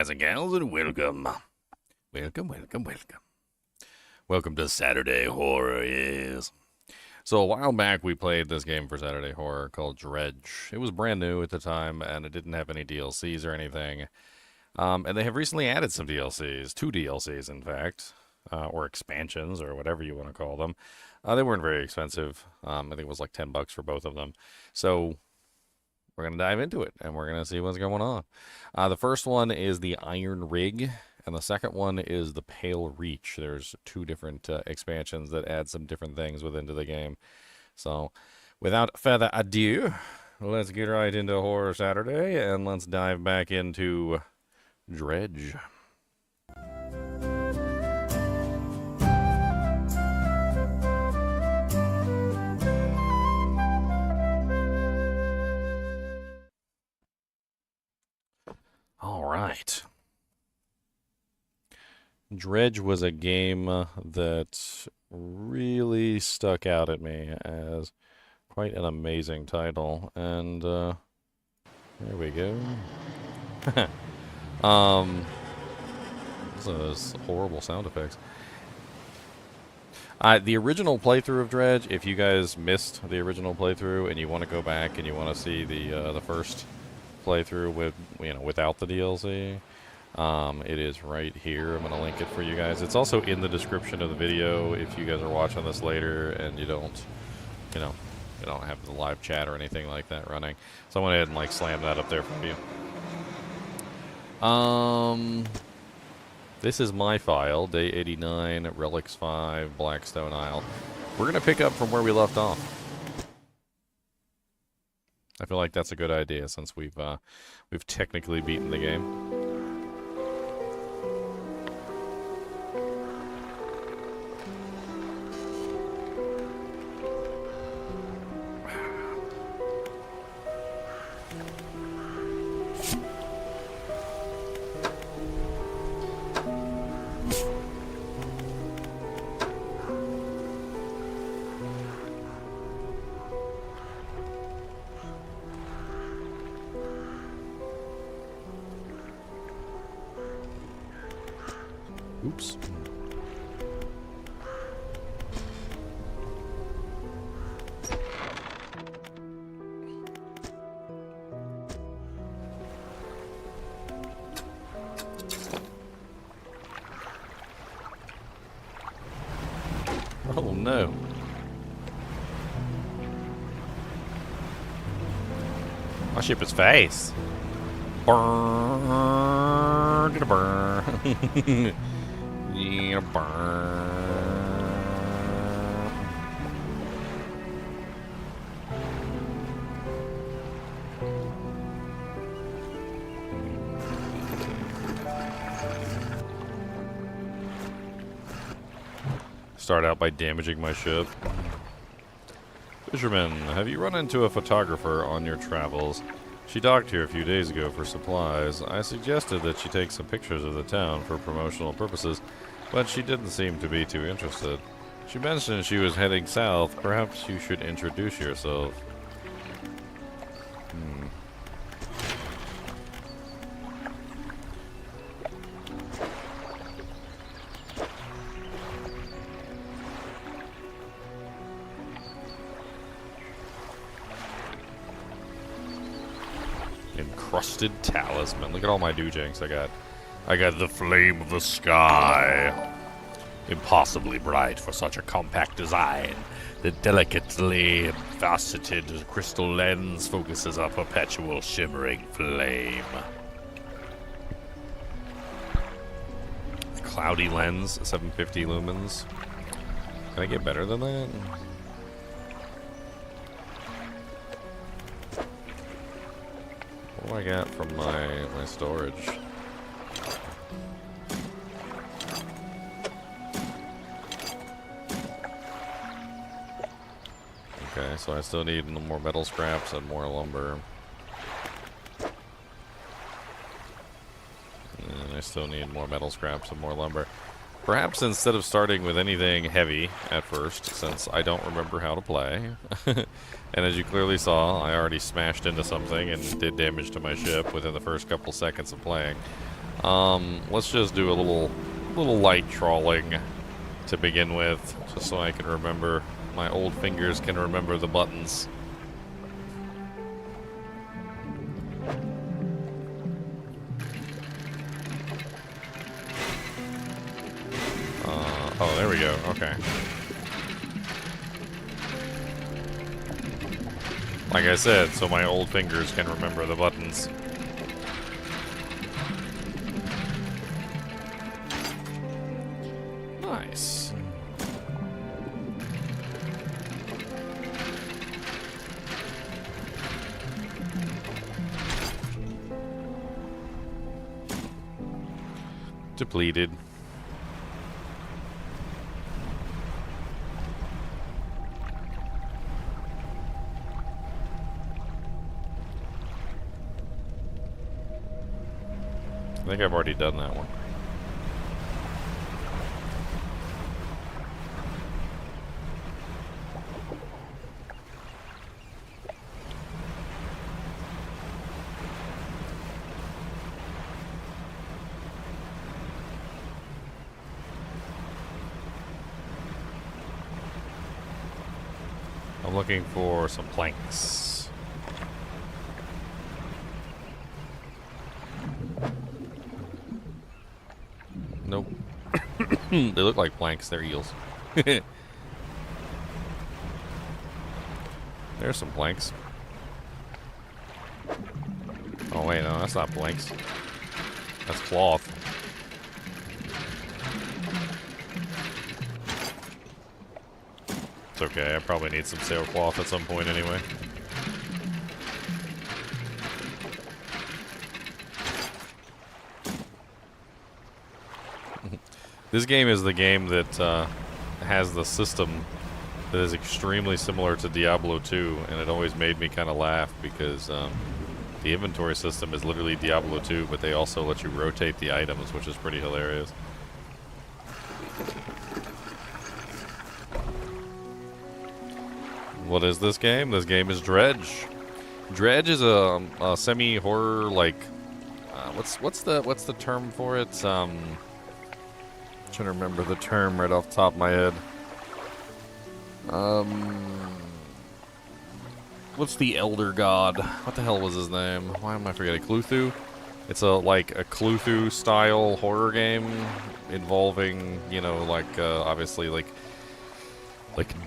Guys and gals, and welcome. Welcome to Saturday Horror, yes. So a while back we played this game for Saturday Horror called Dredge. It was brand new at the time, and it didn't have any DLCs or anything. And they have recently added some DLCs, 2 DLCs in fact, or expansions, or whatever you want to call them. They weren't very expensive. I think it was like $10 for both of them. So we're going to dive into it, and we're going to see what's going on. The first one is the Iron Rig, and the second one is the Pale Reach. There's 2 different expansions that add some different things within the game. So, without further ado, let's get right into Horror Saturday, and let's dive back into Dredge. All right. Dredge was a game that really stuck out at me as quite an amazing title, and there we go. Those horrible sound effects. The original playthrough of Dredge, if you guys missed the original playthrough and you want to go back and you want to see the first playthrough with without the DLC, it is right here. I'm gonna link it for you guys. It's also in the description of the video if you guys are watching this later and you don't have the live chat or anything like that running. So I went ahead and like slam that up there for you. This is my file, day 89, Relics 5, Blackstone Isle. We're gonna pick up from where we left off. I feel like that's a good idea since we've technically beaten the game. Oops. Oh no. My ship is face. Burn, burn. Yeah, burn. Start out by damaging my ship. Fisherman, have you run into a photographer on your travels? She docked here a few days ago for supplies. I suggested that she take some pictures of the town for promotional purposes, but she didn't seem to be too interested. She mentioned she was heading south. Perhaps you should introduce yourself. Encrusted talisman. Look at all my doojanks I got. I got the flame of the sky. Impossibly bright for such a compact design. The delicately faceted crystal lens focuses a perpetual shimmering flame. Cloudy lens, 750 lumens. Can I get better than that? What do I got from my storage? Okay, so I still need more metal scraps and more lumber. And I still need more metal scraps and more lumber. Perhaps instead of starting with anything heavy at first, since I don't remember how to play, and as you clearly saw, I already smashed into something and did damage to my ship within the first couple seconds of playing. Let's just do a little light trawling to begin with, just so I can remember. My old fingers can remember the buttons. Oh, there we go. Okay. Like I said, so my old fingers can remember the buttons. Nice. Depleted. I think I've already done that one. I'm looking for some planks. Nope. They look like planks. They're eels. There's some planks. Oh wait, no, that's not planks. That's cloth. It's okay, I probably need some sailcloth at some point anyway. This game is the game that has the system that is extremely similar to Diablo 2, and it always made me kind of laugh because the inventory system is literally Diablo 2, but they also let you rotate the items, which is pretty hilarious. What is this game? This game is Dredge. Dredge is a semi-horror, like what's the term for it? Trying to remember the term right off the top of my head. What's the elder god? What the hell was his name? Why am I forgetting? Cthulhu? It's like a Cthulhu style horror game involving, you know, like obviously like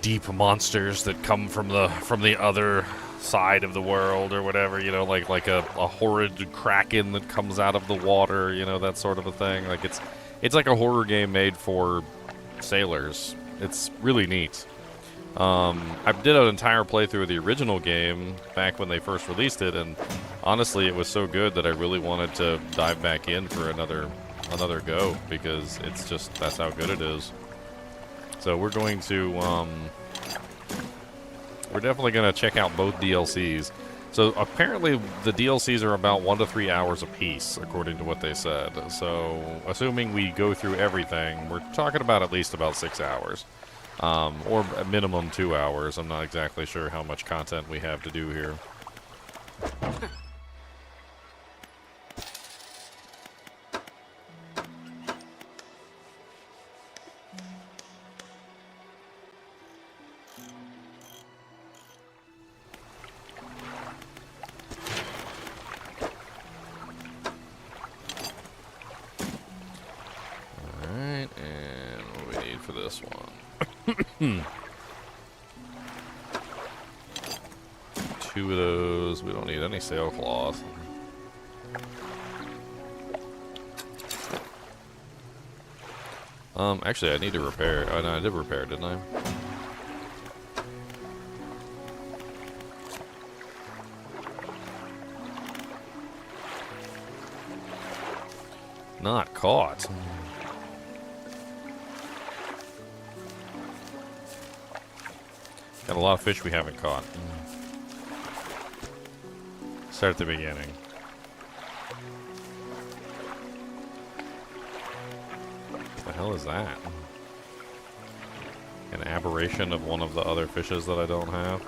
deep monsters that come from the other side of the world or whatever, you know, like a horrid kraken that comes out of the water, you know, that sort of a thing. Like it's like a horror game made for sailors. It's really neat. I did an entire playthrough of the original game back when they first released it, and honestly, it was so good that I really wanted to dive back in for another go, because it's just, that's how good it is. So we're going to, we're definitely going to check out both DLCs. So apparently the DLCs are about 1 to 3 hours a piece, according to what they said. So assuming we go through everything, we're talking about at least about 6 hours. Or a minimum 2 hours. I'm not exactly sure how much content we have to do here. Alright, and what do we need for this one? Two of those. We don't need any sailcloth. Actually, I need to repair. Oh, no, I did repair, didn't I? Not caught. Got a lot of fish we haven't caught. Start at the beginning. What the hell is that? An aberration of one of the other fishes that I don't have?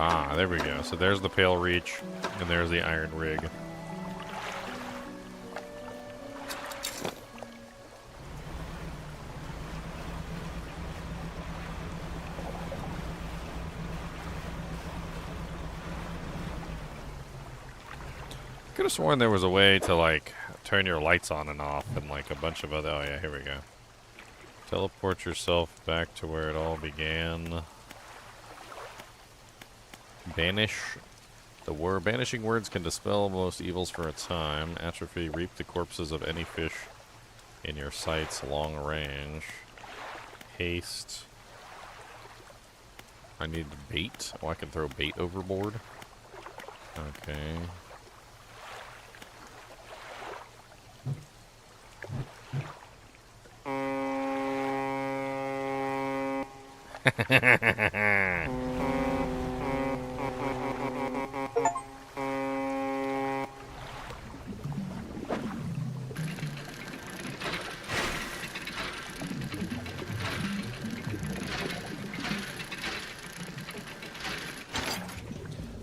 Ah, there we go. So there's the Pale Reach, and there's the Iron Rig. Could have sworn there was a way to, like, turn your lights on and off and, like, a bunch of other... Oh, yeah, here we go. Teleport yourself back to where it all began. Banish. Banishing words can dispel most evils for a time. Atrophy. Reap the corpses of any fish in your sights long range. Haste. I need bait. Oh, I can throw bait overboard. Okay.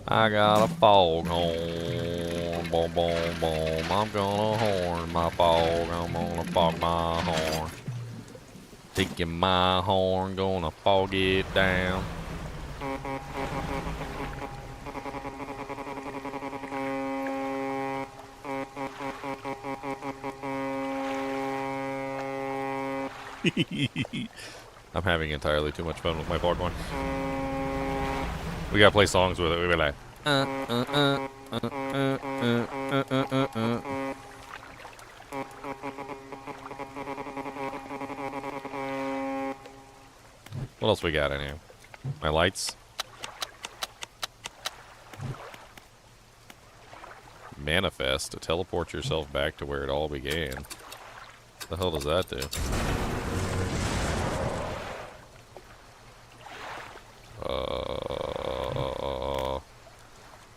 I got a foghorn, boom, boom, boom. I'm gonna horn my fog. I'm gonna fog my horn. Taking my horn, gonna fog it down. I'm having entirely too much fun with my foghorn. We gotta play songs with it. We be like, What else we got in here? My lights. Manifest to teleport yourself back to where it all began. What the hell does that do?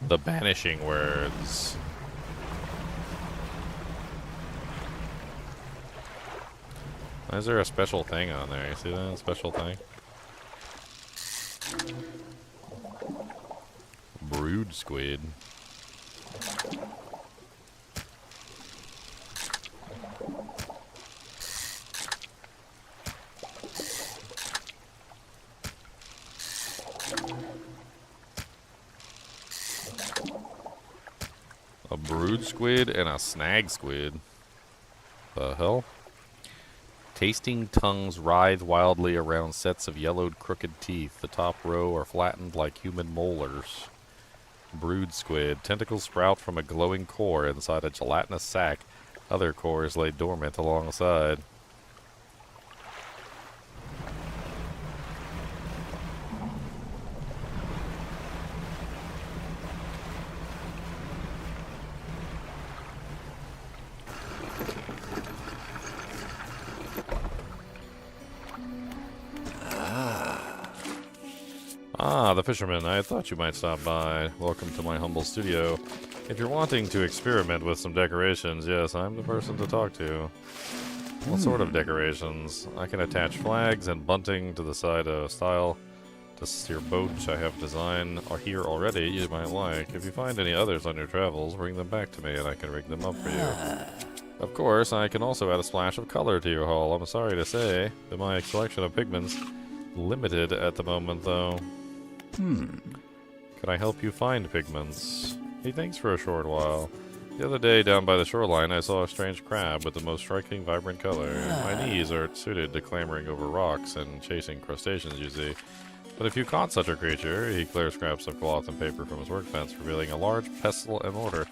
The banishing words. Why is there a special thing on there? You see that special thing? Brood squid. A brood squid and a snag squid. The hell? Tasting tongues writhe wildly around sets of yellowed crooked teeth. The top row are flattened like human molars. Brood squid. Tentacles sprout from a glowing core inside a gelatinous sac. Other cores lay dormant alongside. Ah, the fisherman. I thought you might stop by. Welcome to my humble studio. If you're wanting to experiment with some decorations, yes, I'm the person to talk to. What sort of decorations? I can attach flags and bunting to the side of style. This your boat I have designed are here already you might like. If you find any others on your travels, bring them back to me and I can rig them up for you. Of course, I can also add a splash of color to your hull. I'm sorry to say that my collection of pigments limited at the moment, though. Can I help you find pigments? He thinks for a short while. The other day, down by the shoreline, I saw a strange crab with the most striking, vibrant color. My knees aren't suited to clambering over rocks and chasing crustaceans, you see. But if you caught such a creature, he clears scraps of cloth and paper from his workbench, revealing a large pestle and mortar.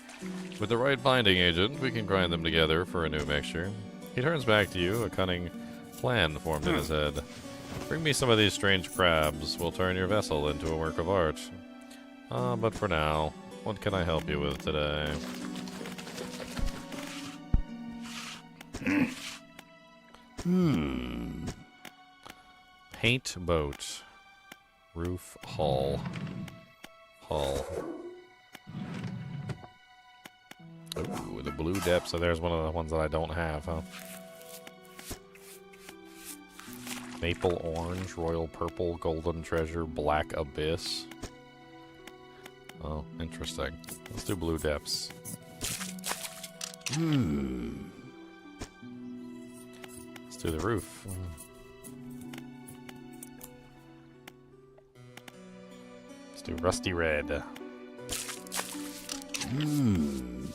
With the right binding agent, we can grind them together for a new mixture. He turns back to you, a cunning plan formed in his head. Bring me some of these strange crabs. We'll turn your vessel into a work of art. But for now, what can I help you with today? Paint boat. Roof, hull. Hull. Ooh, the blue depths. So there's one of the ones that I don't have, huh? Maple orange, royal purple, golden treasure, black abyss. Oh, interesting. Let's do blue depths. Let's do the roof. Let's do rusty red. You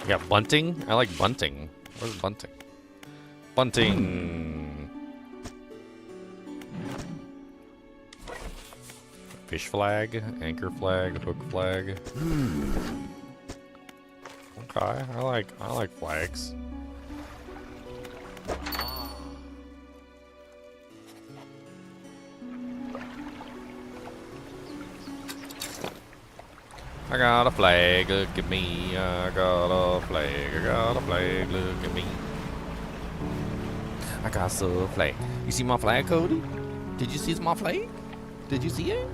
got bunting? I like bunting. Where's bunting? Bunting! Fish flag, anchor flag, hook flag. Okay, I like flags. I got a flag, look at me. I got a flag, I got a flag, look at me. I got a flag. You see my flag, Cody? Did you see my flag? Did you see it?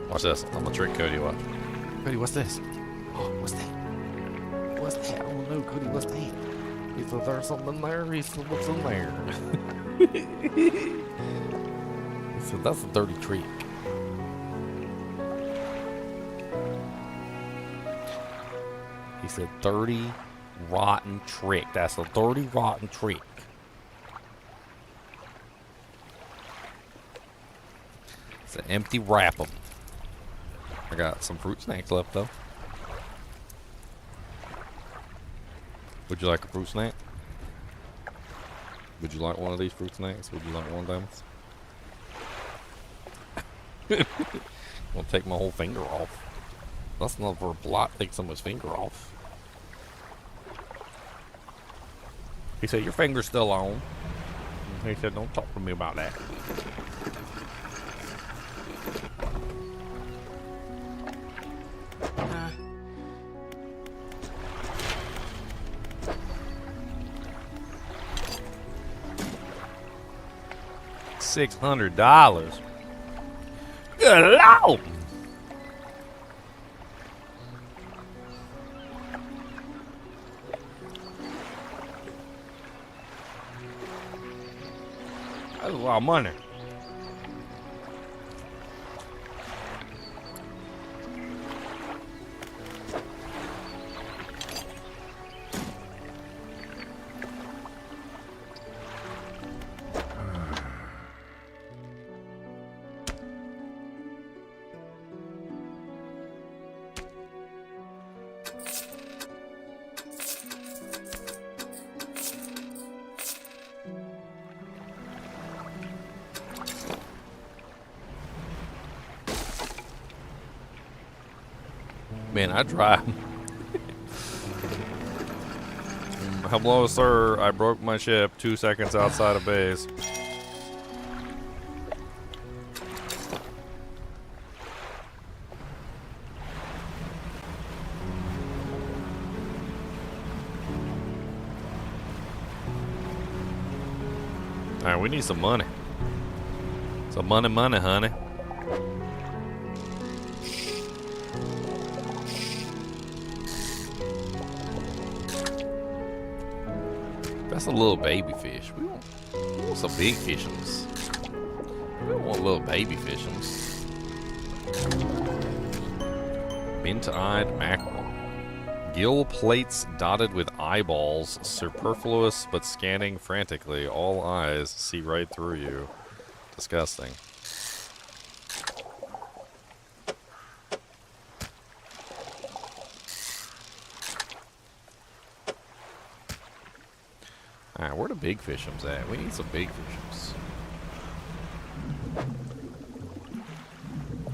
Watch this. I'm gonna trick Cody. Watch. Cody, what's this? Oh, what's that? What's that? I don't know, Cody. What's that? He said, there's something there. He said, what's in there? He said, that's a dirty trick. He said, dirty, rotten trick. That's a dirty, rotten trick. It's an empty wrap 'em. I got some fruit snacks left though. Would you like a fruit snack? Would you like one of these fruit snacks? Would you like one of them? I'll take my whole finger off. That's not for a blot. Take someone's finger off. He said, your finger's still on. He said, don't talk to me about that. $600. Good Lord! That's a lot of money. Man, I tried. Hello, sir. I broke my ship 2 seconds outside of base. Alright, we need some money. Some money, honey. That's a little baby fish. We want some big fishings. We don't want little baby fishings. Mint-eyed mackerel. Gill plates dotted with eyeballs, superfluous but scanning frantically. All eyes see right through you. Disgusting. Alright, where the big fishums at? We need some big fishums.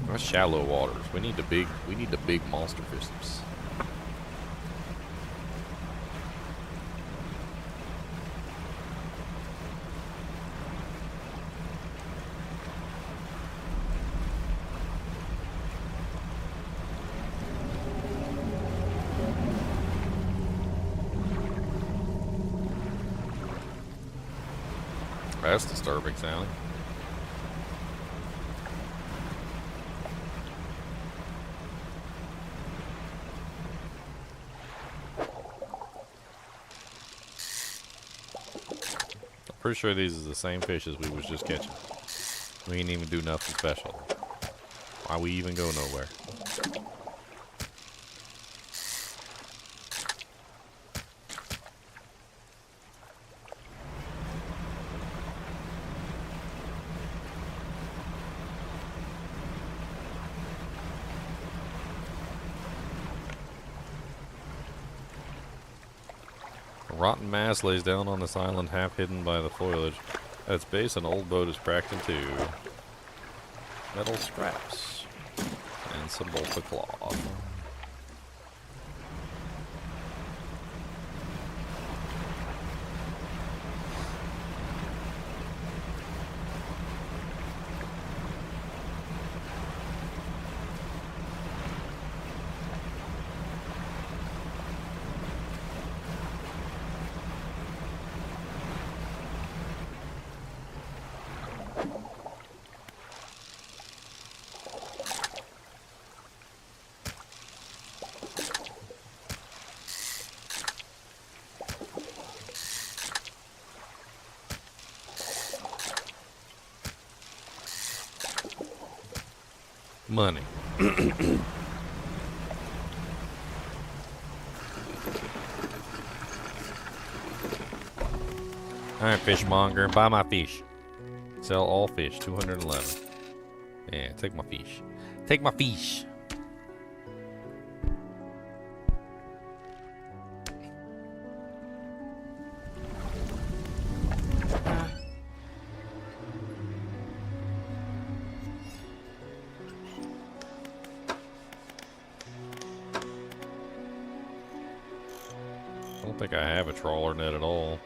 That's shallow waters. We need the big monster fishums. That's disturbing sounding. Pretty sure these are the same fish as we was just catching. We ain't even do nothing special. Why we even go nowhere? A rotten mass lays down on this island, half hidden by the foliage. At its base, an old boat is cracked in two. Metal scraps and some bolts of cloth. Money. Alright, fishmonger, buy my fish. Sell all fish, 211. Yeah, take my fish. Take my fish. I don't think I have a trawler net at all.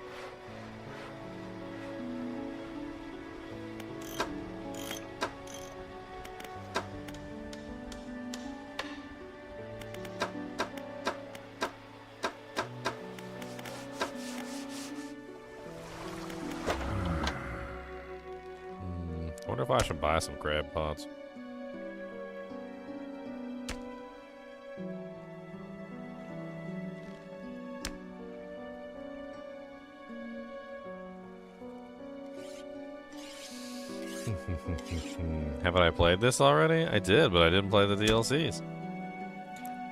I wonder if I should buy some crab pots. Haven't I played this already? I did, but I didn't play the DLCs.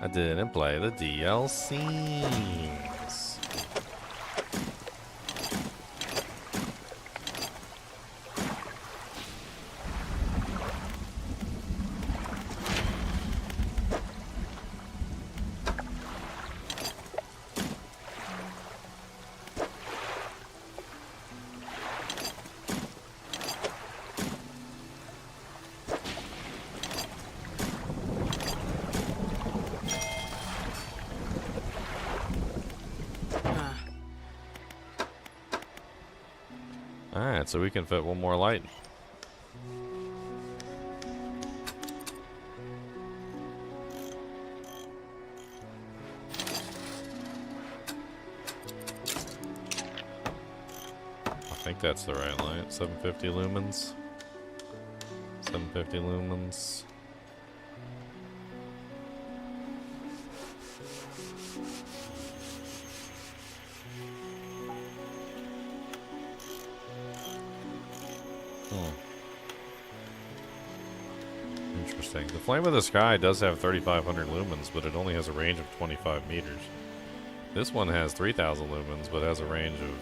I didn't play the DLCs. Alright, so we can fit one more light. I think that's the right light. 750 lumens. 750 lumens. Interesting. The Flame of the Sky does have 3,500 lumens, but it only has a range of 25 meters. This one has 3,000 lumens, but has a range of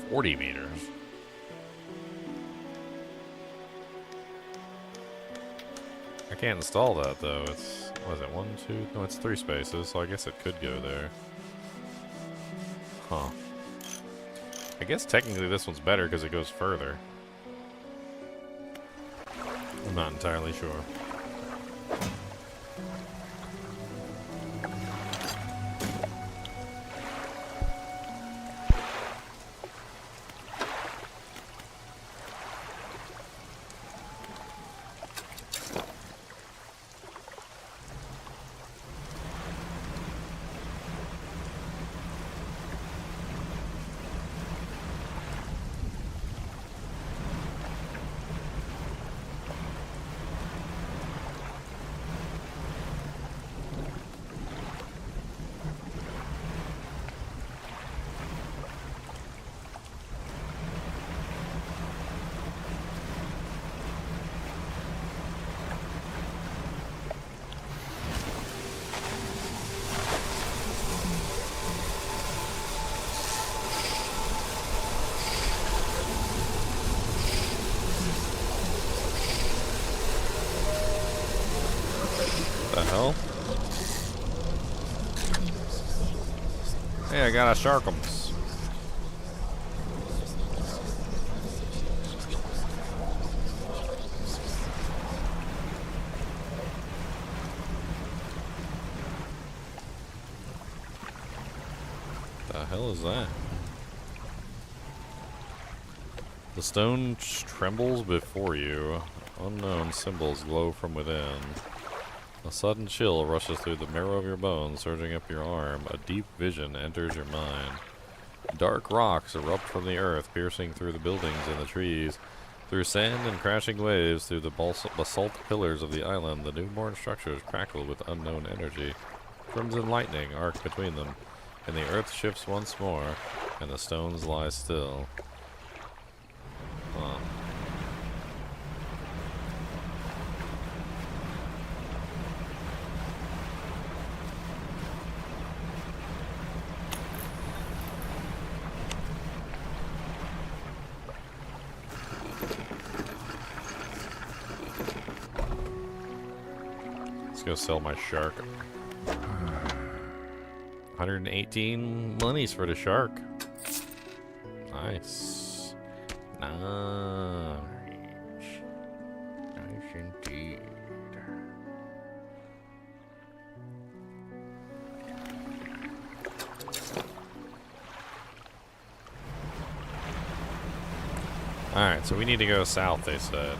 40 meters. I can't install that, though. It's, what is it, 1, 2? No, it's 3 spaces, so I guess it could go there. Huh. I guess technically this one's better because it goes further. I'm not entirely sure. hell? Hey, I got a sharkums. The hell is that? The stone trembles before you. Unknown symbols glow from within. A sudden chill rushes through the marrow of your bones, surging up your arm. A deep vision enters your mind. Dark rocks erupt from the earth, piercing through the buildings and the trees. Through sand and crashing waves, through the basalt pillars of the island, the newborn structures crackle with unknown energy. Crimson lightning arc between them, and the earth shifts once more, and the stones lie still. Huh. Let's go sell my shark. 118 monies for the shark. Nice. Nice. Nice indeed. Alright, so we need to go south, they said.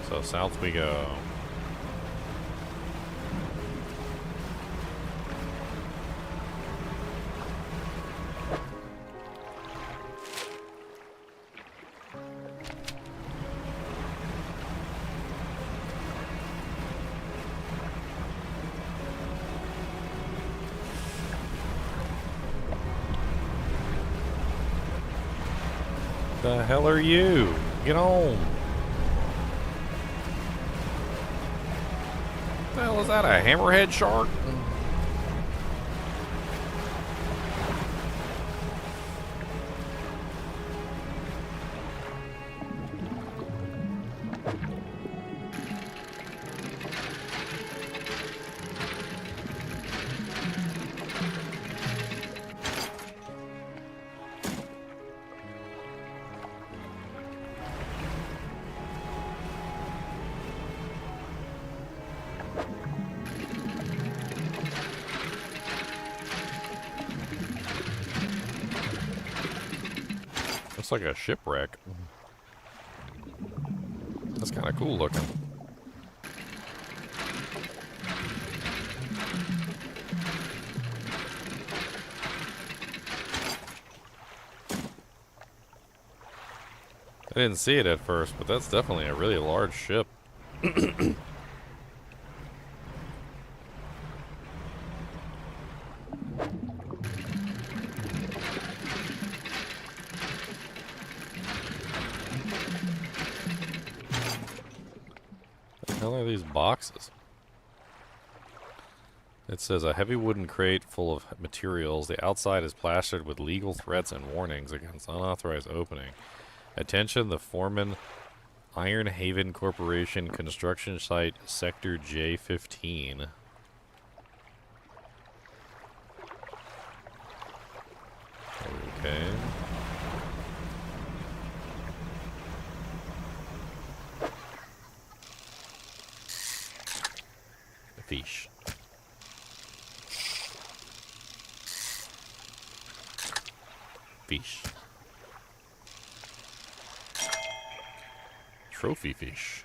So south we go. The hell are you? Get on. What the hell is that? A hammerhead shark? Looks like a shipwreck. That's kind of cool looking. I didn't see it at first, but that's definitely a really large ship. What the hell are these boxes? It says a heavy wooden crate full of materials. The outside is plastered with legal threats and warnings against unauthorized opening. Attention, the Foreman Iron Haven Corporation construction site, Sector J15. Okay. Fish. Fish. Trophy fish.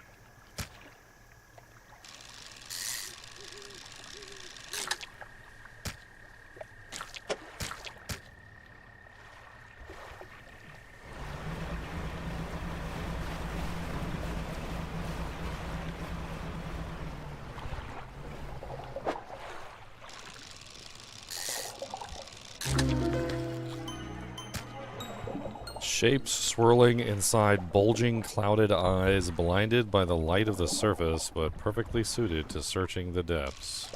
Shapes swirling inside bulging, clouded eyes, blinded by the light of the surface, but perfectly suited to searching the depths.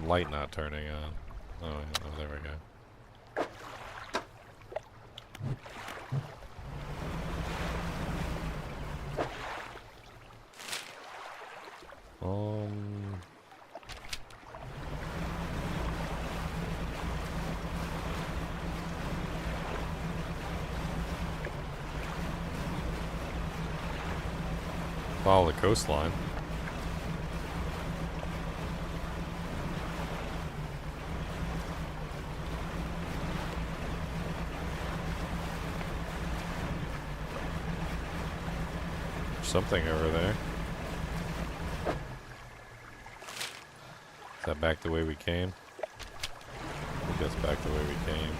light not turning on? Oh, there we go. Follow the coastline. There's something over there. Is that back the way we came? I think that's back the way we came.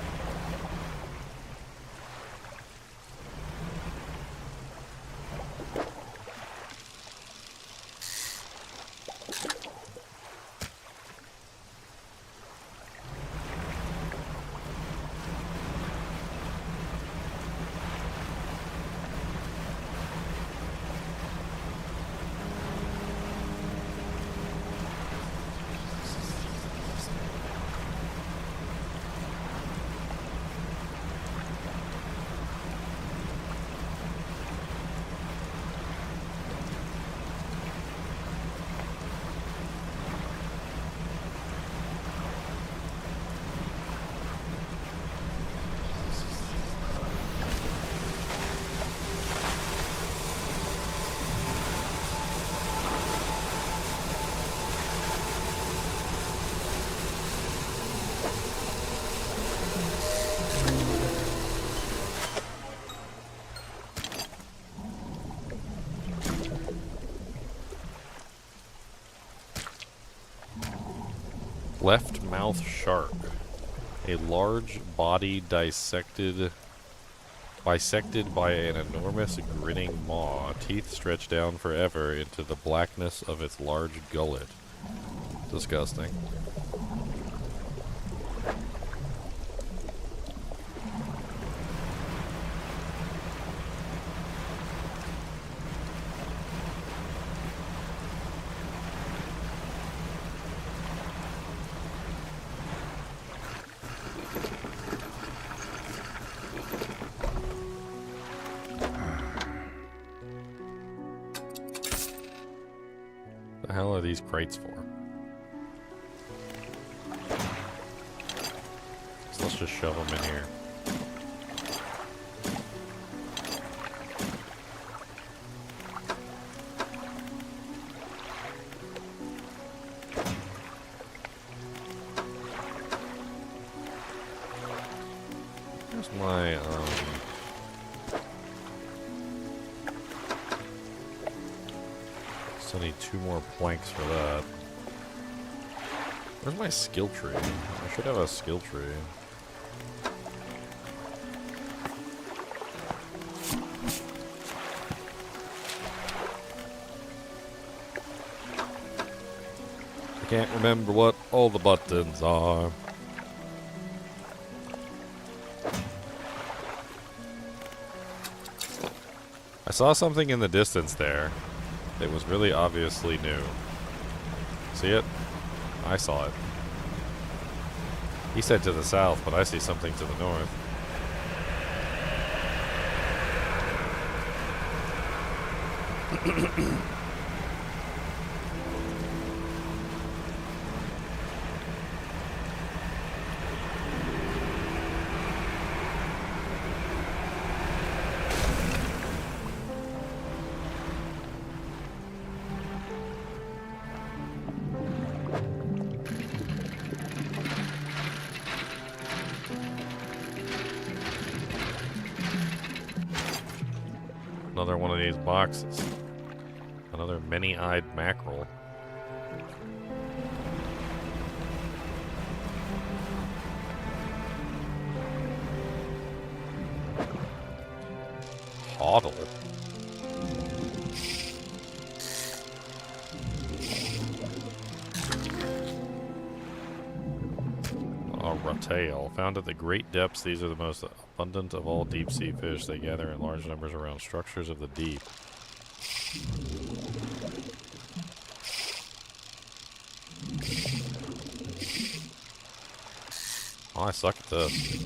Left mouth shark. A large body bisected by an enormous grinning maw, teeth stretched down forever into the blackness of its large gullet. Disgusting. The hell are these crates for? So let's just shove them in here. Here's my, still need 2 more planks for that. Where's my skill tree? I should have a skill tree. I can't remember what all the buttons are. I saw something in the distance there. It was really obviously new. See it? I saw it. He said to the south, but I see something to the north. Another one of these boxes. Another many-eyed mackerel. Hoddle. Tail. Found at the great depths, these are the most abundant of all deep-sea fish. They gather in large numbers around structures of the deep. Oh, I suck at this.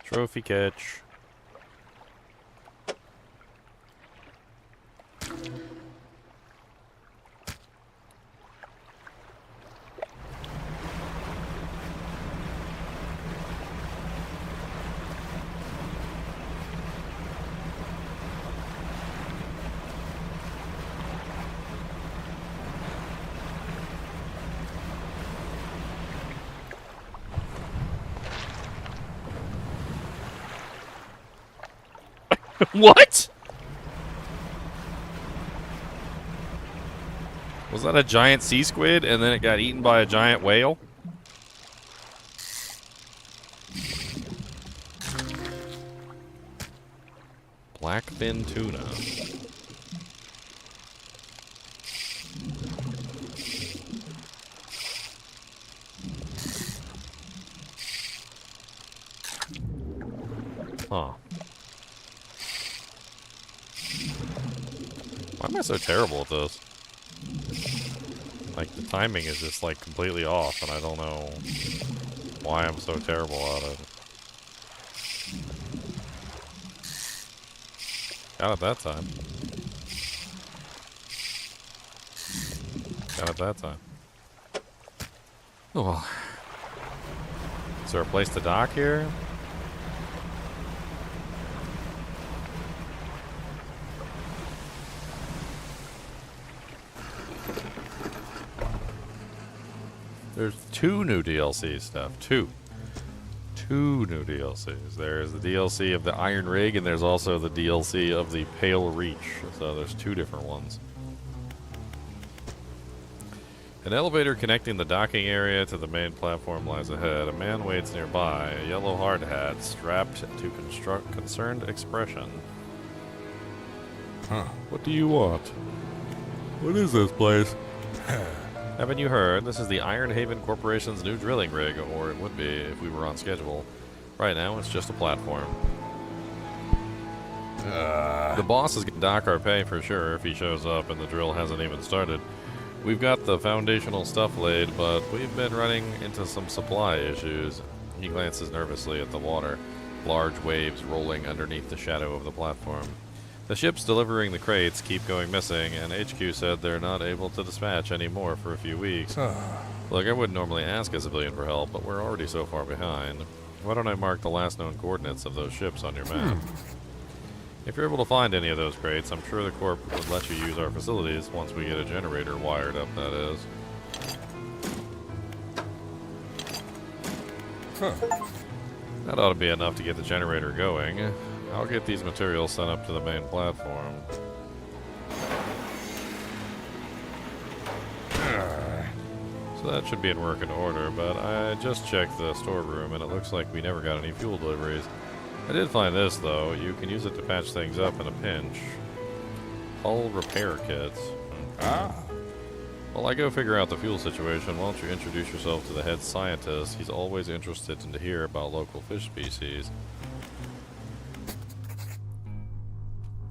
Trophy catch. What? Was that a giant sea squid and then it got eaten by a giant whale? Blackfin tuna. Huh. Why am I so terrible at this? Like, the timing is just, like, completely off, and I don't know why I'm so terrible at it. Got it that time. Got it that time. Oh well. Is there a place to dock here? There's 2 new DLC stuff. Two new DLCs. There's the DLC of the Iron Rig, and there's also the DLC of the Pale Reach. So there's 2 different ones. An elevator connecting the docking area to the main platform lies ahead. A man waits nearby, a yellow hard hat strapped to concerned expression. Huh. What do you want? What is this place? Haven't you heard? This is the Iron Haven Corporation's new drilling rig, or it would be if we were on schedule. Right now, it's just a platform. The boss is going to dock our pay for sure if he shows up and the drill hasn't even started. We've got the foundational stuff laid, but we've been running into some supply issues. He glances nervously at the water, large waves rolling underneath the shadow of the platform. The ships delivering the crates keep going missing, and HQ said they're not able to dispatch any more for a few weeks. Look, I wouldn't normally ask a civilian for help, but we're already so far behind. Why don't I mark the last known coordinates of those ships on your map? If you're able to find any of those crates, I'm sure the Corp would let you use our facilities once we get a generator wired up, that is. That ought to be enough to get the generator going. I'll get these materials sent up to the main platform. So that should be in working order, but I just checked the storeroom and it looks like we never got any fuel deliveries. I did find this, though. You can use it to patch things up in a pinch. Hull repair kits. While I go figure out the fuel situation, why don't you introduce yourself to the head scientist? He's always interested to hear about local fish species.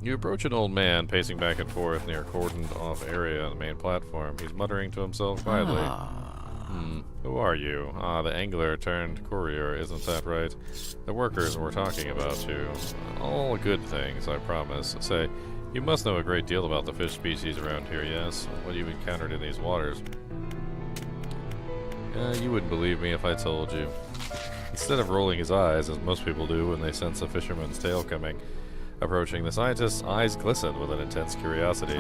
You approach an old man pacing back and forth near a cordoned-off area on the main platform. He's muttering to himself quietly. Who are you? The angler turned courier, isn't that right? The workers were talking about you. All good things, I promise. Say, you must know a great deal about the fish species around here, yes? What you've encountered in these waters. You wouldn't believe me if I told you. Instead of rolling his eyes, as most people do when they sense a fisherman's tale coming, approaching the scientist's eyes glistened with an intense curiosity.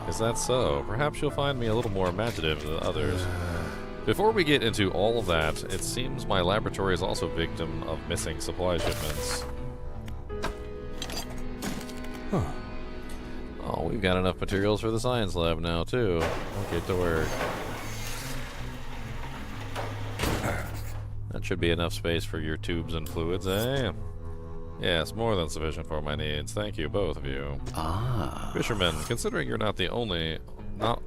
Is that so? Perhaps you'll find me a little more imaginative than others. Before we get into all of that, it seems my laboratory is also victim of missing supply shipments. Oh, we've got enough materials for the science lab now, too. I'll get to work. That should be enough space for your tubes and fluids, eh? Yes, more than sufficient for my needs. Thank you, both of you. Fishermen, considering you're not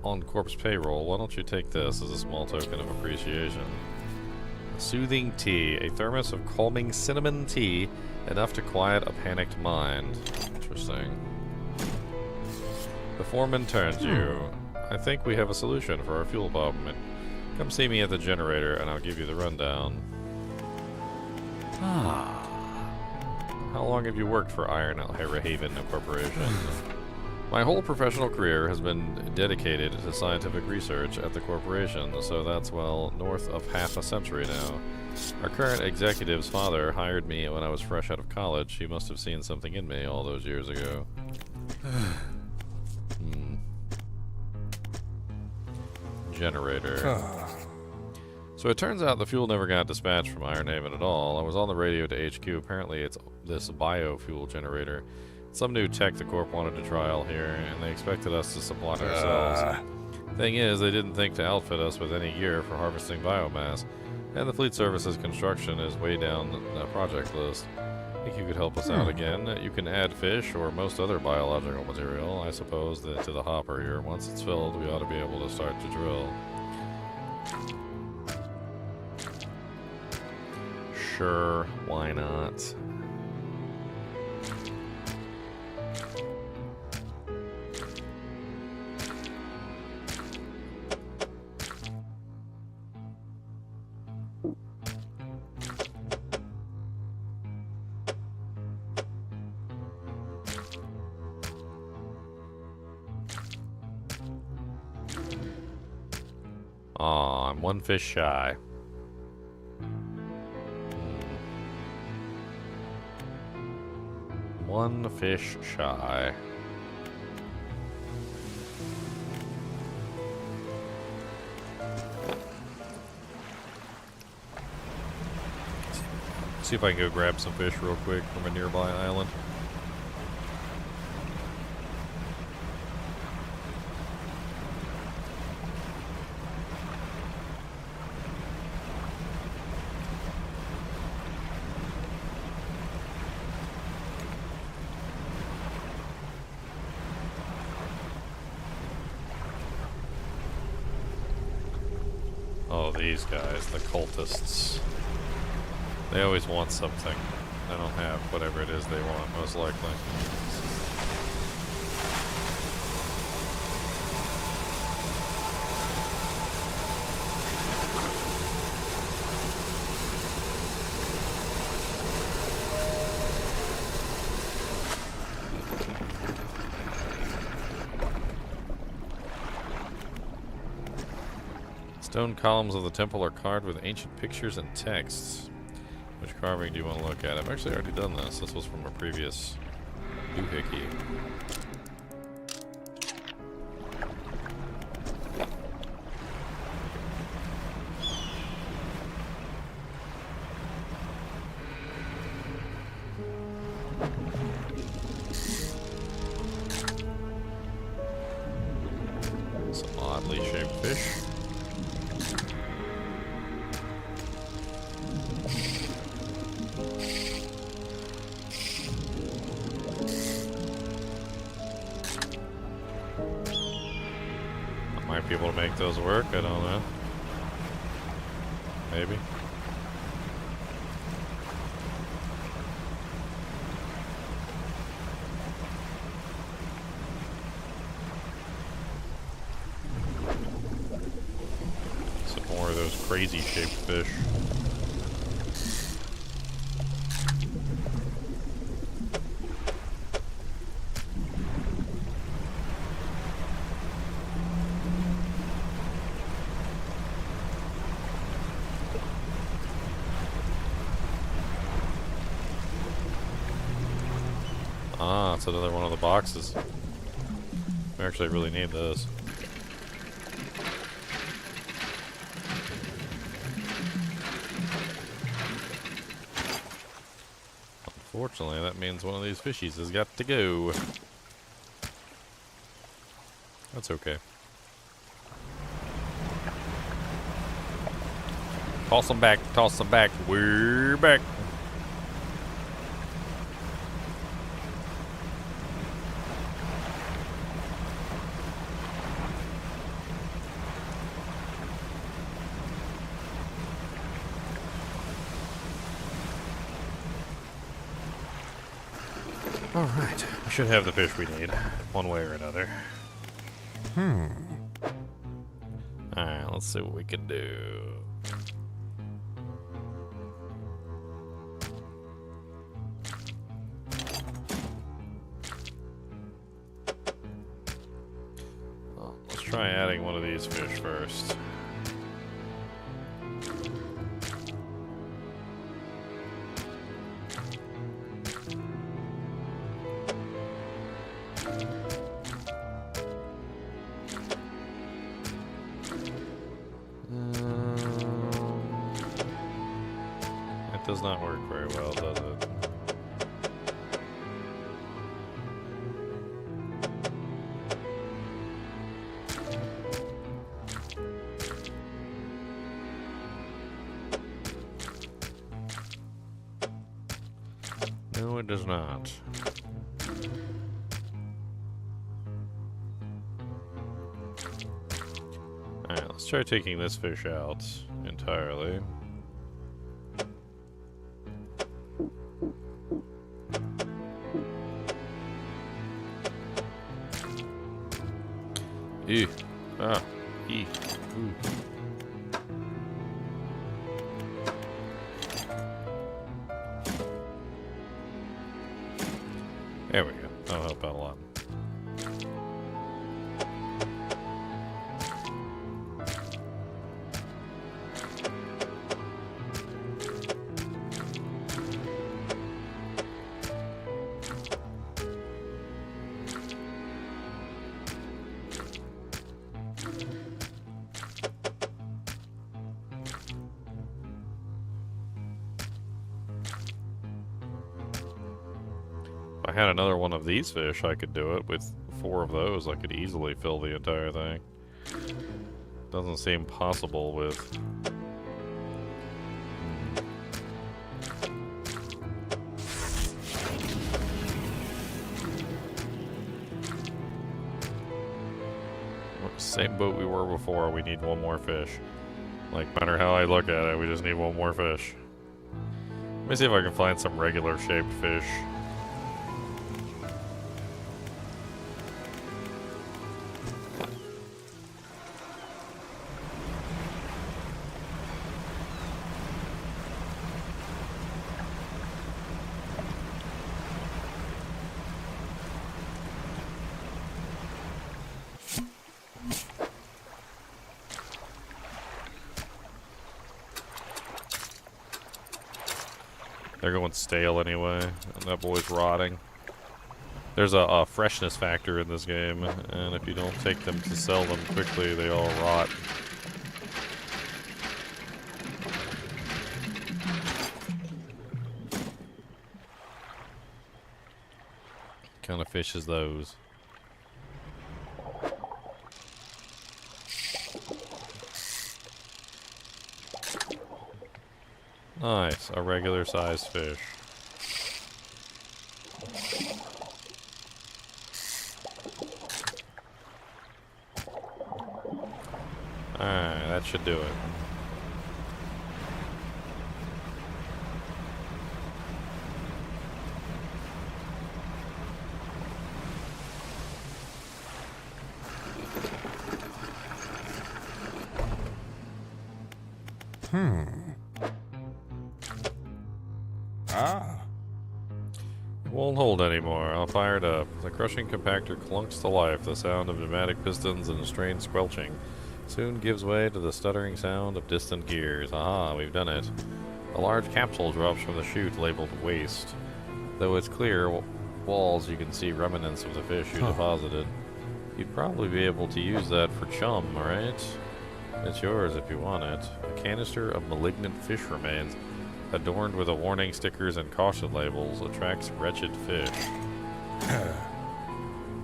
on Corp's payroll, why don't you take this as a small token of appreciation? Soothing tea, a thermos of calming cinnamon tea, enough to quiet a panicked mind. Interesting. The foreman turns to you. I think we have a solution for our fuel problem. Come see me at the generator and I'll give you the rundown. Ah. How long have you worked for Iron Haven Corporation? My whole professional career has been dedicated to scientific research at the corporation, so that's, well, north of half a century now. Our current executive's father hired me when I was fresh out of college. He must have seen something in me all those years ago. Generator. So it turns out the fuel never got dispatched from Iron Haven at all. I was on the radio to HQ. Apparently it's this biofuel generator. Some new tech the Corp wanted to trial here, and they expected us to supply it ourselves. Thing is, they didn't think to outfit us with any gear for harvesting biomass, and the Fleet Service's construction is way down the project list. I think you could help us out again. You can add fish or most other biological material, I suppose, to the hopper here. Once it's filled, we ought to be able to start to drill. Sure, why not? Aw, I'm one fish shy. One fish shy. See if I can go grab some fish real quick from a nearby island. Oh, these guys, the cultists. They always want something. They don't have whatever it is they want, most likely. Stone columns of the temple are carved with ancient pictures and texts. Which carving do you want to look at? I've actually already done this. This was from a previous doohickey. Some oddly shaped fish. Might be able to make those work, I don't know. Maybe. Some more of those crazy shaped fish. Ah, it's another one of the boxes. We actually really need those. Unfortunately, that means one of these fishies has got to go. That's okay. Toss them back, toss them back. We're back. Alright, we should have the fish we need, one way or another. Alright, let's see what we can do. Well, let's try adding one of these fish first. It does not work very well, does it? No, it does not. Alright, let's try taking this fish out entirely. Ew. Ah. Ew. Ooh. There we go. That'll help out a lot. If I had another one of these fish, I could do it. With 4 of those, I could easily fill the entire thing. Doesn't seem possible with... Same boat we were before, we need one more fish. Like, no matter how I look at it, we just need one more fish. Let me see if I can find some regular shaped fish. They're going stale anyway, and that boy's rotting. There's a freshness factor in this game, and if you don't take them to sell them quickly, they all rot. What kind of fish is those? Nice, a regular sized fish. Alright, that should do it. It won't hold anymore. I'll fire it up. The crushing compactor clunks to life. The sound of pneumatic pistons and strained squelching soon gives way to the stuttering sound of distant gears. Aha, we've done it. A large capsule drops from the chute labeled waste. Though it's clear walls, you can see remnants of the fish you deposited. You'd probably be able to use that for chum, right? It's yours if you want it. A canister of malignant fish remains, adorned with warning stickers and caution labels, attracts wretched fish.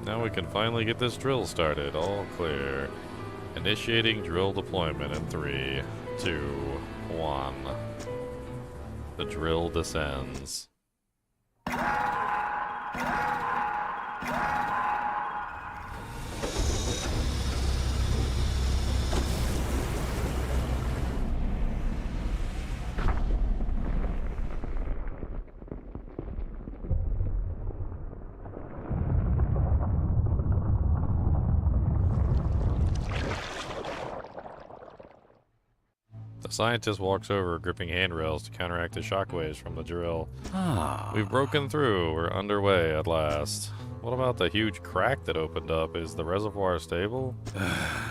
Now we can finally get this drill started. All clear. Initiating drill deployment in 3, 2, 1. The drill descends. The scientist walks over, gripping handrails to counteract the shockwaves from the drill. We've broken through. We're underway at last. What about the huge crack that opened up? Is the reservoir stable?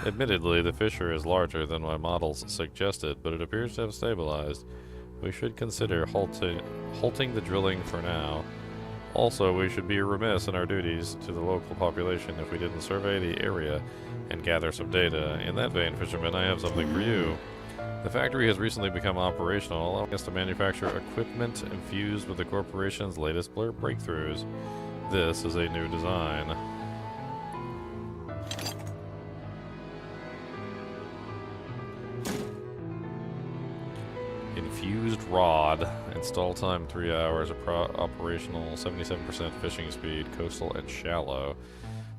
Admittedly, the fissure is larger than my models suggested, but it appears to have stabilized. We should consider halting the drilling for now. Also, we should be remiss in our duties to the local population if we didn't survey the area and gather some data. In that vein, fisherman, I have something for you. The factory has recently become operational, allowing us to manufacture equipment infused with the corporation's latest breakthroughs. This is a new design. Infused rod. Install time 3 hours. Operational 77% fishing speed. Coastal and shallow.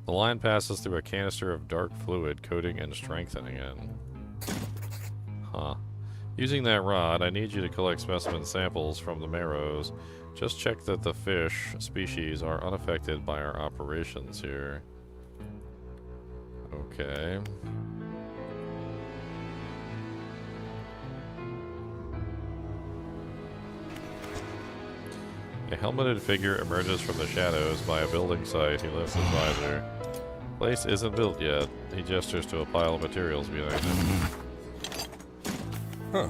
The line passes through a canister of dark fluid, coating and strengthening it. Huh. Using that rod, I need you to collect specimen samples from the marrows. Just check that the fish species are unaffected by our operations here. Okay. A helmeted figure emerges from the shadows by a building site. He lifts his visor. Place isn't built yet. He gestures to a pile of materials behind him. Huh.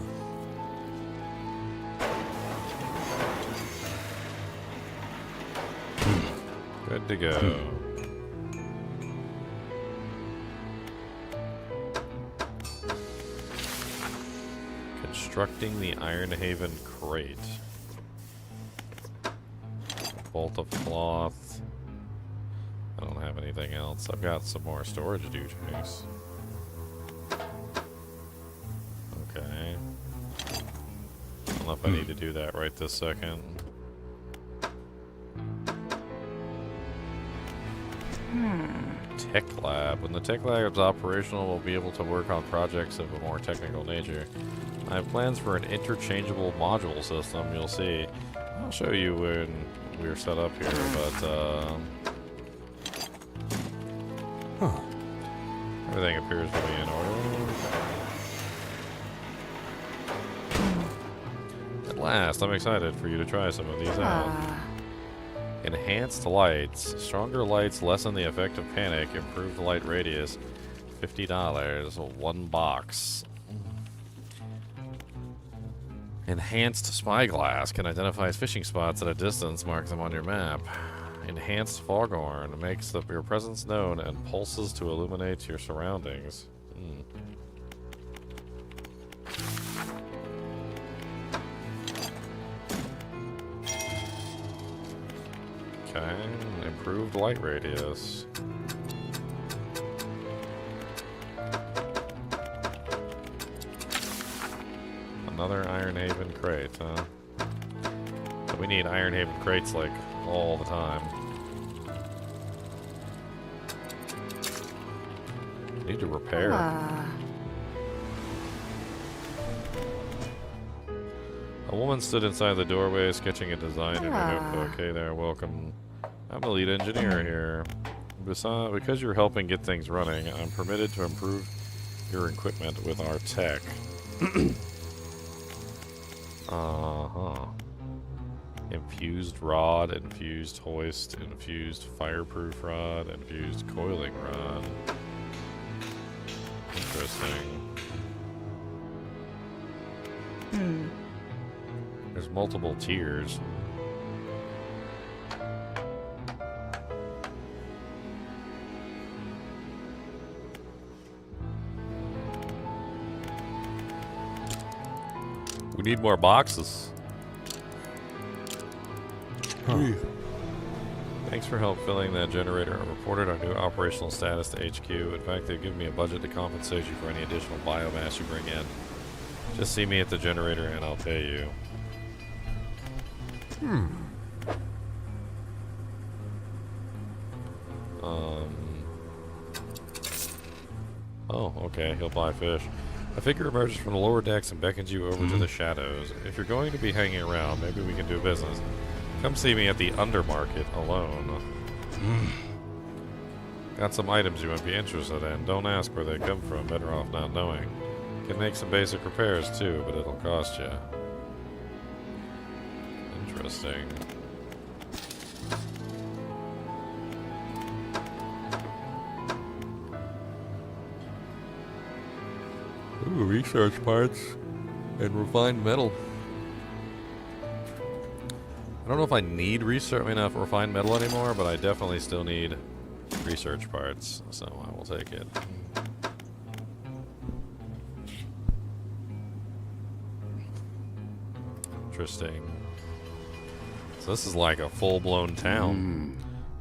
Good to go. Constructing the Ironhaven crate. A bolt of cloth. I don't have anything else. I've got some more storage duties. Okay. I don't know if I need to do that right this second. Tech lab. When the tech lab is operational, we'll be able to work on projects of a more technical nature. I have plans for an interchangeable module system. You'll see. I'll show you when we're set up here, but everything appears to be in order. At last, I'm excited for you to try some of these out. Enhanced lights. Stronger lights lessen the effect of panic. Improved light radius. $50. One box. Enhanced spyglass. Can identify fishing spots at a distance. Mark them on your map. Enhanced foghorn. Makes your presence known and pulses to illuminate your surroundings. Okay, improved light radius. Another Ironhaven crate, huh? We need Ironhaven crates like all the time. Need to repair. A woman stood inside the doorway, sketching a design in her notebook. Hey there, welcome. I'm the lead engineer here. Because you're helping get things running, I'm permitted to improve your equipment with our tech. Infused rod, infused hoist, infused fireproof rod, infused coiling rod. Interesting. There's multiple tiers. We need more boxes. Thanks for help filling that generator. I reported our new operational status to HQ. In fact, they've given me a budget to compensate you for any additional biomass you bring in. Just see me at the generator and I'll pay you. Oh, okay. He'll buy fish. A figure emerges from the lower decks and beckons you over to the shadows. If you're going to be hanging around, maybe we can do business. Come see me at the undermarket alone. Got some items you might be interested in. Don't ask where they come from. Better off not knowing. Can make some basic repairs too, but it'll cost you. Interesting. Ooh, research parts and refined metal. I don't know if I need refined metal anymore, but I definitely still need research parts, so I will take it. Interesting. So this is like a full-blown town.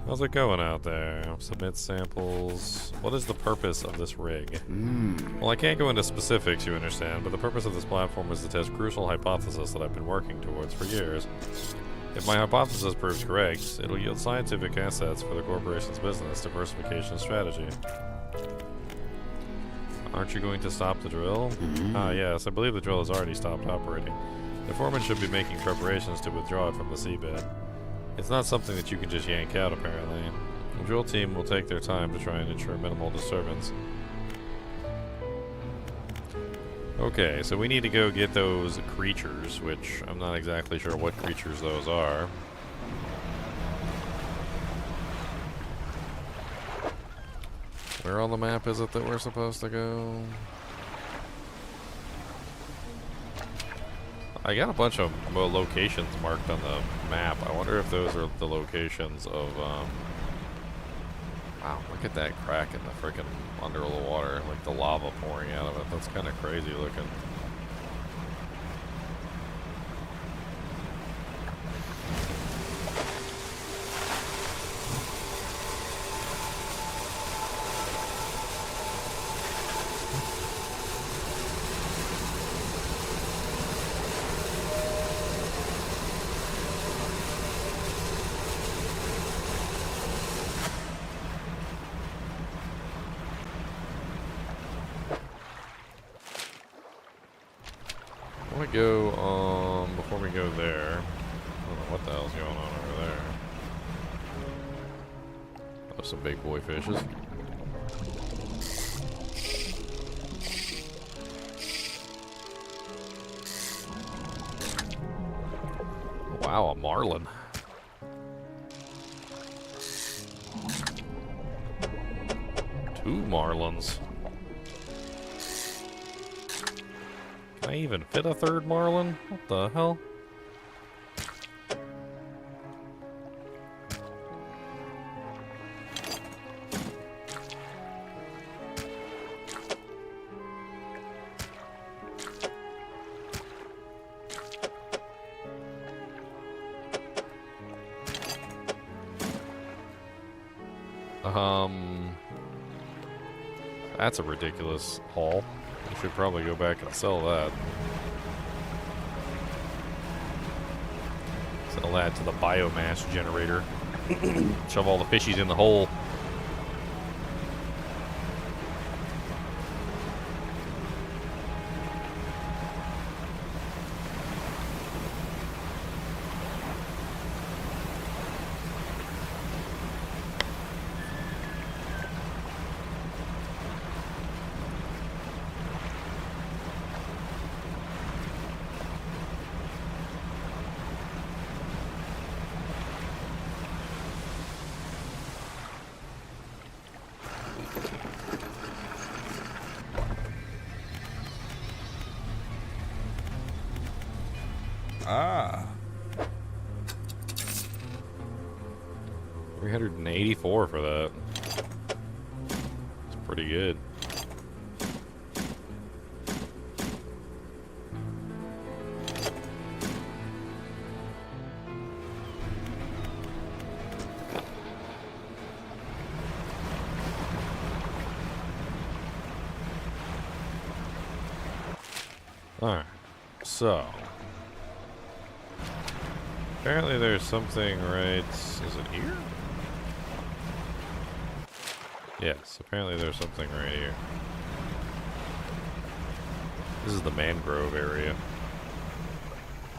How's it going out there? Submit samples. What is the purpose of this rig? Well, I can't go into specifics, you understand, but the purpose of this platform is to test crucial hypothesis that I've been working towards for years. If my hypothesis proves correct, it'll yield scientific assets for the corporation's business diversification strategy. Aren't you going to stop the drill? Ah, yes, I believe the drill has already stopped operating. The foreman should be making preparations to withdraw it from the seabed. It's not something that you can just yank out, apparently. The drill team will take their time to try and ensure minimal disturbance. Okay, so we need to go get those creatures, which I'm not exactly sure what creatures those are. Where on the map is it that we're supposed to go? I got a bunch of locations marked on the map. I wonder if those are the locations of, wow, look at that crack in the frickin' under the water, like the lava pouring out of it. That's kind of crazy looking. I want to go, before we go there, I don't know what the hell's going on over there. Oh, some big boy fishes. Wow, a marlin. Two marlins. Can I even fit a third marlin? What the hell? That's a ridiculous haul. We should probably go back and sell that. Sell that to the biomass generator. Shove all the fishies in the hole. Ah. 384 for that. It's pretty good. Alright, so apparently there's something right... Is it here? Yes, apparently there's something right here. This is the mangrove area.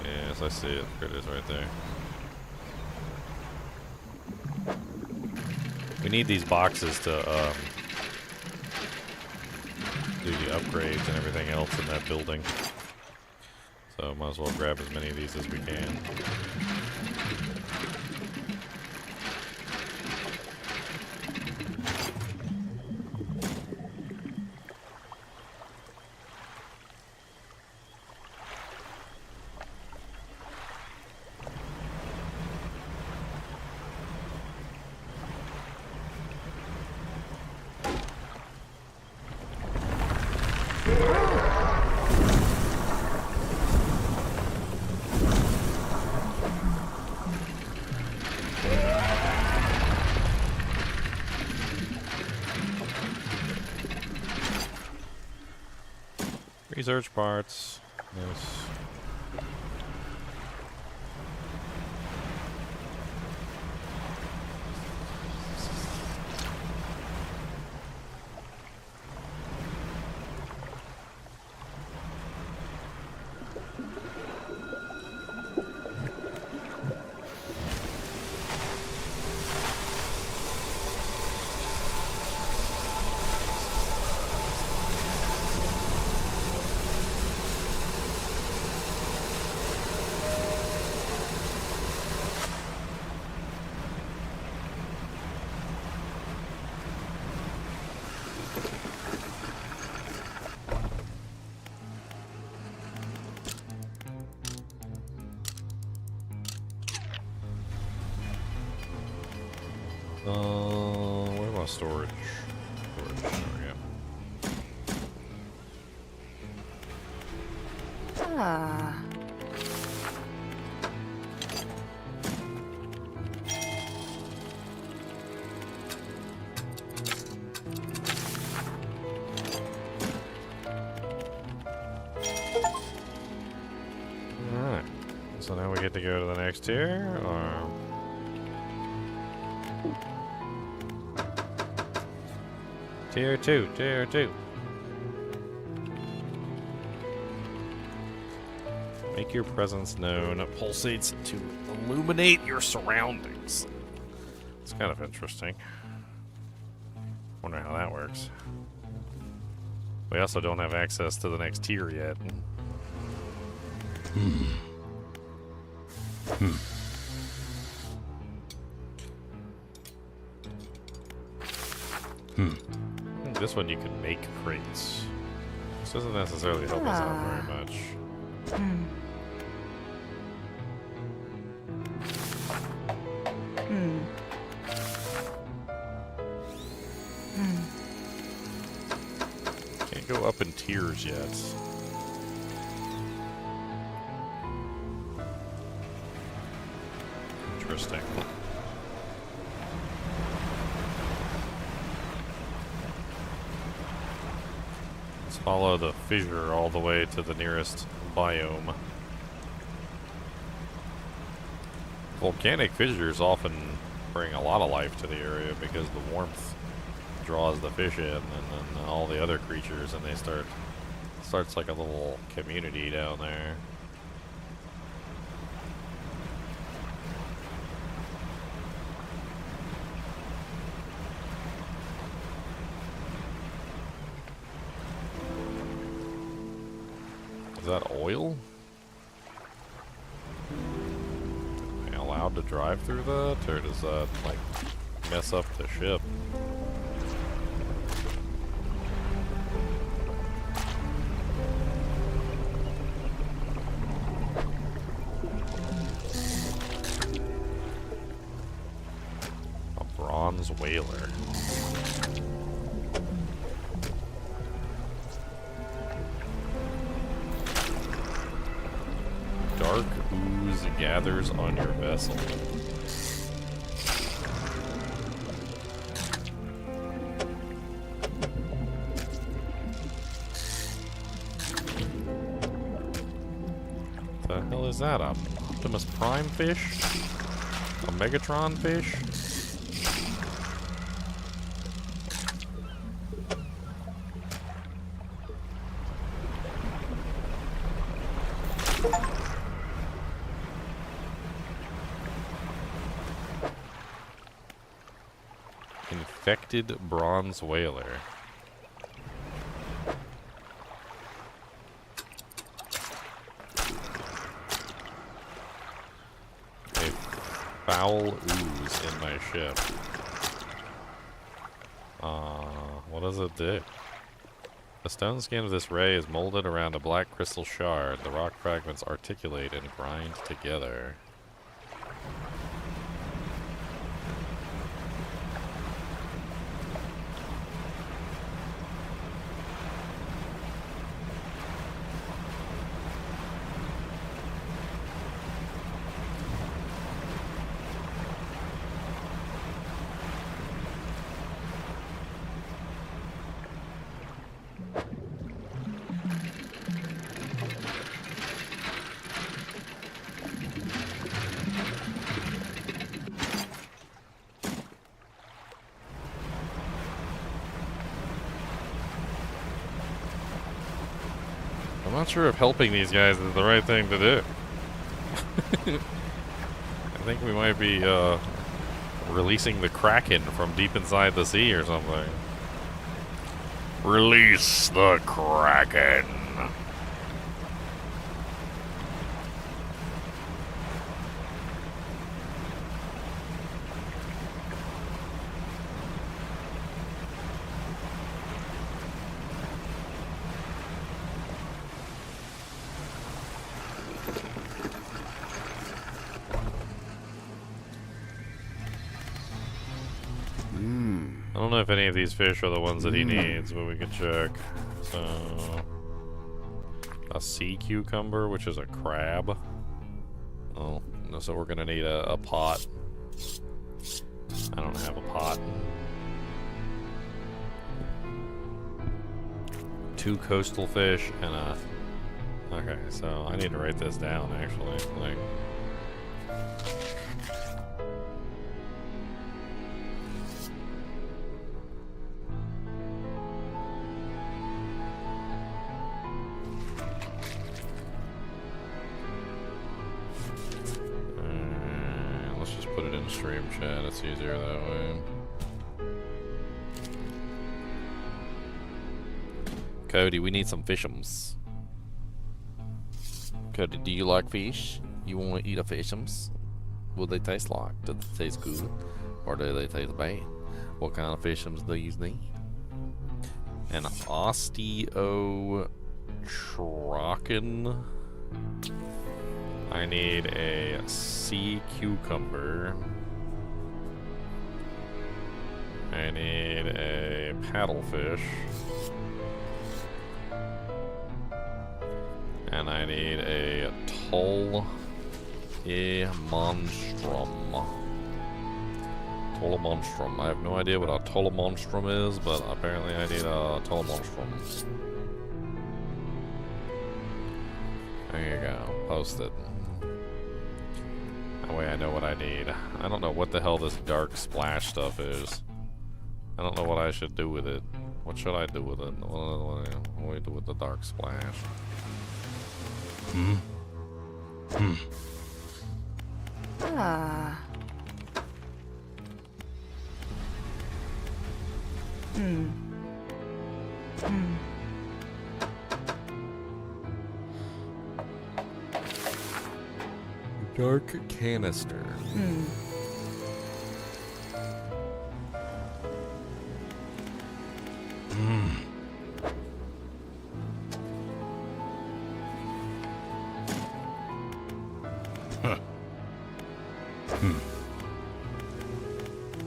Yes, I see it. There it is right there. We need these boxes to do the upgrades and everything else in that building. So might as well grab as many of these as we can. Research parts. Nice. Where am I? Storage. Storage. There we go. Ah. Alright. So now we get to go to the next tier, or... Tier 2, Tier 2. Make your presence known. It pulsates to illuminate your surroundings. It's kind of interesting. Wonder how that works. We also don't have access to the next tier yet. This one you can make crates. This doesn't necessarily help us out very much. Can't go up in tiers yet. Interesting. Follow the fissure all the way to the nearest biome. Volcanic fissures often bring a lot of life to the area because the warmth draws the fish in, and then all the other creatures, and they starts like a little community down there. Is that oil? Am I allowed to drive through that, or does that, like, mess up the ship? A bronze whaler. Dark ooze gathers on your vessel. The hell is that? A Optimus Prime fish? A Megatron fish? Infected bronze whaler. foul ooze in my ship. What does it do? The stone skin of this ray is molded around a black crystal shard. The rock fragments articulate and grind together. I'm not sure if helping these guys is the right thing to do. I think we might be releasing the Kraken from deep inside the sea or something. Release the Kraken. I don't know if any of these fish are the ones that he needs, but we can check. So, a sea cucumber, which is a crab. Oh, so we're gonna need a pot. I don't have a pot. 2 coastal fish and a... Okay, so I need to write this down, actually. Like... let's just put it in stream chat, it's easier that way. Cody, we need some fishums. Cody, do you like fish? You want to eat a fishums? What do they taste like? Do they taste good? Or do they taste bad? What kind of fishums do you need? An osteotrochen. I need a sea cucumber. I need a paddlefish. And I need a monstrum. Monstrum. I have no idea what a monstrum is, but apparently I need a monstrum. There you go. Posted. That way I know what I need. I don't know what the hell this dark splash stuff is. I don't know what I should do with it. What should I do with it? What do I do with the dark splash? Ah. Dark canister.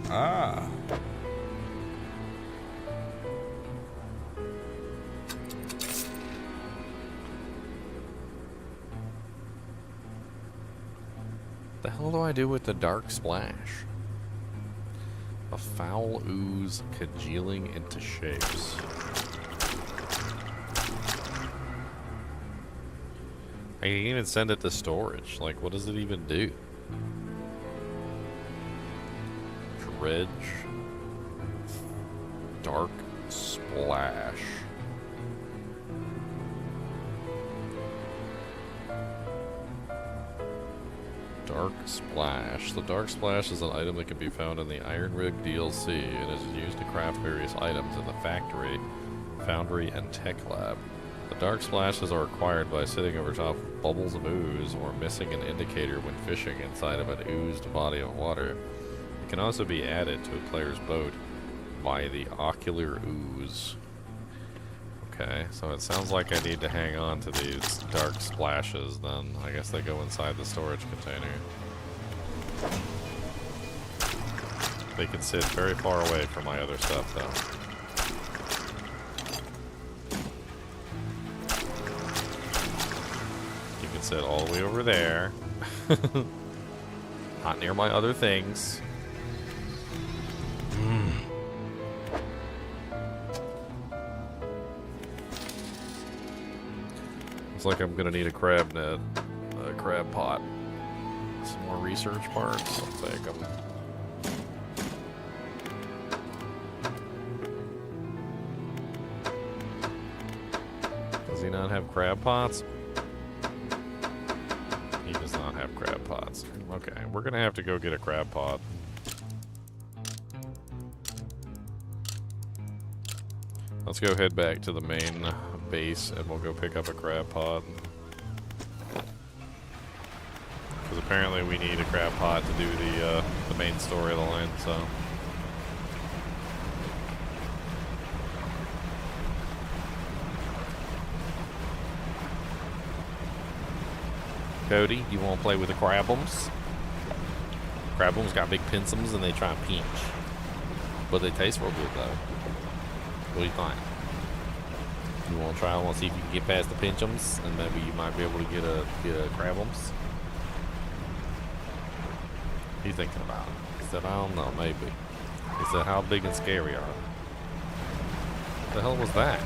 Ah. The hell do I do with the dark splash? A foul ooze congealing into shapes. I can even send it to storage. Like, what does it even do? Dredge. Dark splash. Dark Splash. The Dark Splash is an item that can be found in the Iron Rig DLC and is used to craft various items in the factory, foundry, and tech lab. The dark splashes are acquired by sitting over top of bubbles of ooze or missing an indicator when fishing inside of an oozed body of water. It can also be added to a player's boat by the ocular ooze. Okay, so it sounds like I need to hang on to these dark splashes then. I guess they go inside the storage container. They can sit very far away from my other stuff though. Sit all the way over there. Not near my other things. Looks like I'm gonna need a crab net, a crab pot, some more research parts. I'll take them. Does he not have crab pots? He does not have crab pots. Okay, we're gonna have to go get a crab pot. Let's go head back to the main base and we'll go pick up a crab pot. Because apparently we need a crab pot to do the main storyline, so. Cody, you want to play with the crabums? Crabums got big pinsums and they try and pinch. But they taste real good though. What do you think? You want to try and see if you can get past the pinchums and maybe you might be able to get a crabums? What are you thinking about? He said, I don't know, maybe. He said, how big and scary are they? What the hell was that?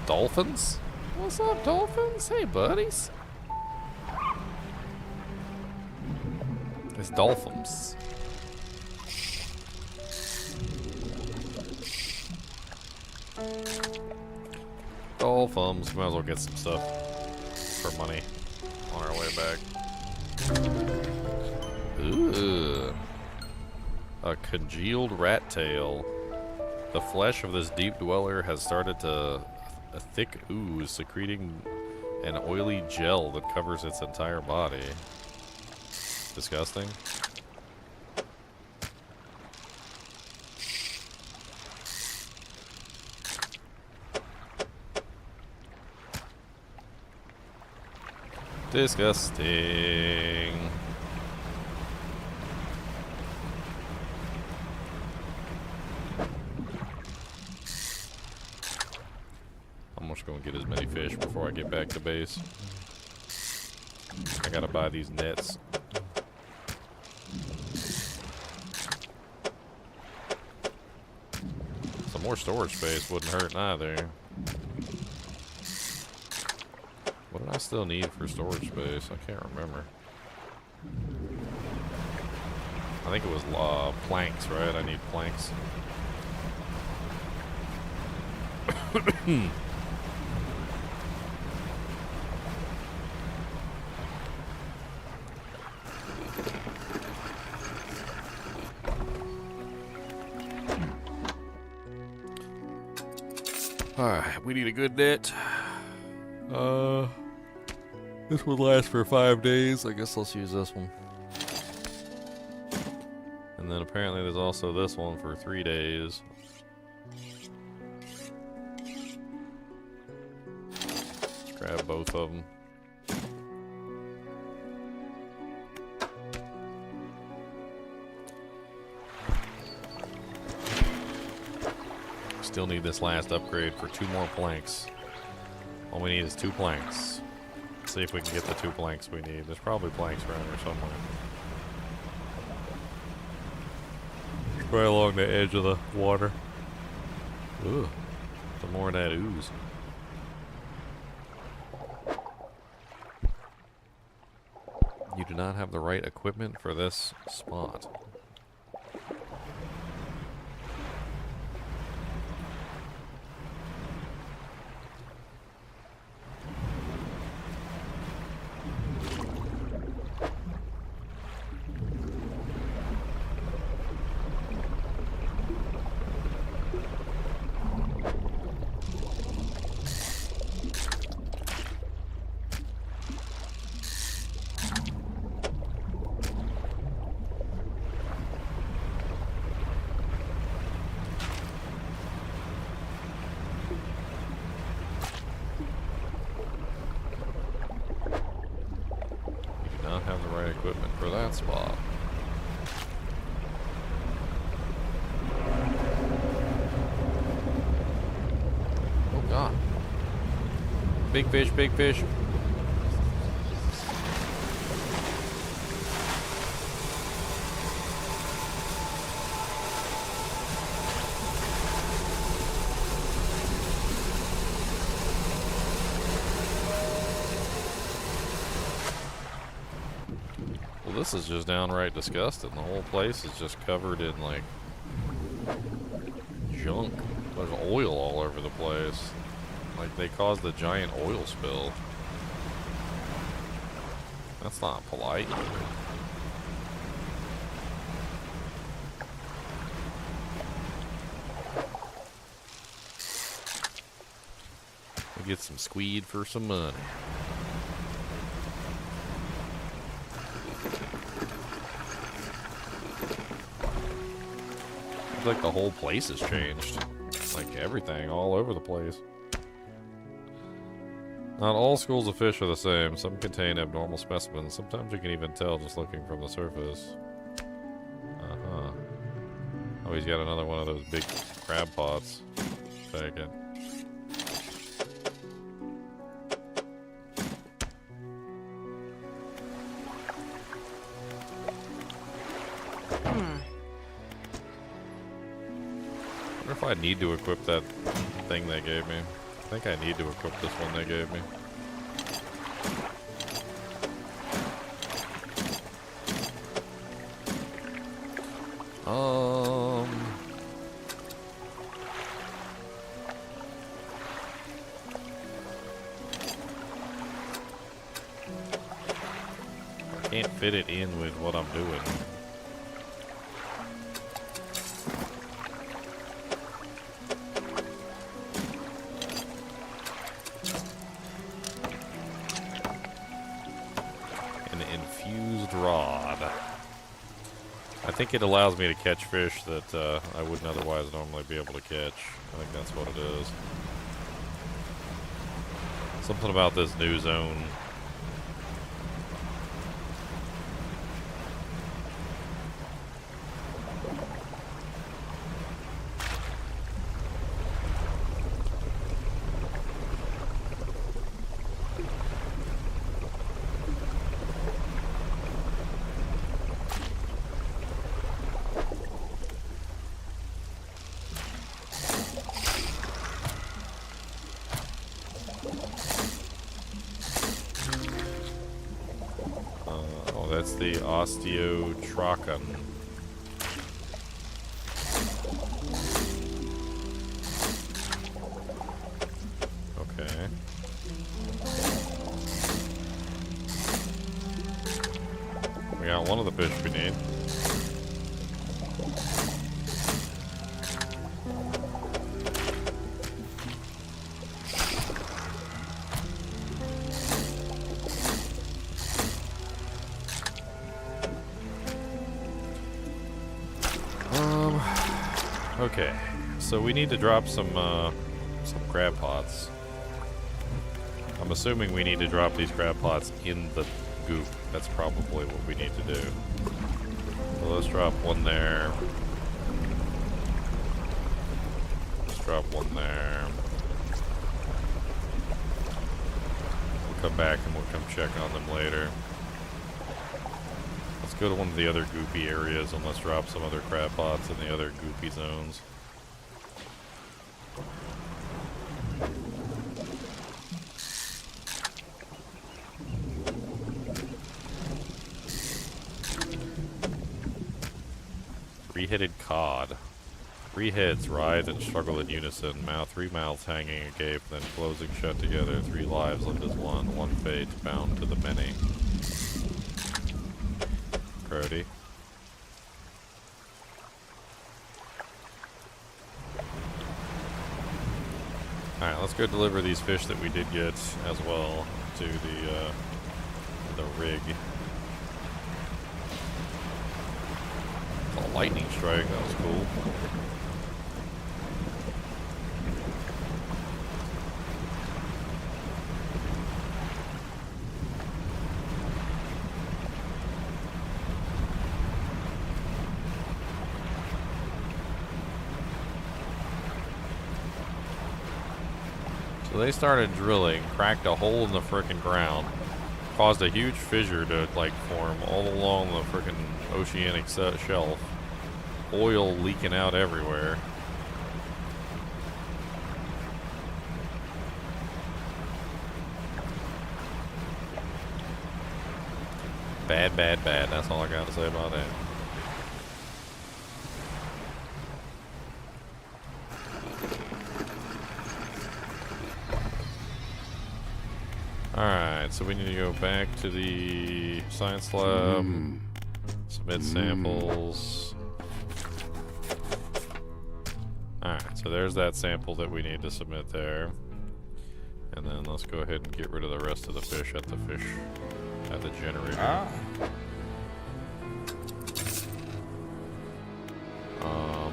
Dolphins? What's up, dolphins? Hey, buddies. It's dolphins. Dolphins. Might as well get some stuff for money on our way back. Ooh. A congealed rat tail. The flesh of this deep dweller has started to a thick ooze, secreting an oily gel that covers its entire body. Disgusting. Disgusting. I'm just gonna get as many fish before I get back to base. I gotta buy these nets. Some more storage space wouldn't hurt neither. What did I still need for storage space? I can't remember. I think it was planks, right? I need planks. Alright, we need a good net. This would last for 5 days. I guess let's use this one. And then apparently there's also this one for 3 days. Let's grab both of them. Still need this last upgrade for 2 more planks. All we need is 2 planks. Let's see if we can get the 2 planks we need. There's probably planks around here somewhere. Right along the edge of the water. Ooh, some more of that ooze. You do not have the right equipment for this spot. that spot. Oh god. Big fish, big fish. Well, this is just downright disgusting. The whole place is just covered in, like, junk. There's oil all over the place. Like, they caused a giant oil spill. That's not polite. We'll get some squid for some money. Seems like the whole place has changed. Like everything, all over the place. Not all schools of fish are the same. Some contain abnormal specimens. Sometimes you can even tell just looking from the surface. Uh-huh. Oh, he's got another one of those big crab pots. Take it. I wonder if I need to equip that thing they gave me. I think I need to equip this one they gave me. I can't fit it in with what I'm doing. I think it allows me to catch fish that I wouldn't otherwise normally be able to catch. I think that's what it is. Something about this new zone. That's the osteotrachon. Okay. We got one of the fish we need. Okay, so we need to drop some crab pots. I'm assuming we need to drop these crab pots in the goop. That's probably what we need to do. So let's drop one there. Let's drop one there. We'll come back and we'll come check on them later. Let's go to one of the other goopy areas and let's drop some other crab pots in the other goopy zones. Three-headed cod. Three heads writhe and struggle in unison. Three mouths hanging agape, then closing shut together. Three lives lived as one. One fate bound to the many. Crody. Alright, let's go deliver these fish that we did get as well to the rig. Oh, lightning strike, that was cool. So they started drilling, cracked a hole in the frickin' ground, caused a huge fissure to like form all along the frickin' oceanic shelf. Oil leaking out everywhere. Bad, bad, bad. That's all I got to say about that. Alright, so we need to go back to the science lab, submit samples. Alright, so there's that sample that we need to submit there. And then let's go ahead and get rid of the rest of the fish at the generator. Ah.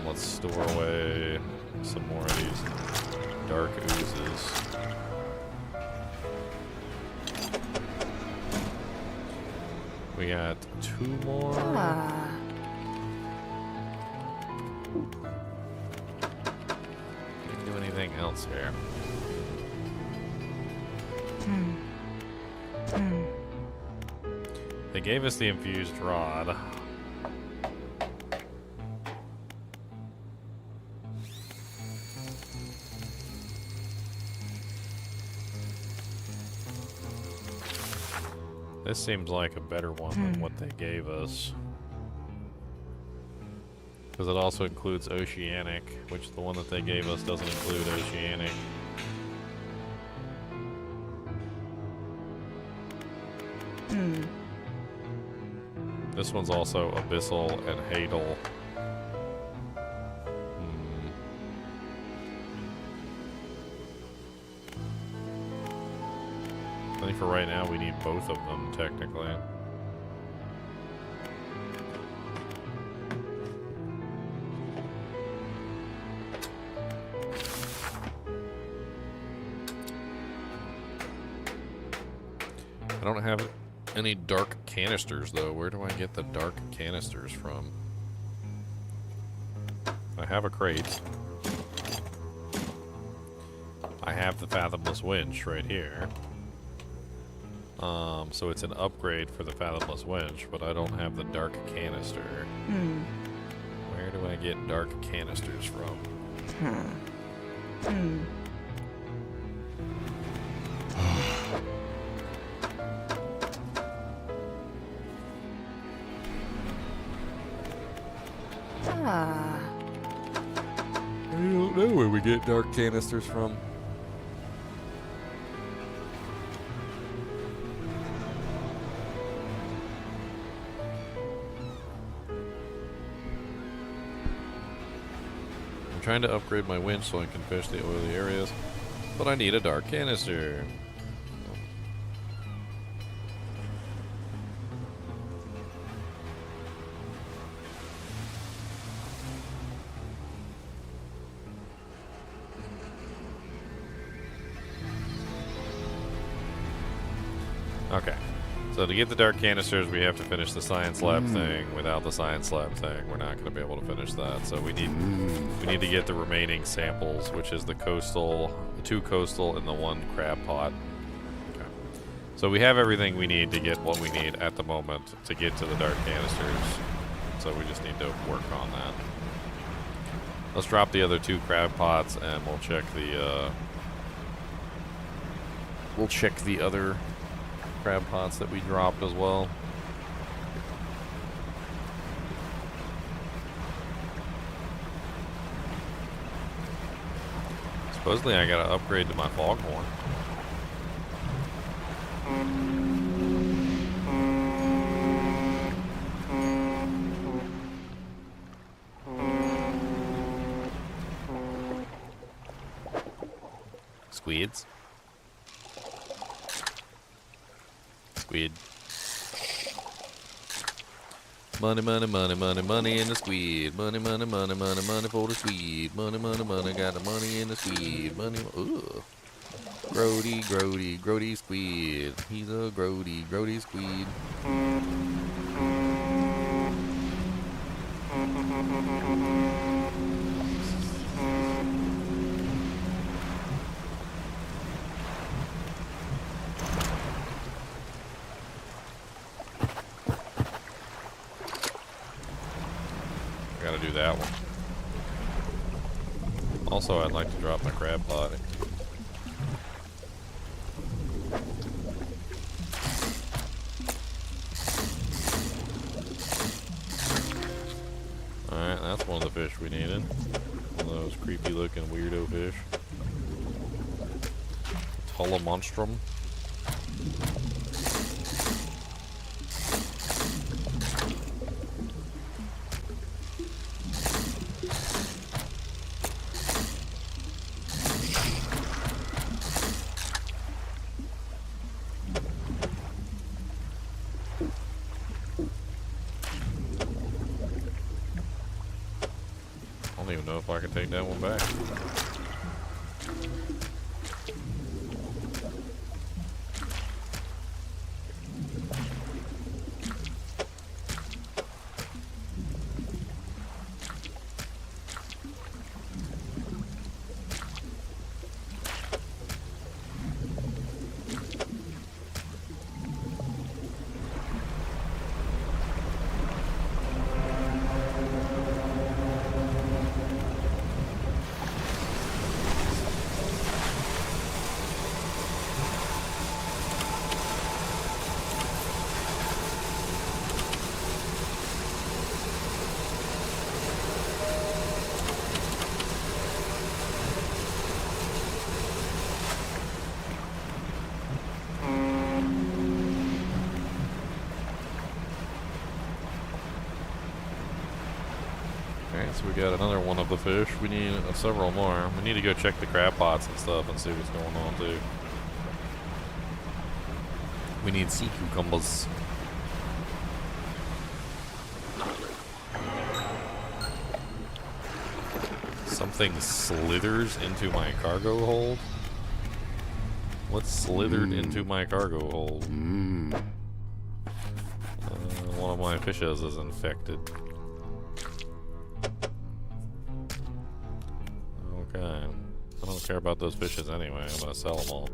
Let's store away some more of these dark oozes. We got 2 more. Didn't do anything else here. They gave us the infused rod. This seems like a better one than what they gave us. Because it also includes oceanic, which the one that they gave us doesn't include oceanic. This one's also abyssal and hadal. I think for right now we need both of them, technically. I don't have any dark canisters, though. Where do I get the dark canisters from? I have a crate. I have the fathomless winch right here. So it's an upgrade for the fathomless winch, but I don't have the dark canister. Where do I get dark canisters from? I don't know where we get dark canisters from. I'm trying to upgrade my winch so I can fish the oily areas, but I need a dark canister. Okay, so to get the dark canisters, we have to finish the science lab thing. Without the science lab thing, we're not going to be able to finish that. So we need to get the remaining samples, which is the 2 coastal, and the 1 crab pot. Okay. So we have everything we need to get what we need at the moment to get to the dark canisters. So we just need to work on that. Let's drop the other 2 crab pots, and we'll check the other crab pots that we dropped as well. Supposedly I gotta upgrade to my foghorn. Squids. Squid. Money, money, money, money, money in the squid. Money, money, money, money, money for the squid. Money, money, money, got the money in the squid. Money, ooh. Grody, grody, grody squid. He's a grody, grody squid. I gotta do that one. Also, I'd like to drop my crab pot. Alright, that's one of the fish we needed. One of those creepy looking weirdo fish. Tulla monstrum. I don't even know if I can take that one back. So we got another one of the fish. We need several more. We need to go check the crab pots and stuff and see what's going on too. We need sea cucumbers. Something slithers into my cargo hold. What slithered into my cargo hold? One of my fishes is infected. Okay. I don't care about those fishes anyway. I'm gonna sell them all.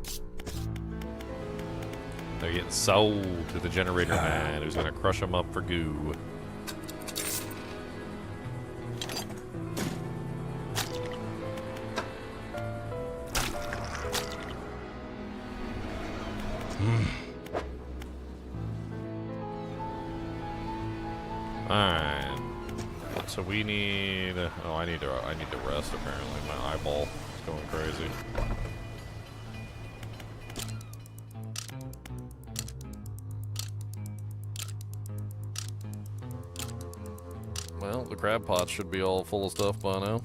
They're getting sold to the generator man who's gonna crush them up for goo. Alright. So we need... Oh, I need to rest apparently. My eyeball is going crazy. Well, the crab pot should be all full of stuff by now.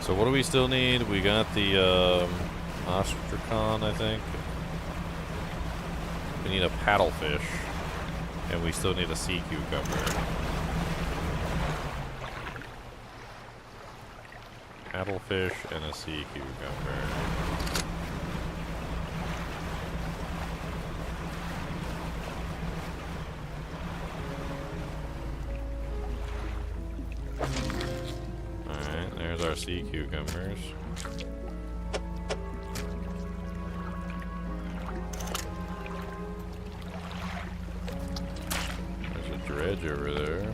So what do we still need? We got the ostracon, I think. We need a paddlefish. And we still need a sea cucumber. Paddlefish and a sea cucumber. Our sea cucumbers. There's a dredge over there.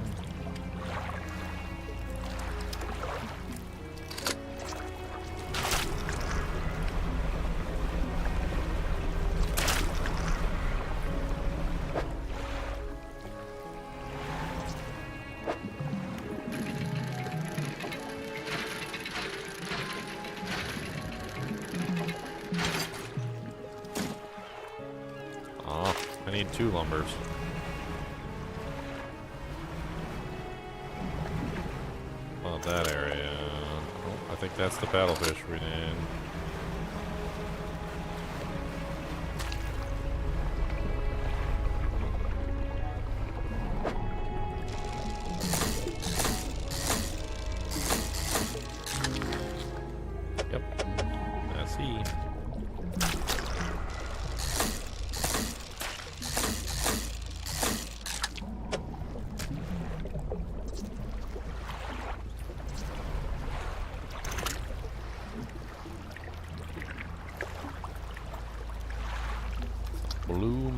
I need 2 lumbers. Not that area. Oh, I think that's the paddlefish we need.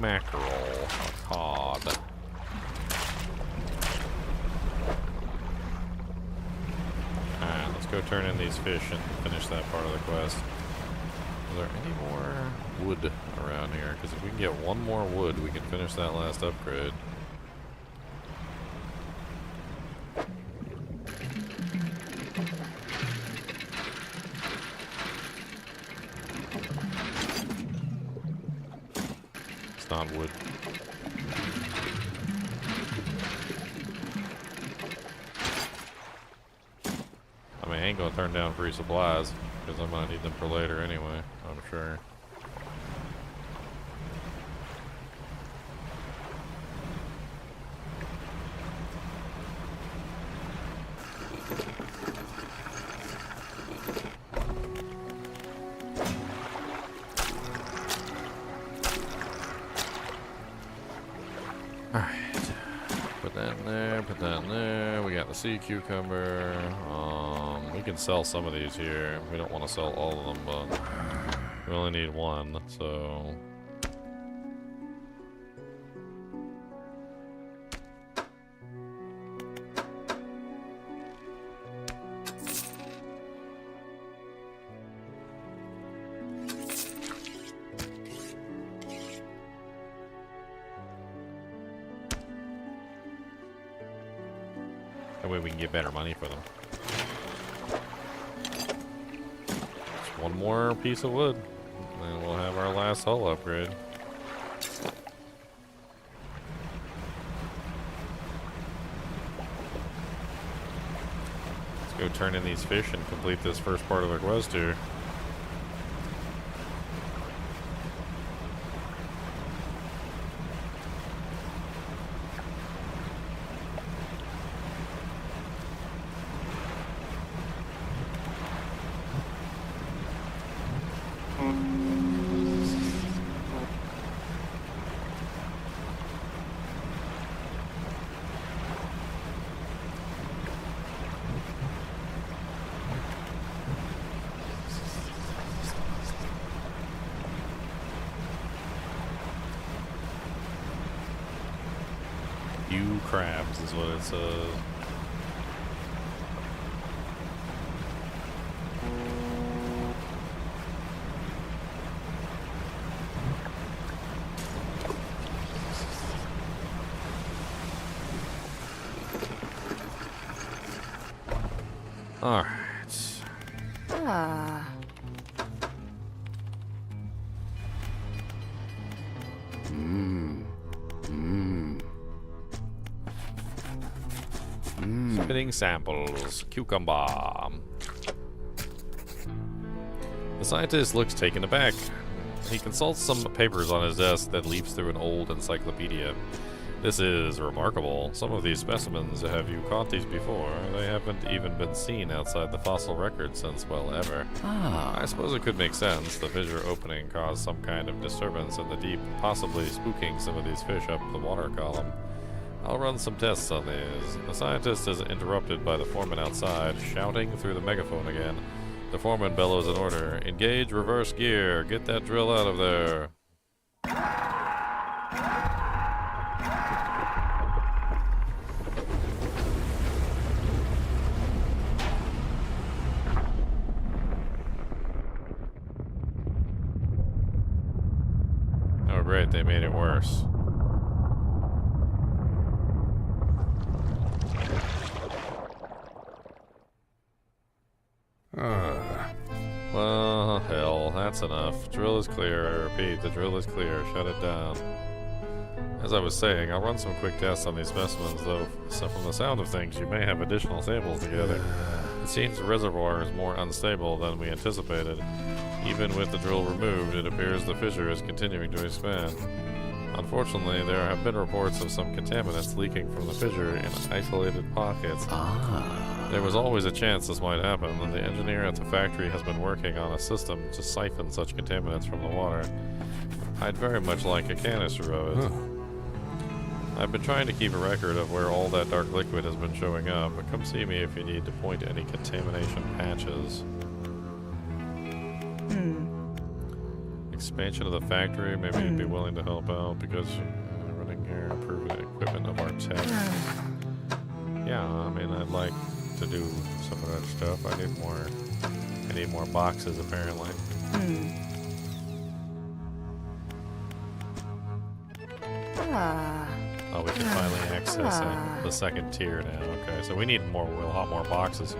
mackerel or cod. Alright, let's go turn in these fish and finish that part of the quest. Is there any more wood around here? Because if we can get one more wood, we can finish that last upgrade. It's not wood. I mean, I ain't gonna turn down free supplies, because I might need them for later anyway, I'm sure. Alright. Put that in there, put that in there. We got the sea cucumber. We can sell some of these here. We don't want to sell all of them, but we only need one, so... That way we can get better money for them. Just one more piece of wood, and we'll have our last hull upgrade. Let's go turn in these fish and complete this first part of the quest here. Few crabs is what it says. All right. Ah. Spinning samples. Cucumber. The scientist looks taken aback. He consults some papers on his desk, then leaps through an old encyclopedia. This is remarkable. Some of these specimens, have you caught these before? They haven't even been seen outside the fossil record since, well, ever. I suppose it could make sense. The fissure opening caused some kind of disturbance in the deep, possibly spooking some of these fish up the water column. I'll run some tests on these. The scientist is interrupted by the foreman outside, shouting through the megaphone again. The foreman bellows an order. Engage reverse gear. Get that drill out of there. Oh great, they made it worse. Well, hell, that's enough. Drill is clear, I repeat, the drill is clear. Shut it down. As I was saying, I'll run some quick tests on these specimens, though, so from the sound of things, you may have additional samples together. It seems the reservoir is more unstable than we anticipated. Even with the drill removed, it appears the fissure is continuing to expand. Unfortunately, there have been reports of some contaminants leaking from the fissure in isolated pockets. There was always a chance this might happen, and the engineer at the factory has been working on a system to siphon such contaminants from the water. I'd very much like a canister of it. I've been trying to keep a record of where all that dark liquid has been showing up, but come see me if you need to point any contamination patches. Expansion of the factory. Maybe you'd be willing to help out because running here, improving the equipment of our tech. Yeah, I mean, I'd like to do some of that stuff. I need more boxes, apparently. Oh, we can finally access the second tier now. Okay, so we need a lot more boxes.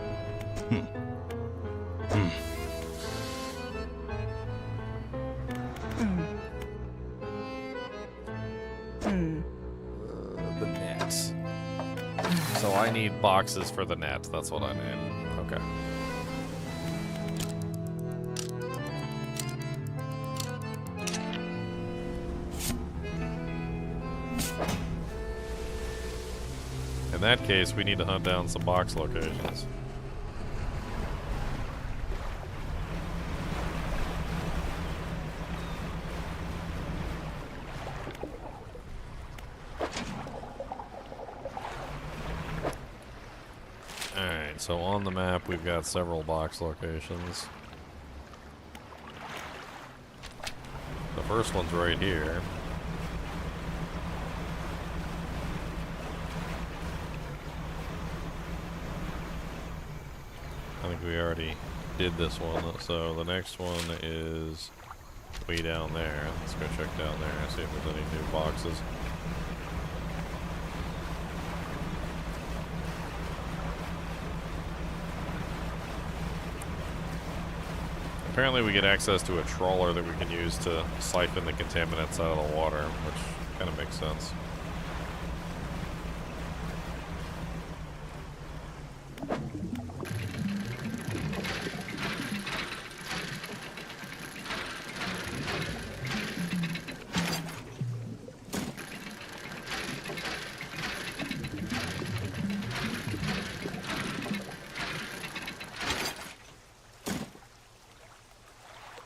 The nets. So I need boxes for the nets. That's what I need. Okay. In that case, we need to hunt down some box locations. Alright, so on the map we've got several box locations. The first one's right here. I think we already did this one, so the next one is way down there. Let's go check down there and see if there's any new boxes. Apparently we get access to a trawler that we can use to siphon the contaminants out of the water, which kind of makes sense.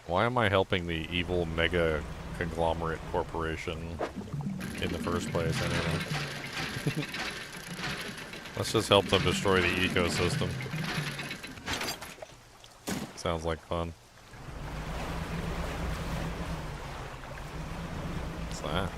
Why am I helping the evil mega conglomerate corporation in the first place anyway? Let's just help them destroy the ecosystem. Sounds like fun. What's that?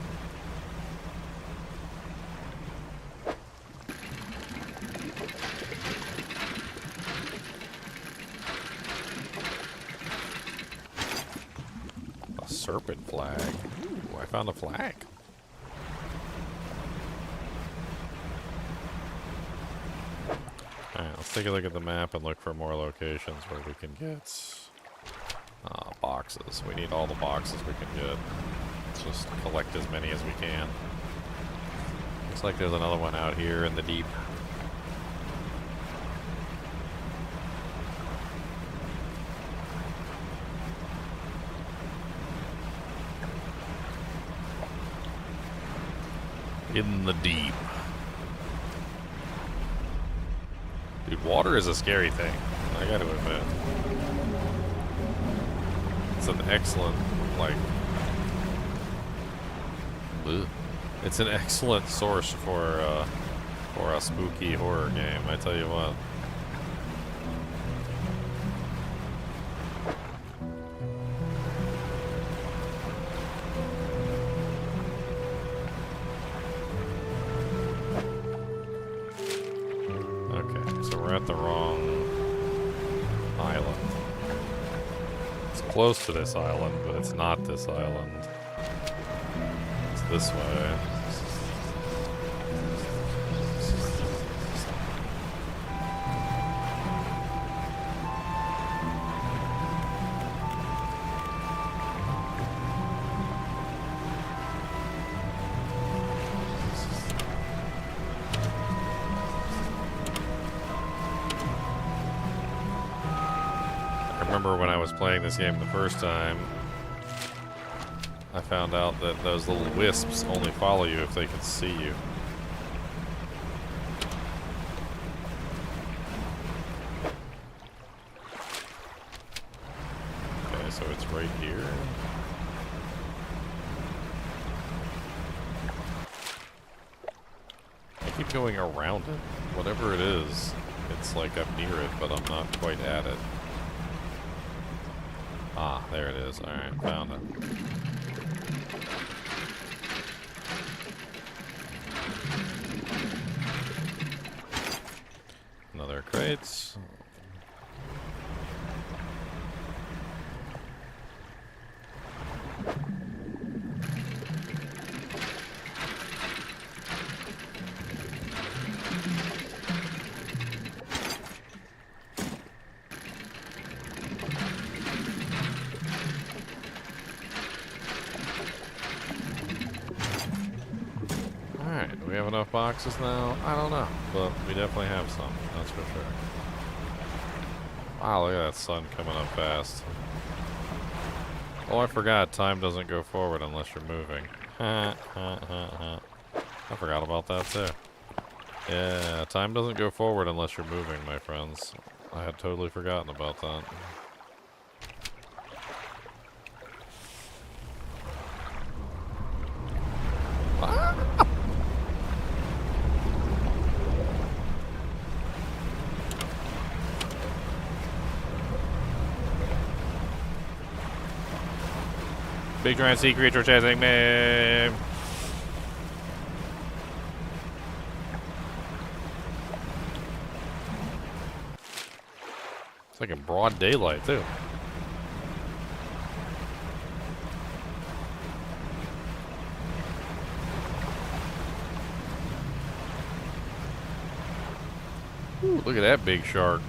Serpent flag. Ooh, I found a flag. Alright, let's take a look at the map and look for more locations where we can get boxes. We need all the boxes we can get. Let's just collect as many as we can. Looks like there's another one out here in the deep. In the deep. Dude, water is a scary thing. I gotta admit. It's an excellent, like... Ugh. It's an excellent source for a spooky horror game, I tell you what. At the wrong island. It's close to this island, but it's not this island. It's this way. When I was playing this game the first time, I found out that those little wisps only follow you if they can see you. Okay, so it's right here. I keep going around it. Whatever it is, it's like I'm near it, but I'm not quite at it. Ah, there it is. Alright, found it. Another crates. Alright, do we have enough boxes now? I don't know, but we definitely have some, that's for sure. Wow, look at that sun coming up fast. Oh, I forgot, time doesn't go forward unless you're moving. I forgot about that too. Yeah, time doesn't go forward unless you're moving, my friends. I had totally forgotten about that. Big giant sea creature chasing me. It's like in broad daylight too. Ooh, look at that big shark.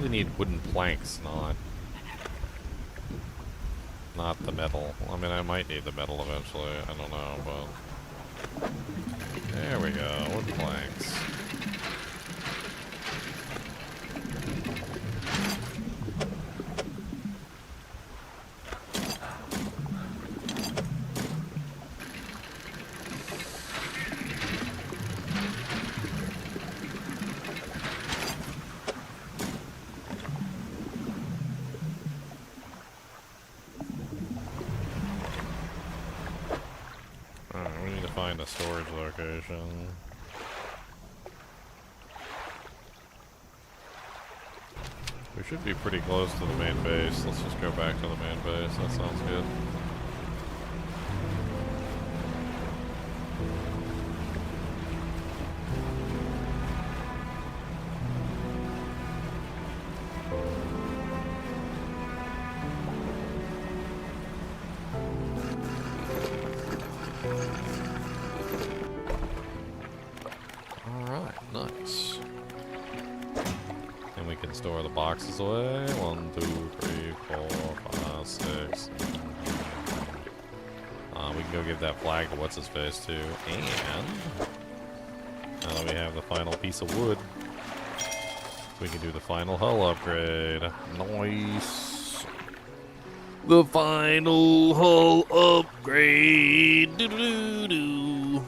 Need wooden planks, not the metal. I mean, I might need the metal eventually. I don't know, but there we go. Wooden planks. Find a storage location. We should be pretty close to the main base. Let's just go back to the main base. That sounds good. Nice. And we can store the boxes away. 1, 2, 3, 4, 5, 6. We can go give that flag to what's his face too. And now that we have the final piece of wood, we can do the final hull upgrade. Nice. The final hull upgrade. Doo doo doo.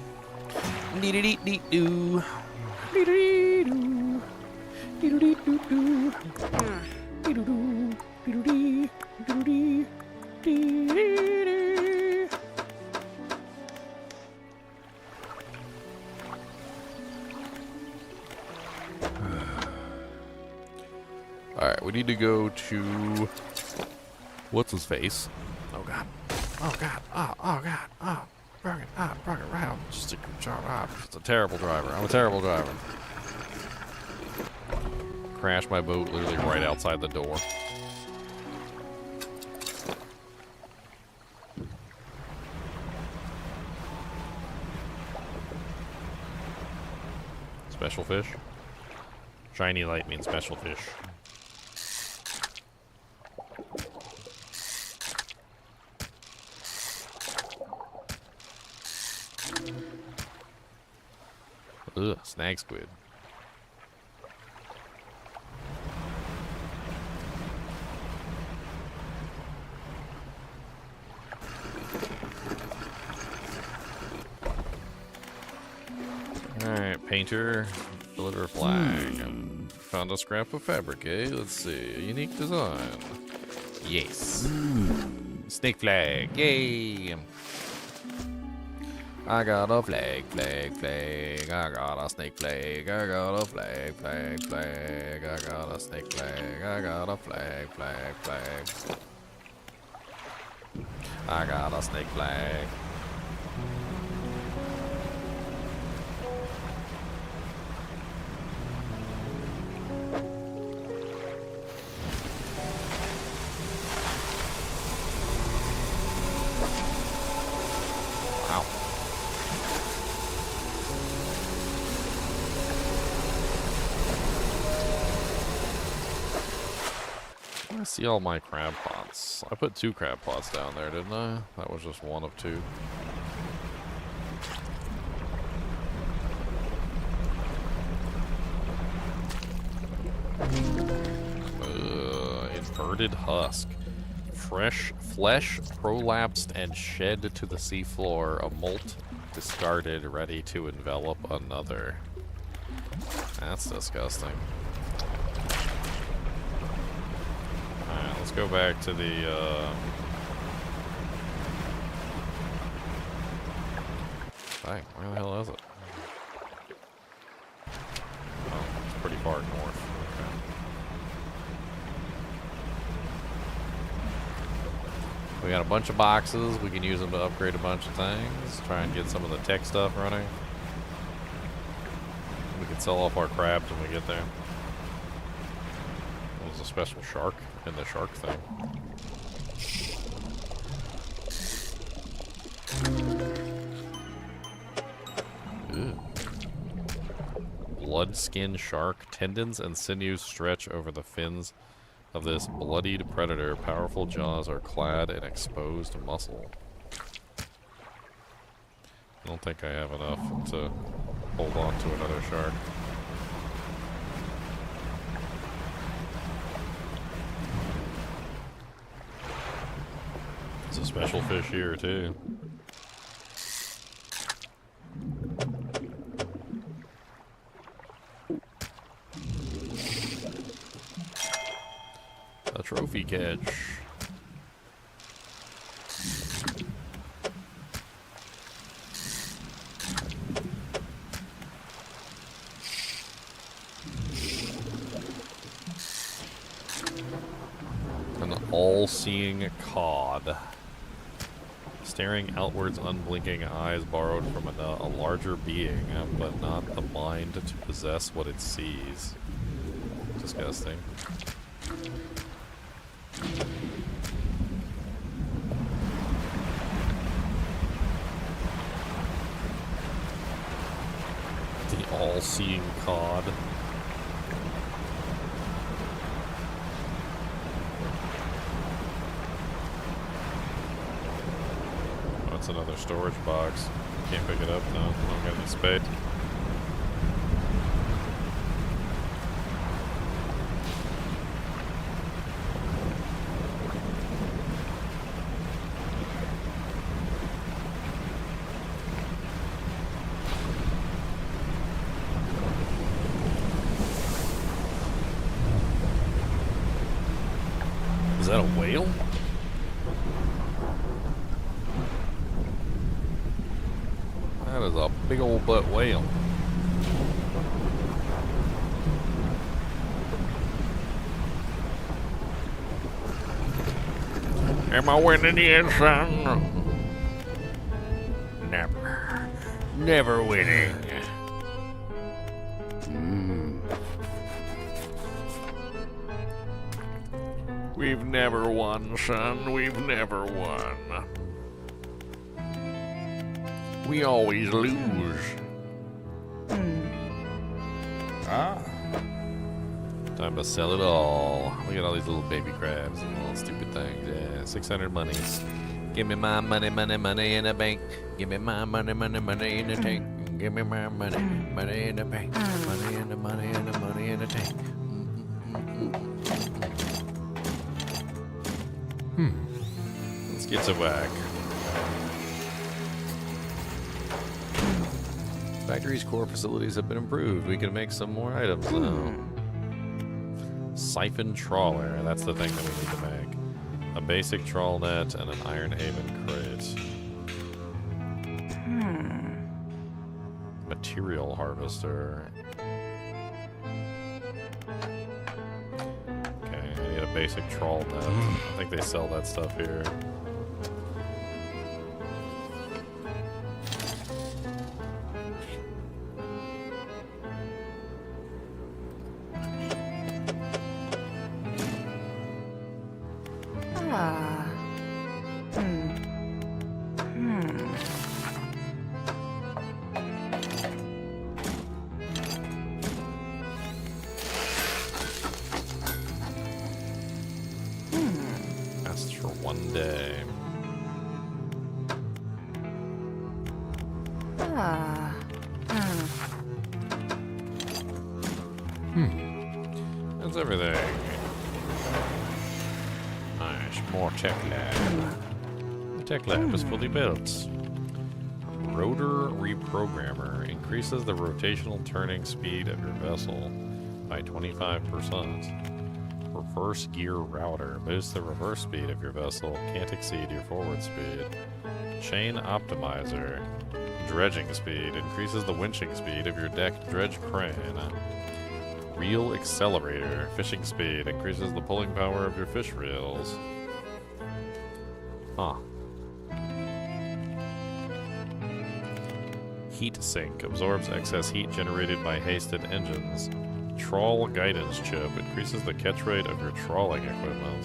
Dee dee dee dee doo. Alright, we need to go to what's his face? Oh god. Oh god. Oh god. Oh. Broken right on. Just it's a terrible driver. I'm a terrible driver. Crashed my boat literally right outside the door. Special fish. Shiny light means special fish. Ugh, snag squid. Alright, painter, deliver flag. Found a scrap of fabric, eh? Let's see. A unique design. Yes. Snake flag. Yay! I got a flag, flag, flag. I got a snake flag. I got a flag, flag, flag. I got a snake flag. I got a flag, flag, flag. I got a snake flag. Wow. I see all my crab pots. I put 2 crab pots down there, didn't I? That was just one of 2. Inverted husk. Fresh flesh prolapsed and shed to the seafloor. A molt discarded, ready to envelop another. That's disgusting. Alright, let's go back to the, Dang, where the hell is it? Oh, it's pretty far north. Okay. We got a bunch of boxes. We can use them to upgrade a bunch of things. Try and get some of the tech stuff running. We can sell off our crabs when we get there. There's a special shark in the shark thing. Ew. Blood skin shark. Tendons and sinews stretch over the fins of this bloodied predator. Powerful jaws are clad in exposed muscle. I don't think I have enough to hold on to another shark. It's a special fish here too. A trophy catch. An all-seeing cod. Staring outwards, unblinking eyes borrowed from a larger being, but not the mind to possess what it sees. Disgusting. The all-seeing cod. Oh, that's another storage box. Can't pick it up though. I don't got any space. Is that a whale? That is a big old butt whale. Am I winning yet, son? Never. Never winning. We've never won, son. We've never won. We always lose. Ah. Time to sell it all. Look at all these little baby crabs and little stupid things. Yeah, 600 monies. Give me my money, money, money in the bank. Give me my money, money, money in the tank. Give me my money. Money in the bank. Money in the money in the money in the tank. Let's get to work. Factory's core facilities have been improved. We can make some more items now. Siphon trawler. That's the thing that we need to make. A basic trawl net and an Iron Haven crate. Material harvester. Okay, I need a basic trawl net. I think they sell that stuff here. That's for one day. That's everything. Nice. More tech lab. The tech lab is fully built. Rotor reprogrammer increases the rotational turning speed of your vessel by 25%. Reverse gear router boosts the reverse speed of your vessel, can't exceed your forward speed. Chain optimizer. Dredging speed increases the winching speed of your deck dredge crane. Reel accelerator. Fishing speed increases the pulling power of your fish reels. Huh. Heat sink absorbs excess heat generated by hasted engines. Trawl guidance chip increases the catch rate of your trawling equipment.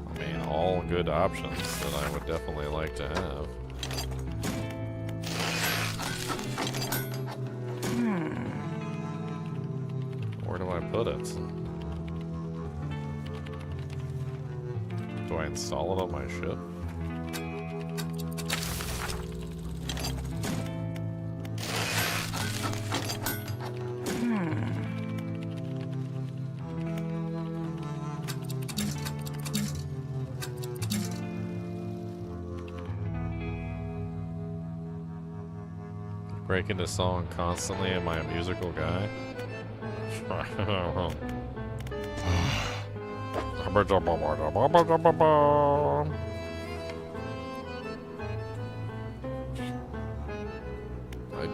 I mean, all good options that I would definitely like to have. Where do I put it? Do I install it on my ship? Break into song constantly. Am I a musical guy? I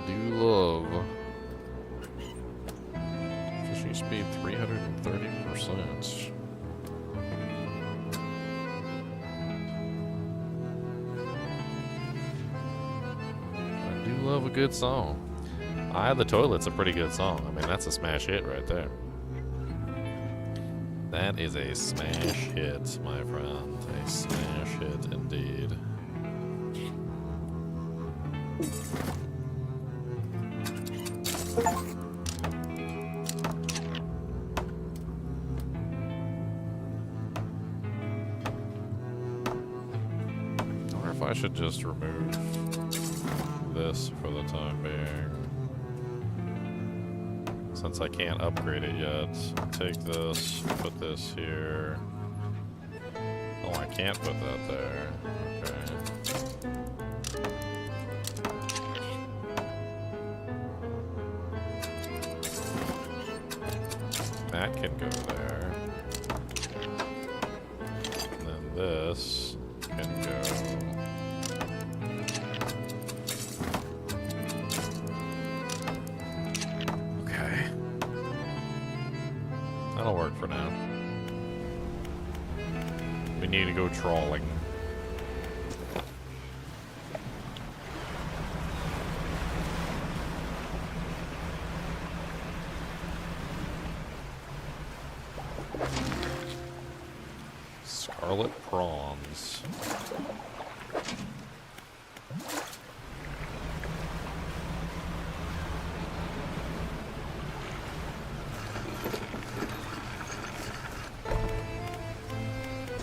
do love fishing speed 330%. I do love a good song. Eye of the Toilet's a pretty good song. I mean, that's a smash hit right there. That is a smash hit, my friend. A smash hit indeed. I wonder if I should just remove this for the time being. Since I can't upgrade it yet, take this, put this here. Oh, I can't put that there. Okay. That can go there. And then this can go. That'll work for now. We need to go trawling. Scarlet prawns.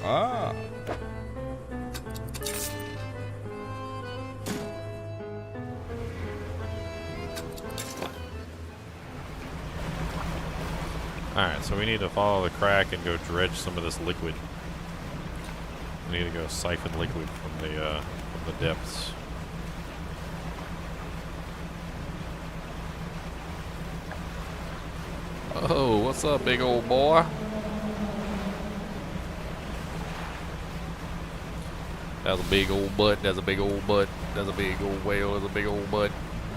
Ah. Alright, so we need to follow the crack and go dredge some of this liquid. We need to go siphon liquid from the depths. Oh, what's up, big old boy? That's a big old butt. That's a big old butt. That's a big old whale. That's a big old butt.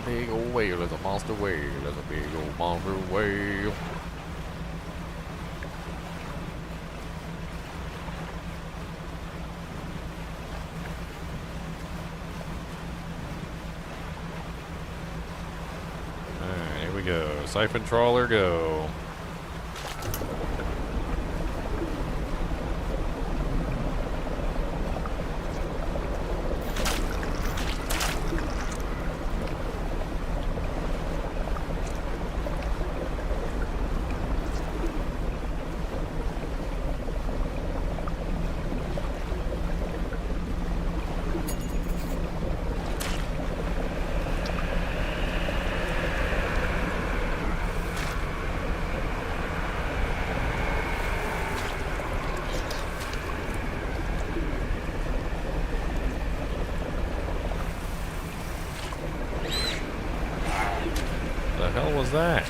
Big old whale. That's a monster whale. That's a big old monster whale. Alright, here we go. Siphon trawler, go. The hell was that?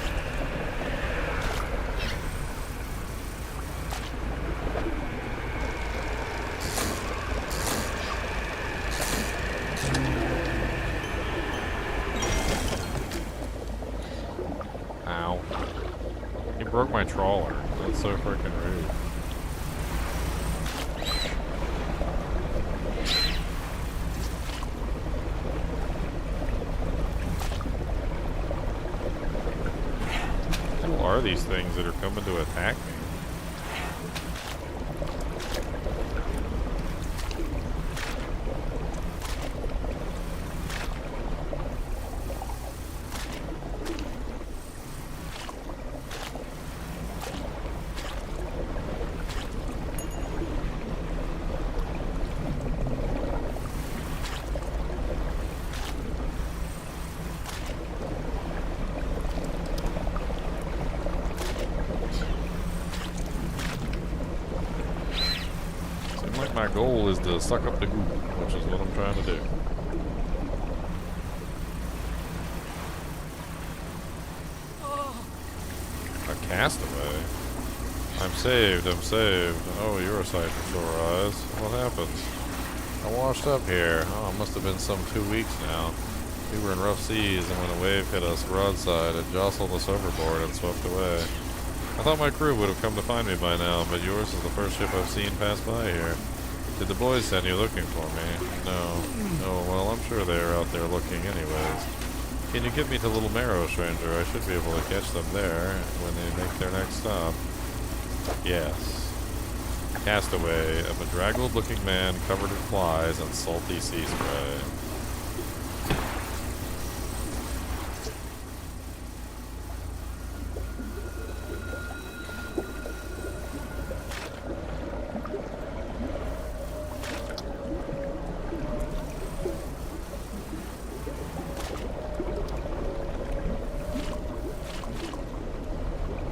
Ow. You broke my trawler. That's so freaking rude. Who are these things that are coming to attack me? My goal is to suck up the goop, which is what I'm trying to do. A castaway? I'm saved, I'm saved. Oh, you're a sight for sore eyes. What happened? I washed up here. Oh, it must have been some 2 weeks now. We were in rough seas, and when a wave hit us broadside, it jostled us overboard and swept away. I thought my crew would have come to find me by now, but yours is the first ship I've seen pass by here. Did the boys send you looking for me? No. Oh, well, I'm sure they're out there looking anyways. Can you get me to Little Marrow, stranger? I should be able to catch them there when they make their next stop. Yes. Castaway, a bedraggled-looking man covered in flies and salty sea spray.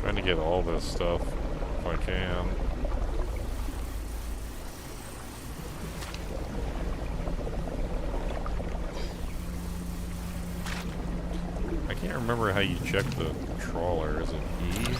Trying to get all this stuff if I can. I can't remember how you check the trawler. Is it E?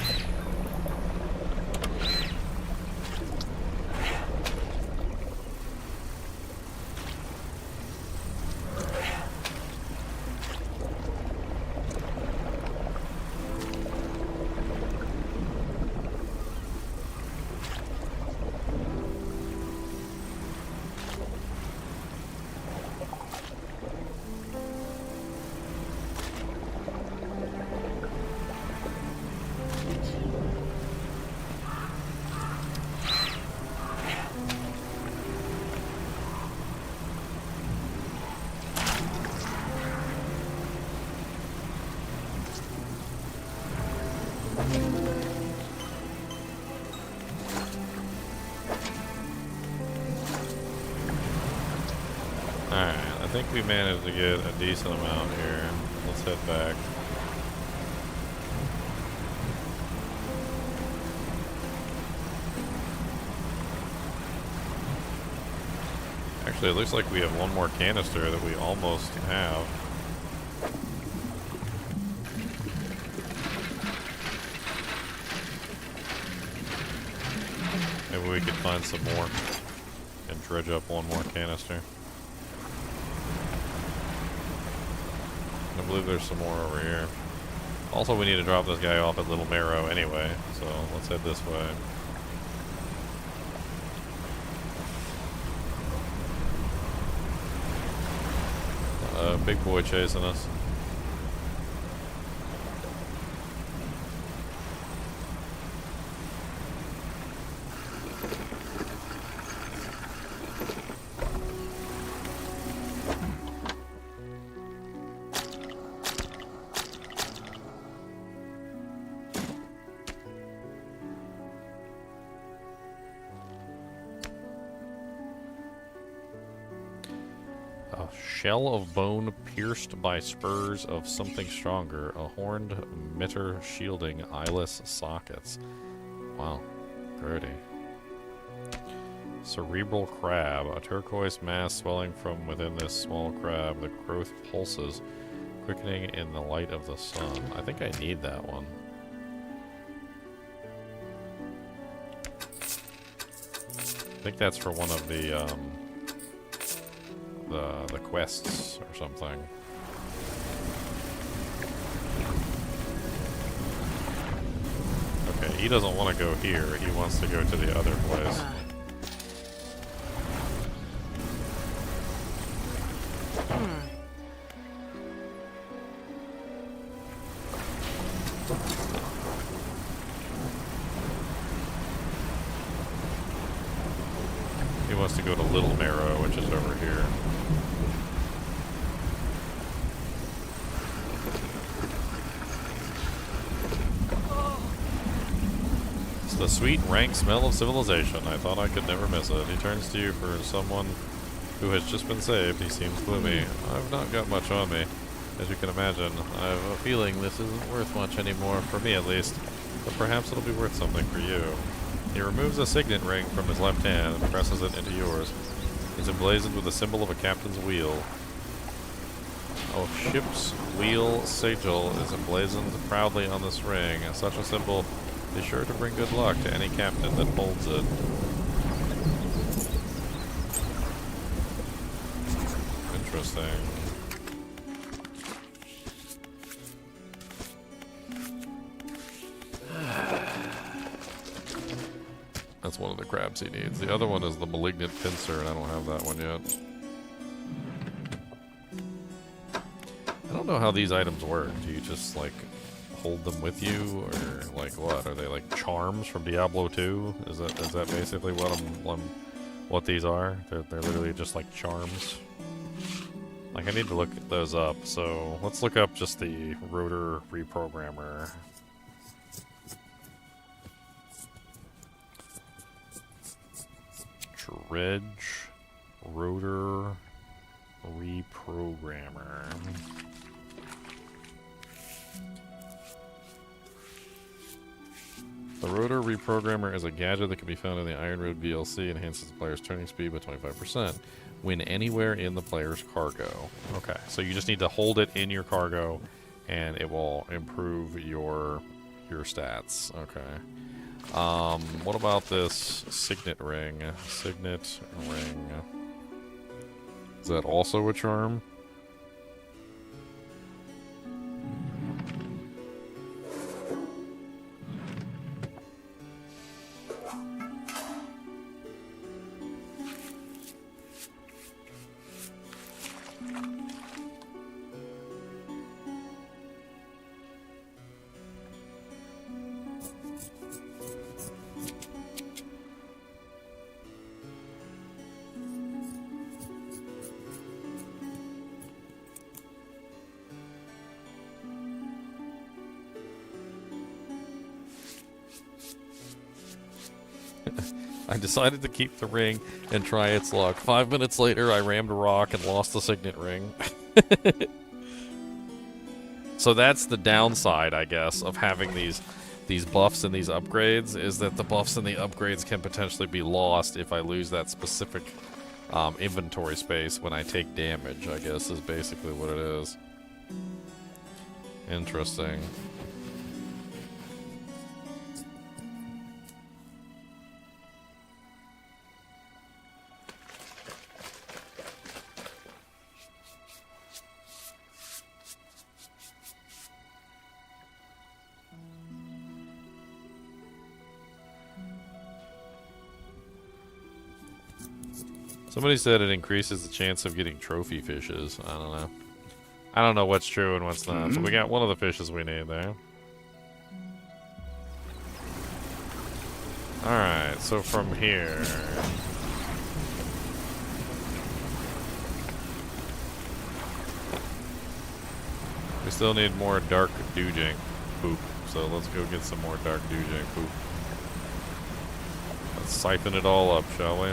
Alright, I think we managed to get a decent amount here. Let's head back. Actually, it looks like we have one more canister that we almost have. Maybe we could find some more and dredge up one more canister. I believe there's some more over here. Also, we need to drop this guy off at Little Marrow anyway, so let's head this way. Big boy chasing us. A shell of bone pierced by spurs of something stronger. A horned mitre shielding eyeless sockets. Wow. Grody. Cerebral crab. A turquoise mass swelling from within this small crab. The growth pulses, quickening in the light of the sun. I think I need that one. I think that's for one of the quests or something. Okay, he doesn't want to go here. He wants to go to the other place. He wants to go to Little Marrow, which is over here. The sweet, rank smell of civilization. I thought I could never miss it. He turns to you for someone who has just been saved. He seems gloomy. I've not got much on me, as you can imagine. I have a feeling this isn't worth much anymore, for me at least, but perhaps it'll be worth something for you. He removes a signet ring from his left hand and presses it into yours. It's emblazoned with the symbol of a captain's wheel. A ship's wheel sigil is emblazoned proudly on this ring. Such a symbol is sure to bring good luck to any captain that holds it. Interesting. That's one of the crabs he needs. The other one is the malignant pincer, and I don't have that one yet. I don't know how these items work. Do you just, like, hold them with you, or like what? Are they like charms from Diablo 2? Is that basically what these are? They're literally just like charms. Like I need to look those up. So let's look up just the rotor reprogrammer. Dredge rotor reprogrammer. The rotor reprogrammer is a gadget that can be found in the Iron Road VLC. Enhances the player's turning speed by 25% when anywhere in the player's cargo. Okay, so you just need to hold it in your cargo, and it will improve your stats. Okay. What about this signet ring? Signet ring. Is that also a charm? I decided to keep the ring and try its luck. 5 minutes later, I rammed a rock and lost the signet ring. So that's the downside, I guess, of having these buffs and these upgrades, is that the buffs and the upgrades can potentially be lost if I lose that specific inventory space when I take damage, I guess, is basically what it is. Interesting. Somebody said it increases the chance of getting trophy fishes. I don't know. I don't know what's true and what's not. So we got one of the fishes we need there. Alright, so from here... we still need more dark dewjink poop. So let's go get some more dark dewjink poop. Let's siphon it all up, shall we?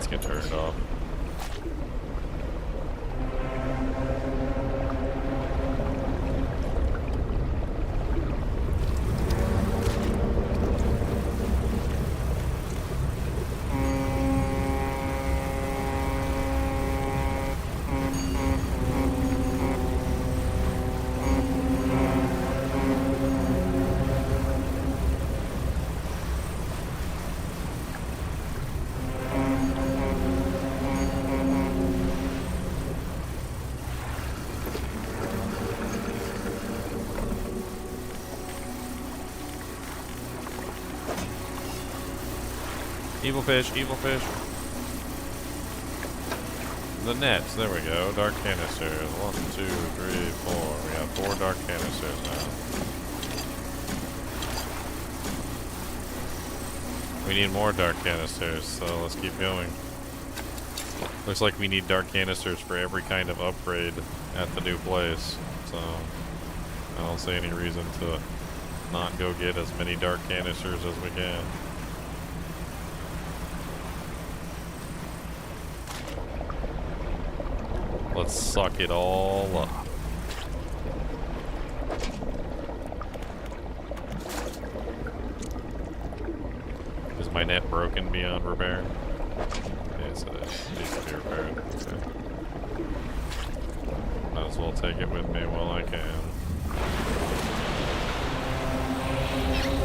Get turned off. Evil fish, evil fish. The nets, there we go. Dark canisters. 1, 2, 3, 4. We have 4 dark canisters now. We need more dark canisters, so let's keep going. Looks like we need dark canisters for every kind of upgrade at the new place. So I don't see any reason to not go get as many dark canisters as we can. Let's suck it all up. Is my net broken beyond repair? Yes, it is. It needs to be repaired. Okay. Might as well take it with me while I can.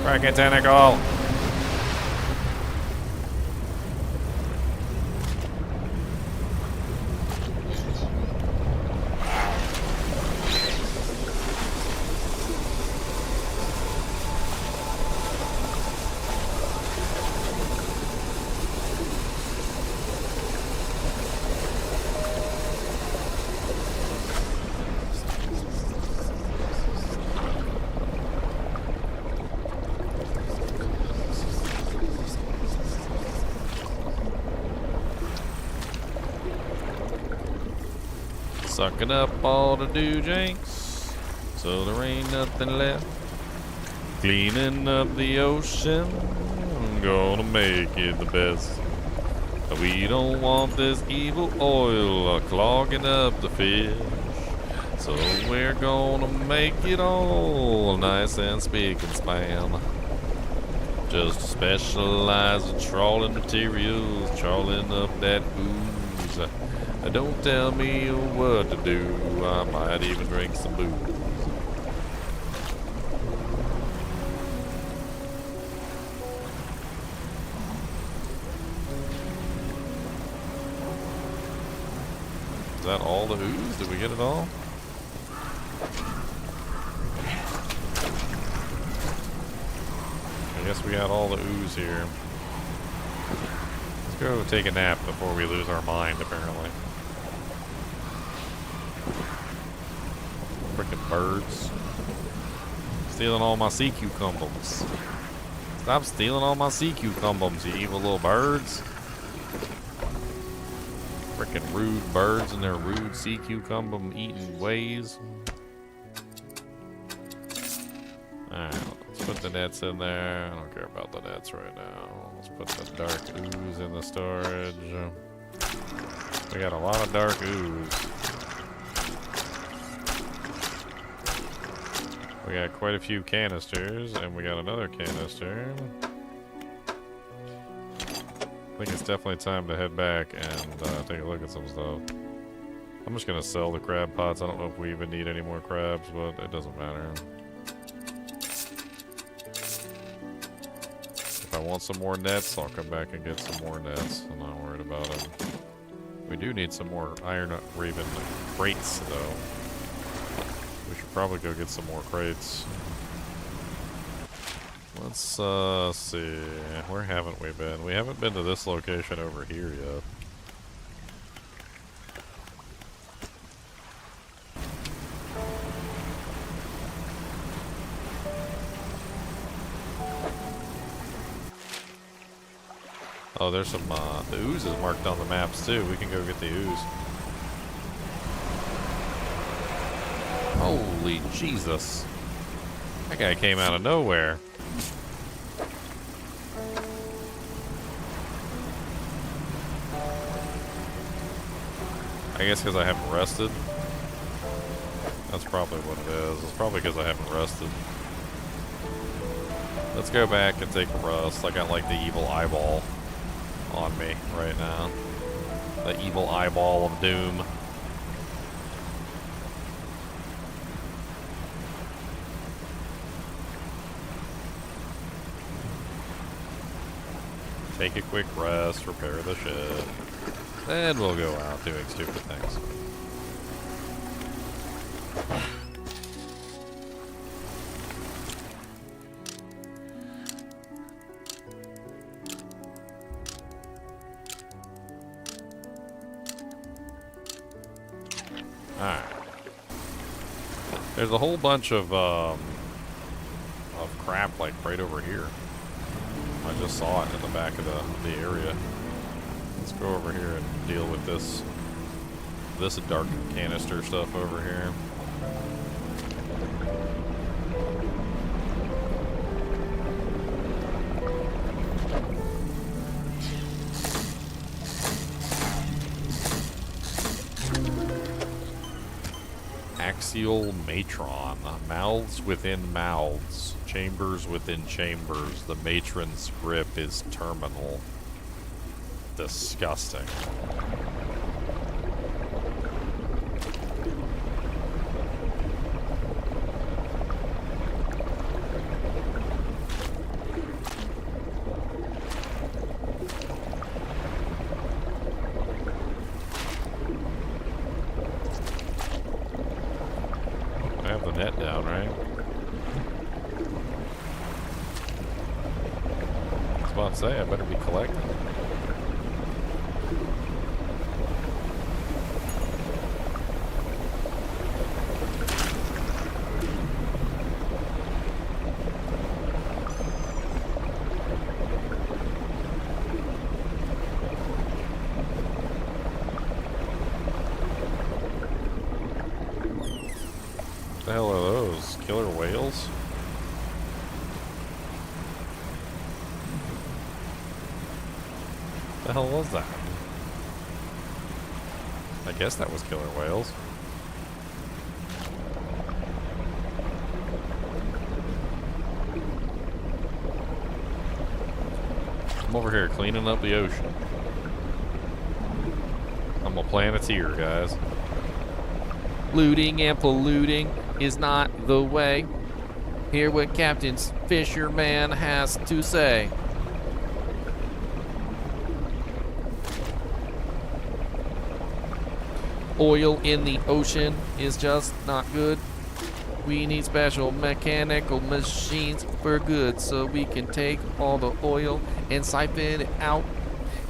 Crack it, tentacle! Sucking up all the dewjinks, so there ain't nothing left. Cleaning up the ocean, I'm gonna make it the best. We don't want this evil oil clogging up the fish, so we're gonna make it all nice and spick and span. Just specialize in trawling materials, trawling up that ooze. Don't tell me what to do, I might even drink some booze. that all the ooze? Did we get it all? I guess we got all the ooze here. Let's go take a nap before we lose our mind, apparently. Frickin' birds. Stealing all my sea cucumbers. Stop stealing all my sea cucumbers, you evil little birds. Frickin' rude birds and their rude sea cucumber eating ways. Alright, let's put the nets in there. I don't care about the nets right now. Let's put the dark ooze in the storage. We got a lot of dark ooze. We got quite a few canisters, and we got another canister. I think it's definitely time to head back and take a look at some stuff. I'm just gonna sell the crab pots. I don't know if we even need any more crabs, but it doesn't matter. If I want some more nets, I'll come back and get some more nets. I'm not worried about them. We do need some more iron raven crates, though. We should probably go get some more crates. Let's see. Where haven't we been? We haven't been to this location over here yet. Oh, there's some, the ooze is marked on the maps too. We can go get the ooze. Holy Jesus. That guy came out of nowhere. I guess because I haven't rested. That's probably what it is. It's probably because I haven't rested. Let's go back and take a rest. I got like the evil eyeball on me right now. The evil eyeball of doom. Take a quick rest, repair the ship, and we'll go out doing stupid things. Alright. There's a whole bunch of crap like right over here. I just saw it in the back of the area. Let's go over here and deal with this dark canister stuff over here. Axial matron. Mouths within mouths. Chambers within chambers. The matron's grip is terminal. Disgusting. I have the net down, right? I was about to say, I better be collecting. What the hell are those? Killer whales? What the hell was that? I guess that was killer whales. I'm over here cleaning up the ocean. I'm a planeteer, guys. Looting and polluting is not the way. Hear what Captain Fisherman has to say. Oil in the ocean is just not good. We need special mechanical machines for good so we can take all the oil and siphon it out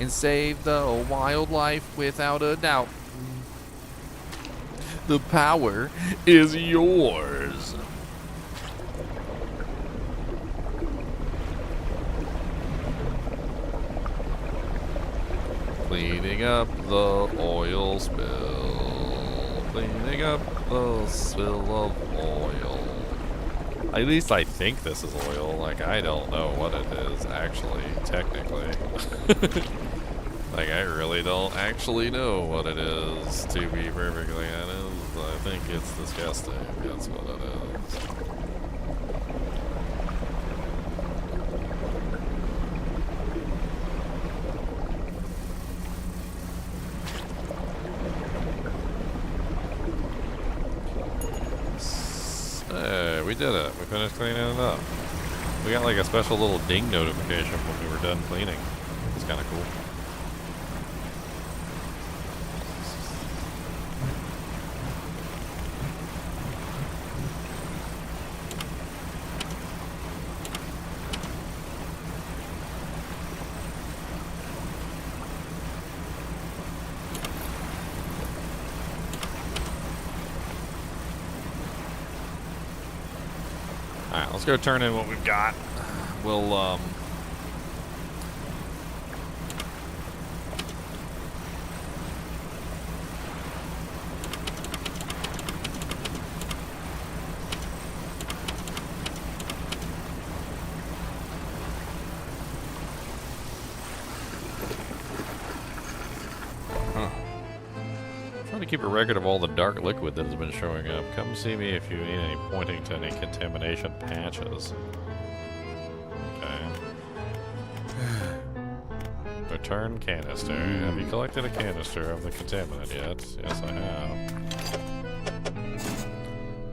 and save the wildlife without a doubt. The power is yours. Cleaning up the oil spill. Cleaning up the spill of oil. At least I think this is oil. Like, I don't know what it is, actually, technically. Like, I really don't actually know what it is, to be perfectly honest. I think it's disgusting. That's what it is. Hey, we did it. We finished cleaning it up. We got like a special little ding notification when we were done cleaning. It's kind of cool. Alright, let's go turn in what we've got. We'll, trying to keep a record of all the dark liquid that has been showing up. Come see me if you need any pointing to any contamination patches. Okay. Return canister. Have you collected a canister of the contaminant yet? Yes, I have.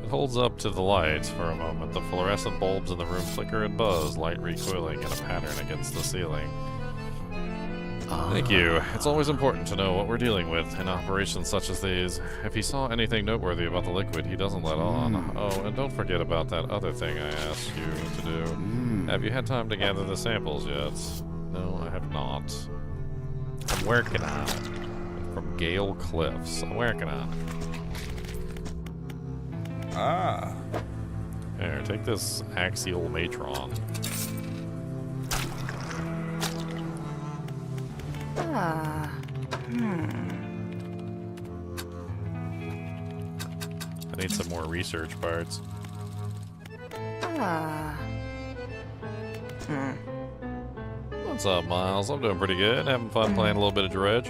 It holds up to the lights for a moment. The fluorescent bulbs in the room flicker and buzz, light recoiling in a pattern against the ceiling. Thank you. It's always important to know what we're dealing with in operations such as these. If he saw anything noteworthy about the liquid, he doesn't let on. Oh, and don't forget about that other thing I asked you to do. Have you had time to gather the samples yet? No, I have not. I'm working on it. From Gale Cliffs. I'm working on it. Ah. Here, take this axial matron. I need some more research parts. What's up, Miles? I'm doing pretty good. Having fun playing a little bit of Dredge.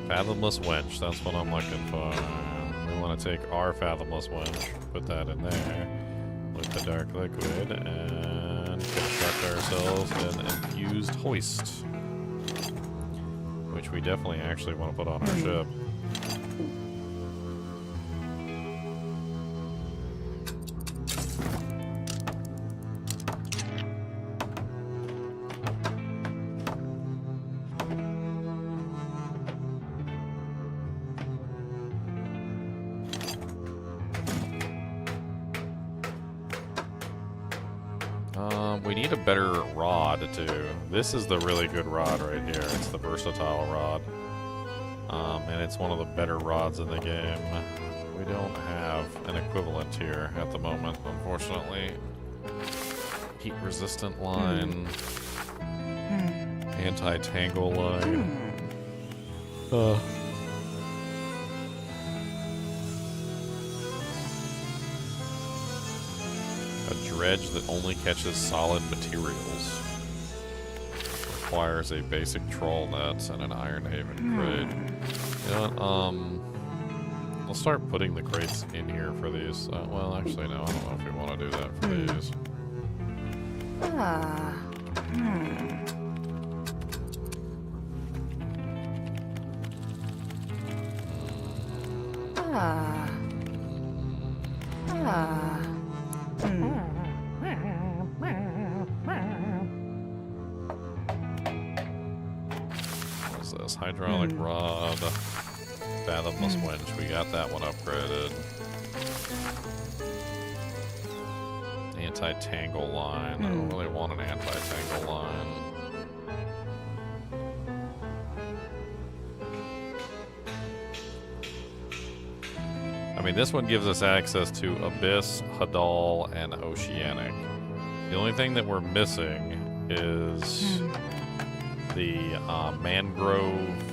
Fathomless Wench, that's what I'm looking for. We want to take our Fathomless Wench, put that in there with the dark liquid, and construct ourselves an infused hoist. Which we definitely actually want to put on our ship. We need a better rod, too. This is the really good rod right here. It's the versatile rod. And it's one of the better rods in the game. We don't have an equivalent here at the moment, unfortunately. Heat-resistant line. Anti-tangle line. A dredge that only catches solid materials. Requires a basic trawl net and an Iron Haven crate. You know what, I'll start putting the crates in here for these. Well, actually, no, I don't know if we want to do that for these. Ah. Ah. Hmm. What's this? Hydraulic rod. Fathomless winch. We got that one upgraded. Anti-tangle line. I don't really want an anti-tangle line. I mean, this one gives us access to Abyss, Hadal, and Oceanic. The only thing that we're missing is the mangrove.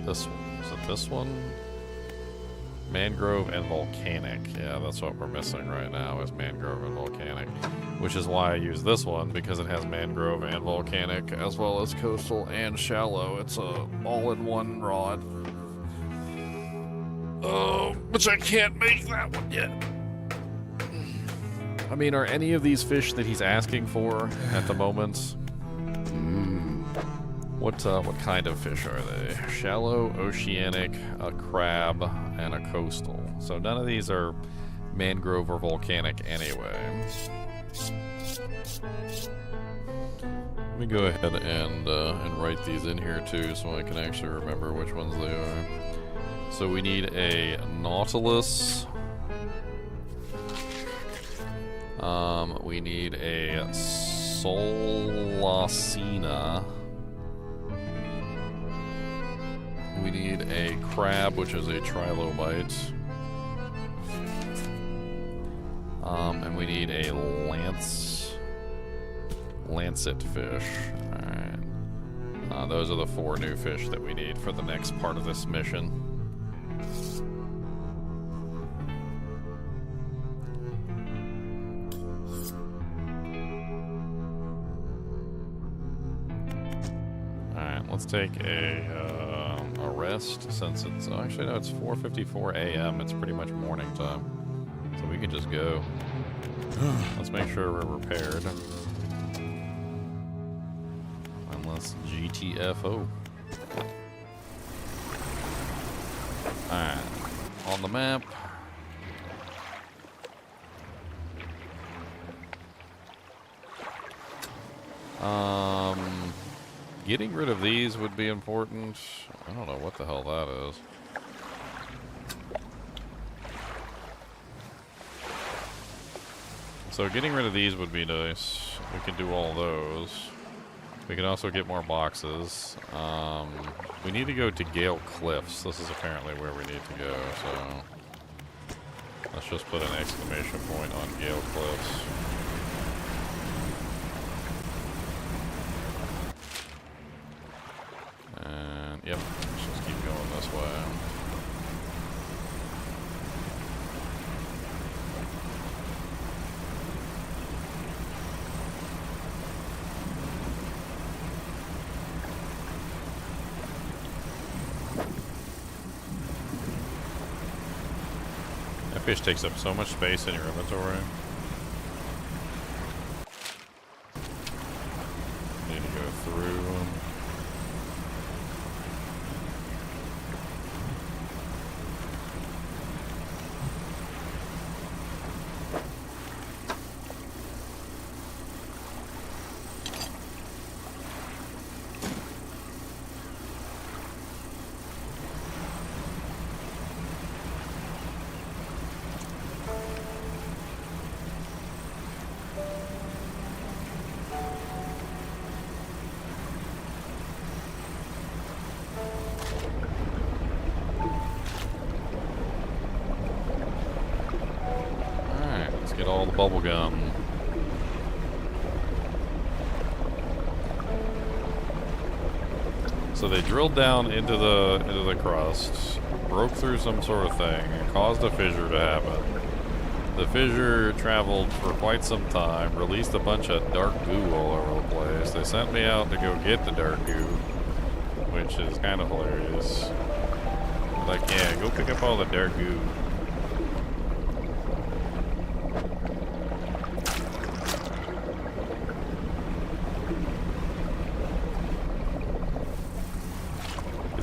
This one. Is it this one? Mangrove and volcanic. Yeah, that's what we're missing right now is mangrove and volcanic. Which is why I use this one, because it has mangrove and volcanic, as well as coastal and shallow. It's a all-in-one rod. Which I can't make that one yet. I mean, are any of these fish that he's asking for at the moment? What kind of fish are they? Shallow, oceanic, a crab, and a coastal. So none of these are mangrove or volcanic anyway. Let me go ahead and write these in here too, so I can actually remember which ones they are. So we need a nautilus. We need a solacina. We need a crab, which is a trilobite. And we need a lancet fish. Alright. Those are the 4 new fish that we need for the next part of this mission. Alright, let's take a rest since it's actually no, it's 4:54 a.m. It's pretty much morning time, so we can just go. Let's make sure we're repaired. Unless GTFO. Alright, on the map. Getting rid of these would be important. I don't know what the hell that is. So getting rid of these would be nice. We can do all those. We can also get more boxes. We need to go to Gale Cliffs. This is apparently where we need to go, so let's just put an exclamation point on Gale Cliffs. And yep, let's just keep going this way. That fish takes up so much space in your inventory. Need to go through them. Get all the bubble gum. So they drilled down into the crust, broke through some sort of thing, and caused a fissure to happen. The fissure traveled for quite some time, released a bunch of dark goo all over the place. They sent me out to go get the dark goo, which is kind of hilarious. Like, yeah, go pick up all the dark goo.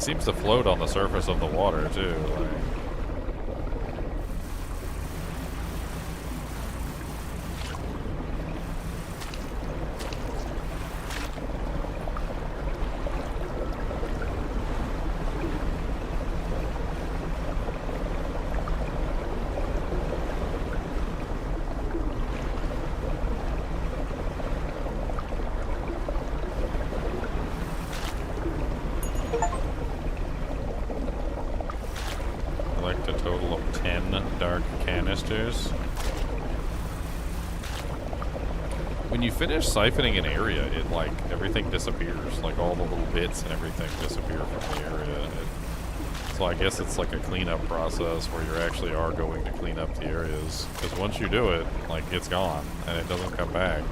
It seems to float on the surface of the water, too. Like, collect a total of 10 dark canisters. When you finish siphoning an area, it like everything disappears. Like all the little bits and everything disappear from the area. So I guess it's like a cleanup process where you actually are going to clean up the areas. Because once you do it, like it's gone and it doesn't come back.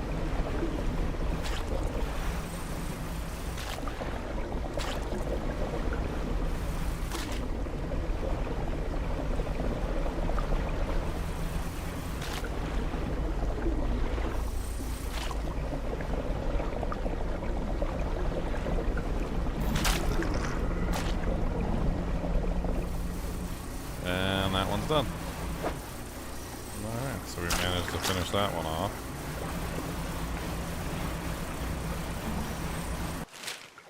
And that one's done. Alright, so we managed to finish that one off.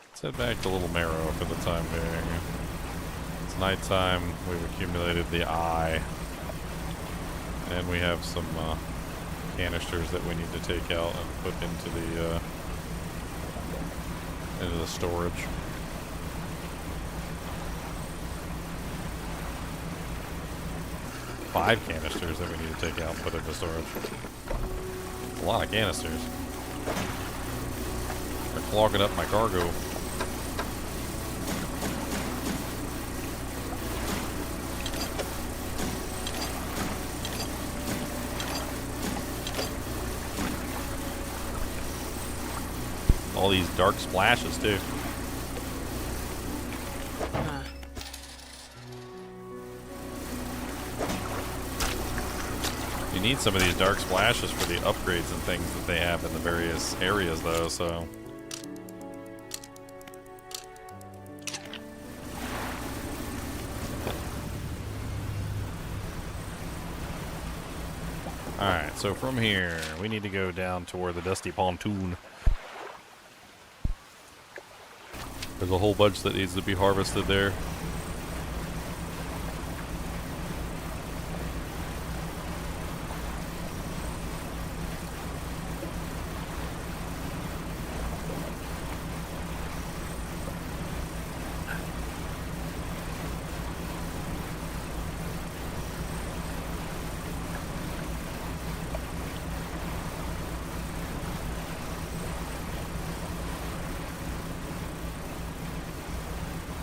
Let's head back to Little Marrow for the time being. It's nighttime, we've accumulated the eye. And we have some canisters that we need to take out and put into the storage. Five canisters that we need to take out and put into storage. A lot of canisters. They're clogging up my cargo. All these dark splashes too. You need some of these dark splashes for the upgrades and things that they have in the various areas though, so. Alright, so from here, we need to go down toward the Dusty Pontoon. There's a whole bunch that needs to be harvested there.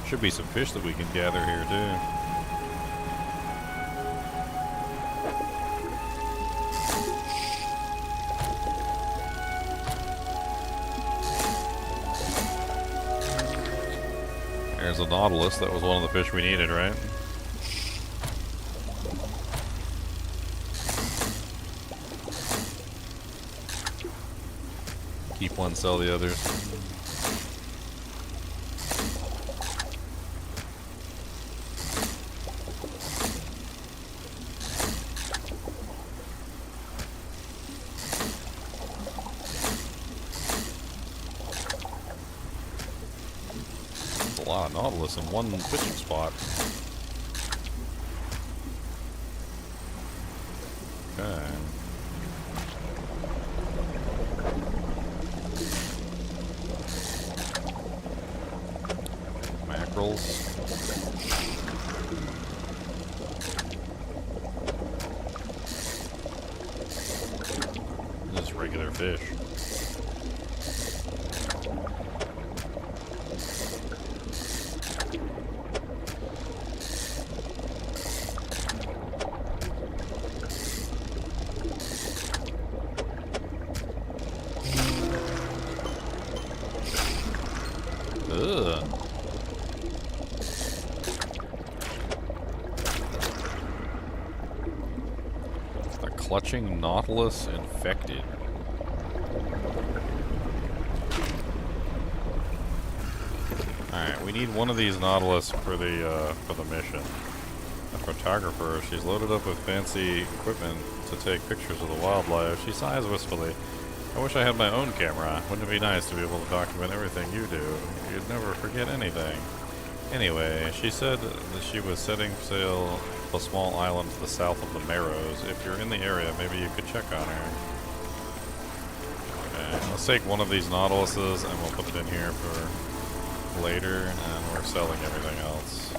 Should be some fish that we can gather here too. There's a nautilus. That was one of the fish we needed, right? Keep one, sell the others. A lot of nautilus in one fishing spot. Okay. Mackerels. Just regular fish. Ugh. A clutching nautilus infected. Alright, we need one of these Nautilus for the mission. A photographer, she's loaded up with fancy equipment to take pictures of the wildlife. She sighs wistfully. I wish I had my own camera. Wouldn't it be nice to be able to document everything you do? You'd never forget anything. Anyway, she said that she was setting sail to a small island to the south of the Marrows. If you're in the area, maybe you could check on her. Okay, let's take one of these Nautiluses and we'll put it in here for later, and we're selling everything else.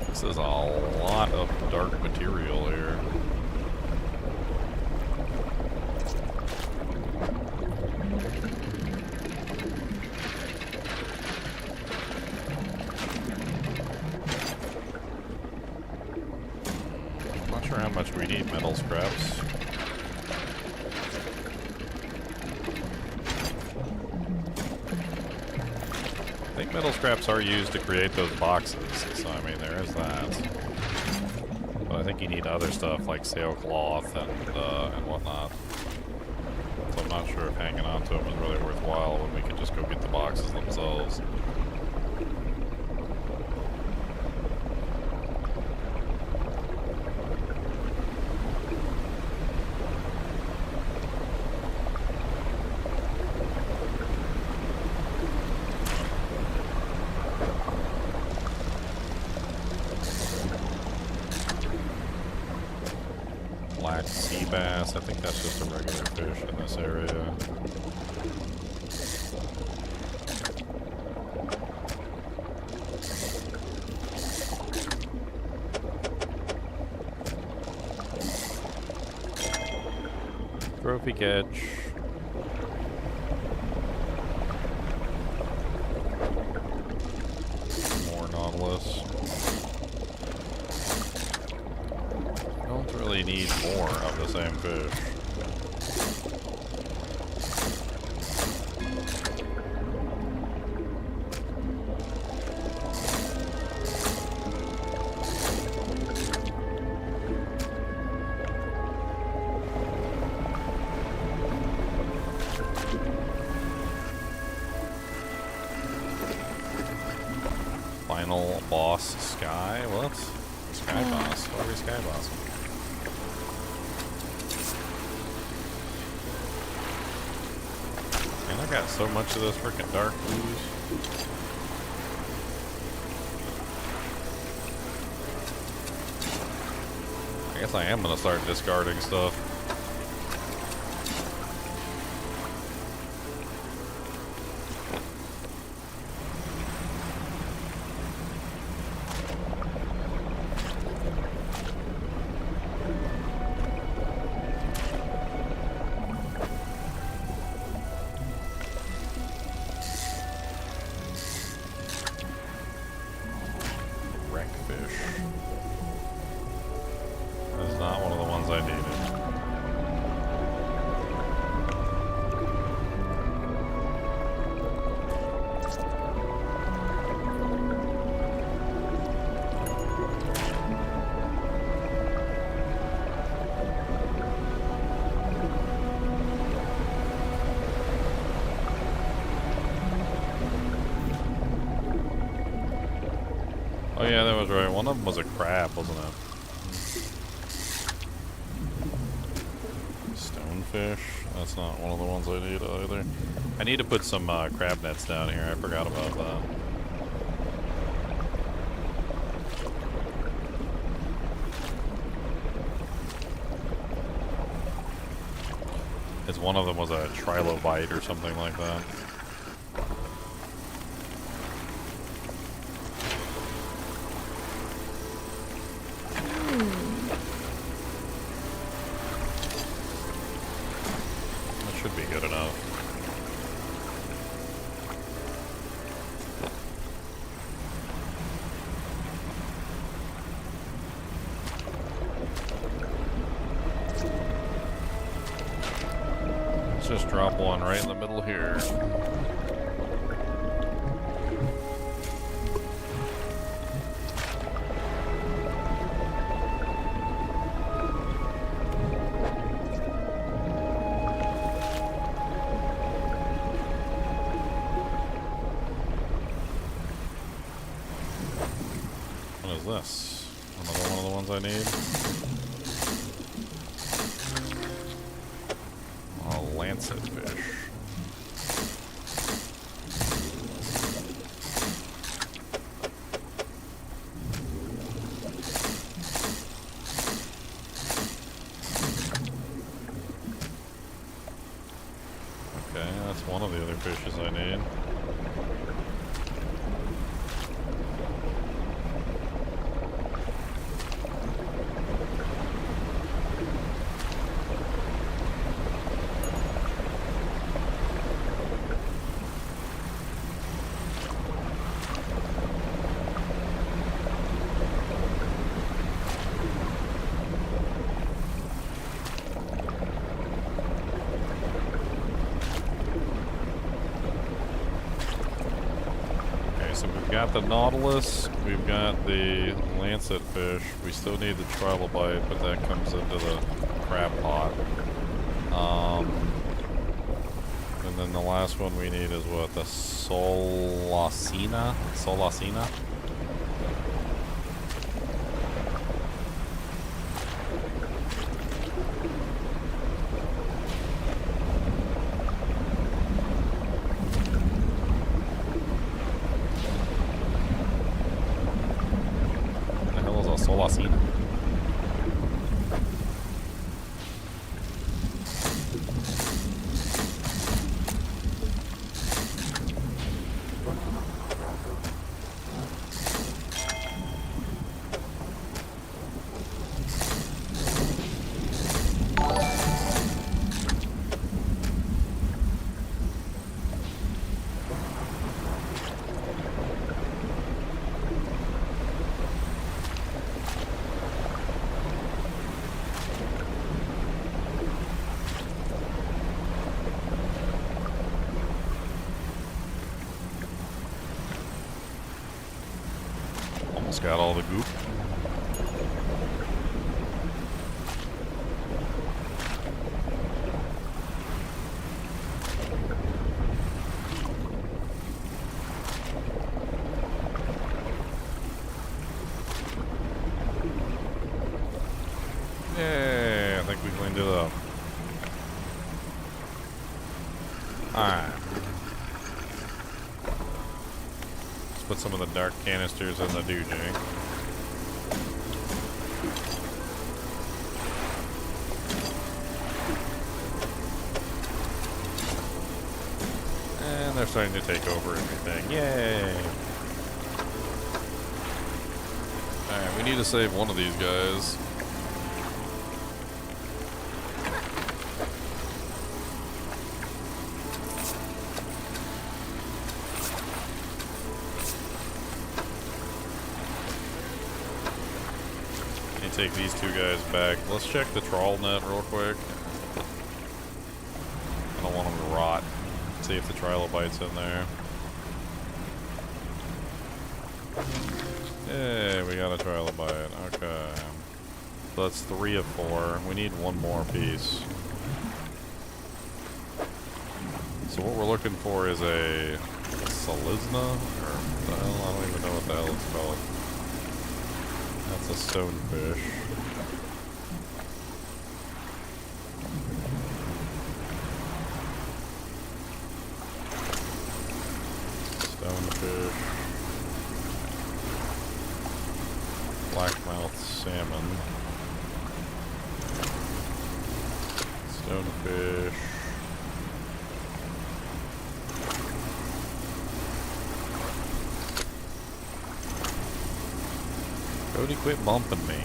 This is a lot of dark material here. I'm not sure how much we need metal scraps. I think metal scraps are used to create those boxes, so I mean there is that. But I think you need other stuff like sailcloth and whatnot. So I'm not sure if hanging on to them is really worthwhile when we can just go get the boxes themselves. Black sea bass, I think that's just a regular fish in this area. Trophy catch. More Nautilus. Don't really need more of the same fish. Final boss sky? What? Sky boss? What are we sky bossing? Man, I got so much of this freaking dark ooze. I guess I am gonna start discarding stuff. Oh yeah, that was right. One of them was a crab, wasn't it? Stonefish. That's not one of the ones I need either. I need to put some crab nets down here. I forgot about that. It's one of them was a trilobite or something like that. Should be good enough. drop one right in the middle here. What is this? Another one of the ones I need? A lancet fish. Okay, that's one of the other fishes I need. So we've got the Nautilus, we've got the Lancet fish, we still need the Trilobite, but that comes into the crab pot. And then the last one we need is what, the Solacina? Solacina? Solacina. Got all the goop. Yay, I think we cleaned it up. Alright. Put some of the dark canisters in the doojay. And they're starting to take over everything. Yay! Alright, we need to save one of these guys. Take these two guys back. Let's check the trawl net real quick. I don't want them to rot. See if the trilobite's in there. Yay, we got a trilobite. Okay. So that's 3 of 4. We need one more piece. So what we're looking for is a Selizna? Or the hell? I don't even know what the hell it's called. That's a stonefish. Stonefish. Blackmouth salmon. Stonefish. Cody, quit bumping me.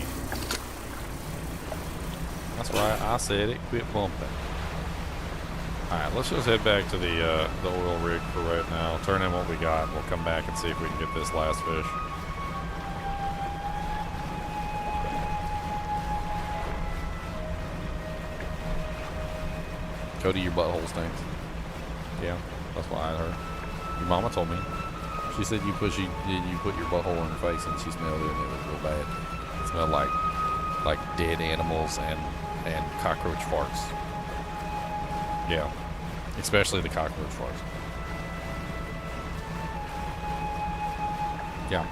That's right, I said it. Quit bumping. Alright, let's just head back to the oil rig for right now. Turn in what we got. We'll come back and see if we can get this last fish. Cody, your butthole stinks. Yeah, that's what I heard. Your mama told me. She said you put your butthole in her face and she smelled it and it was real bad. It smelled like dead animals and cockroach farts. Yeah, especially the cockroach farts. Yeah.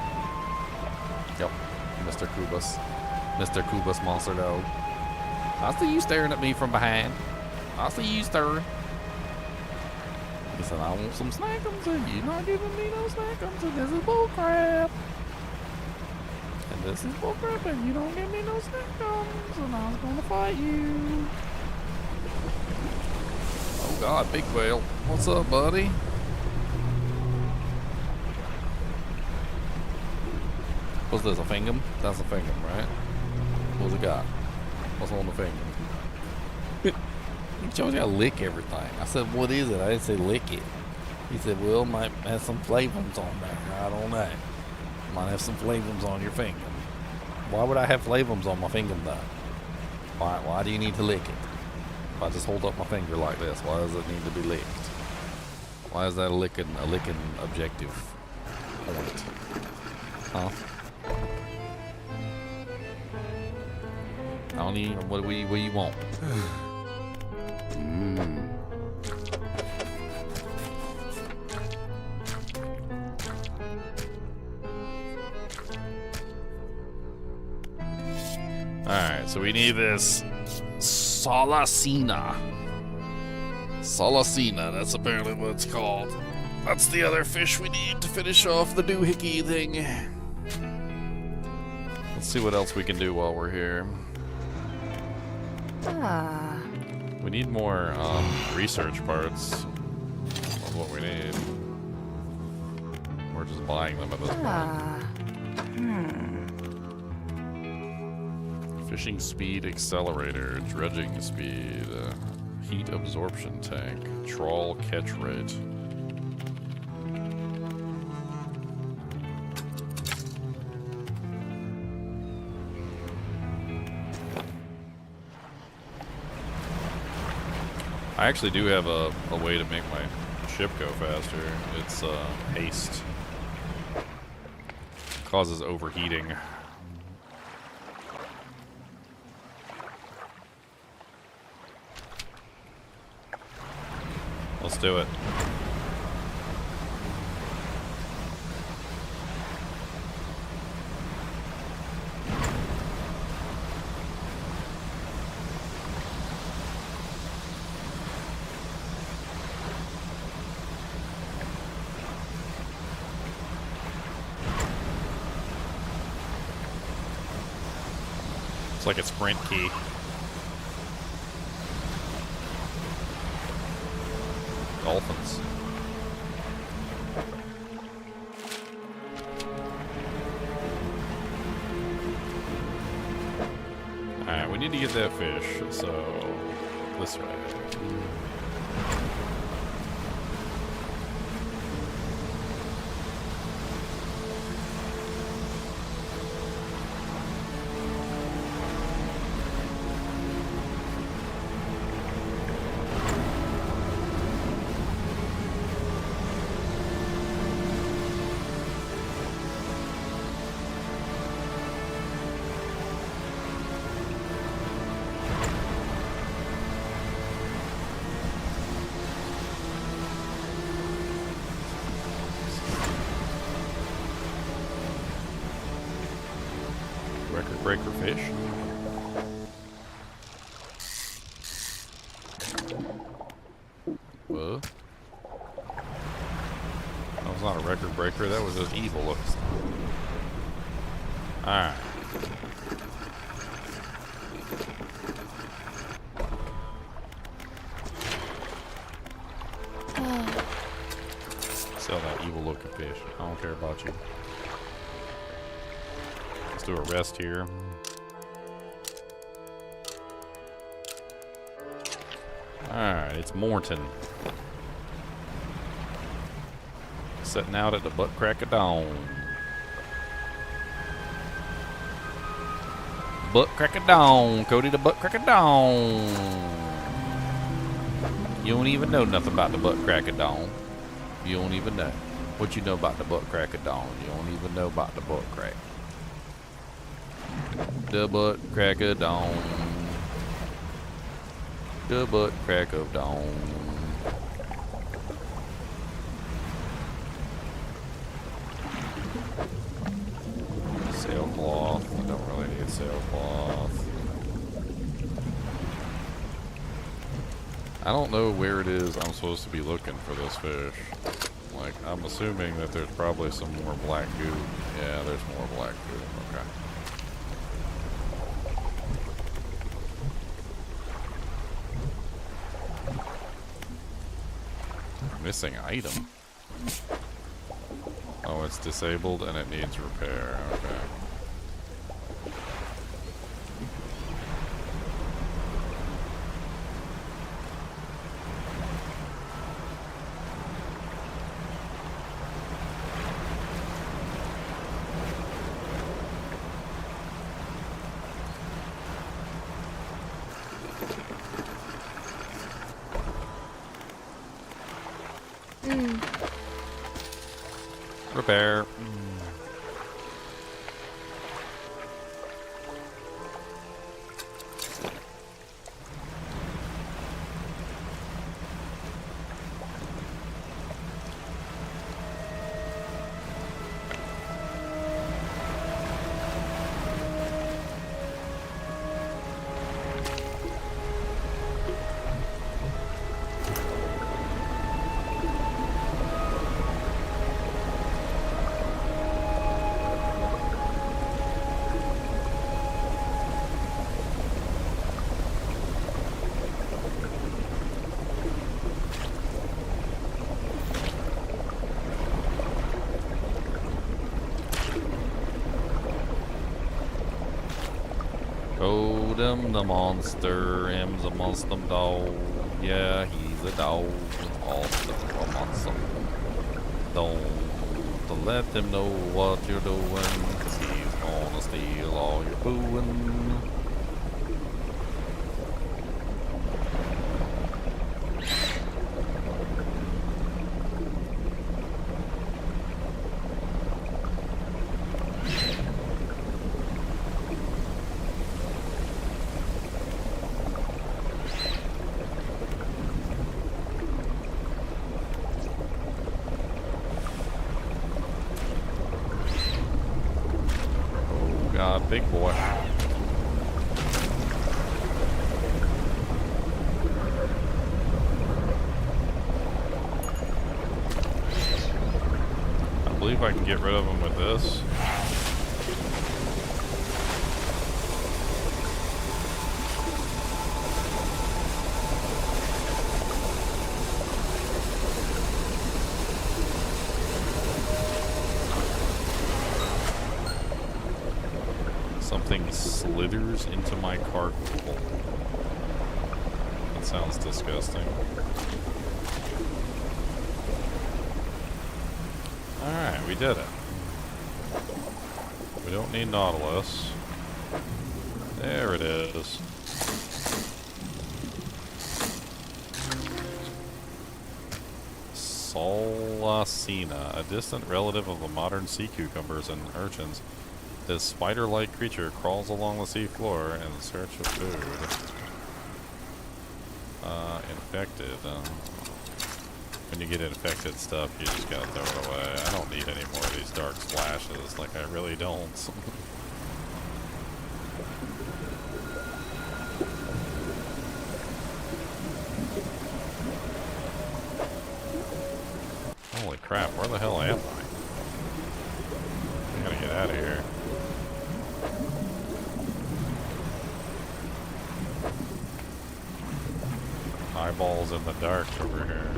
Yep. Mr. Kubus Monster Dog. I see you staring at me from behind. I see you staring. He said, I want some snackums, and you're not giving me no snackums, and this is bullcrap. And this is bullcrap, and you don't give me no snackums, and I was gonna fight you. Oh God, Big Whale. What's up, buddy? What's this, a fingum? That's a fingum, right? What's it got? What's on the fingum? You told me I lick everything. I said, what is it? I didn't say lick it. He said, well, might have some flavums on there. I don't know. Might have some flavums on your finger. Why would I have flavums on my finger though? Why do you need to lick it? If I just hold up my finger like this, why does it need to be licked? Why is that a licking objective point? Huh? I don't even, what do you want? Alright, so we need this Solacina. Solacina, that's apparently what it's called. That's the other fish we need to finish off the doohickey thing. Let's see what else we can do while we're here. We need more research parts. That's what we need. We're just buying them at this point. Fishing speed accelerator, dredging speed, heat absorption tank, trawl catch rate. I actually do have a way to make my ship go faster. It's haste. Causes overheating. Let's do it. It's like a sprint key. Dolphins. Alright, we need to get that fish, so this way. Record breaker fish. What? That was not a record breaker, that was just evil looking. Alright. Sell that evil looking fish. I don't care about you. Let's do a rest here. Alright, it's Morton. Setting out at the butt crack of dawn. Butt crack of dawn, Cody, the butt crack of dawn. You don't even know nothing about the butt crack of dawn. You don't even know. What you know about the butt crack of dawn? You don't even know about the butt crack. The butt crack of dawn. The butt crack of dawn. Sailcloth. I don't really need sailcloth. I don't know where it is I'm supposed to be looking for this fish. Like, I'm assuming that there's probably some more black goo. Yeah, there's more black goo. Okay. Missing item. Oh, it's disabled and it needs repair. Okay. Repair. Him the monster, him's a monster dog. Yeah, he's a dog. Also a monster. Don't let him know what you're doing, 'cause he's gonna steal all your booing. Big boy. I believe I can get rid of him with this. Something slithers into my cart hole. That sounds disgusting. Alright, we did it. We don't need Nautilus. There it is. Solacina, a distant relative of the modern sea cucumbers and urchins. This spider-like creature crawls along the sea floor in search of food. Infected. When you get infected stuff, you just gotta throw it away. I don't need any more of these dark splashes. Like, I really don't. Holy crap, where the hell am I? I gotta get out of here. Eyeballs in the dark over here.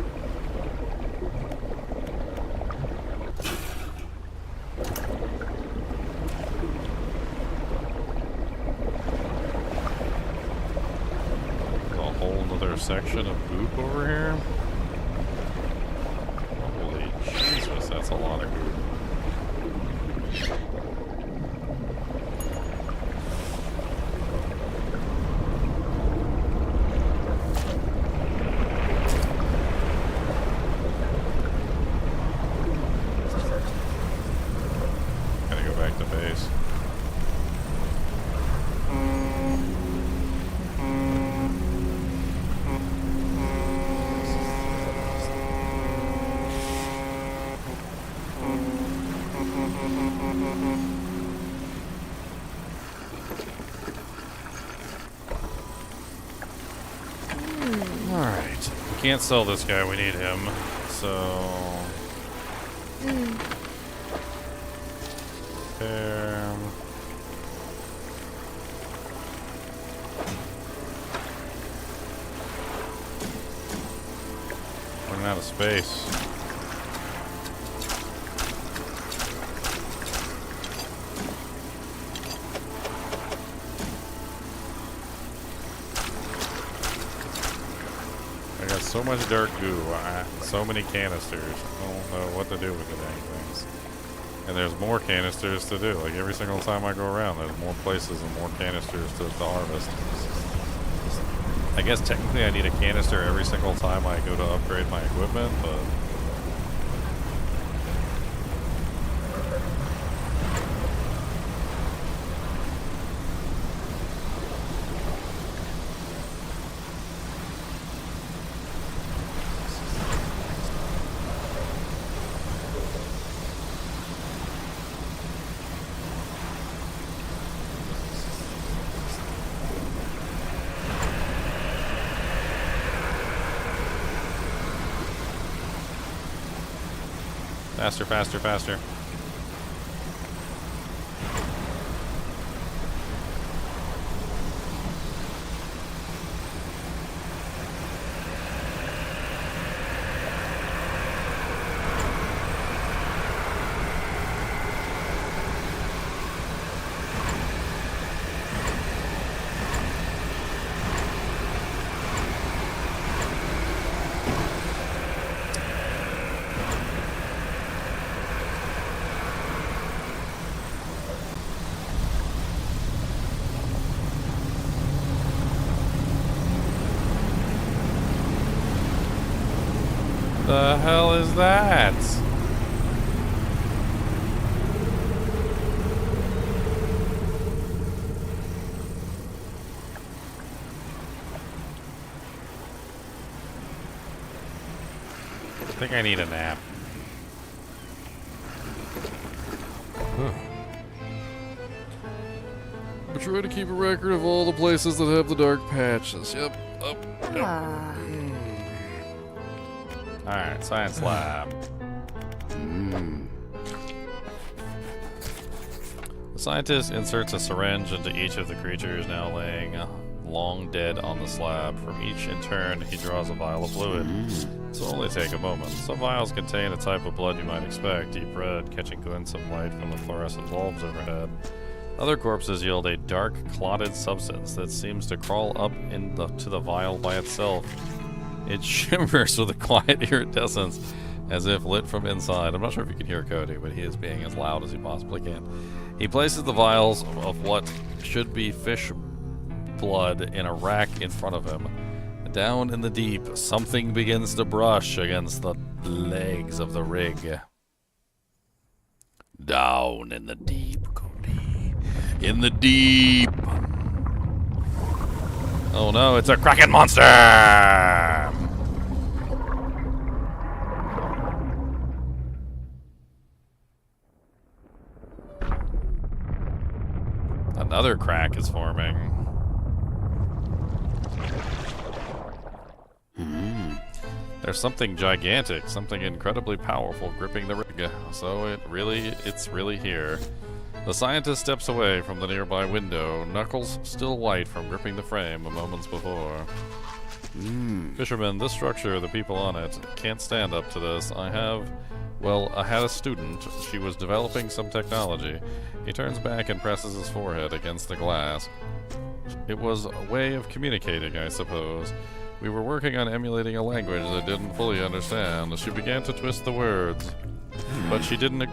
There's a whole other section of goop over here. Holy Jesus, that's a lot of goop. can't sell this guy. We need him. So... There. Running out of space. I got so much dark goo, so many canisters. I don't know what to do with the dang things. And there's more canisters to do. Like every single time I go around, there's more places and more canisters to harvest. I guess technically I need a canister every single time I go to upgrade my equipment, but... Faster, faster, faster. The hell is that? I think I need a nap. I try to keep a record of all the places that have the dark patches. Yep, up, Ah. Alright, science lab. The scientist inserts a syringe into each of the creatures now laying long dead on the slab. From each in turn, he draws a vial of fluid. This will only take a moment. Some vials contain a type of blood you might expect, deep red, catching glints of light from the fluorescent bulbs overhead. Other corpses yield a dark, clotted substance that seems to crawl up to the vial by itself. It shimmers with a quiet iridescence, as if lit from inside. I'm not sure if you can hear Cody, but he is being as loud as he possibly can. He places the vials of what should be fish blood in a rack in front of him. Down in the deep, something begins to brush against the legs of the rig. Down in the deep, Cody. In the deep. Oh no, it's a Kraken monster! Another crack is forming. There's something gigantic, something incredibly powerful gripping the rig. So it's really here. The scientist steps away from the nearby window, knuckles still white from gripping the frame moments before. Fisherman, this structure, the people on it, can't stand up to this. I had a student. She was developing some technology. He turns back and presses his forehead against the glass. It was a way of communicating, I suppose. We were working on emulating a language that didn't fully understand. She began to twist the words, but she didn't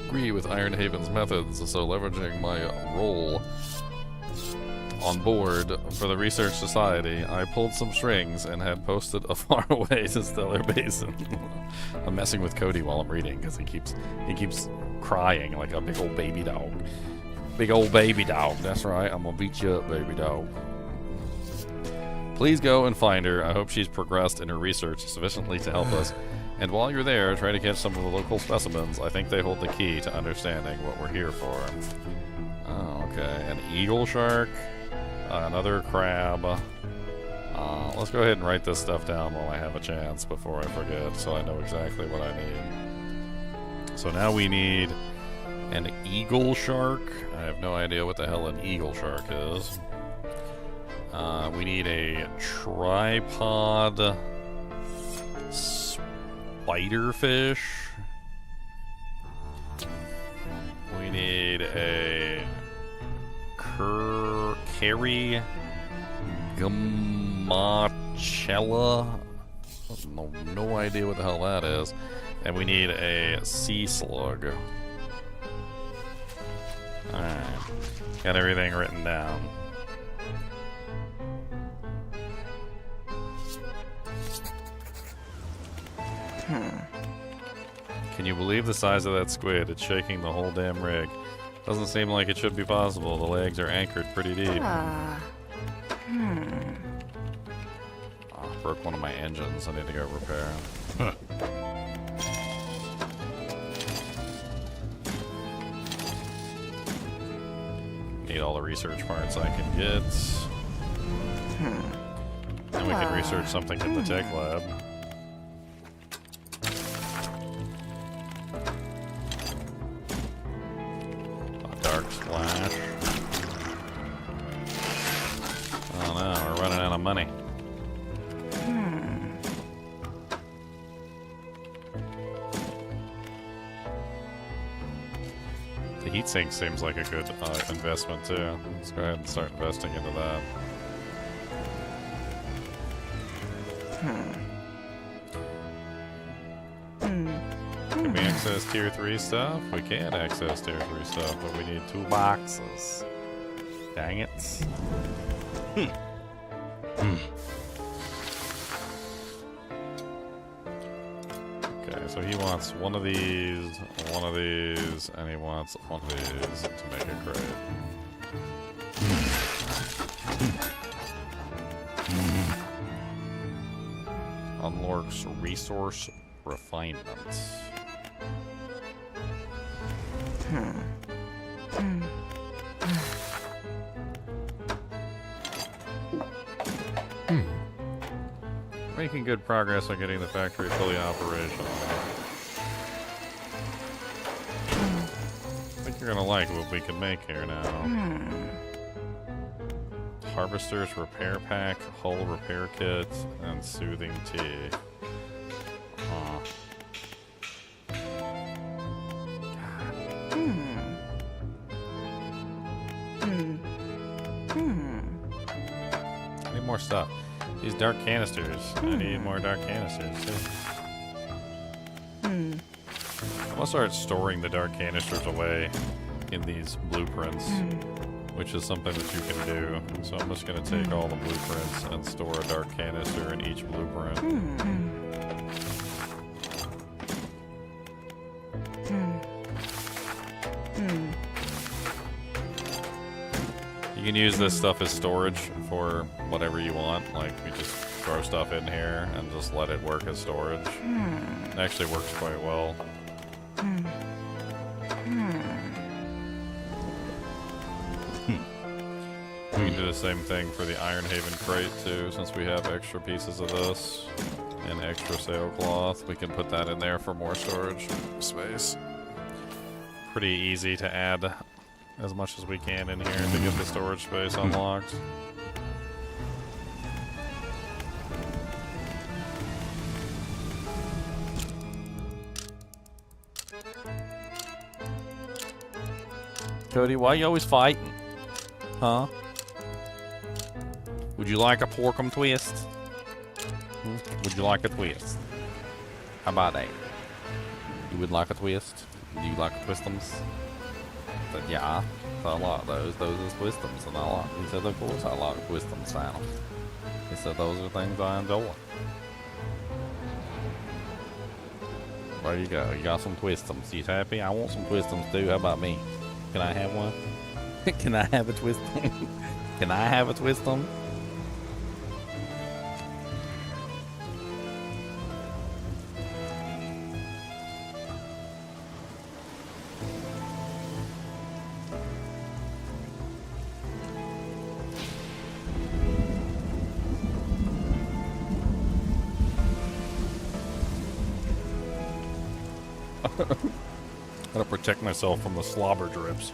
agree with Ironhaven's methods, so leveraging my role on board for the Research Society, I pulled some strings and had posted a far away to Stellar Basin. I'm messing with Cody while I'm reading because he keeps crying like a big old baby dog. Big old baby dog. That's right. I'm gonna beat you up, baby dog. Please go and find her. I hope she's progressed in her research sufficiently to help us. And while you're there, try to catch some of the local specimens. I think they hold the key to understanding what we're here for. Oh, okay. An eagle shark, another crab, Let's go ahead and write this stuff down while I have a chance before I forget, so I know exactly what I need. So now we need an eagle shark. I have no idea what the hell an eagle shark is. We need a tripod spiderfish. We need a carry Chinchilla. No idea what the hell that is. And we need a sea slug. Alright. Got everything written down. Can you believe the size of that squid? It's shaking the whole damn rig. Doesn't seem like it should be possible. The legs are anchored pretty deep. Oh, broke one of my engines. I need to go repair. Need all the research parts I can get. And we can research something in the tech lab. A dark splash. Oh no, we're running out of money. The heatsink seems like a good investment too. Let's go ahead and start investing into that. Can we access tier 3 stuff? We can access tier 3 stuff, but we need 2 boxes. Dang it. Okay, so he wants one of these, and he wants one of these to make a crate. Unlocks resource refinements. Making good progress on getting the factory fully operational. I think you're gonna like what we can make here now. Harvester's repair pack, hull repair kit, and soothing tea. I need more stuff. These dark canisters. I need more dark canisters too. I'm gonna start storing the dark canisters away in these blueprints, which is something that you can do. So I'm just gonna take all the blueprints and store a dark canister in each blueprint. You can use this stuff as storage for whatever you want. Like, we just throw stuff in here and just let it work as storage. It actually works quite well. We can do the same thing for the Ironhaven crate too, since we have extra pieces of this and extra sailcloth. We can put that in there for more storage space. Pretty easy to add as much as we can in here to get the storage space unlocked. Cody, why are you always fighting? Huh? Would you like a porkum twist? Would you like a twist? How about that? You would like a twist? Do you like twistums? But yeah, I like those. Those are twistums, and I like. He said, of course I like twistums, Santa. He said, those are things I enjoy. There you go. You got some twistums. You happy? I want some twistums too. How about me? Can I have one? Can I have a twistum? Can I have a twistum? Gotta protect myself from the slobber drips.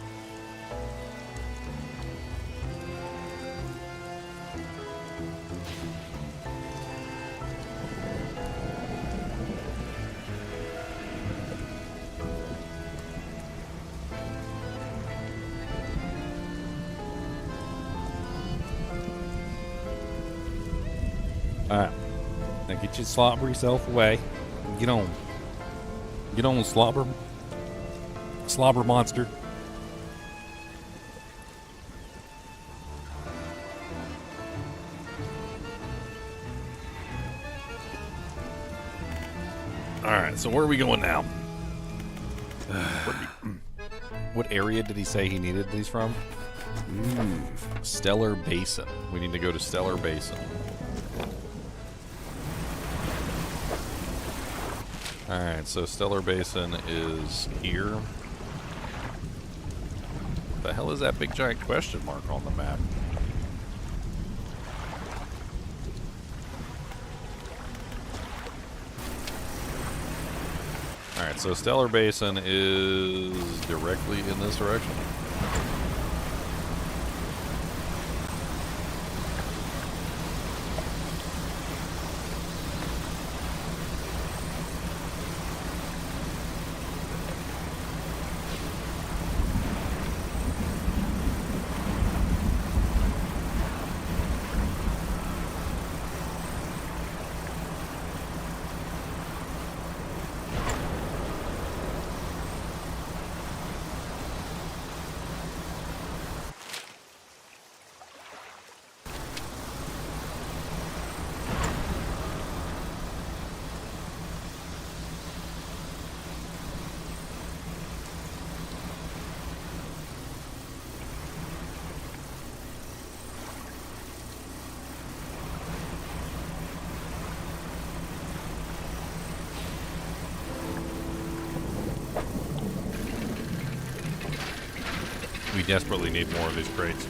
Alright. Now get your slobbery self away. Get on. Get on, slobber. Slobber monster. Alright, so where are we going now? What area did he say he needed these from? Stellar Basin. We need to go to Stellar Basin. Alright, so Stellar Basin is here. The hell is that big giant question mark on the map? Alright, so Stellar Basin is directly in this direction. We desperately need more of these crates.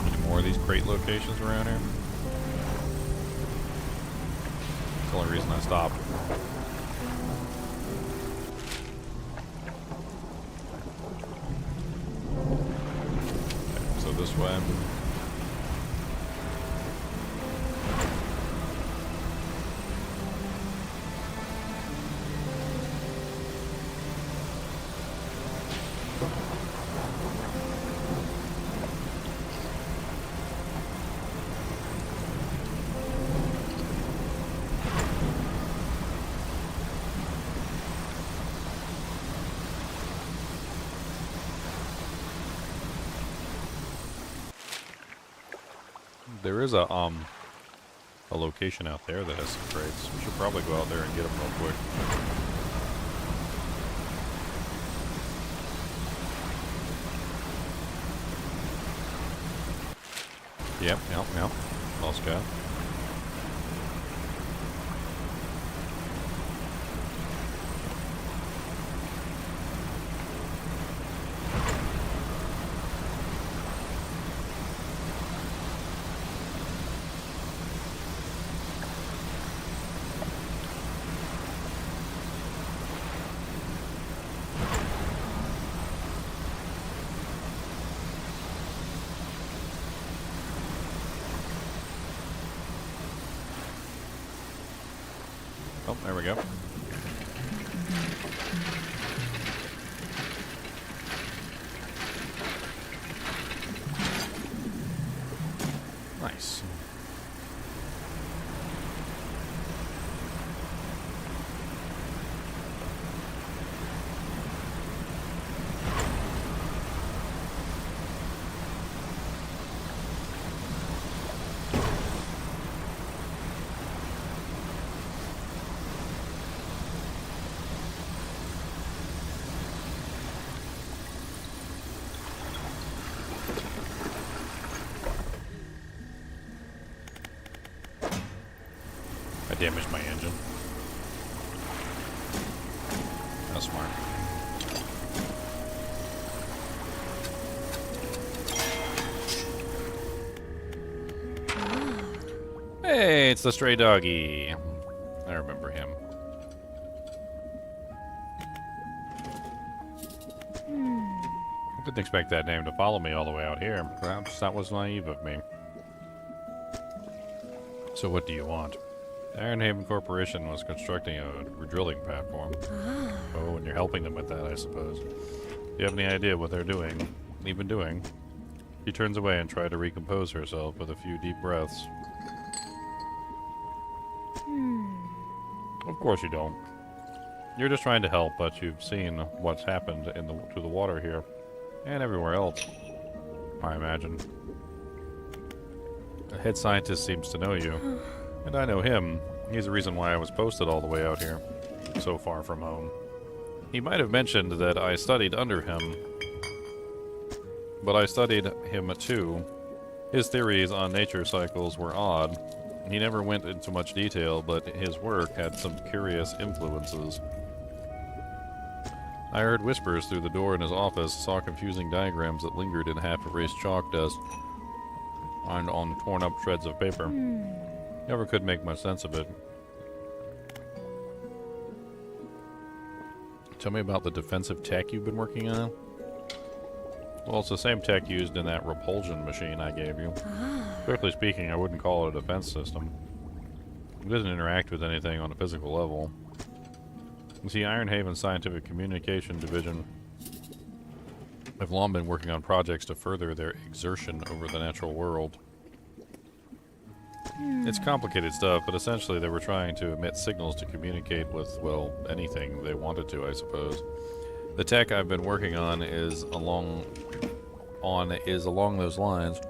Any more of these crate locations around here? That's the only reason I stopped. Okay, so this way. There is a location out there that has some crates. We should probably go out there and get them real quick. Yep. Mascot. Oh, there we go. Nice. I damaged my engine. That's smart. it's the stray doggy. I remember him. I didn't expect that name to follow me all the way out here. Perhaps that was naive of me. So what do you want? Ironhaven Corporation was constructing a drilling platform. Oh, and you're helping them with that, I suppose. Do you have any idea what they're doing? Even doing? She turns away and tries to recompose herself with a few deep breaths. Of course you don't. You're just trying to help, but you've seen what's happened to the water here. And everywhere else, I imagine. The head scientist seems to know you. And I know him. He's the reason why I was posted all the way out here. So far from home. He might have mentioned that I studied under him. But I studied him too. His theories on nature cycles were odd. He never went into much detail, but his work had some curious influences. I heard whispers through the door in his office, saw confusing diagrams that lingered in half-erased chalk dust and on torn-up shreds of paper. Never could make much sense of it. Tell me about the defensive tech you've been working on? Well, it's the same tech used in that repulsion machine I gave you. Strictly speaking, I wouldn't call it a defense system. It doesn't interact with anything on a physical level. You see, Ironhaven Scientific Communication Division have long been working on projects to further their exertion over the natural world. It's complicated stuff, but essentially they were trying to emit signals to communicate with, well, anything they wanted to, I suppose. The tech I've been working on is along those lines,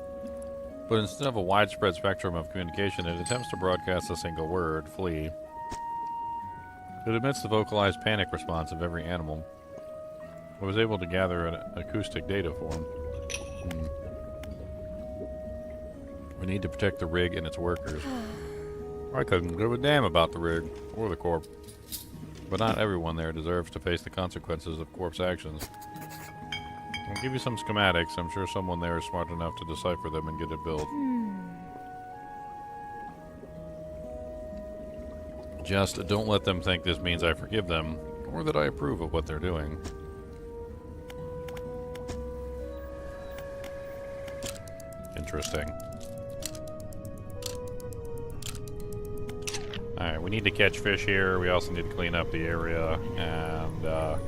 but instead of a widespread spectrum of communication, it attempts to broadcast a single word, flee. It emits the vocalized panic response of every animal. I was able to gather an acoustic data form. We need to protect the rig and its workers. I couldn't give a damn about the rig or the corp. But not everyone there deserves to face the consequences of corp's actions. I'll give you some schematics. I'm sure someone there is smart enough to decipher them and get it built. Just don't let them think this means I forgive them, or that I approve of what they're doing. Interesting. Alright, we need to catch fish here. We also need to clean up the area. And,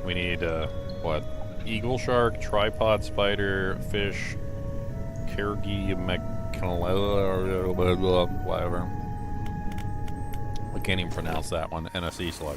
we need, what? Eagle shark, tripod spider, fish, Kergi, whatever. I can't even pronounce that one. And a sea slug.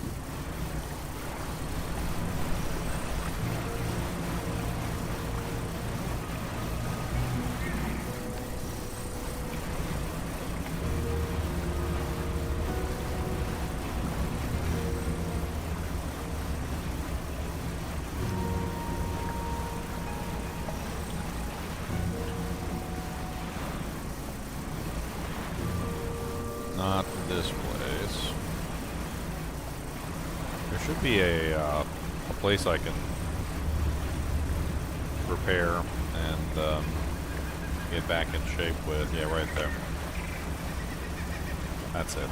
Not this place. There should be a place I can repair and get back in shape with. Yeah, right there. That's it.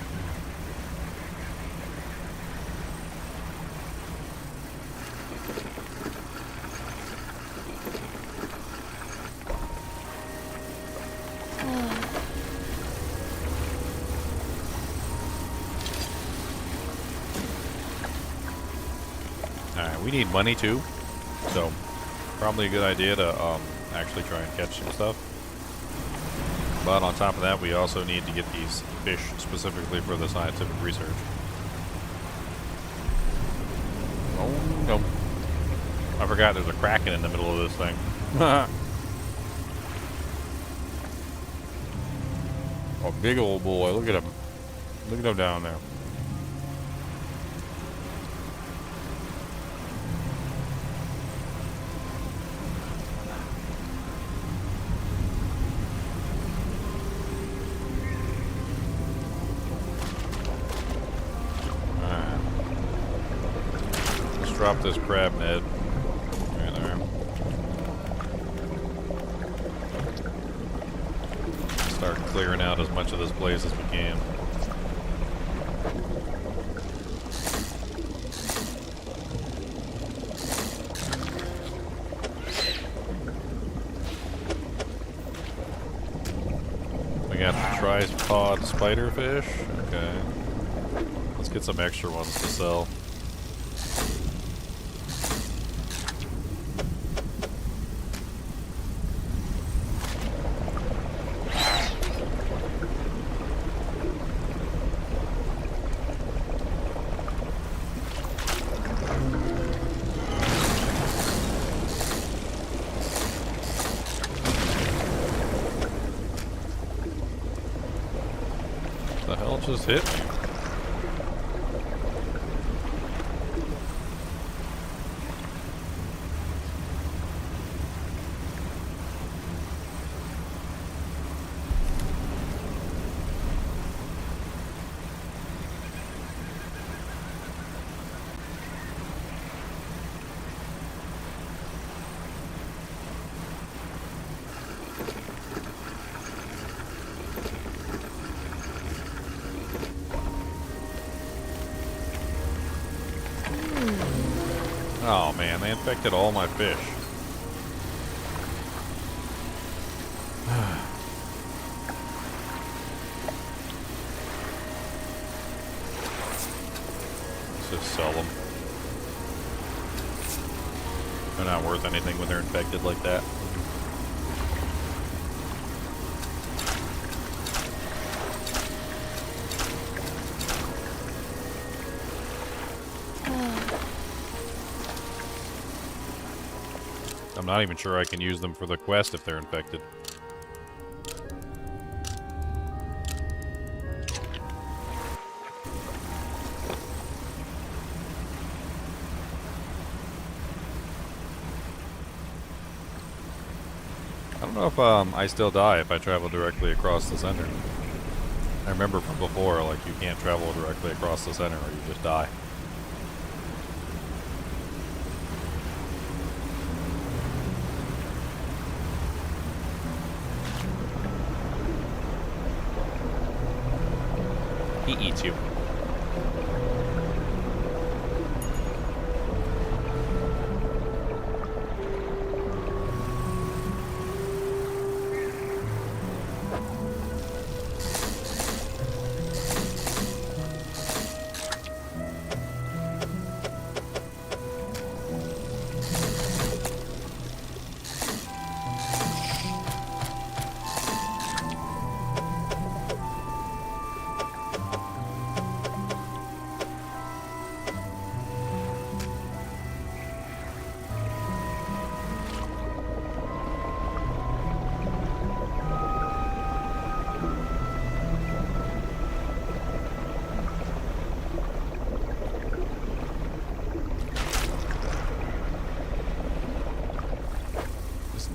We need money too, so probably a good idea to actually try and catch some stuff. But on top of that, we also need to get these fish specifically for the scientific research. Oh no! I forgot there's a kraken in the middle of this thing. A big old boy! Look at him! Look at him down there. Drop this crab net. Right there. Start clearing out as much of this place as we can. We got the tripod spiderfish. Okay. Let's get some extra ones to sell. The hell just hit me? Oh man, they infected all my fish. Let's just sell them. They're not worth anything when they're infected like that. I'm not even sure I can use them for the quest if they're infected. I don't know if I still die if I travel directly across the center. I remember from before, like, you can't travel directly across the center or you just die. He eats you.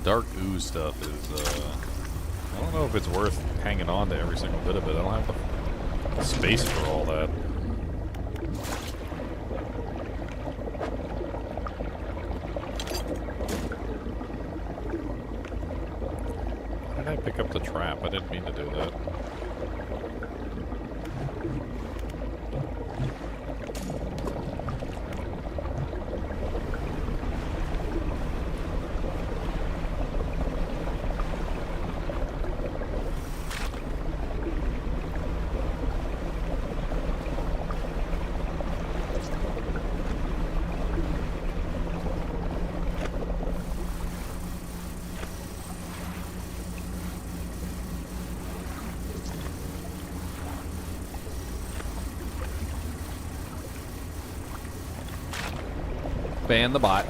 Dark ooze stuff is, I don't know if it's worth hanging on to every single bit of it. I don't have the space for all that. Why did I pick up the trap? I didn't mean to do that. Ban the bot.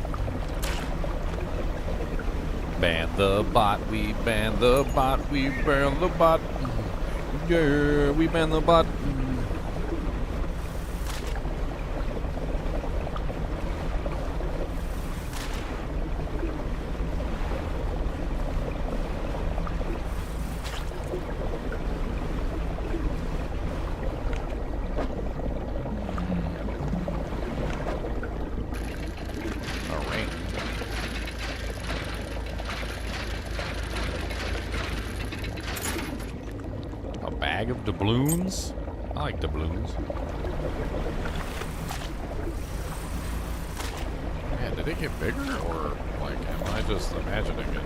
Ban the bot. We ban the bot. We ban the bot. Yeah, we ban the bot. bag of doubloons. I like doubloons. Man, did it get bigger, or like, am I just imagining it?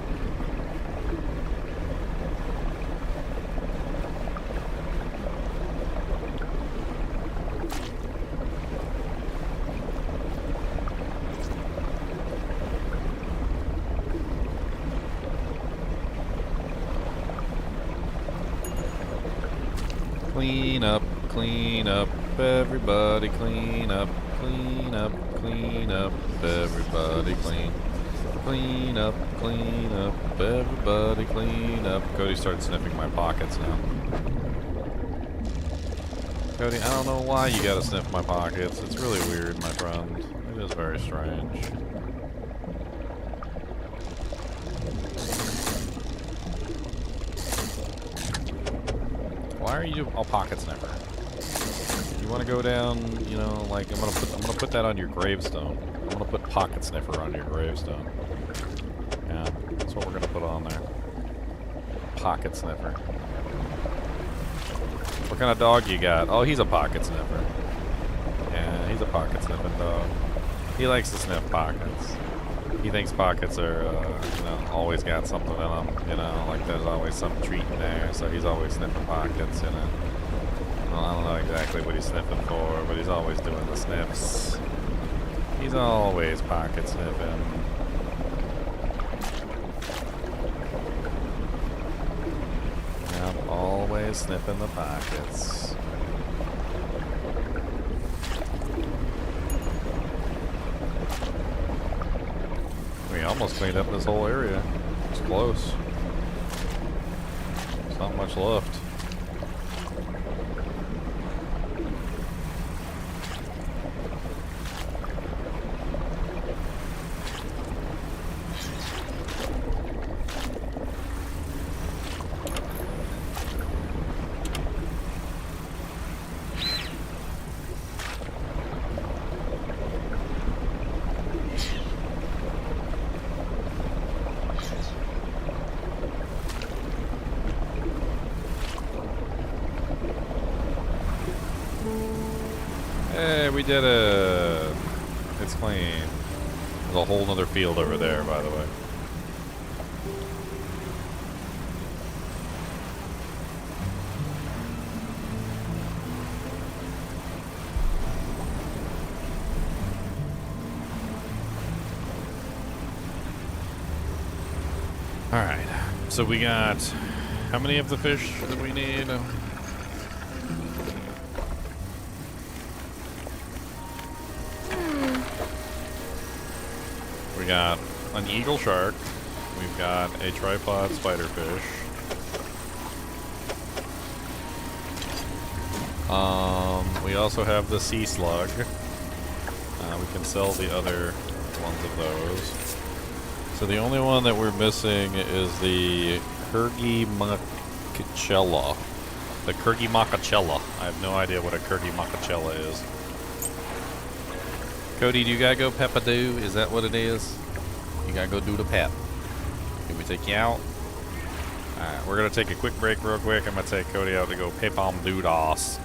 Clean up, everybody clean up, everybody clean. Clean up, everybody clean up. Cody started sniffing my pockets now. Cody, I don't know why you gotta sniff my pockets. It's really weird, my friend. It is very strange. Why are you a pocket sniffer? You want to go down, you know, like I'm gonna put that on your gravestone. I'm gonna put pocket sniffer on your gravestone. Yeah, that's what we're gonna put on there. Pocket sniffer. What kind of dog you got? Oh, he's a pocket sniffer. Yeah, he's a pocket sniffing dog. He likes to sniff pockets. He thinks pockets are, you know, always got something in them. You know, like there's always some treat in there. So he's always sniffing pockets. You know. Well, I don't know exactly what he's sniffing for, but he's always doing the sniffs. He's always pocket sniffing. Yep, always sniffing the pockets. We almost cleaned up this whole area. It's close. There's not much left. We did it. It's clean. There's a whole nother field over there, by the way. Alright. So we got... How many of the fish that we need? We got an eagle shark. We've got a tripod spiderfish. We also have the sea slug. We can sell the other ones of those. So the only one that we're missing is the Kurgimacachella. The Kurgimacachella. I have no idea what a Kurgimacachella is. Cody, do you gotta go pep-a-doo? Is that what it is? You gotta go do the pep. Can we take you out? Alright, we're gonna take a quick break real quick. I'm gonna take Cody out to go pep-om-doo-dos.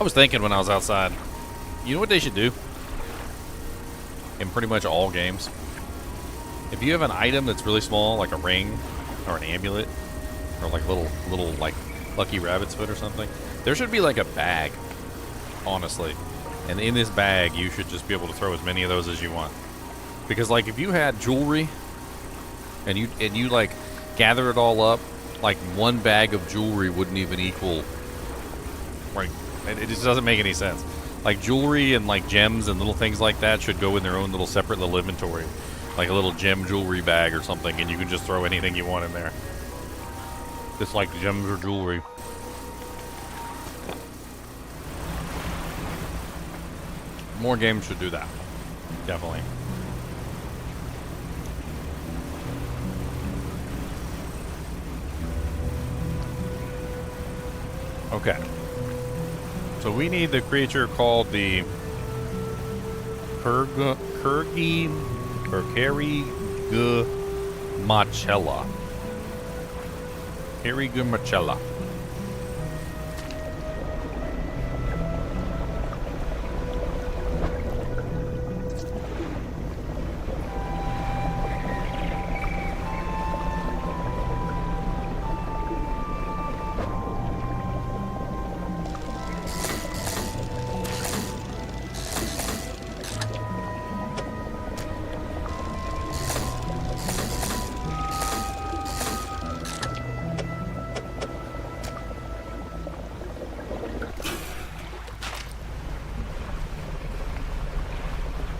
I was thinking when I was outside, you know what they should do? In pretty much all games? If you have an item that's really small, like a ring or an amulet, or like little like lucky rabbit's foot or something, there should be like a bag, honestly. And in this bag, you should just be able to throw as many of those as you want. Because like if you had jewelry and you like gather it all up, like one bag of jewelry wouldn't even equal, like, it just doesn't make any sense. Like jewelry and like gems and little things like that should go in their own little separate little inventory. Like a little gem jewelry bag or something, and you can just throw anything you want in there. Just like gems or jewelry. More games should do that. Definitely. Okay. So we need the creature called the Carigumachella. Carigumachella.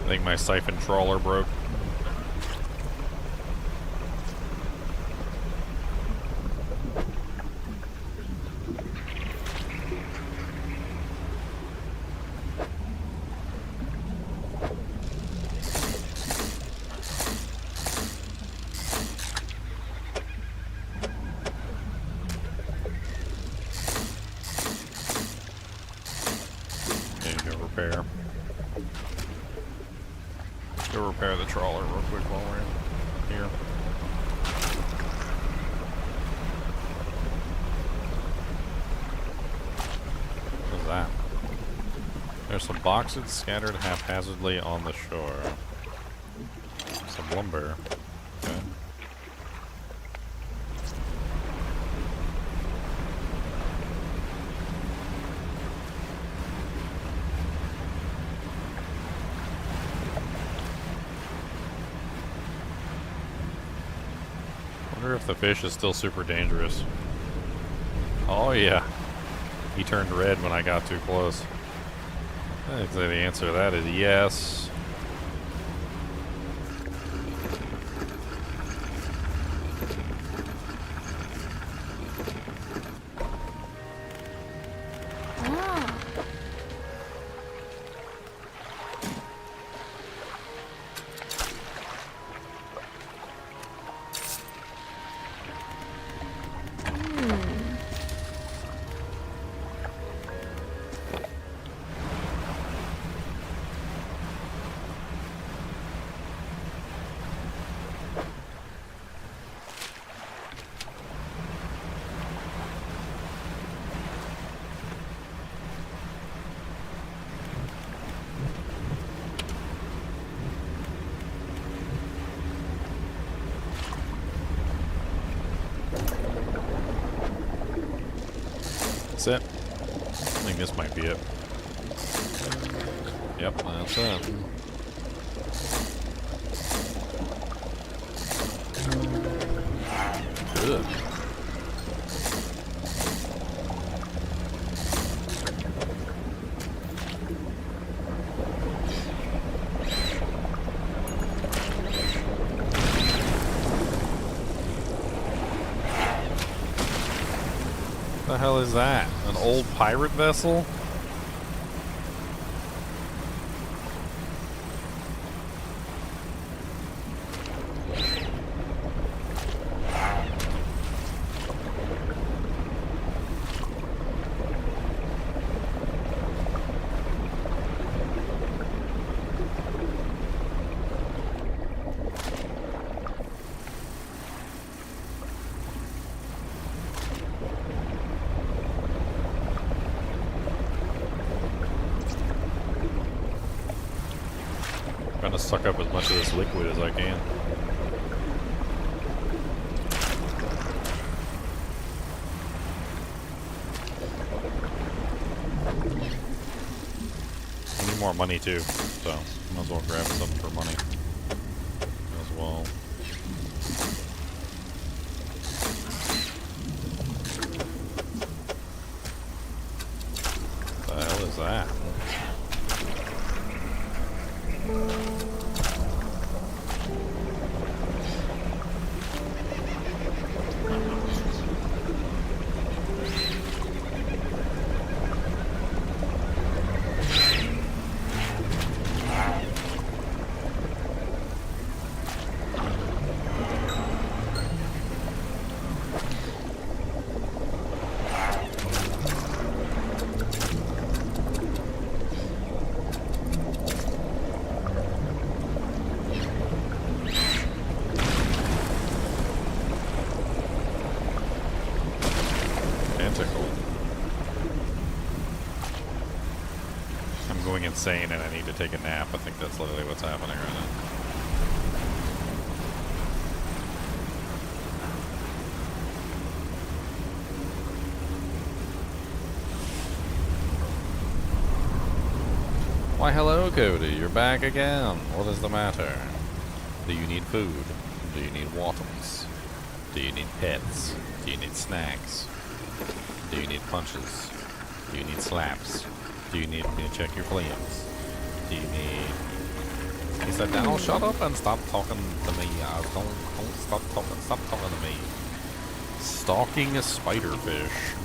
I think my siphon trawler broke. Go repair. Go repair the trawler real quick while we're here. What is that? There's some boxes scattered haphazardly on the shore. Some lumber. Okay. I wonder if the fish is still super dangerous. Oh yeah. He turned red when I got too close. I think the answer to that is yes. That's it. I think this might be it. Yep, that's it. Good. What the hell is that? An old pirate vessel? Trying to suck up as much of this liquid as I can. I need more money too, so might as well grab some for money as well. What the hell is that? I'm going insane and I need to take a nap. I think that's literally what's happening right now. Why, hello, Cody. You're back again. What is the matter? Do you need food? Do you need waters? Do you need pets? Do you need snacks? Do you need punches? Do you need slaps? Do you need me to check your flames? Do you need... He said, now shut up and stop talking to me. Don't stop talking to me. Stalking a spiderfish.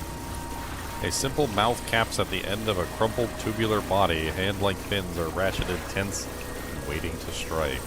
A simple mouth caps at the end of a crumpled tubular body. Hand-like fins are ratcheted, tense, and waiting to strike.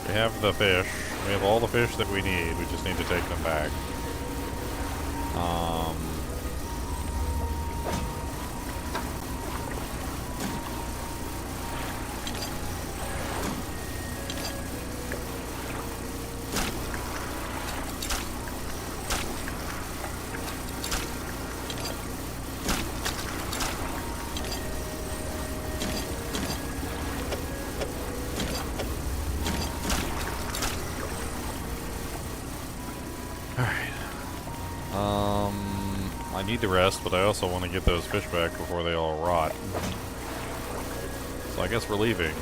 We have the fish. We have all the fish that we need. We just need to take them back. I need to rest, but I also want to get those fish back before they all rot. So I guess we're leaving.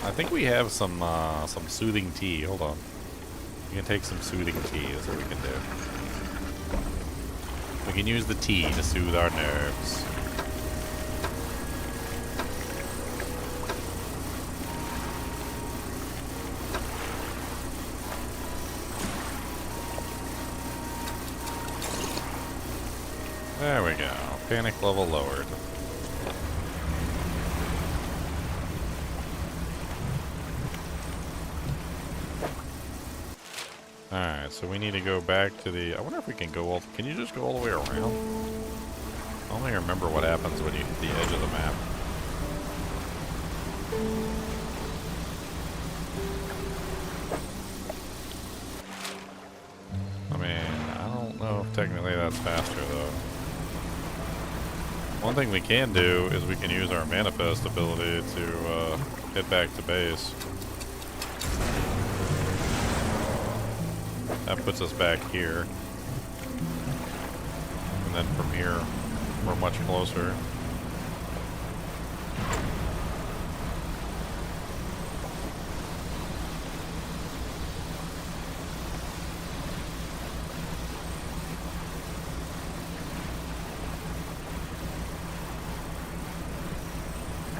I think we have some soothing tea. Hold on. We can take some soothing tea. That's what we can do. We can use the tea to soothe our nerves. There we go. Panic level lowered. Alright, so we need to go back to the... I wonder if we can go all... Can you just go all the way around? I only remember what happens when you hit the edge of the map. I mean, I don't know if technically that's faster, though. One thing we can do is we can use our manifest ability to head back to base. That puts us back here. And then from here, we're much closer.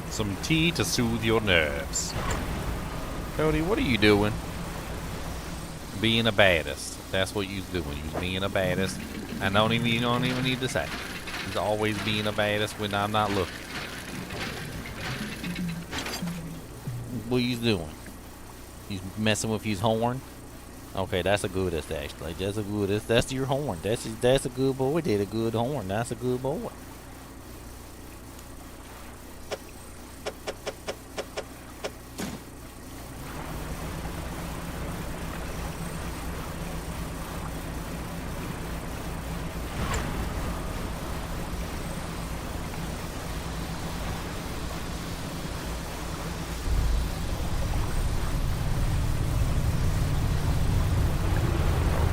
Some tea to soothe your nerves. Cody, what are you doing? Being a baddest. That's what you's doing. You's being a baddest. You don't even need to say. He's always being a baddest when I'm not looking. What you doing? You messing with his horn? Okay, that's a goodest actually. That's a goodest. That's your horn. That's a good boy. Did a good horn. That's a good boy.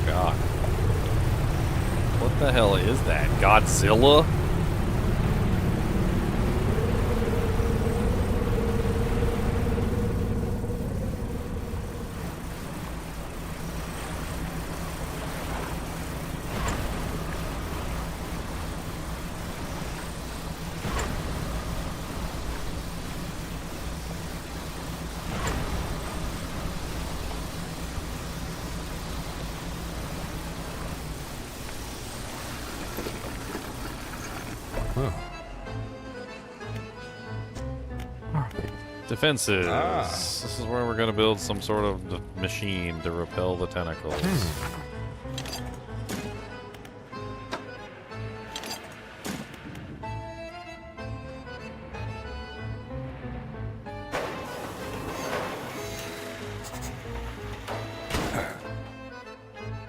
God. What the hell is that? Godzilla? Defenses. This is where we're going to build some sort of machine to repel the tentacles.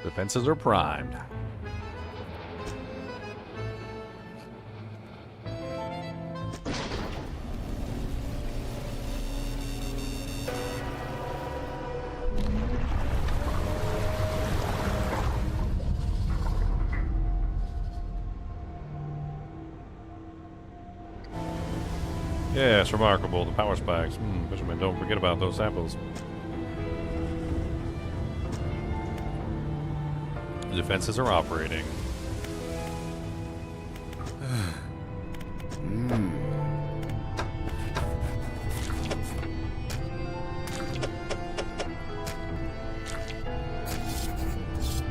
Defenses are primed. Yeah, it's remarkable. The power spikes. Fishermen, don't forget about those samples. The defenses are operating.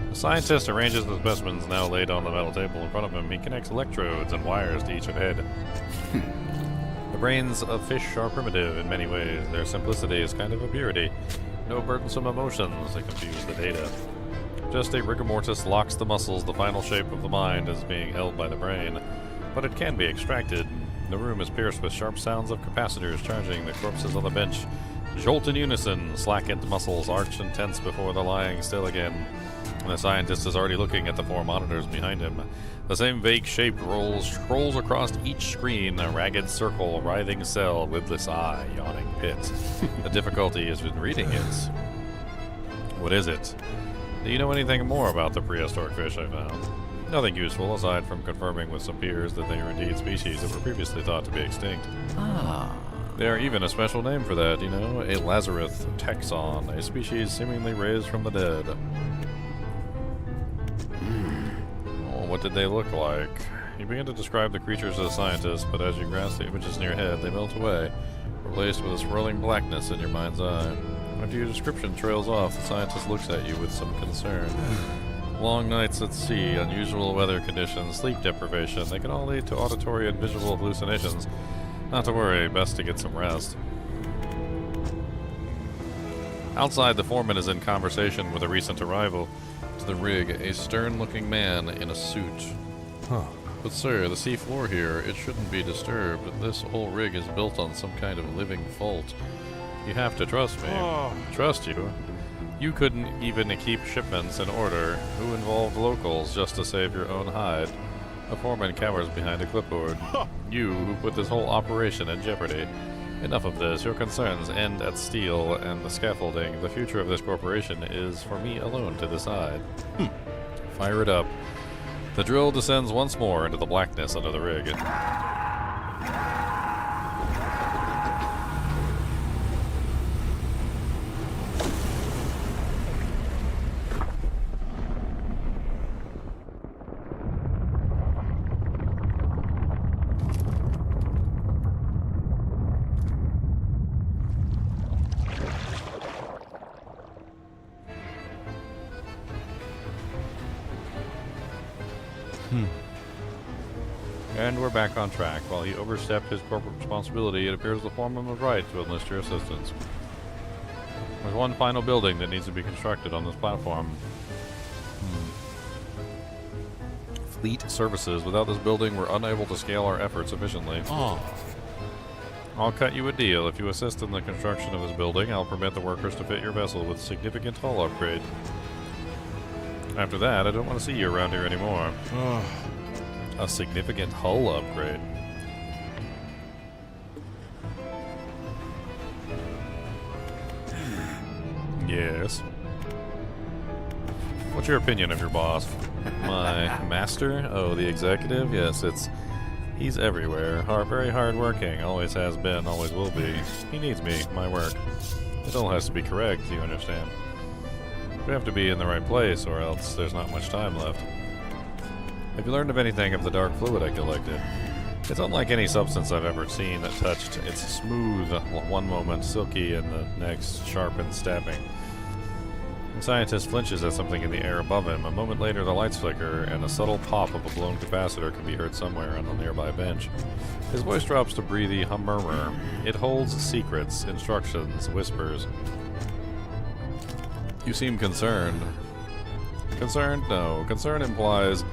The scientist arranges the specimens now laid on the metal table in front of him. He connects electrodes and wires to each head. The brains of fish are primitive in many ways. Their simplicity is kind of a purity. No burdensome emotions that confuse the data. Just a rigor mortis locks the muscles. The final shape of the mind is being held by the brain. But it can be extracted. The room is pierced with sharp sounds of capacitors charging the corpses on the bench. Jolt in unison. Slackened muscles arch and tense before the lying still again. And the scientist is already looking at the 4 monitors behind him. The same vague shape scrolls across each screen, a ragged circle, writhing cell, lidless eye, yawning pit. The difficulty is in reading it. What is it? Do you know anything more about the prehistoric fish I found? Nothing useful, aside from confirming with some peers that they are indeed species that were previously thought to be extinct. They are even a special name for that, you know? A Lazarus taxon, a species seemingly raised from the dead. What did they look like? You begin to describe the creatures to the scientist, but as you grasp the images in your head, they melt away, replaced with a swirling blackness in your mind's eye. After your description trails off, the scientist looks at you with some concern. Long nights at sea, unusual weather conditions, sleep deprivation, they can all lead to auditory and visual hallucinations. Not to worry, best to get some rest. Outside, the foreman is in conversation with a recent arrival to the rig, a stern-looking man in a suit. But sir, the sea floor here, it shouldn't be disturbed. This whole rig is built on some kind of living fault. You have to trust me. Trust you? You couldn't even keep shipments in order. Who involved locals just to save your own hide? A foreman cowers behind a clipboard. You who put this whole operation in jeopardy. Enough of this. Your concerns end at steel and the scaffolding. The future of this corporation is for me alone to decide. Fire it up. The drill descends once more into the blackness under the rig. And we're back on track. While he overstepped his corporate responsibility, it appears the foreman was right to enlist your assistance. There's one final building that needs to be constructed on this platform. Fleet services. Without this building, we're unable to scale our efforts efficiently. Oh. I'll cut you a deal. If you assist in the construction of this building, I'll permit the workers to fit your vessel with significant hull upgrade. After that, I don't want to see you around here anymore. A significant hull upgrade. Yes. What's your opinion of your boss? My master? Oh, the executive? Yes, he's everywhere. Very hard-working. Always has been, always will be. He needs me, my work. It all has to be correct, you understand? We have to be in the right place, or else there's not much time left. Have you learned of anything of the dark fluid I collected? It's unlike any substance I've ever seen that touched. It's smooth one moment, silky, and the next sharp and stabbing. The scientist flinches at something in the air above him. A moment later, the lights flicker, and a subtle pop of a blown capacitor can be heard somewhere on a nearby bench. His voice drops to breathy murmur. It holds secrets, instructions, whispers. You seem concerned. Concerned? No. Concern implies...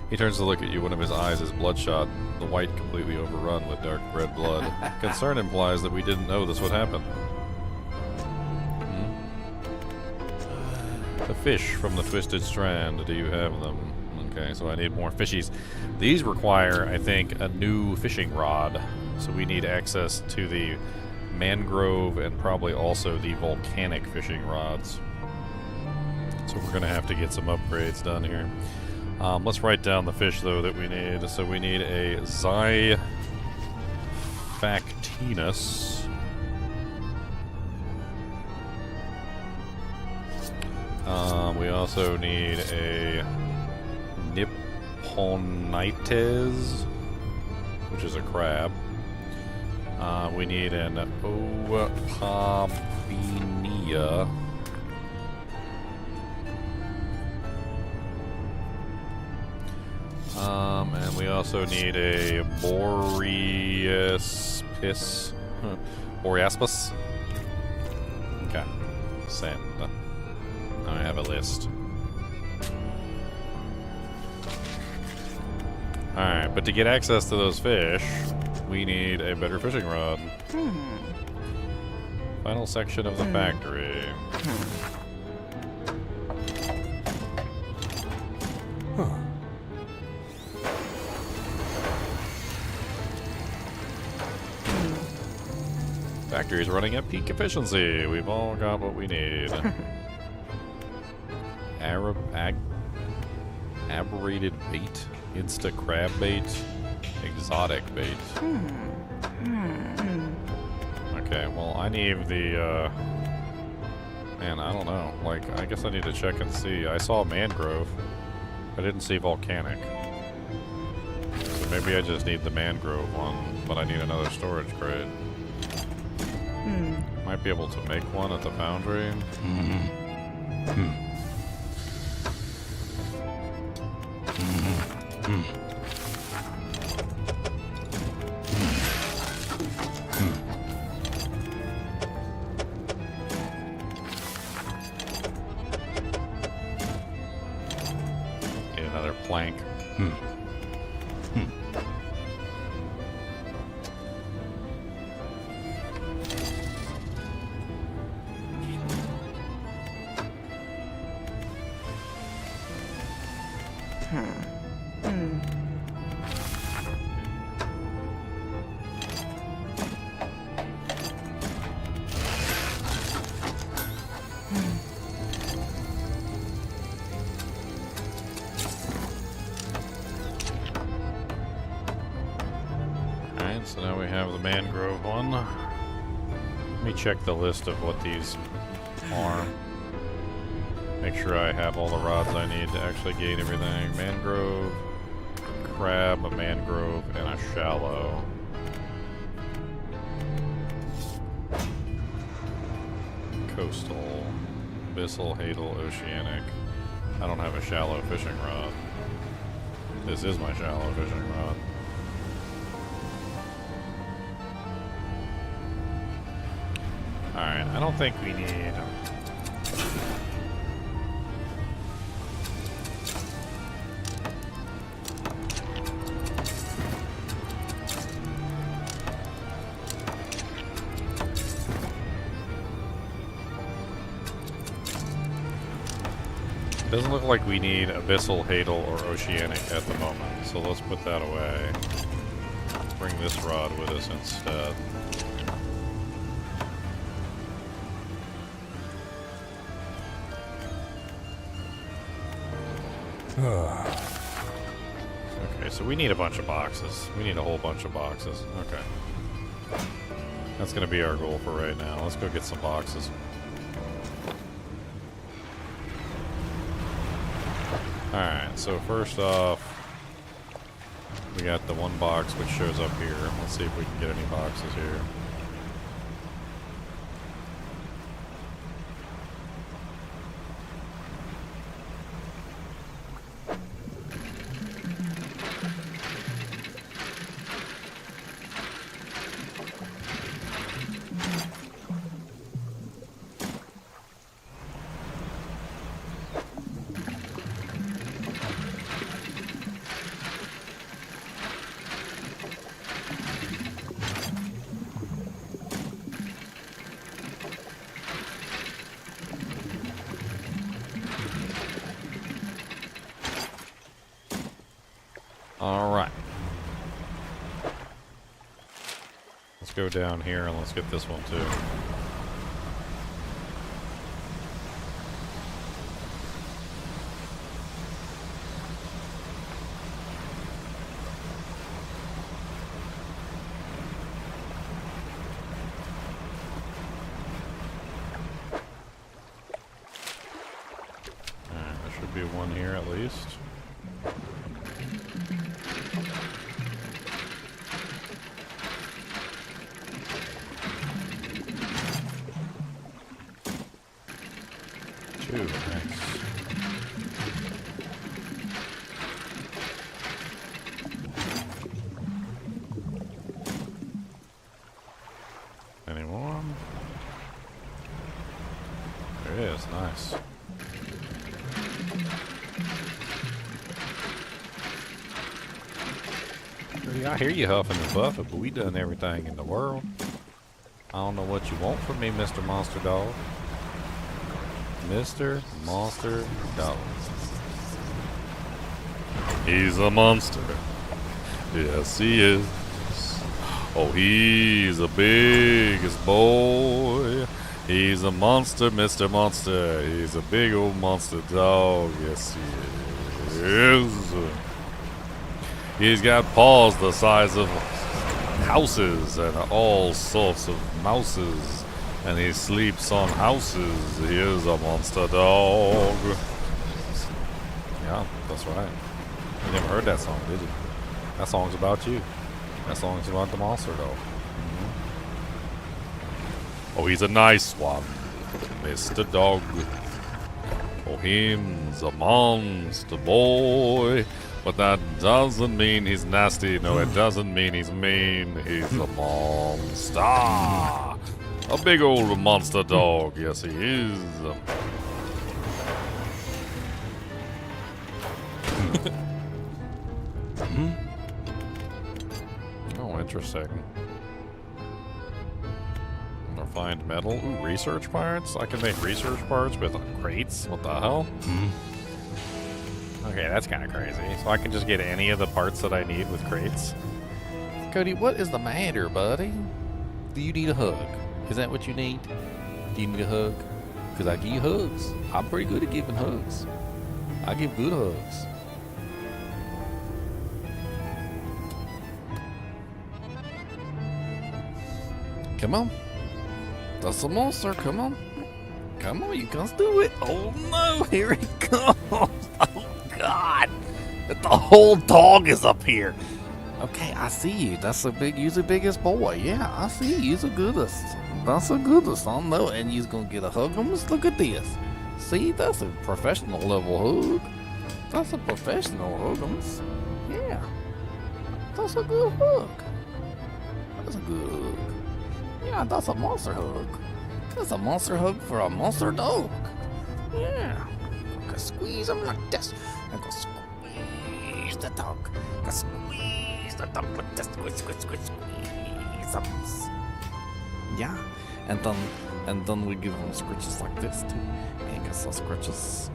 He turns to look at you. One of his eyes is bloodshot, the white completely overrun with dark red blood. Concern implies that we didn't know this would happen. The fish from the twisted strand. Do you have them? Okay, so I need more fishies. These require, I think, a new fishing rod. So we need access to the mangrove and probably also the volcanic fishing rods. So we're going to have to get some upgrades done here. Let's write down the fish, though, that we need. So we need a Zyphactinus. We also need a Nipponites, which is a crab. We need an Opabinia. And we also need a Boreaspis. Okay. Send. I have a list. Alright, but to get access to those fish, we need a better fishing rod. Final section of the factory. Factory's running at peak efficiency. We've all got what we need. Aberrated bait, insta crab bait, exotic bait. Okay, well I need the man, I don't know. Like, I guess I need to check and see. I saw mangrove. I didn't see volcanic. So maybe I just need the mangrove one, but I need another storage crate. Might be able to make one at the foundry. Get another plank. So now we have the mangrove one. Let me check the list of what these are. Make sure I have all the rods I need to actually gain everything. Mangrove, crab, a mangrove, and a shallow. Coastal, abyssal, hadal, oceanic. I don't have a shallow fishing rod. This is my shallow fishing rod. Alright, I don't think we need... Doesn't look like we need Abyssal, Hadal, or Oceanic at the moment, so let's put that away. Bring this rod with us instead. Okay, so we need a bunch of boxes. We need a whole bunch of boxes. Okay. That's gonna be our goal for right now. Let's go get some boxes. Alright, so first off, we got the one box which shows up here. Let's see if we can get any boxes here. Alright. Let's go down here and let's get this one too. Alright, there should be one here at least. Two, nice. Any more? There is, nice. I hear you huffing and puffing, but we done everything in the world. I don't know what you want from me, Mr. Monster Dog. Mr. Monster Dog. He's a monster. Yes, he is. Oh, he's the biggest boy. He's a monster, Mr. Monster. He's a big old monster dog. Yes, he is. He's got paws the size of houses and all sorts of mouses. And he sleeps on houses. He is a monster dog. Yeah, that's right. You never heard that song, did you? That song's about you. That song's about the monster dog. Oh, he's a nice one, Mr. Dog. Oh, him's a monster boy. But that doesn't mean he's nasty. No, it doesn't mean he's mean. He's a monster. A big old monster dog. Yes, he is. Oh, interesting. Refined metal. Ooh, research parts? I can make research parts with crates? What the hell? Okay, that's kind of crazy. So I can just get any of the parts that I need with crates? Cody, what is the matter, buddy? Do you need a hug? Is that what you need? Do you need a hug? Because I give you hugs. I'm pretty good at giving hugs. I give good hugs. Come on. That's a monster. Come on. Come on, you can do it. Oh no, here he comes. Oh God. The whole dog is up here. Okay, I see you. That's you're the biggest boy. Yeah, I see you. You're the goodest. That's the goodest. I know. And you're going to get a hug. Look at this. See, that's a professional level hug. That's a professional hug. Yeah. That's a good hug. That's a good hug. Yeah, that's a monster hug. That's a monster hug for a monster dog. Yeah. I can squeeze him like this. I can squeeze the dog. I can squeeze the dog with this. Squeeze him. Yeah. And then we give him scritches like this too. And got some scritches.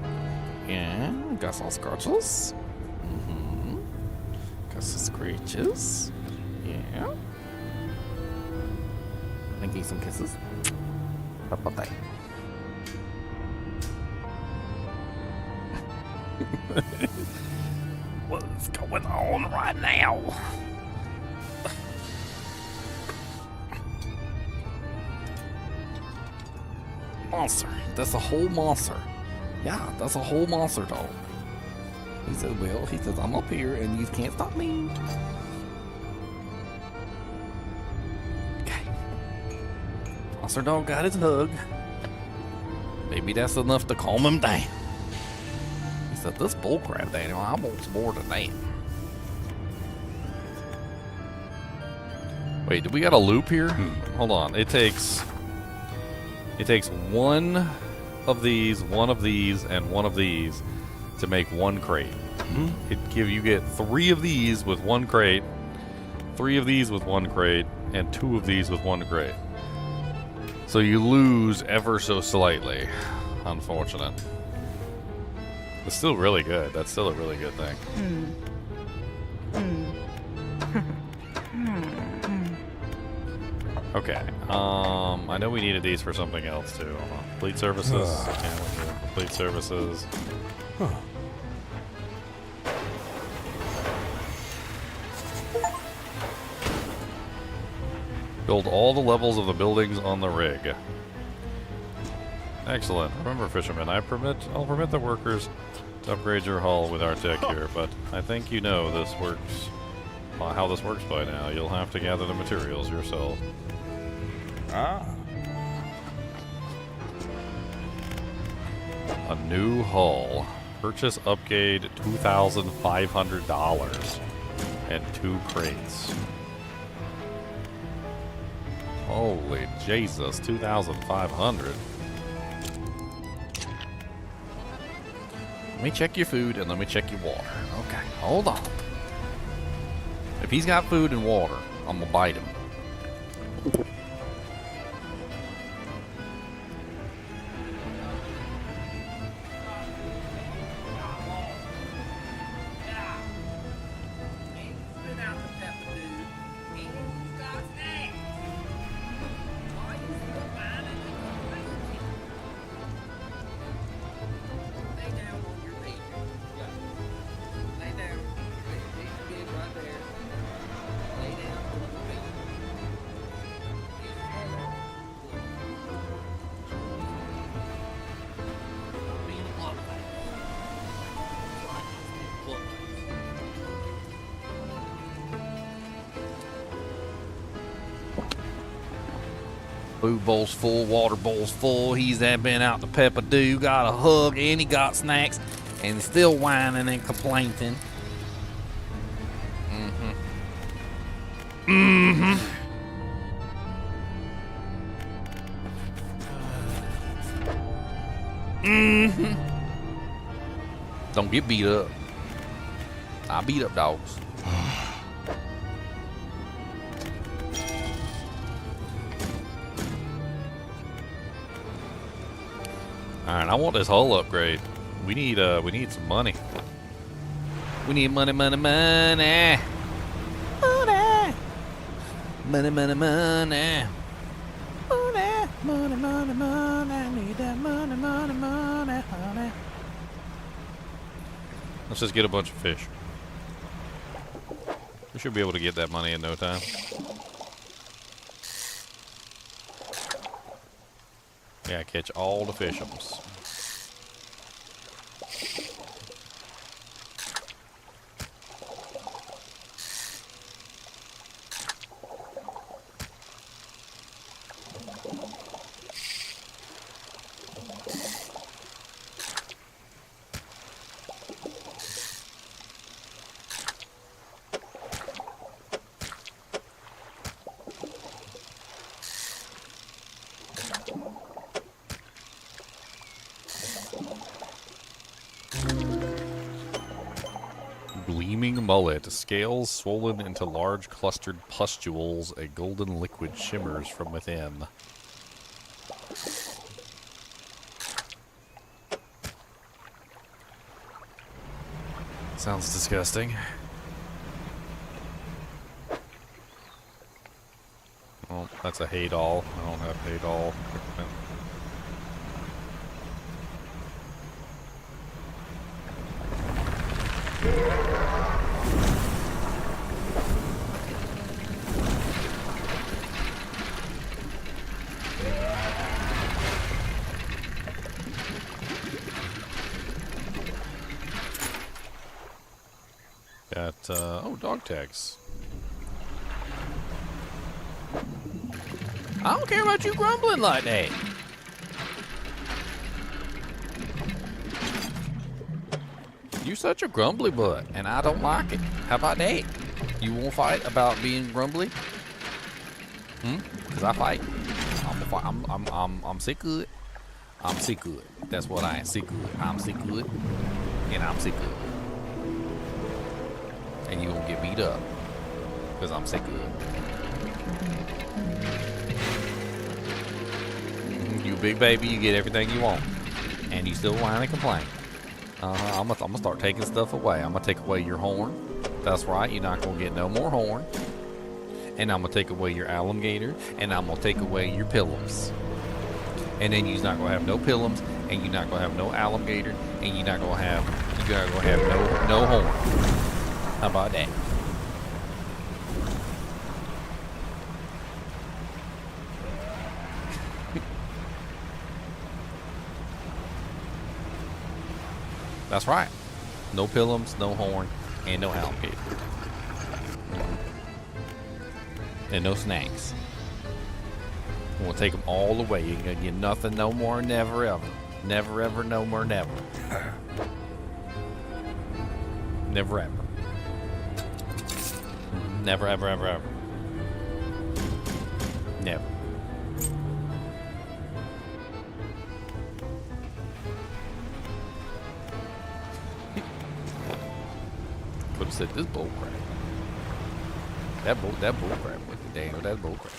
Yeah. Got some scratches. Got some screeches. Yeah. And give you some kisses. How about that? What's going on right now? Monster. That's a whole monster. Yeah, that's a whole monster dog. He said, well, he says, I'm up here and you can't stop me. Okay. Monster dog got his hug. Maybe that's enough to calm him down. He said, this bullcrap, Daniel, I want more than that. Wait, do we got a loop here? Hold on. It takes one of these, and one of these to make one crate. You get 3 of these with one crate, 3 of these with one crate, and 2 of these with one crate. So you lose ever so slightly. Unfortunate. It's still really good. That's still a really good thing. Okay. I know we needed these for something else too. Hold on. Complete services. Yeah, we need complete services. Build all the levels of the buildings on the rig. Excellent. Remember, fishermen, I'll permit the workers to upgrade your hull with our tech here, but I think you know this works. How this works by now. You'll have to gather the materials yourself. A new hull. Purchase upgrade $2,500 and 2 crates. Holy Jesus, 2,500. Let me check your food and let me check your water. Okay, hold on. If he's got food and water, I'm gonna bite him. Food bowl's full, water bowl's full. He's been out to Peppa-Doo, got a hug, and he got snacks, and he's still whining and complaining. Don't get beat up. I beat up dogs. Alright, I want this hull upgrade. We need some money. We need money, money, money. Money. Money, money, money. Money, money, money, money. I need that money, money, money, honey. Let's just get a bunch of fish. We should be able to get that money in no time. Yeah, catch all the fishums. Gleaming mullet, scales swollen into large clustered pustules, a golden liquid shimmers from within. Sounds disgusting. Oh, that's a hay doll. I don't have hay doll equipment. Got, oh, dog tags. I don't care about you grumbling like that. You're such a grumbly butt, and I don't like it. How about that? You won't fight about being grumbly? Cause I fight. I'm sick of it. I'm sick of it. That's what I am. Sick of it. I'm sick of it, and I'm sick of it. And you gonna get beat up, cause I'm sick of it. You big baby, you get everything you want, and you still whine and complain. I'm gonna start taking stuff away. I'm gonna take away your horn. That's right, you're not gonna get no more horn. And I'm gonna take away your alligator, and I'm gonna take away your pillows. And then you're not gonna have no pillows, and you're not gonna have no alligator, and you're not gonna have no horn. How about that? That's right. No pillows, no horn, and no alligator. And no snacks. We'll take them all away. You ain't gonna get nothing no more, never ever. Never ever, no more, never. Never ever. Never ever, ever, ever. Never. Could have said this bull crap. That bull crap with the Daniel. That bull crap.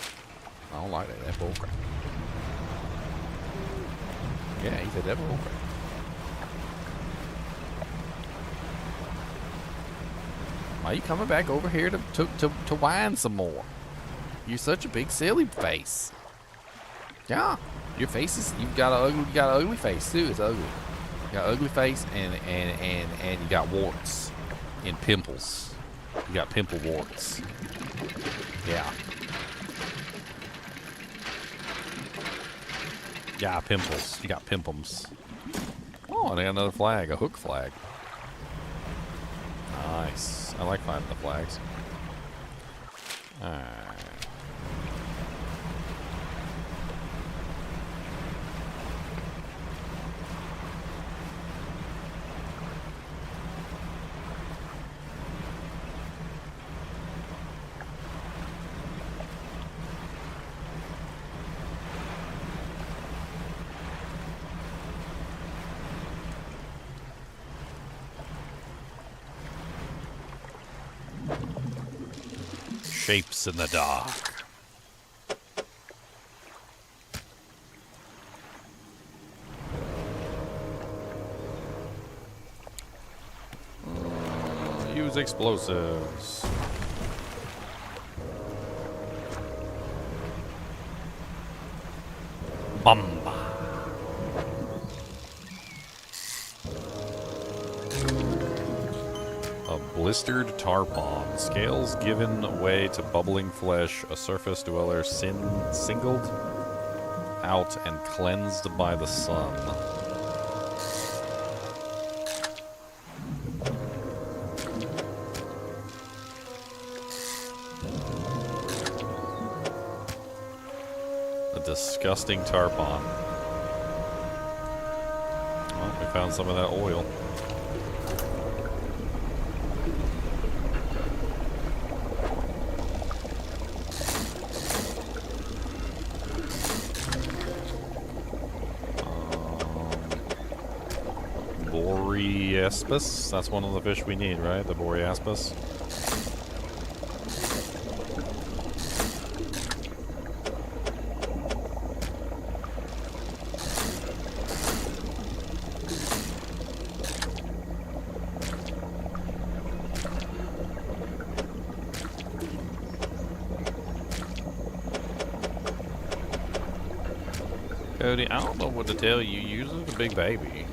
I don't like that. That bull crap. Yeah, he said that bull crap. Why are you coming back over here to whine some more? You're such a big silly face. Yeah, your face is you got an ugly face too. It's ugly. You got an ugly face and you got warts and pimples. You got pimple warts. Yeah. Yeah, pimples. You got pimpums. Oh, and I got another flag, a hook flag. Nice. I like finding the flags. Alright. Shapes in the dark. Use explosives. Bomba. Blistered tarpon. Scales given way to bubbling flesh. A surface dweller singled out and cleansed by the sun. A disgusting tarpon. Well, we found some of that oil. Boreaspis. That's one of the fish we need, right? The Boreaspis. Cody, I don't know what to tell you. You're a big baby.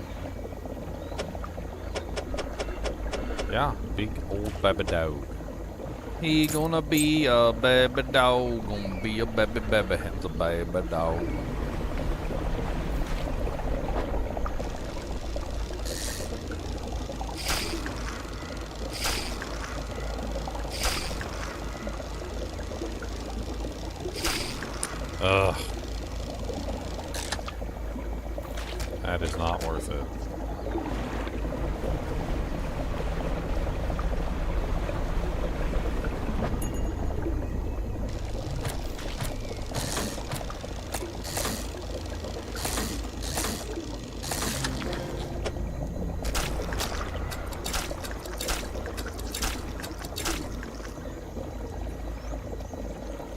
Yeah, big old baby dog. He gonna be a baby dog. Gonna be a baby. It's a baby dog. Ugh. That is not worth it.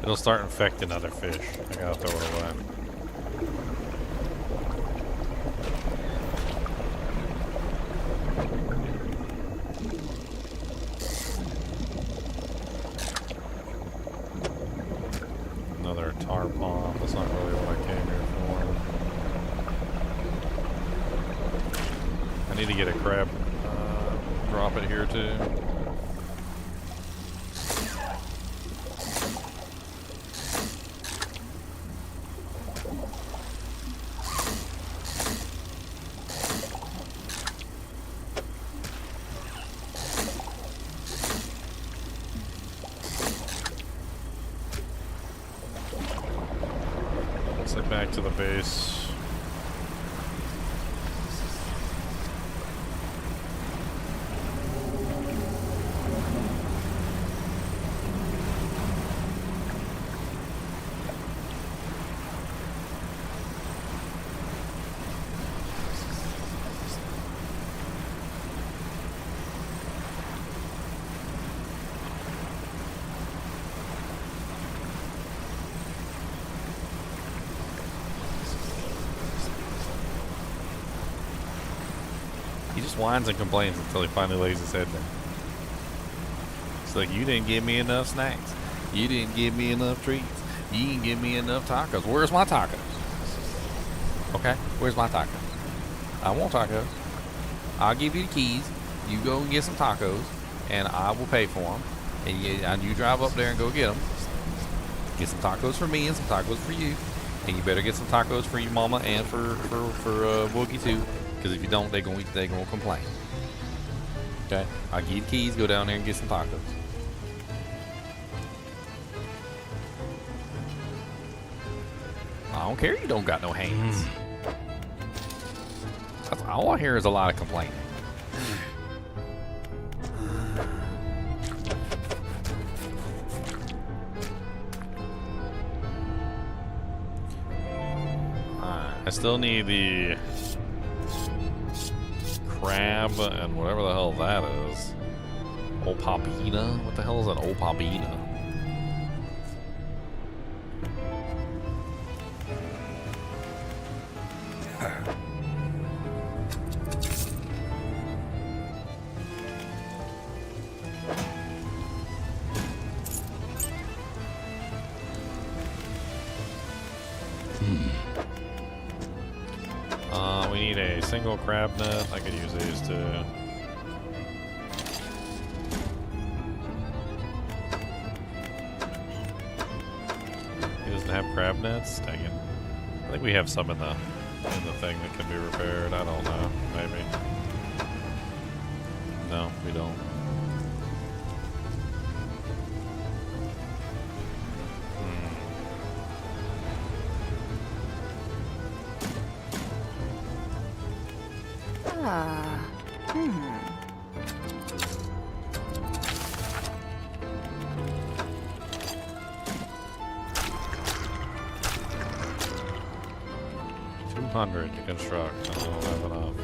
It'll start infecting other fish. I gotta throw it away. Another tar pond. That's not really what I came here for. I need to get a crab. Drop it here too. Back to the base. He just whines and complains until he finally lays his head down. It's like, you didn't give me enough snacks. You didn't give me enough treats. You didn't give me enough tacos. Where's my tacos? Okay, where's my tacos? I want tacos. I'll give you the keys. You go and get some tacos, and I will pay for them. And you drive up there and go get them. Get some tacos for me and some tacos for you. And you better get some tacos for your mama and for Woogie too. Because if you don't, they're gonna complain. Okay? I'll give you the keys, go down there and get some tacos. I don't care you don't got no hands. That's all I hear is a lot of complaining. Alright, I still need the crab and whatever the hell that is. Opabina? What the hell is an opabina? We need a single crab net. I could use these too. He doesn't have crab nets? Dang it. I think we have some in the thing that can be repaired. I don't know. Maybe. No, we don't. $200 to construct. I don't have enough.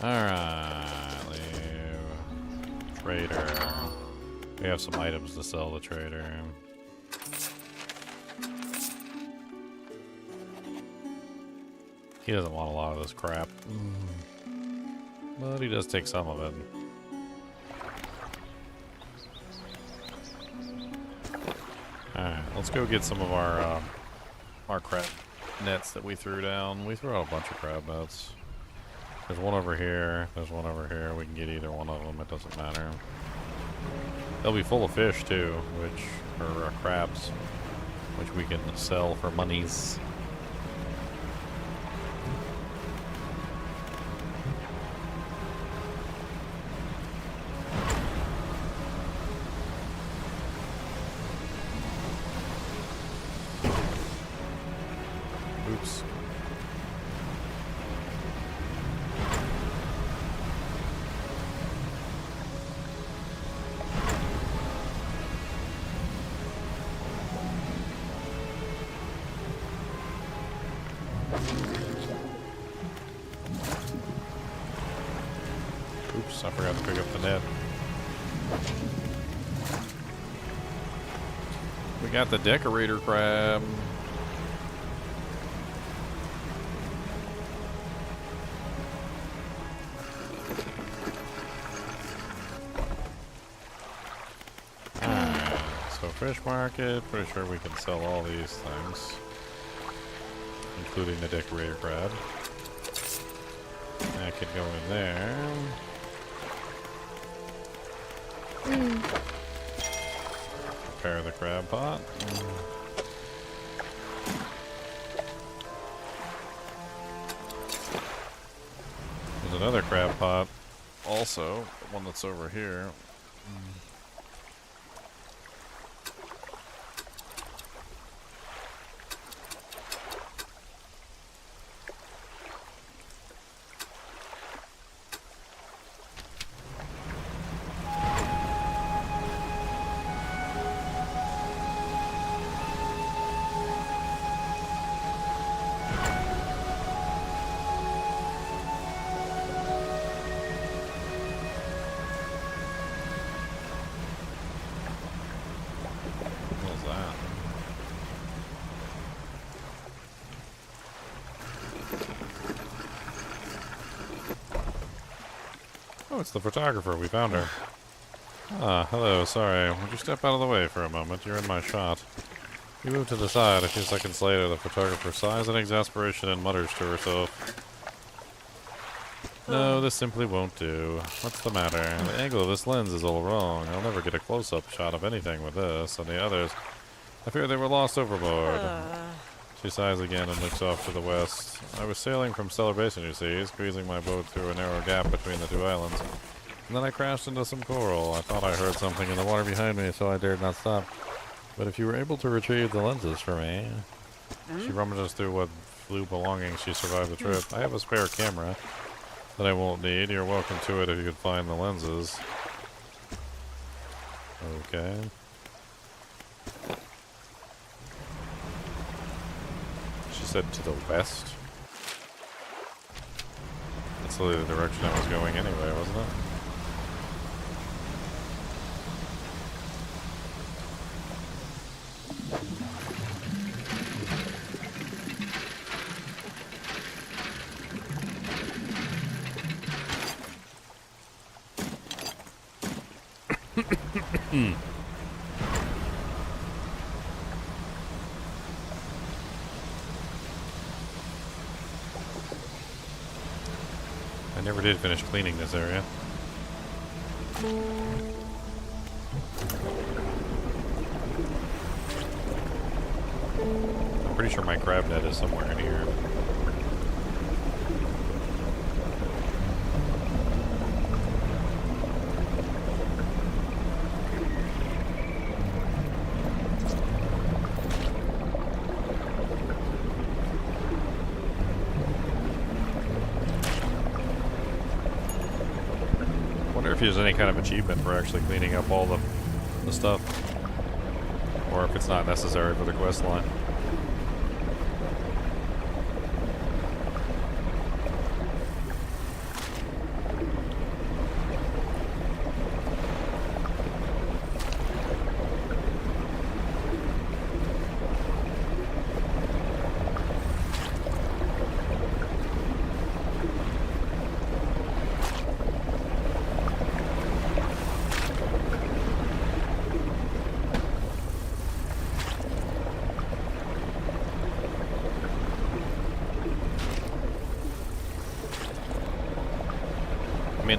Alright, leave. Trader. We have some items to sell the trader. He doesn't want a lot of this crap. But he does take some of it. Alright, let's go get some of our crab nets that we threw down. We threw out a bunch of crab nets. There's one over here, there's one over here. We can get either one of them, it doesn't matter. They'll be full of fish too, which are crabs, which we can sell for monies. Oops. Oops, I forgot to pick up the net. We got the decorator crab. Fish market, pretty sure we can sell all these things, including the decorator crab. That could go in there. Prepare the crab pot. There's another crab pot, also, one that's over here. Oh, it's the photographer. We found her. Ah, hello. Sorry. Would you step out of the way for a moment? You're in my shot. You move to the side. A few seconds later, the photographer sighs in exasperation and mutters to herself. No, this simply won't do. What's the matter? The angle of this lens is all wrong. I'll never get a close-up shot of anything with this. And the others, I fear they were lost overboard. She sighs again and looks off to the west. I was sailing from Stellar Basin, you see, squeezing my boat through a narrow gap between the two islands. And then I crashed into some coral. I thought I heard something in the water behind me, so I dared not stop. But if you were able to retrieve the lenses for me... She rummages through what few belongings she survived the trip. I have a spare camera that I won't need. You're welcome to it if you could find the lenses. Okay. She said to the west. That's the direction I was going anyway, wasn't it? I never did finish cleaning this area. I'm pretty sure my crab net is somewhere in here. If there's any kind of achievement for actually cleaning up all the stuff, or if it's not necessary for the quest line.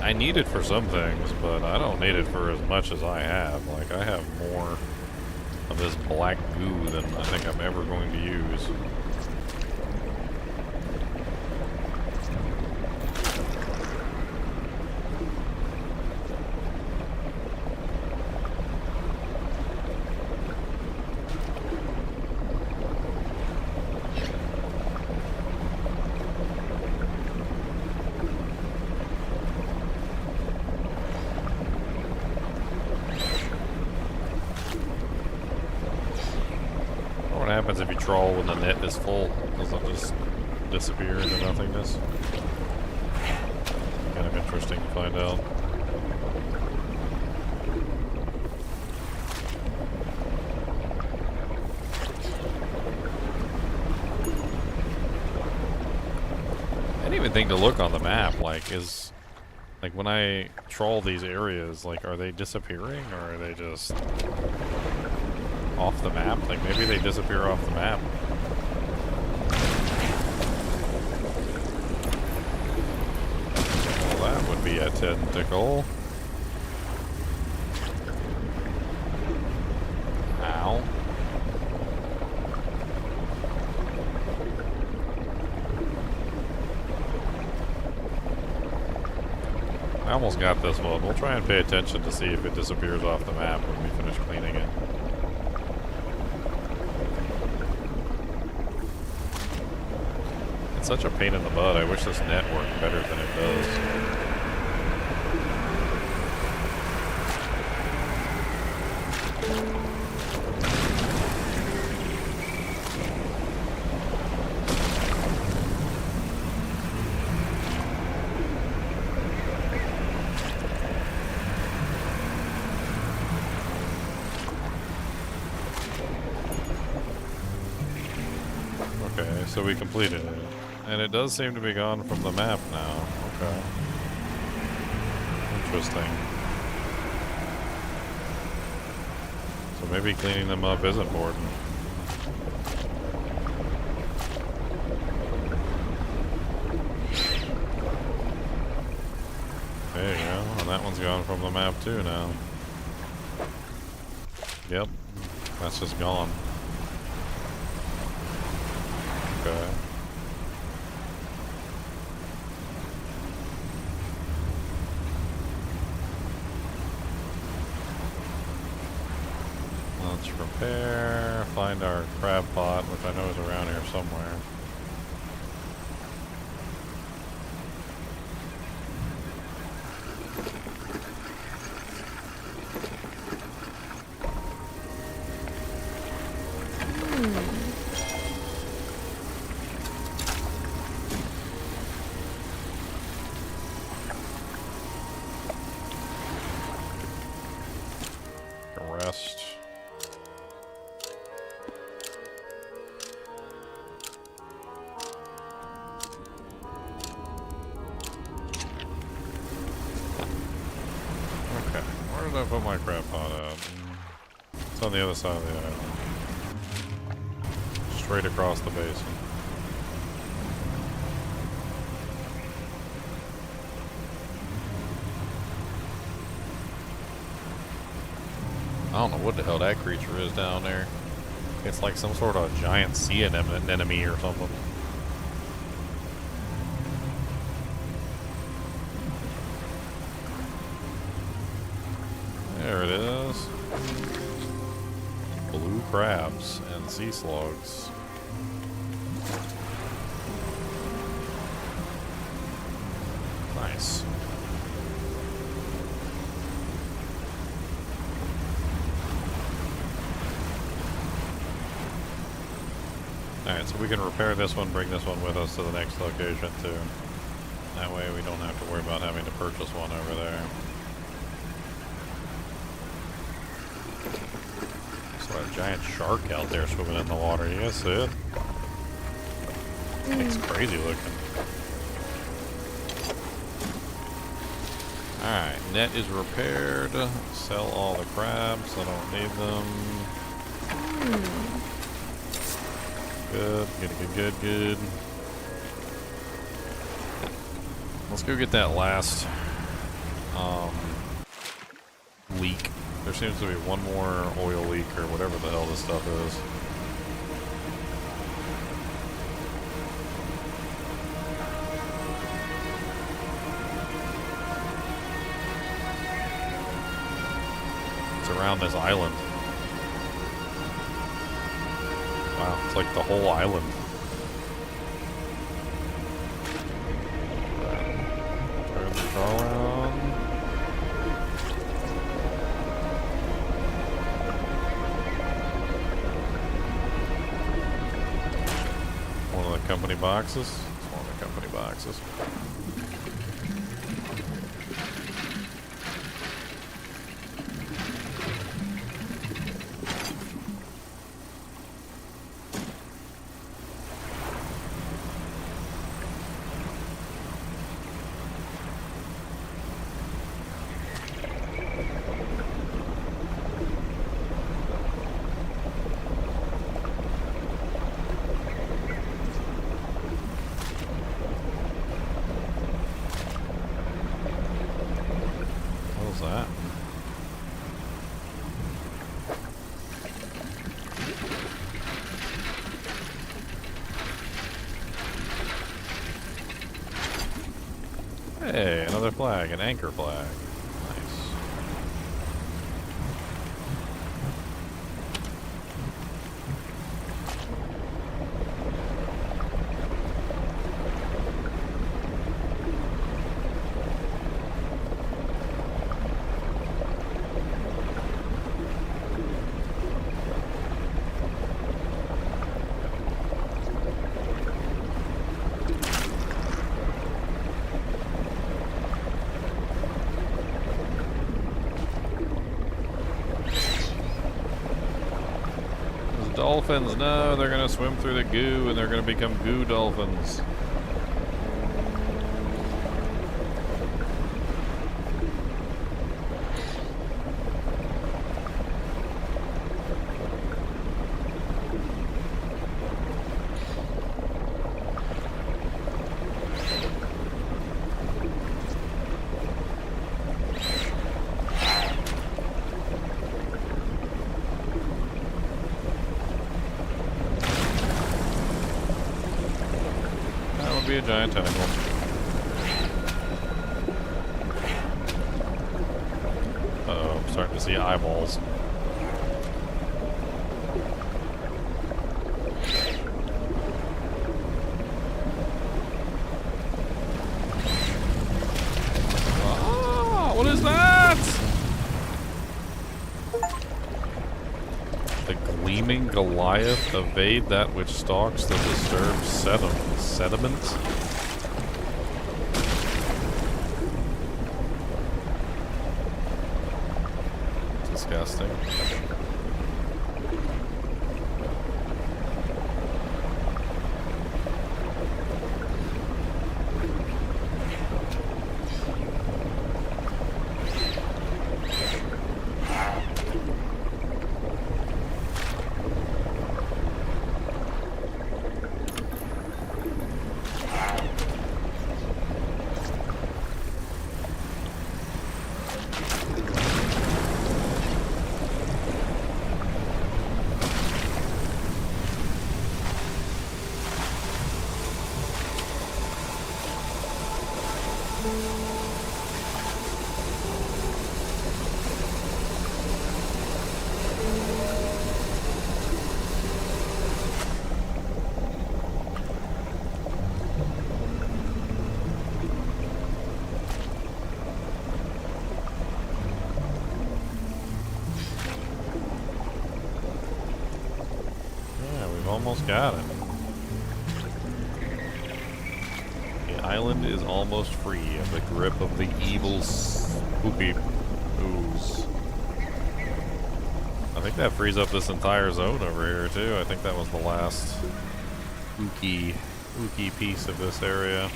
I need it for some things, but I don't need it for as much as I have. Like, I have more of this black goo than I think I'm ever going to use. What happens if you trawl when the net is full? Does it just disappear into nothingness? Kind of interesting to find out. I didn't even think to look on the map, like when I trawl these areas, like, are they disappearing or are they just off the map? Like, maybe they disappear off the map. Well, that would be a tentacle. Ow. I almost got this one. We'll try and pay attention to see if it disappears off the map when we finish cleaning it. It's such a pain in the butt. I wish this net worked better than it does. Okay, so we completed it. And it does seem to be gone from the map now. Okay. Interesting. So maybe cleaning them up is important. There you go. And that one's gone from the map too now. Yep. That's just gone. Okay. Let's repair, find our crab pot, which I know is around here somewhere. Rest. Okay, where did I put my crab pot at? It's on the other side of the island. Straight across the basin. I don't know what the hell that creature is down there. It's like some sort of giant sea anemone or something. There it is. Blue crabs and sea slugs. Nice. Alright, so we can repair this one, bring this one with us to the next location too. That way we don't have to worry about having to purchase one over there. There's a giant shark out there swimming in the water. You guys see it? It's crazy looking. Alright, net is repaired. Sell all the crabs. I don't need them. Good, good. Let's go get that last leak. There seems to be one more oil leak or whatever the hell this stuff is. It's around this island. Wow, it's like the whole island. Turn the car around. One of the company boxes. It's one of the company boxes. What was that? Hey, another flag, an anchor flag. Nice. Those dolphins, no, they're gonna swim through the goo and they're gonna become goo dolphins. That would be a giant tentacle. Uh-oh, I'm starting to see eyeballs. Ah, what is that? The gleaming Goliath evade that which stalks the disturbed sediment. Disgusting. Almost got it. The island is almost free of the grip of the evil spooky ooze. I think that frees up this entire zone over here too. I think that was the last spooky piece of this area.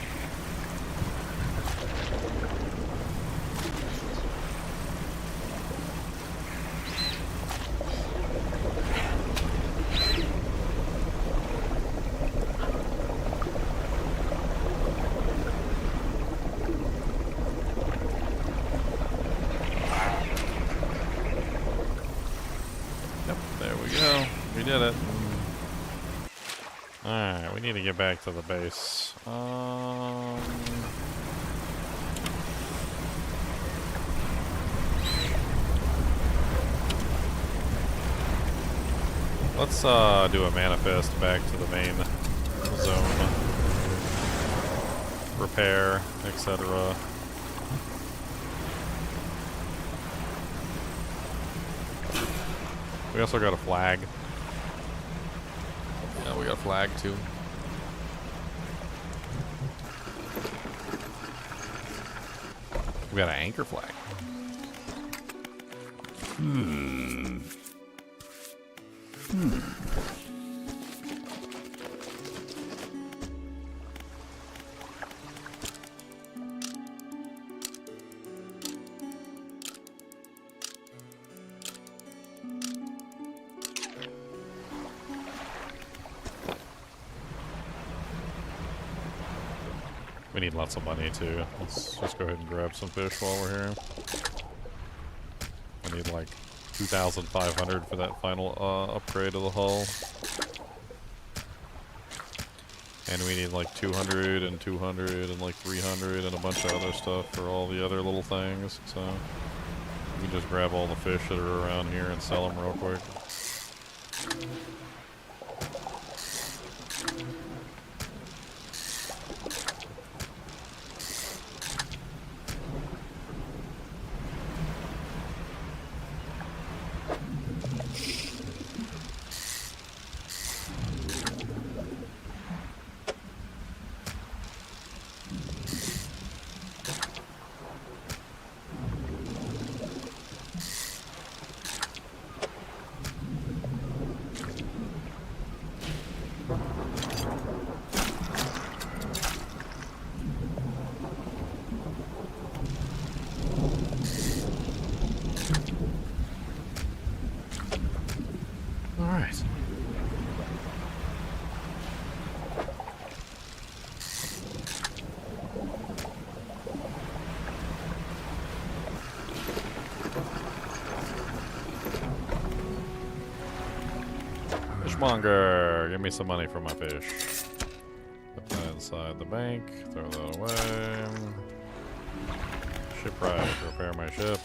did it. Alright, we need to get back to the base. Let's do a manifest back to the main zone. Repair, etc. We also got a flag. Yeah, we got a flag too. We got an anchor flag. We need lots of money too. Let's just go ahead and grab some fish while we're here. I need like 2,500 for that final upgrade of the hull. And we need like 200 and 200 and like 300 and a bunch of other stuff for all the other little things. So we can just grab all the fish that are around here and sell them real quick. Alright. Fishmonger, give me some money for my fish. Put that inside the bank, throw that away. Shipwright, repair my ship.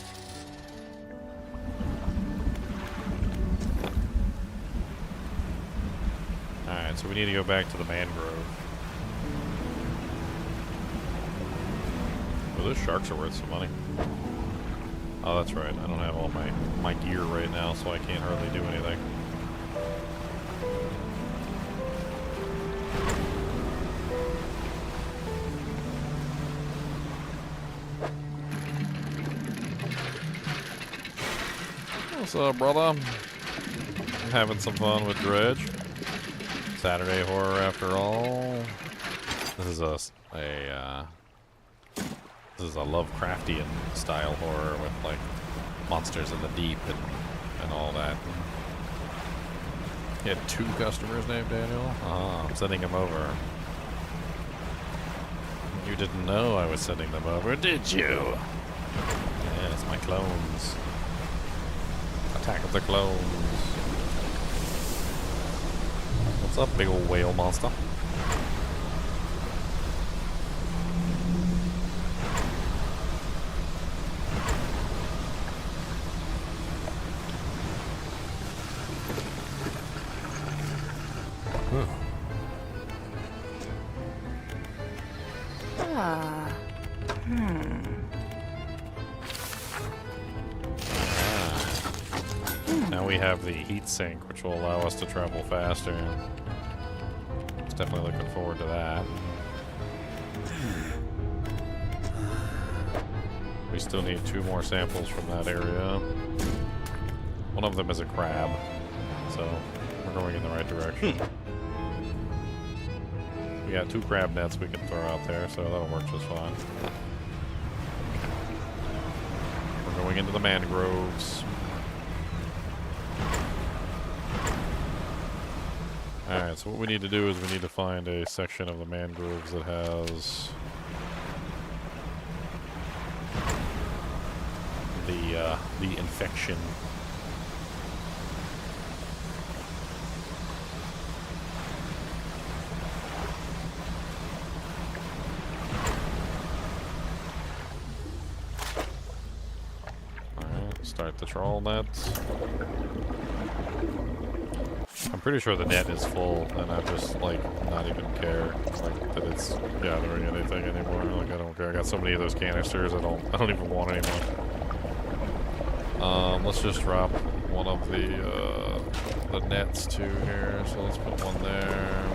Alright, so we need to go back to the mangrove. Oh, those sharks are worth some money. Oh, that's right. I don't have all my gear right now, so I can't hardly do anything. What's up, brother? Having some fun with Dredge. Saturday horror after all. This is a Lovecraftian style horror with like monsters in the deep and all that. You had 2 customers named Daniel? Ah, I'm sending them over. You didn't know I was sending them over, did you? Yes, my clones. Attack of the clones. What's up, big old whale monster? Now we have the heat sink, which will allow us to travel faster. Definitely looking forward to that. We still need 2 more samples from that area. One of them is a crab, so we're going in the right direction. We got 2 crab nets we can throw out there, so that'll work just fine. We're going into the mangroves. Alright, so what we need to do is we need to find a section of the mangroves that has the infection. Start the trawl net. I'm pretty sure the net is full, and I just, like, not even care, like, that it's gathering anything anymore. Like, I don't care. I got so many of those canisters, I don't even want any more. Let's just drop one of the nets too here. So let's put one there.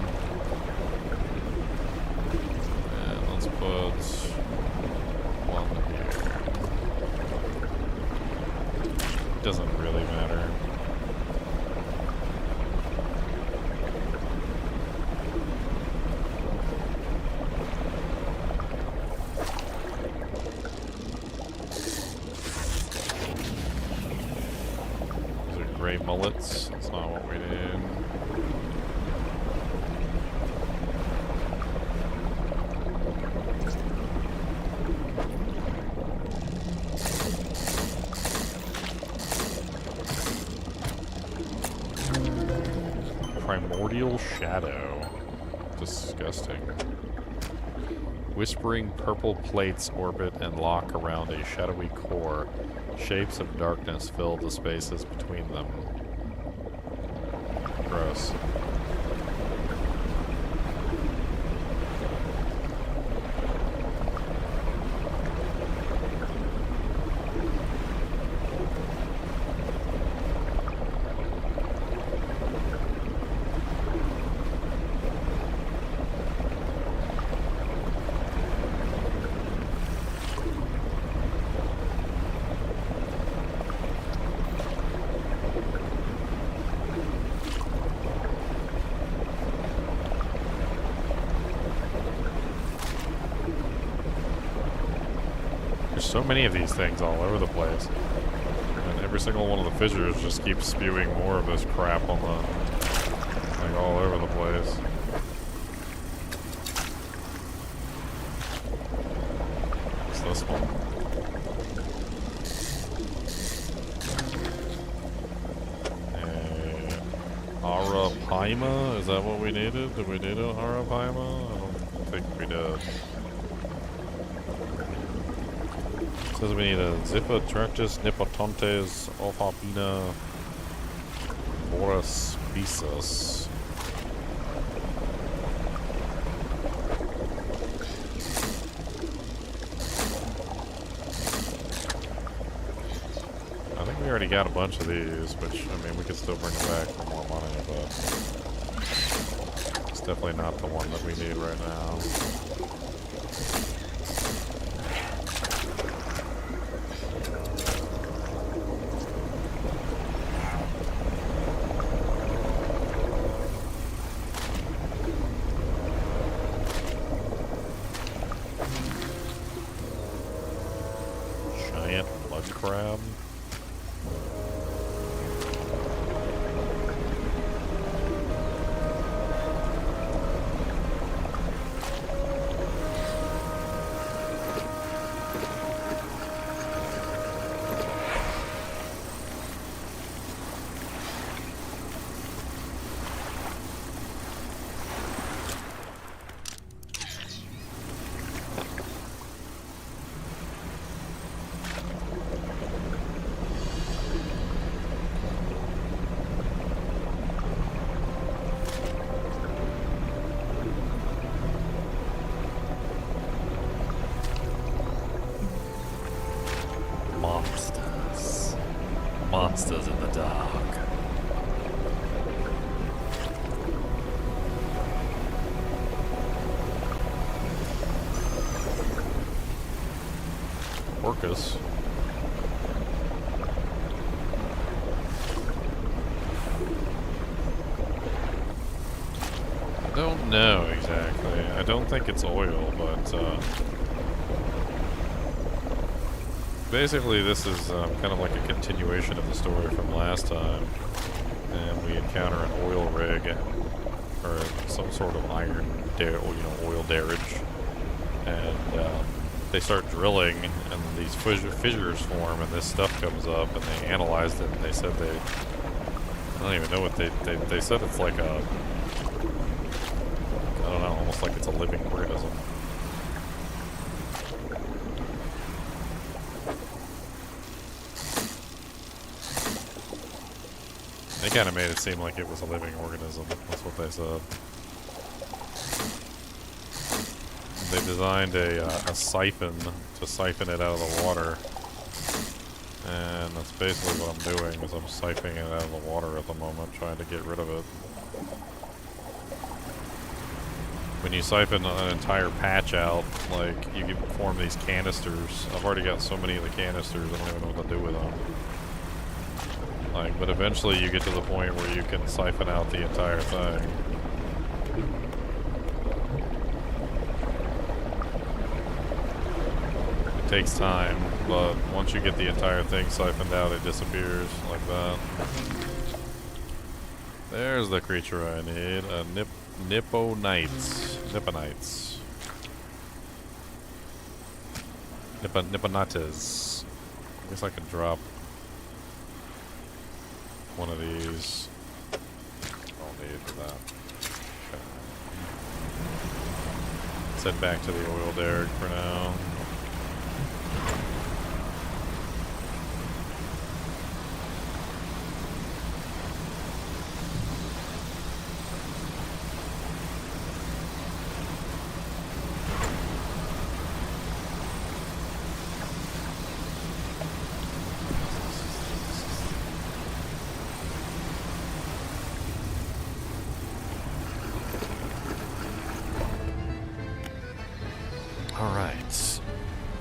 And let's put one here. Doesn't really matter. Gray mullets. That's not what we need. Primordial shadow. Disgusting. Whispering purple plates orbit and lock around a shadowy core. Shapes of darkness fill the spaces between them. Gross. So many of these things all over the place. And every single one of the fissures just keeps spewing more of this crap on the... like all over the place. What's this one? Arapaima? Is that what we needed? Did we need an Arapaima? I don't think we did. Says we need a Zipper, Tractus, Nipotontes, Opapina, Morus Visas. I think we already got a bunch of these, which, I mean, we could still bring them back for more money, but it's definitely not the one that we need right now. Crab. Monsters in the dark. Orcus. I don't know exactly. I don't think it's oil, but basically, this is kind of like a continuation of the story from last time, and we encounter an oil rig or some sort of iron, oil derriage, and they start drilling, and these fissures form, and this stuff comes up, and they analyzed it, and they said I don't even know what they said. It's like a, I don't know, almost like it's a living organism. They kind of made it seem like it was a living organism. That's what they said. They designed a siphon to siphon it out of the water. And that's basically what I'm doing, is I'm siphoning it out of the water at the moment, trying to get rid of it. When you siphon an entire patch out, like, you can form these canisters. I've already got so many of the canisters, I don't even know what to do with them. Like, but eventually you get to the point where you can siphon out the entire thing. It takes time, but once you get the entire thing siphoned out, it disappears like that. There's the creature I need, a Nipponites. Nipponites. I guess I could drop one of these. I'll need that. Okay. Let's head back to the oil derrick for now.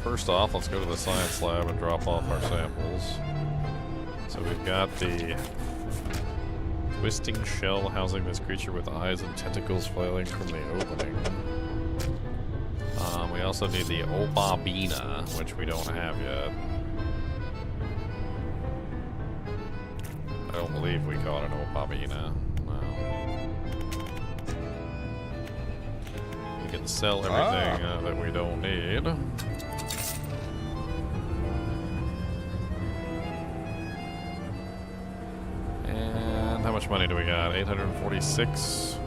First off, let's go to the science lab and drop off our samples. So we've got the twisting shell housing this creature with eyes and tentacles flailing from the opening. We also need the Obabina, which we don't have yet. I don't believe we caught an Obabina. No. We can sell everything that we don't need. How much money do we got? 846.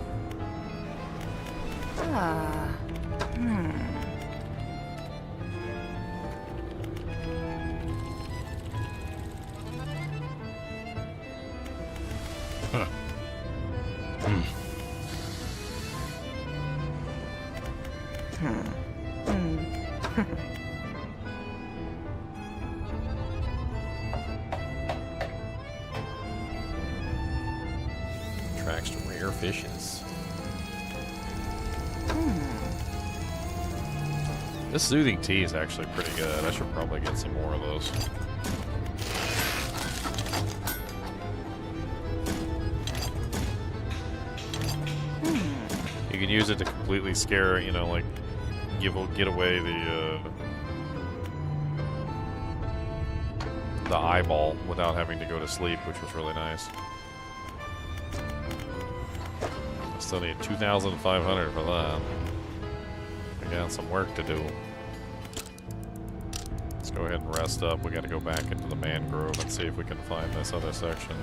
Attracts rare fishes. This soothing tea is actually pretty good. I should probably get some more of those. You can use it to completely scare, you know, like get away the eyeball without having to go to sleep, which was really nice. I still need 2,500 for that. We got some work to do. Let's go ahead and rest up. We got to go back into the mangrove and see if we can find this other section.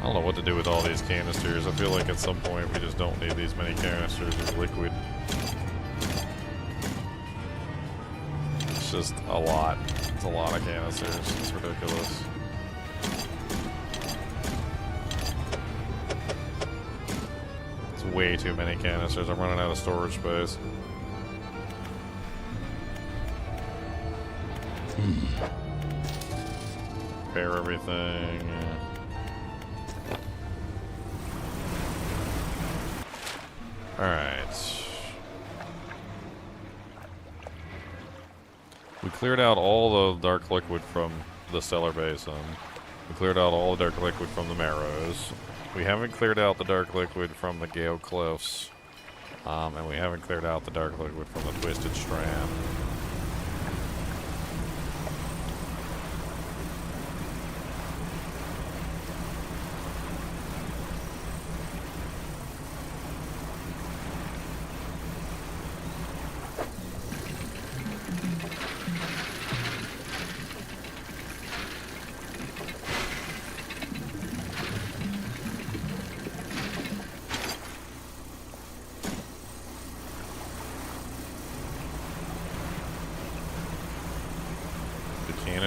I don't know what to do with all these canisters. I feel like at some point we just don't need these many canisters of liquid. It's just a lot. It's a lot of canisters. It's ridiculous. It's way too many canisters. I'm running out of storage space. Repair everything. Alright. We cleared out all the dark liquid from the stellar basin. We cleared out all the dark liquid from the marrows. We haven't cleared out the dark liquid from the Gale Cliffs. And we haven't cleared out the dark liquid from the Twisted Strand.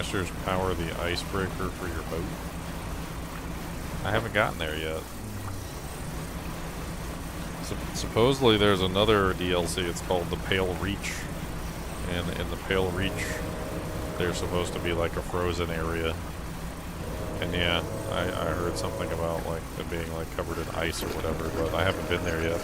canisters power the icebreaker for your boat? I haven't gotten there yet. Supposedly there's another DLC, it's called the Pale Reach. And in the Pale Reach, there's supposed to be like a frozen area. And yeah, I heard something about like it being like covered in ice or whatever, but I haven't been there yet.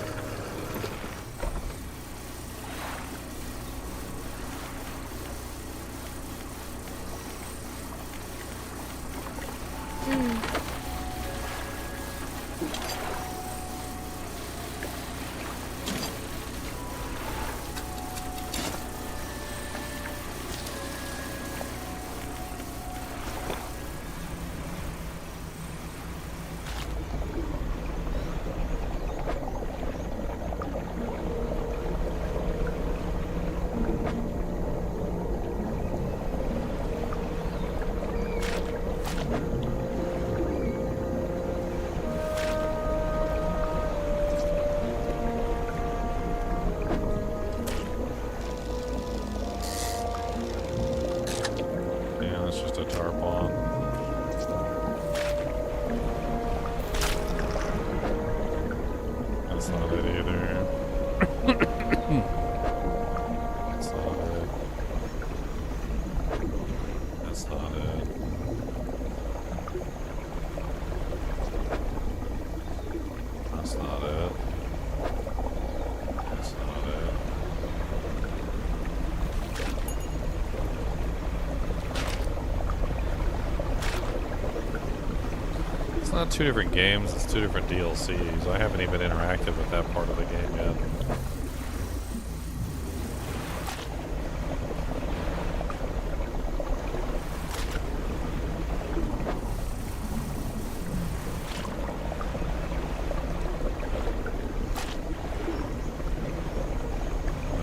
It's not two different games, it's two different DLCs. I haven't even interacted with that part of the game yet.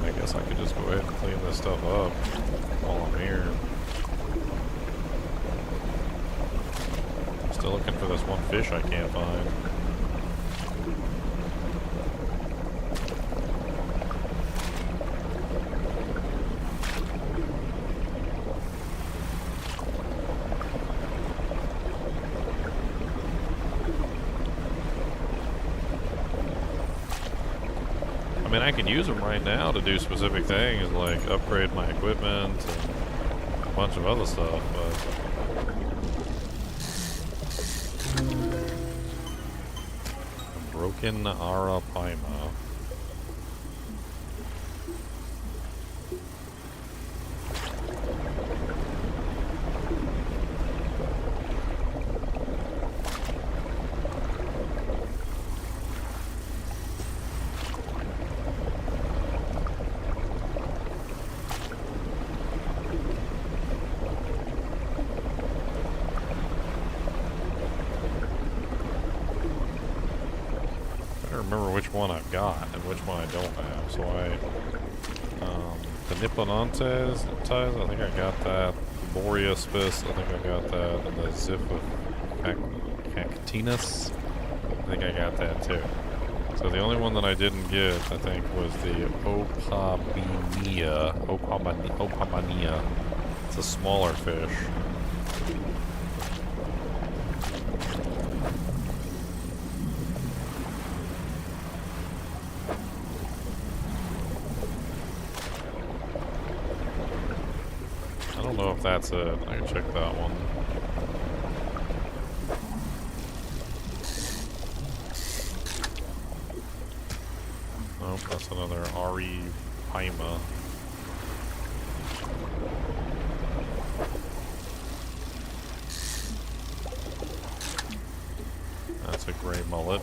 I guess I could just go ahead and clean this stuff up while I'm here. Still looking for this one fish I can't find. I mean, I can use them right now to do specific things like upgrade my equipment and a bunch of other stuff, but broken Arapaima. Remember which one I've got and which one I don't have. So the Nipponantes, I think I got that. Boreas Fist, I think I got that. And the Zip of Cactinus, I think I got that too. So the only one that I didn't get, I think, was the Opamania. It's a smaller fish. I don't know if that's it. I can check that one. Nope, that's another Ari Paima. That's a gray mullet.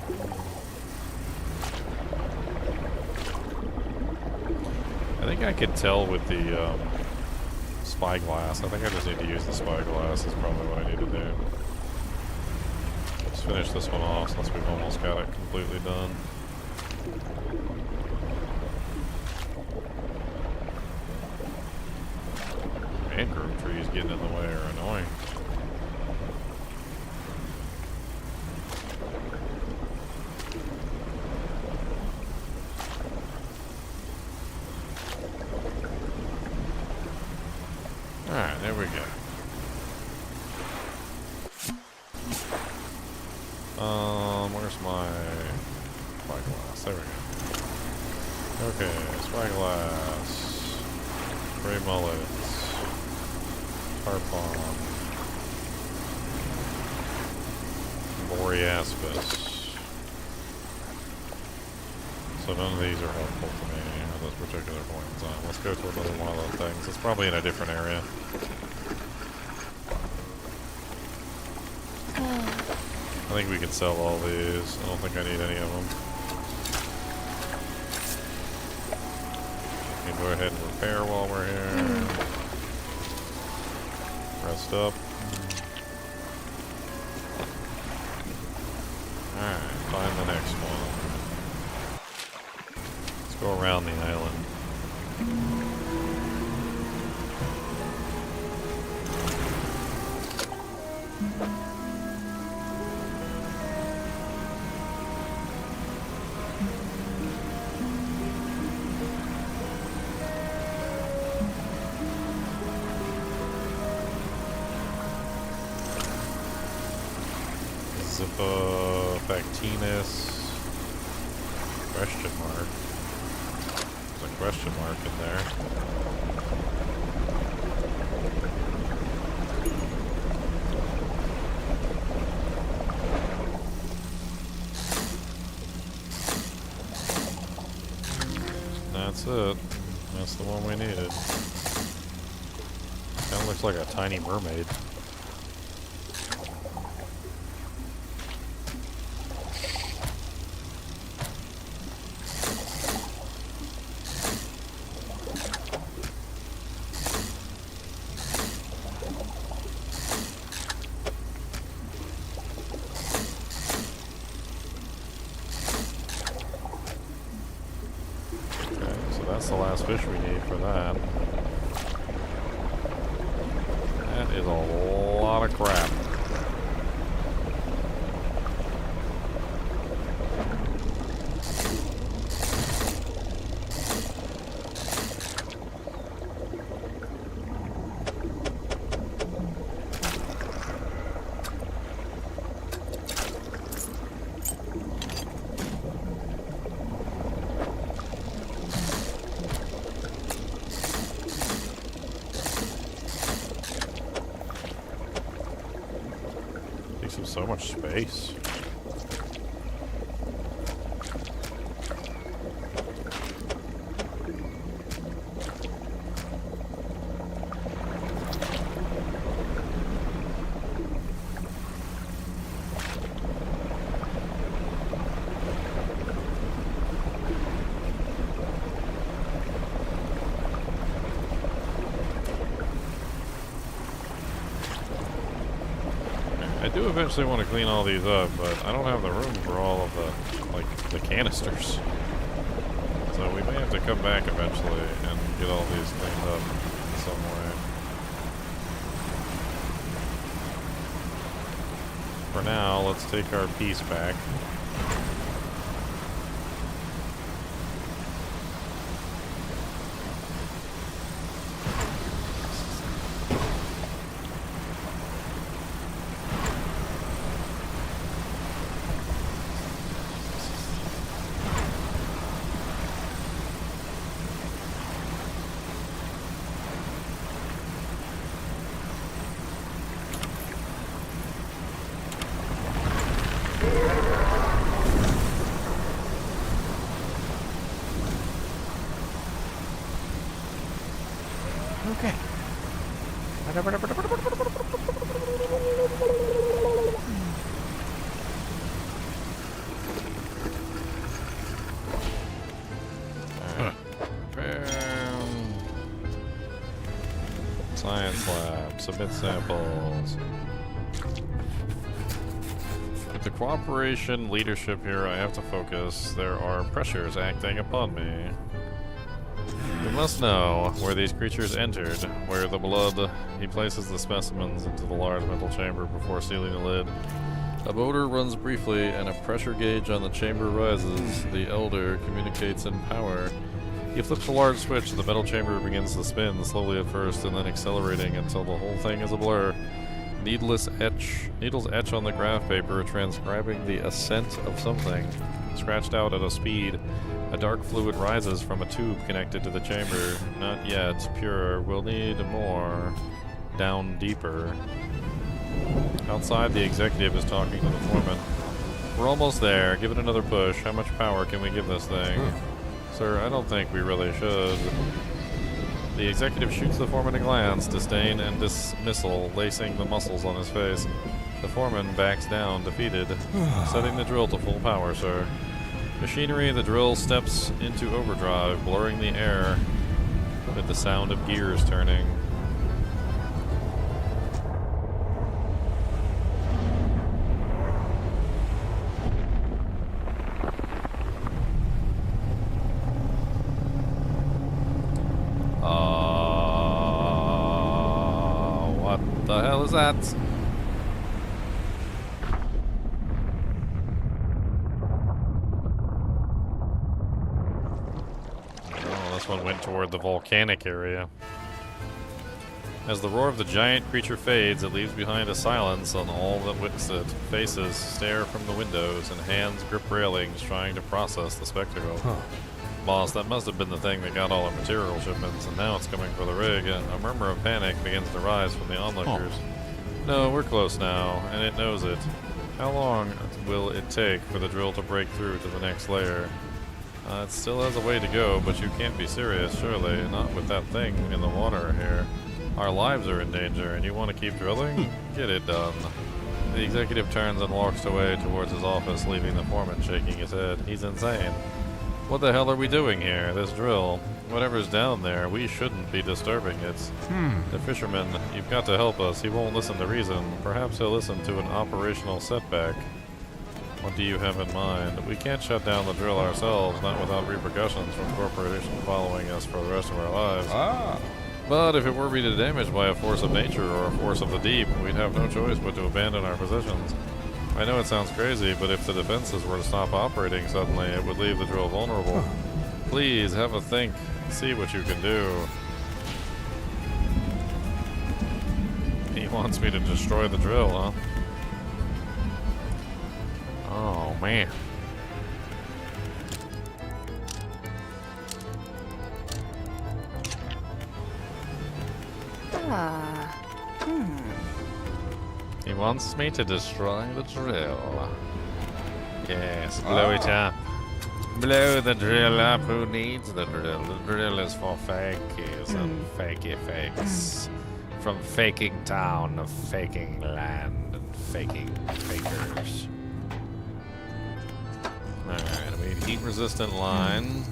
I think I could tell with the spyglass. I think I just need to use the spyglass is probably what I need to do. Let's finish this one off since we've almost got it completely done. Mangrove trees getting in the way are annoying. Alright, there we go. Where's my spyglass? There we go. Okay, spyglass. Gray mullets. Tarpon. Boreaspis. So none of these are helpful to me at this particular point in time. Let's go to another one of those things. It's probably in a different area. I think we can sell all these. I don't think I need any of them. We can go ahead and repair while we're here. Rest up. Alright, find the next one. Let's go around the island. Factinus. Question mark. There's a question mark in there. That's it. That's the one we needed. Kinda looks like a tiny mermaid. That's the last fish we need for that. That is a lot of crap. So much space. I do eventually want to clean all these up, but I don't have the room for all of the canisters. So we may have to come back eventually and get all these cleaned up in some way. For now, let's take our piece back. Okay. Science lab. Submit samples. With the cooperation leadership here, I have to focus. There are pressures acting upon me. We must know where these creatures entered, where the blood. He places the specimens into the large metal chamber before sealing the lid. A motor runs briefly, and a pressure gauge on the chamber rises. The Elder communicates in power. He flips a large switch, the metal chamber begins to spin, slowly at first, and then accelerating until the whole thing is a blur. Needles etch on the graph paper, transcribing the ascent of something. Scratched out at a speed. A dark fluid rises from a tube connected to the chamber. Not yet. Pure. We'll need more. Down deeper. Outside, the executive is talking to the foreman. We're almost there. Give it another push. How much power can we give this thing? Sir, I don't think we really should. The executive shoots the foreman a glance, disdain and dismissal lacing the muscles on his face. The foreman backs down, defeated. Setting the drill to full power, sir. Machinery, the drill steps into overdrive, blurring the air with the sound of gears turning. What the hell is that? This one went toward the volcanic area. As the roar of the giant creature fades, it leaves behind a silence on all that witness it. Faces stare from the windows, and hands grip railings, trying to process the spectacle. Boss, that must have been the thing that got all our material shipments, and now it's coming for the rig. A murmur of panic begins to rise from the onlookers. No, we're close now, and it knows it. How long will it take for the drill to break through to the next layer? It still has a way to go, but you can't be serious, surely. Not with that thing in the water here. Our lives are in danger, and you want to keep drilling? Get it done. The executive turns and walks away towards his office, leaving the foreman shaking his head. He's insane. What the hell are we doing here? This drill. Whatever's down there, we shouldn't be disturbing it. The fisherman, you've got to help us. He won't listen to reason. Perhaps he'll listen to an operational setback. What do you have in mind? We can't shut down the drill ourselves, not without repercussions from corporation following us for the rest of our lives. But if it were to be damaged by a force of nature or a force of the deep, we'd have no choice but to abandon our positions. I know it sounds crazy, but if the defenses were to stop operating suddenly, it would leave the drill vulnerable. Please, have a think. See what you can do. He wants me to destroy the drill, huh? Oh, man. He wants me to destroy the drill. Yes, blow it up. Blow the drill up. Who needs the drill? The drill is for fakies and fakey fakes. From faking town to faking land and faking fakers. Alright, we need heat-resistant line.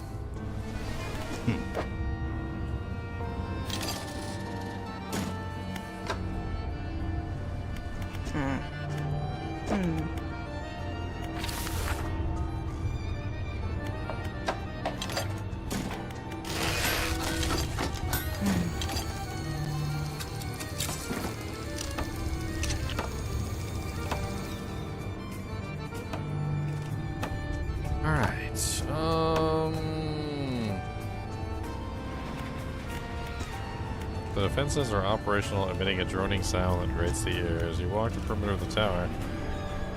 The defenses are operational, emitting a droning sound that grates the ears. You walk the perimeter of the tower,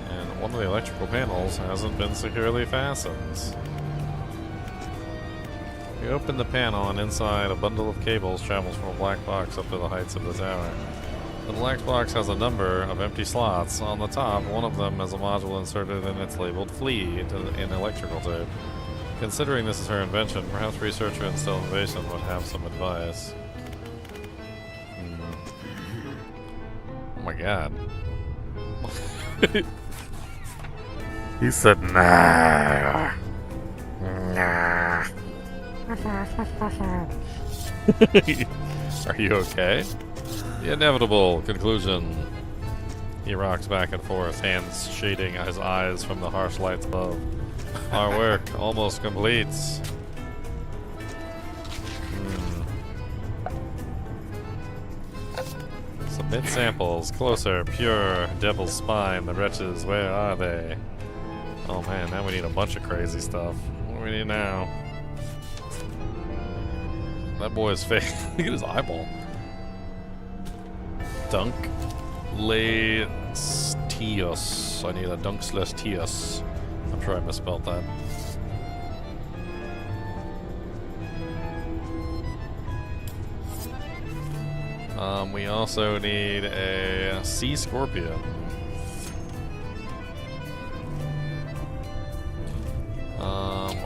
and one of the electrical panels hasn't been securely fastened. You open the panel, and inside, a bundle of cables travels from a black box up to the heights of the tower. The black box has a number of empty slots. On the top, one of them has a module inserted and it's labeled Flea in electrical tape. Considering this is her invention, perhaps researcher in Stealth Invasion would have some advice. Oh my god. He said, nah. Nah. Are you okay? The inevitable conclusion. He rocks back and forth, hands shading his eyes from the harsh lights above. Our work almost completes. Submit samples. Closer. Pure. Devil's spine. The wretches. Where are they? Oh man, now we need a bunch of crazy stuff. What do we need now? That boy's face. Look at his eyeball. Dunk. Dunkslestios. I need a Dunkslestios. I'm sure I misspelled that. We also need a sea scorpion.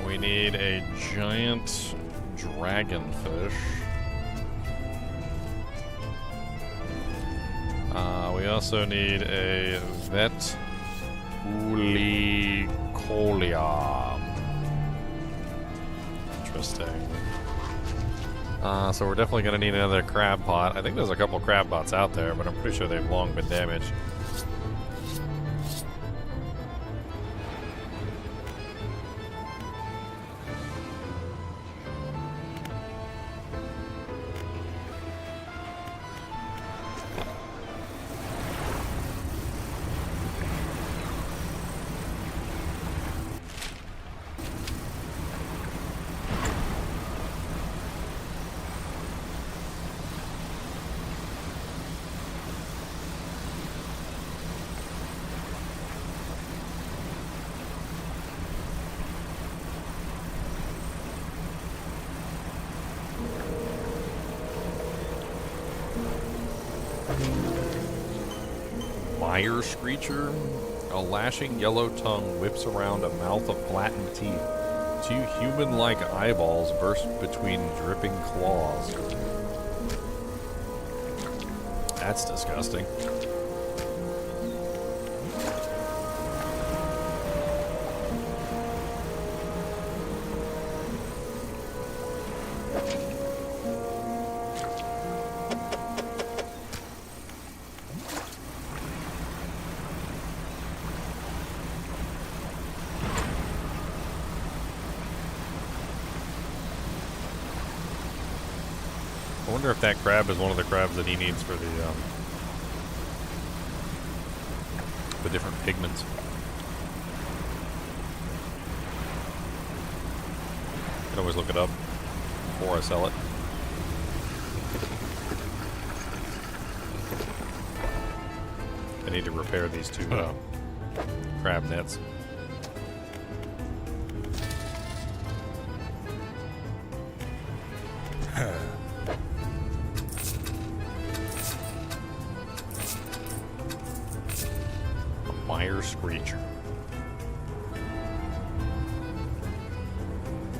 We need a giant dragonfish. We also need a vet ulicolia. Interesting. So we're definitely going to need another crab pot. I think there's a couple crab pots out there, but I'm pretty sure they've long been damaged. Fire Screecher. A lashing yellow tongue whips around a mouth of flattened teeth. Two human-like eyeballs burst between dripping claws. That's disgusting. I wonder if that crab is one of the crabs that he needs for the different pigments. I can always look it up before I sell it. I need to repair these two crab nets. Fire Screecher.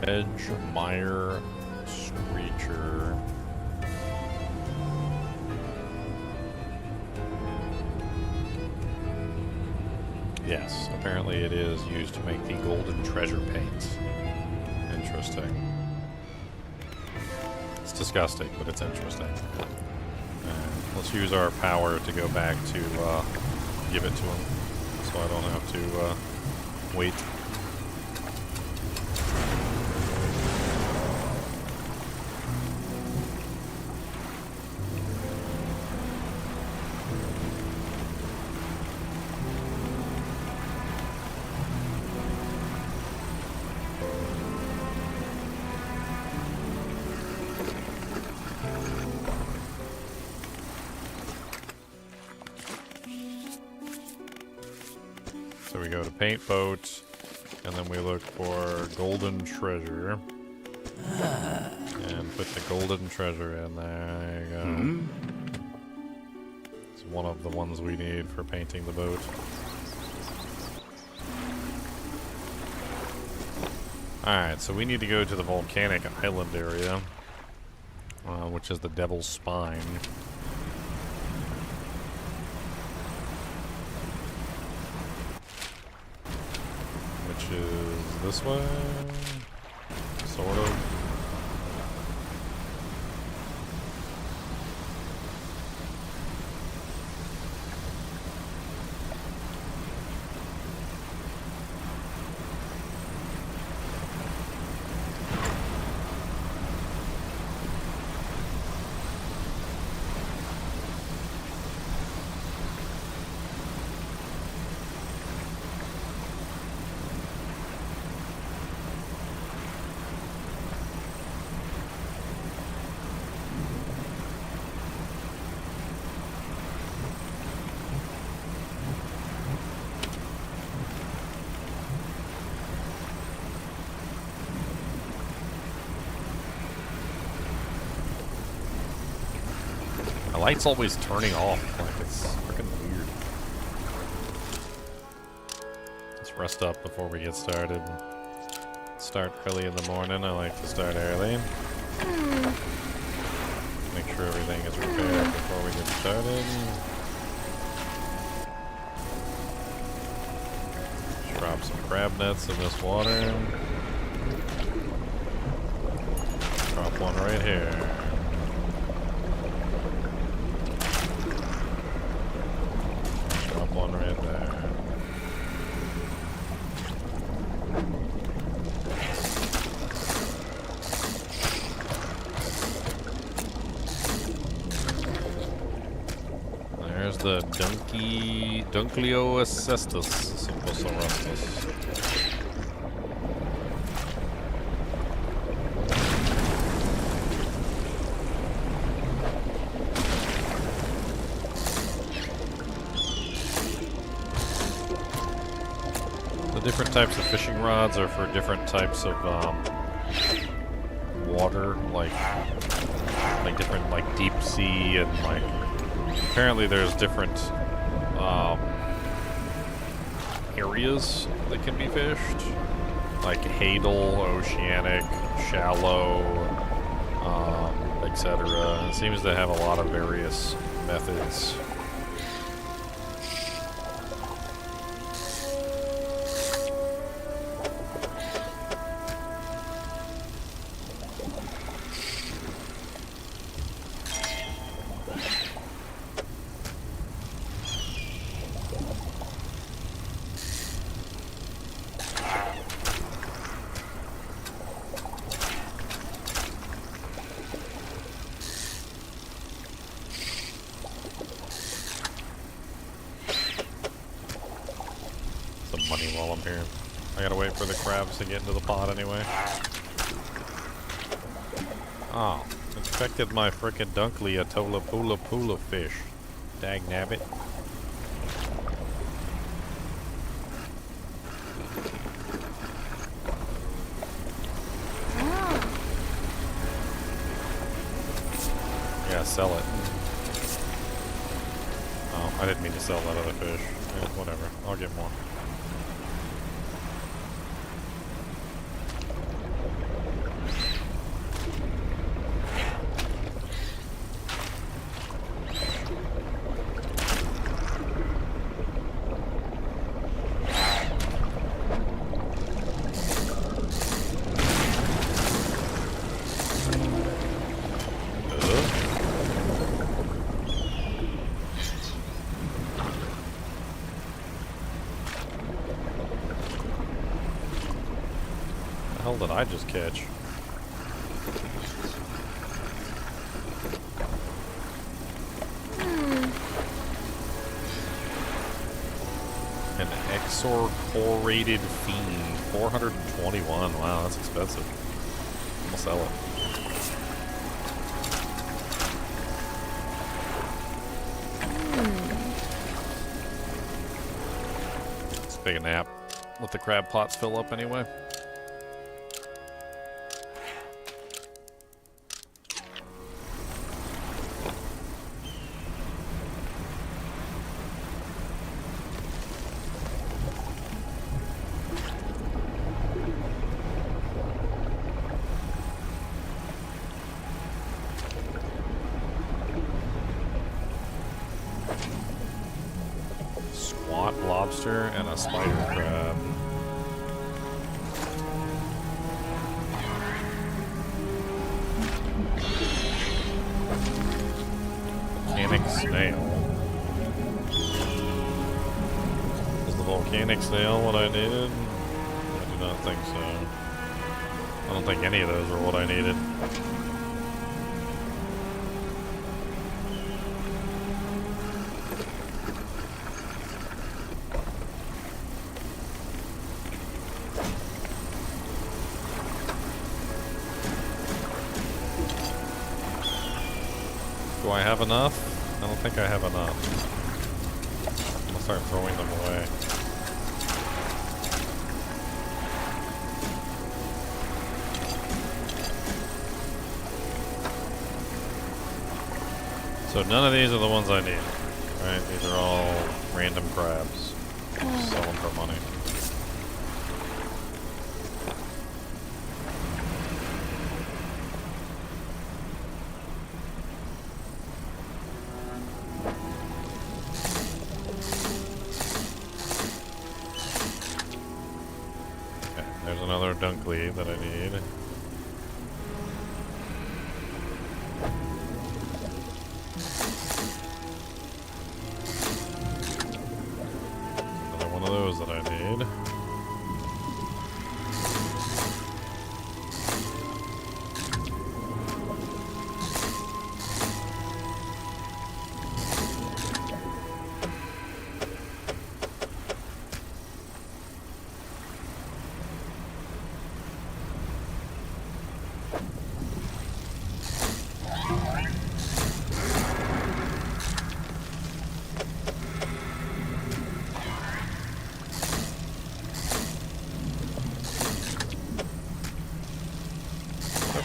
Edge Mire Screecher. Yes, apparently it is used to make the golden treasure paints. Interesting. It's disgusting, but it's interesting. Let's use our power to go back to give it to him, so I don't have to wait. So we go to paint boat, and then we look for golden treasure. And put the golden treasure in there. There you go. It's one of the ones we need for painting the boat. Alright, so we need to go to the volcanic island area, which is the Devil's Spine. Which is this way, sort of. The light's always turning off. Like, it's freaking weird. Let's rest up before we get started. Start early in the morning. I like to start early. Make sure everything is repaired before we get started. Drop some crab nets in this water. Drop one right here. Drop one right there. There's the Dunklioacestus Symposorustus. The different types of fishing rods are for different types of water, like different like deep sea and like. Apparently there's different areas that can be fished, like hadal, oceanic, shallow, etc. It seems to have a lot of various methods. While I'm here, I gotta wait for the crabs to get into the pot anyway. Oh, infected my frickin' Dunkly Atola Pula Pula fish. Dag nabbit. Yeah, sell it. Oh, I didn't mean to sell that other fish. Yeah, whatever, I'll get more. That I just catch. An exorcorated fiend, 421. Wow, that's expensive. I'm gonna sell it. Let's take a nap. Let the crab pots fill up anyway. And a spider crab. Volcanic snail. Is the volcanic snail what I needed? I do not think so. I don't think any of those were what I needed. Do I have enough? I don't think I have enough. I'm gonna start throwing them away. So So none of these are the ones I need. Right? These are all random crabs. Sell them for money. Okay, there's another Dunkley that I need. Another one of those that I need.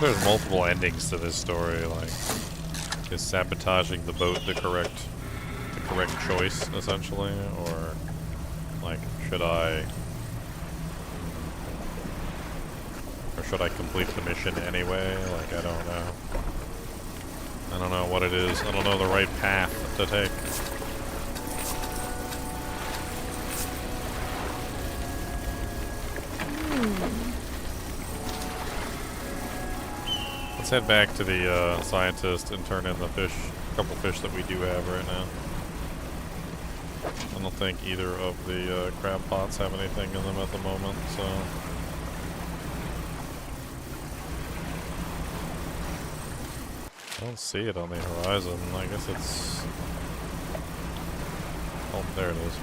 There's multiple endings to this story, like, is sabotaging the boat the correct choice, essentially, or, like, should I complete the mission anyway? Like, I don't know. I don't know what it is. I don't know the right path to take. Let's head back to the scientist and turn in the fish, a couple fish that we do have right now. I don't think either of the crab pots have anything in them at the moment, so. I don't see it on the horizon. I guess it's. Oh, there it is.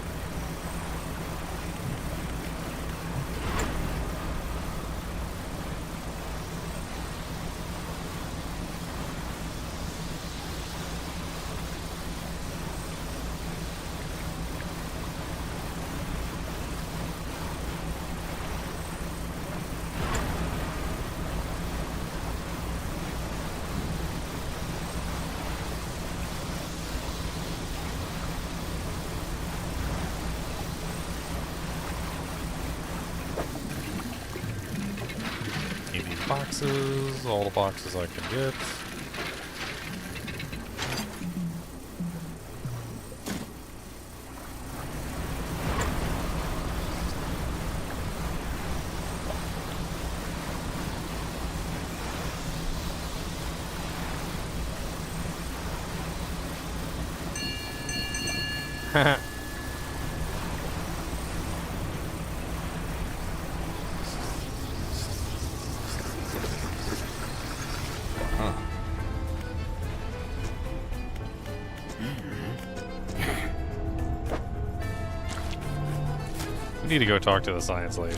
Boxes, all the boxes I can get. Haha. Need to go talk to the science lady.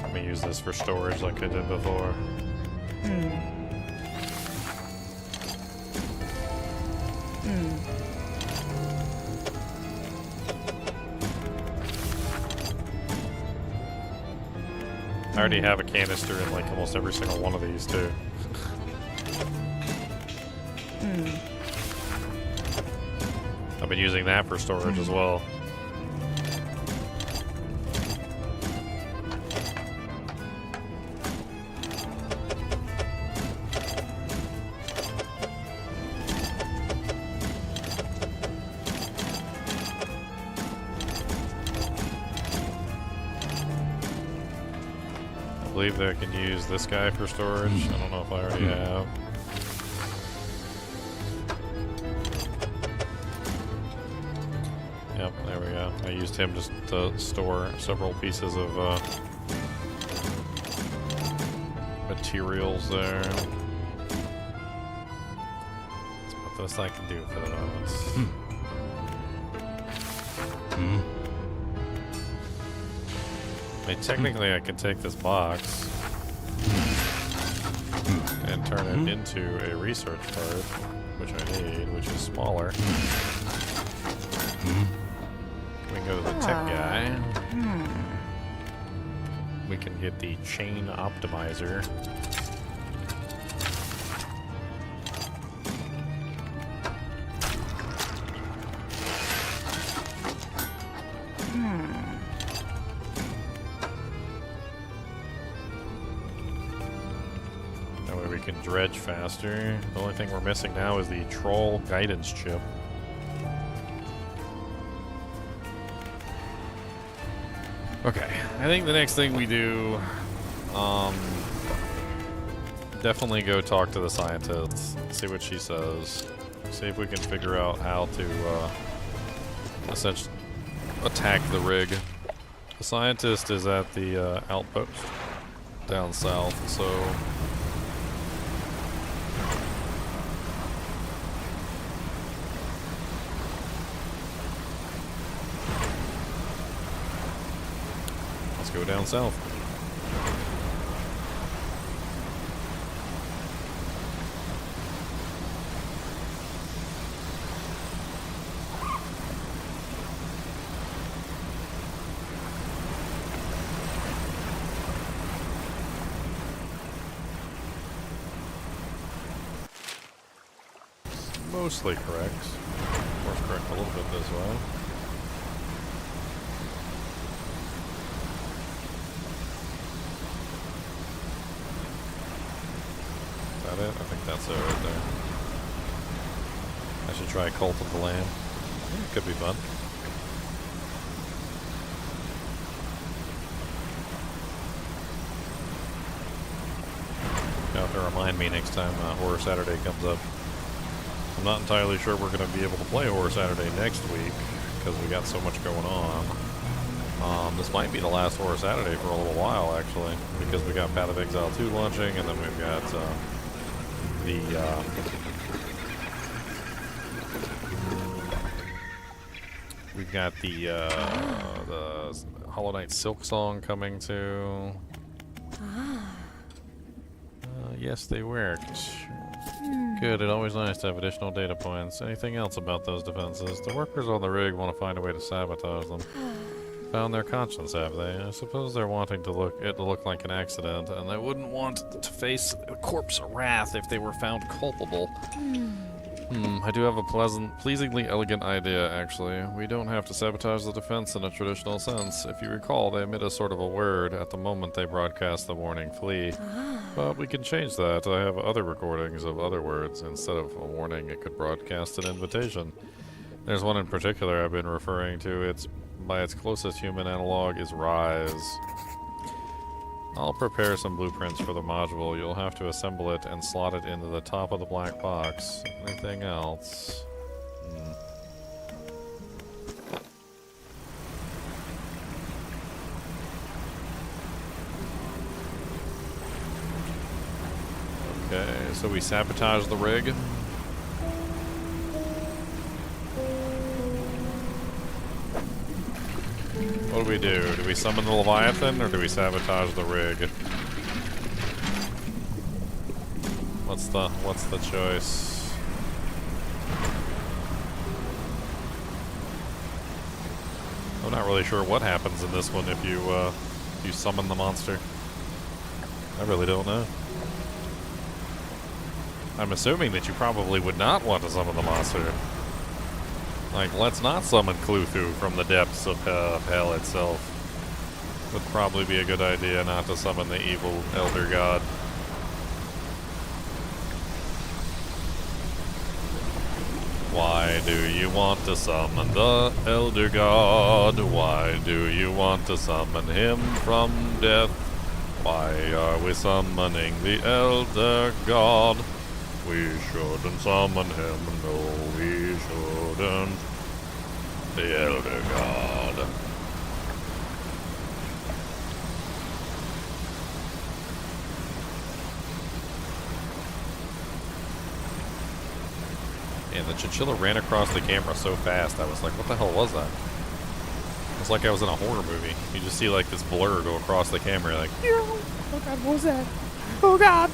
Let me use this for storage like I did before. I already have a canister in like almost every single one of these too. I've been using that for storage as well. I believe that I can use this guy for storage. I don't know if I already have. Yep, there we go. I used him just to store several pieces of materials there. That's about this I can do for the moment. I mean, technically I could take this box and turn it into a research card, which I need, which is smaller. We can go to the tech guy. We can get the chain optimizer. That way we can dredge faster. The only thing we're missing now is the troll guidance chip. Okay, I think the next thing we do, Definitely go talk to the scientist, see what she says, see if we can figure out how to essentially attack the rig. The scientist is at the outpost down south, so let's go down south. Mostly correct. Of course, correct a little bit this way. Is that it? I think that's it right there. I should try Cult of the Lamb. It could be fun. You'll have to remind me next time Horror Saturday comes up. I'm not entirely sure we're going to be able to play Horror Saturday next week because we got so much going on. This might be the last Horror Saturday for a little while, actually, because we got Path of Exile 2 launching, and then we've got the Hollow Knight Silk Song coming too. Yes, they worked. Good, it's always nice to have additional data points. Anything else about those defenses? The workers on the rig want to find a way to sabotage them. Found their conscience, have they? I suppose they're wanting to look like an accident, and they wouldn't want to face a corpse of wrath if they were found culpable. I do have a pleasingly elegant idea, actually. We don't have to sabotage the defense in a traditional sense. If you recall, they emit a sort of a word at the moment they broadcast the warning, flee. But we can change that. I have other recordings of other words. Instead of a warning, it could broadcast an invitation. There's one in particular I've been referring to. It's by its closest human analog is rise. I'll prepare some blueprints for the module. You'll have to assemble it and slot it into the top of the black box. Anything else? Okay, so we sabotage the rig. What do we do? Do we summon the Leviathan or do we sabotage the rig? What's the choice? I'm not really sure what happens in this one if you summon the monster. I really don't know. I'm assuming that you probably would not want to summon the monster. Like, let's not summon Cthulhu from the depths of hell itself. Would probably be a good idea not to summon the evil Elder God. Why do you want to summon the Elder God? Why do you want to summon him from death? Why are we summoning the Elder God? We shouldn't summon him, no, we shouldn't. The Elder God. And the Chinchilla ran across the camera so fast, I was like, what the hell was that? I It's like I was in a horror movie. You just see like this blur go across the camera, like, Oh God, what was that? Oh God.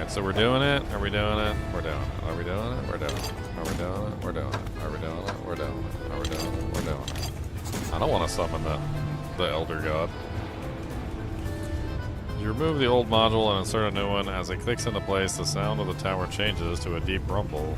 alright, so we're doing it. Are we doing it? We're doing it. Are we doing it? We're doing it. Are we doing it? We're doing it. Are we doing it? We're doing it. Are we doing it? We're doing it. I don't want to summon the Elder God. You remove the old module and insert a new one. As it clicks into place, the sound of the tower changes to a deep rumble.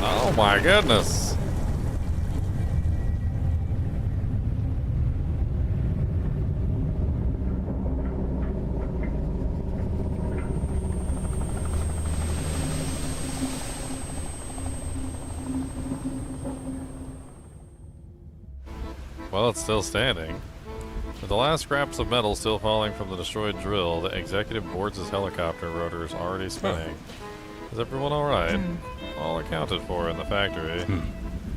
Oh my goodness. Well, it's still standing. With the last scraps of metal still falling from the destroyed drill, the executive boards his helicopter rotors already spinning. Is everyone alright? All accounted for in the factory.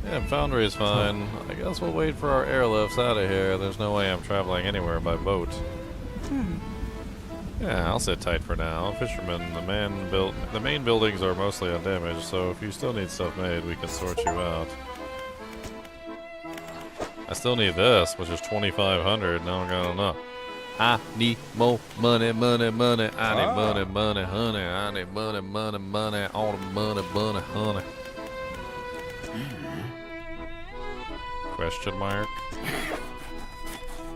Yeah, foundry's fine. I guess we'll wait for our airlifts out of here. There's no way I'm traveling anywhere by boat. Yeah, I'll sit tight for now. Fishermen, the main buildings are mostly undamaged, so if you still need stuff made, we can sort you out. I still need this, which is 2,500. Now I got enough. I need more money, money, money. I need money, money, honey. I need money, money, money. All the money, money, honey. Question mark.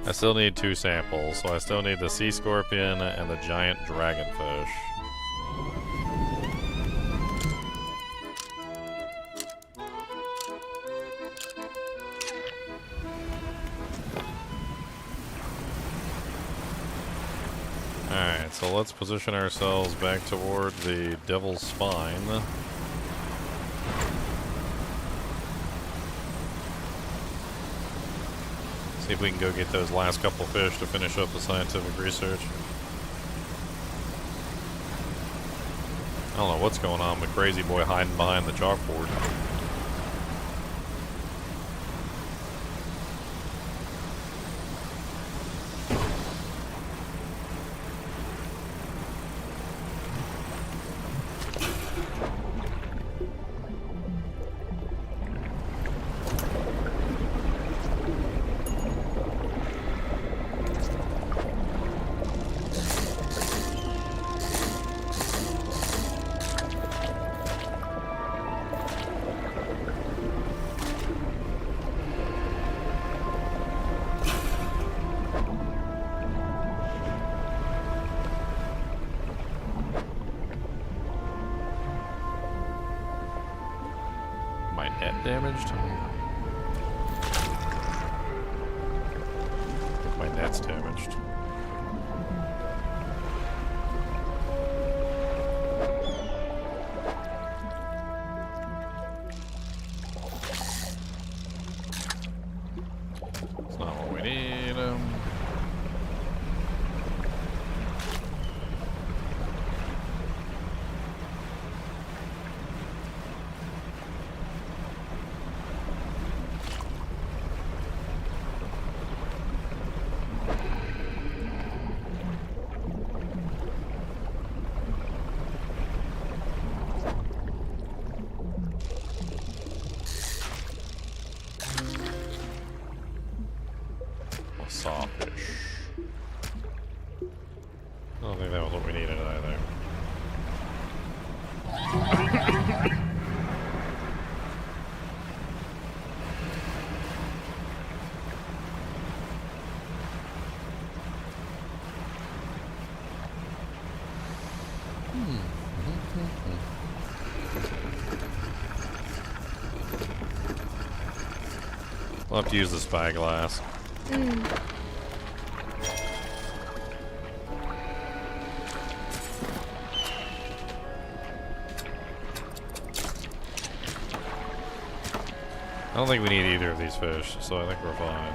I still need 2 samples, so I still need the sea scorpion and the giant dragonfish. Alright, so let's position ourselves back toward the Devil's Spine. See if we can go get those last couple fish to finish up the scientific research. I don't know what's going on with Crazy Boy hiding behind the chalkboard. Damaged. My net's damaged. It's not what we need. Sawfish. I don't think that was what we needed either. We'll have to use the spyglass. I don't think we need either of these fish, so I think we're fine.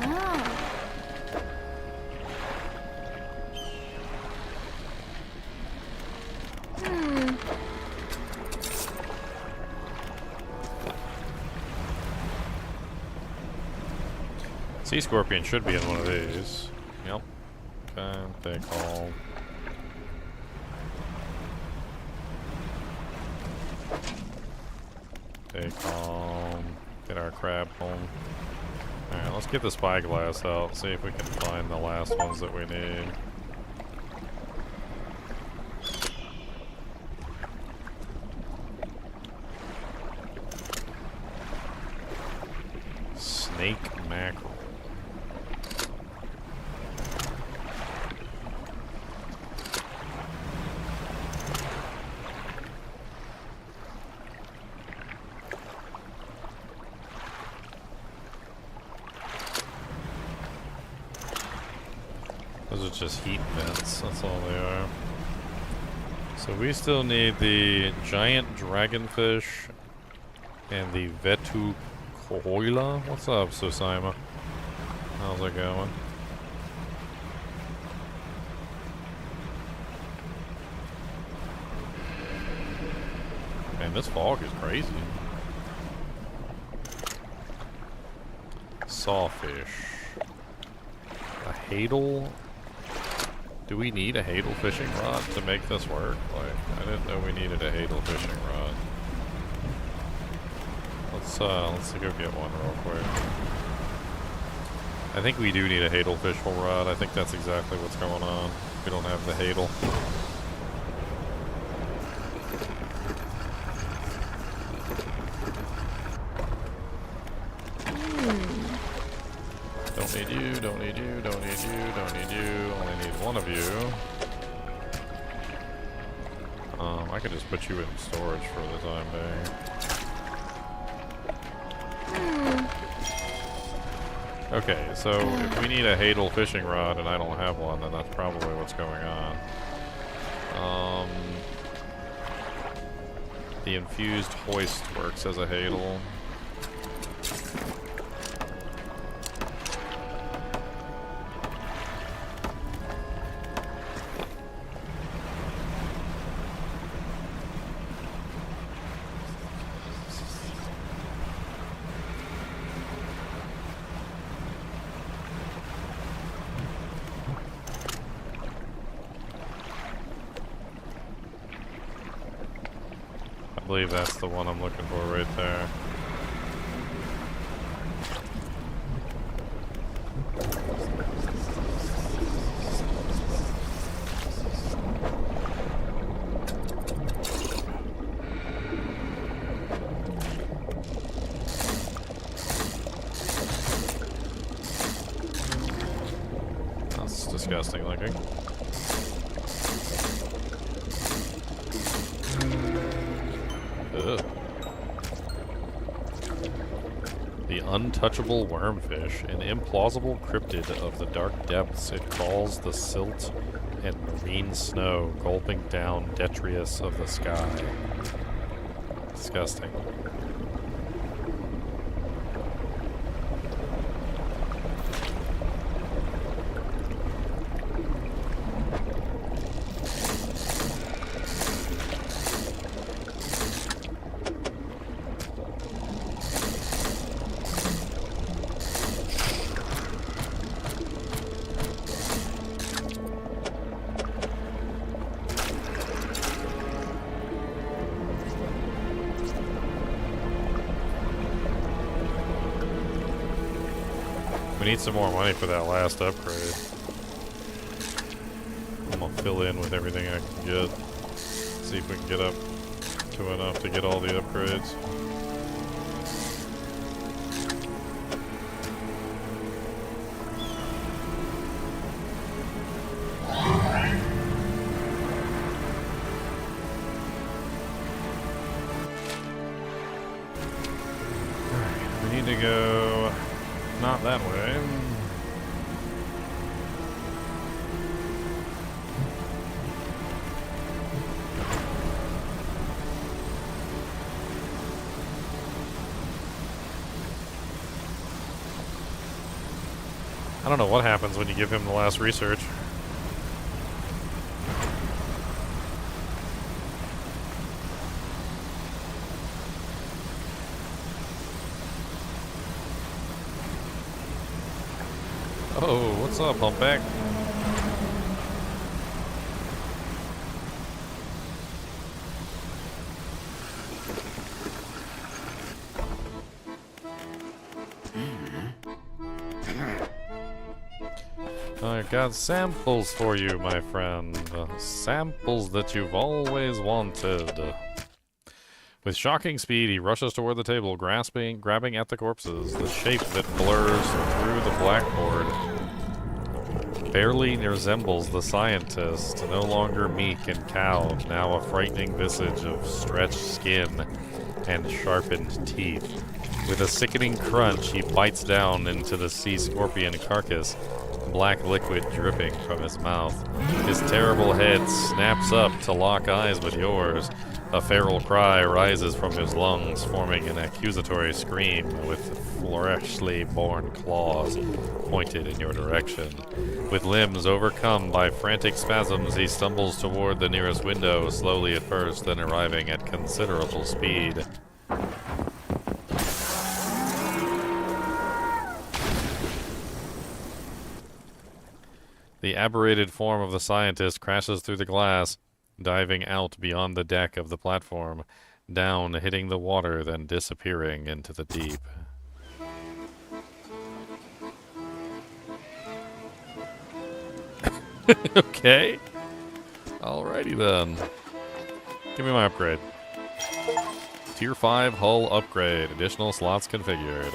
Oh. Hmm. Sea scorpion should be in one of these. Yep. Okay, they call. Stay calm. Get our crab home. Alright, let's get the spyglass out. See if we can find the last ones that we need. Snake mackerel. Those are just heat vents, that's all they are. So we still need the giant dragonfish and the Vetucoila. What's up, Susima? How's it going? Man, this fog is crazy. Sawfish. A hadal. Do we need a hadal fishing rod to make this work? Like, I didn't know we needed a hadal fishing rod. Let's go get one real quick. I think we do need a hadal fishing rod. I think that's exactly what's going on. We don't have the hadal. Don't need you, don't need you, don't need you, don't need you. Only need one of you. I could just put you in storage for the time being. Okay, so if we need a hadal fishing rod and I don't have one, then that's probably what's going on. The infused hoist works as a hadal. I believe that's the one I'm looking for right there. That's disgusting looking. Ugh. The untouchable wormfish, an implausible cryptid of the dark depths, it crawls the silt and marine snow, gulping down detritus of the sky. Disgusting. We need some more money for that last upgrade. I'm gonna fill in with everything I can get. See if we can get up to enough to get all the upgrades. Alright, we need to go not that way. I don't know what happens when you give him the last research. Oh, what's up, humpback? I got samples for you, my friend. Samples that you've always wanted. With shocking speed, he rushes toward the table, grabbing at the corpses. The shape that blurs through the blackboard barely resembles the scientist, no longer meek and cowed, now a frightening visage of stretched skin and sharpened teeth. With a sickening crunch, he bites down into the sea scorpion carcass, black liquid dripping from his mouth. His terrible head snaps up to lock eyes with yours. A feral cry rises from his lungs, forming an accusatory scream with fleshly born claws pointed in your direction. With limbs overcome by frantic spasms, he stumbles toward the nearest window, slowly at first, then arriving at considerable speed. The aberrated form of the scientist crashes through the glass, diving out beyond the deck of the platform, down, hitting the water, then disappearing into the deep. Okay. Alrighty then. Give me my upgrade. Tier 5 hull upgrade. Additional slots configured.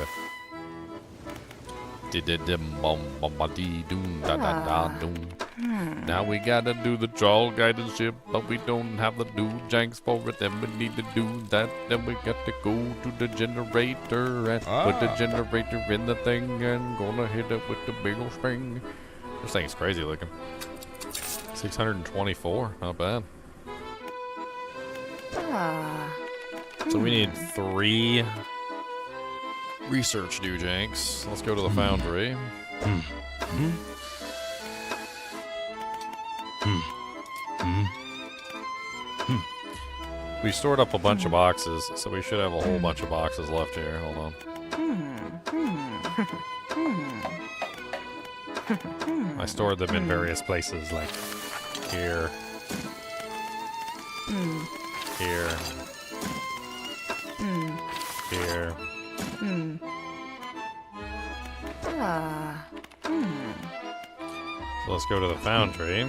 Now we gotta do the trawl guided ship, but we don't have the new janks for it, then we need to do that. Then we got to go to the generator and put the generator in the thing and gonna hit it with the big old spring. This thing's crazy looking. 624, not bad. So we need 3 research new janks. Let's go to the foundry. We stored up a bunch of boxes, so we should have a whole bunch of boxes left here. Hold on. I stored them in various places, like here, here, here. So let's go to the foundry.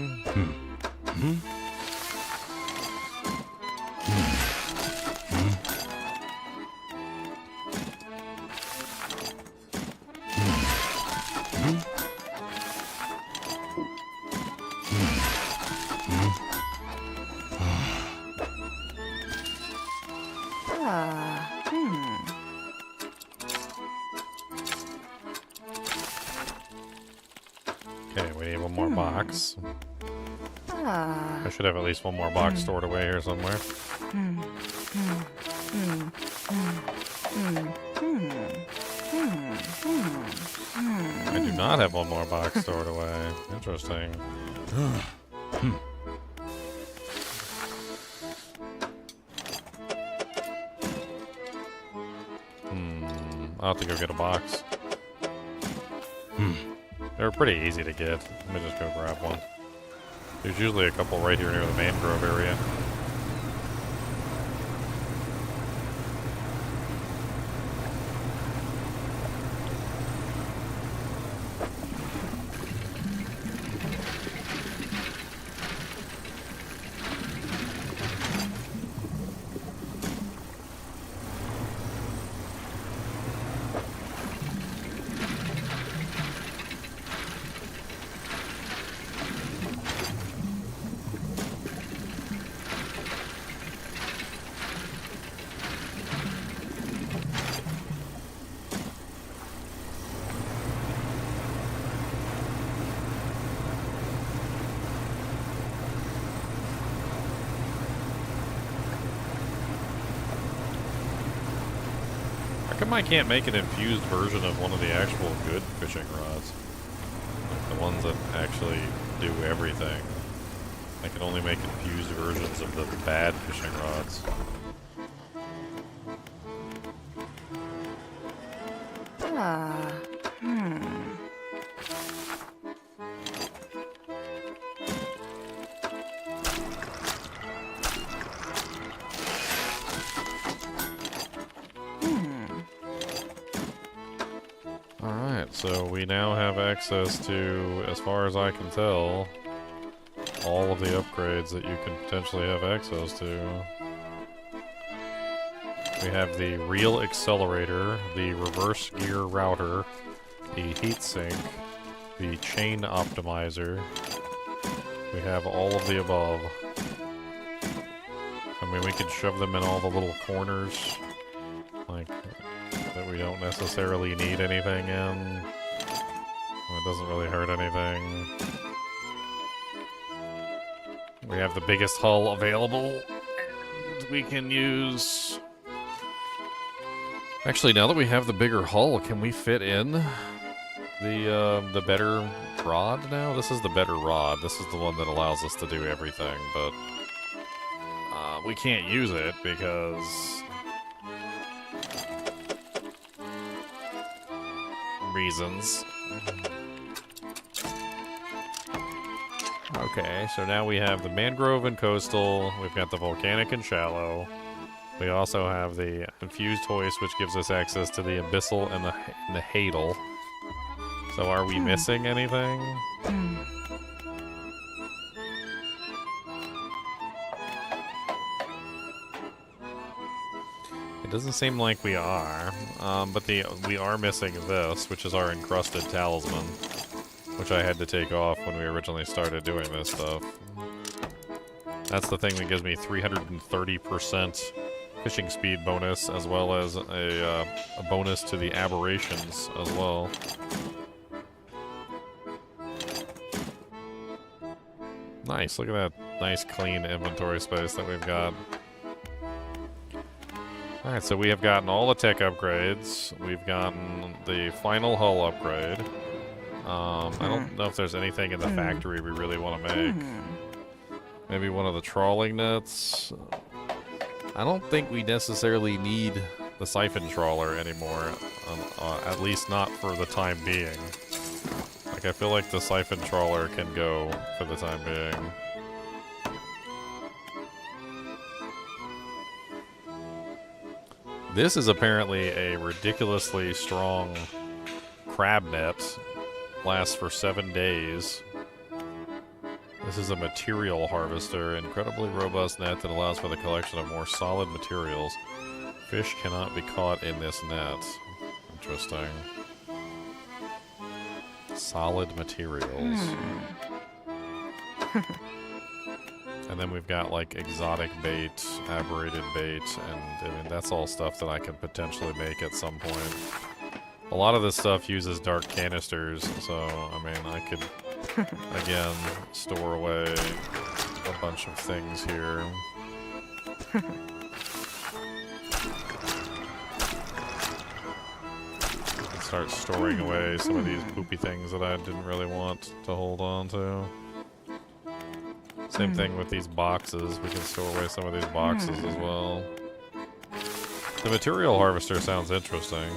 Okay, we need one more box. I should have at least one more box stored away here somewhere. I do not have one more box stored away. Interesting. I'll have to go get a box. They were pretty easy to get. Let me just go grab one. There's usually a couple right here near the mangrove area. How come I can't make an infused version of one of the actual good fishing rods? the ones that actually do everything. I can only make confused versions of the bad fishing rods. Alright, so we now have access to, as far as I can tell, all of the upgrades that you can potentially have access to. We have the reel accelerator, the reverse gear router, the heatsink, the chain optimizer. We have all of the above. I mean, we could shove them in all the little corners, like, that we don't necessarily need anything in. It doesn't really hurt anything. We have the biggest hull available, and we can use... Actually, now that we have the bigger hull, can we fit in the better rod now? This is the better rod. This is the one that allows us to do everything, but we can't use it because reasons. Okay, so now we have the mangrove and coastal. We've got the volcanic and shallow. We also have the infused hoist, which gives us access to the abyssal and the hadal. So are we missing anything? It doesn't seem like we are, but we are missing this, which is our encrusted talisman, which I had to take off when we originally started doing this stuff. That's the thing that gives me 330% fishing speed bonus, as well as a bonus to the aberrations as well. Nice, look at that nice clean inventory space that we've got. Alright, so we have gotten all the tech upgrades. We've gotten the final hull upgrade. I don't know if there's anything in the factory we really want to make. Maybe one of the trawling nets. I don't think we necessarily need the siphon trawler anymore, at least not for the time being. Like, I feel like the siphon trawler can go for the time being. This is apparently a ridiculously strong crab net. Lasts for 7 days. This is a material harvester, incredibly robust net that allows for the collection of more solid materials. Fish cannot be caught in this net. Interesting. Solid materials. And then we've got like exotic bait, aberrated bait, and I mean that's all stuff that I can potentially make at some point. A lot of this stuff uses dark canisters, so I mean I could again store away a bunch of things here. Start storing away some of these poopy things that I didn't really want to hold on to. Same thing with these boxes. We can store away some of these boxes as well. The material harvester sounds interesting.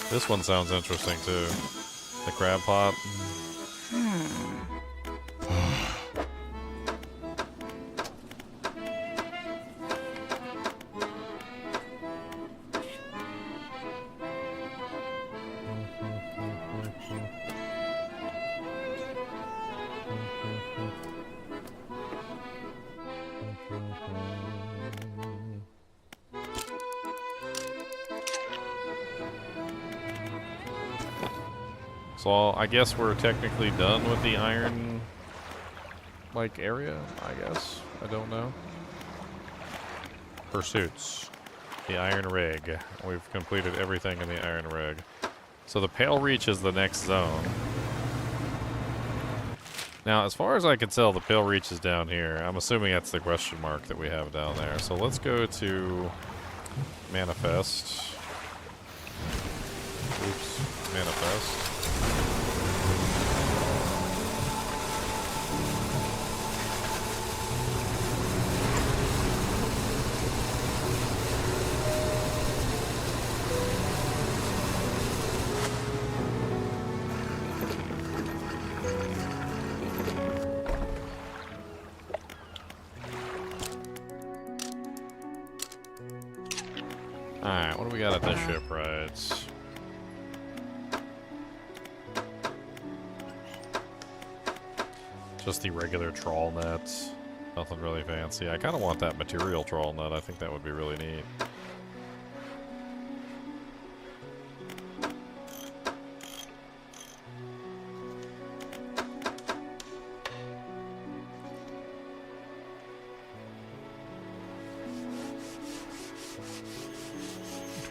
This one sounds interesting too. The crab pot. So I guess we're technically done with the iron, like, area, I guess. I don't know. Pursuits. The iron rig. We've completed everything in the iron rig. So the Pale Reach is the next zone. Now, as far as I can tell, the Pale Reach is down here. I'm assuming that's the question mark that we have down there. So let's go to Manifest. Oops. Manifest. Alright, what do we got at this shipwright? Just the regular trawl net. Nothing really fancy. I kind of want that material trawl net. I think that would be really neat.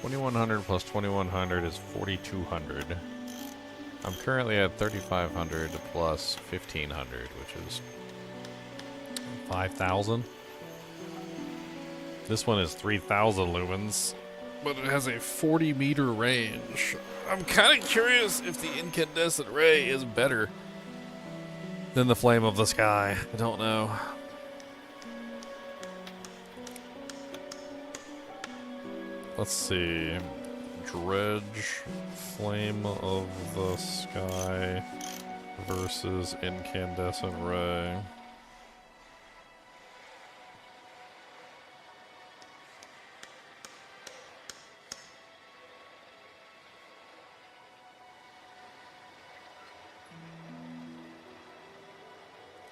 $2,100 plus 2,100 is 4,200. I'm currently at 3,500 plus 1,500, which is 5,000. This one is 3,000 lumens, but it has a 40-meter range. I'm kind of curious if the incandescent ray is better than the flame of the sky. I don't know. Let's see. Dredge, flame of the sky versus incandescent ray.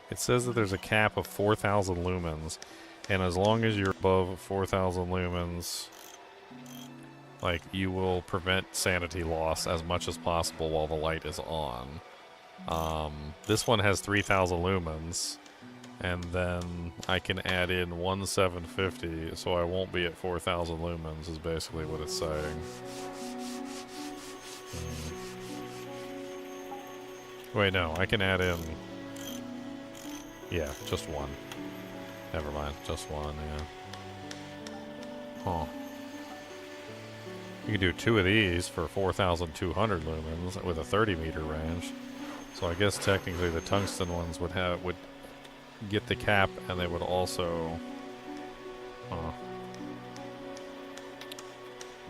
It says that there's a cap of 4,000 lumens, and as long as you're above 4,000 lumens, like, you will prevent sanity loss as much as possible while the light is on. This one has 3,000 lumens, and then I can add in 1,750, so I won't be at 4,000 lumens, is basically what it's saying. Wait, no, I can add in... Yeah, just one. Never mind, just one, yeah. Huh. You can do two of these for 4,200 lumens with a 30-meter range. So I guess technically the tungsten ones would get the cap, and they would also...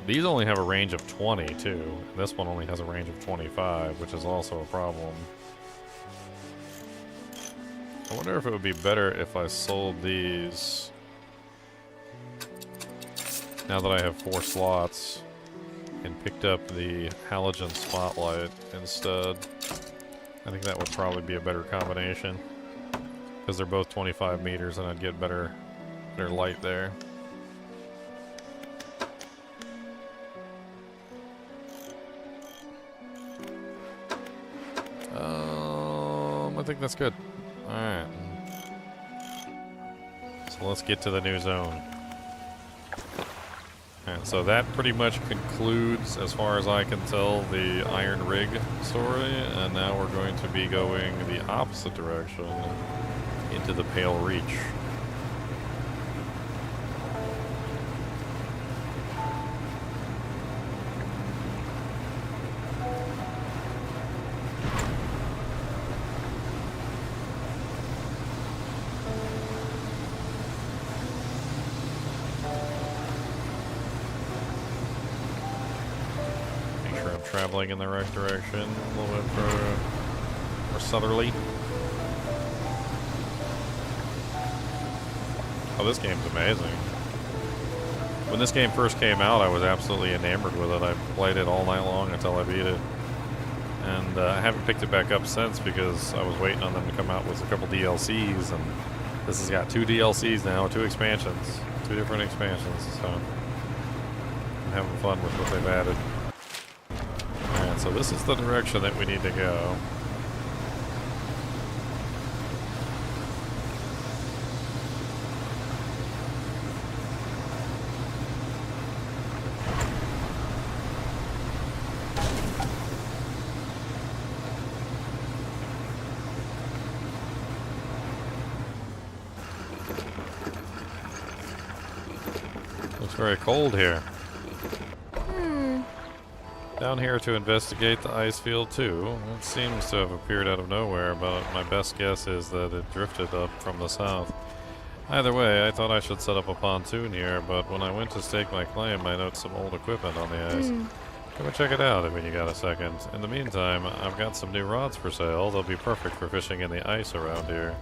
These only have a range of 20, too. This one only has a range of 25, which is also a problem. I wonder if it would be better if I sold these... Now that I have 4 slots... and picked up the halogen spotlight instead. I think that would probably be a better combination, because they're both 25 meters and I'd get better light there. I think that's good. Alright. So let's get to the new zone. And so that pretty much concludes, as far as I can tell, the Iron Rig story, and now we're going to be going the opposite direction into the Pale Reach. Traveling in the right direction, a little bit more southerly. Oh, this game's amazing. When this game first came out, I was absolutely enamored with it. I played it all night long until I beat it. And I haven't picked it back up since because I was waiting on them to come out with a couple DLCs, and this has got 2 DLCs now, 2 expansions, 2 different expansions, so I'm having fun with what they've added. So this is the direction that we need to go. Looks very cold here. Down here to investigate the ice field too. It seems to have appeared out of nowhere, but my best guess is that it drifted up from the south. Either way, I thought I should set up a pontoon here, but when I went to stake my claim, I noticed some old equipment on the ice. Come and check it out when you got a second. In the meantime, I've got some new rods for sale. They'll be perfect for fishing in the ice around here.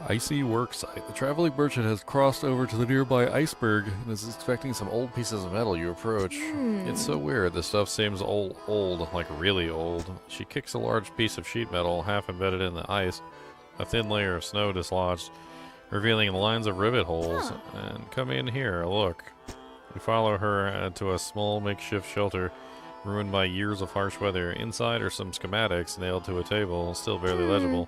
Icy worksite. The traveling merchant has crossed over to the nearby iceberg and is inspecting some old pieces of metal you approach. It's so weird. The stuff seems old, like really old. She kicks a large piece of sheet metal half embedded in the ice, a thin layer of snow dislodged, revealing lines of rivet holes. And come in here, look. We follow her to a small makeshift shelter, ruined by years of harsh weather. Inside are some schematics nailed to a table, still barely legible.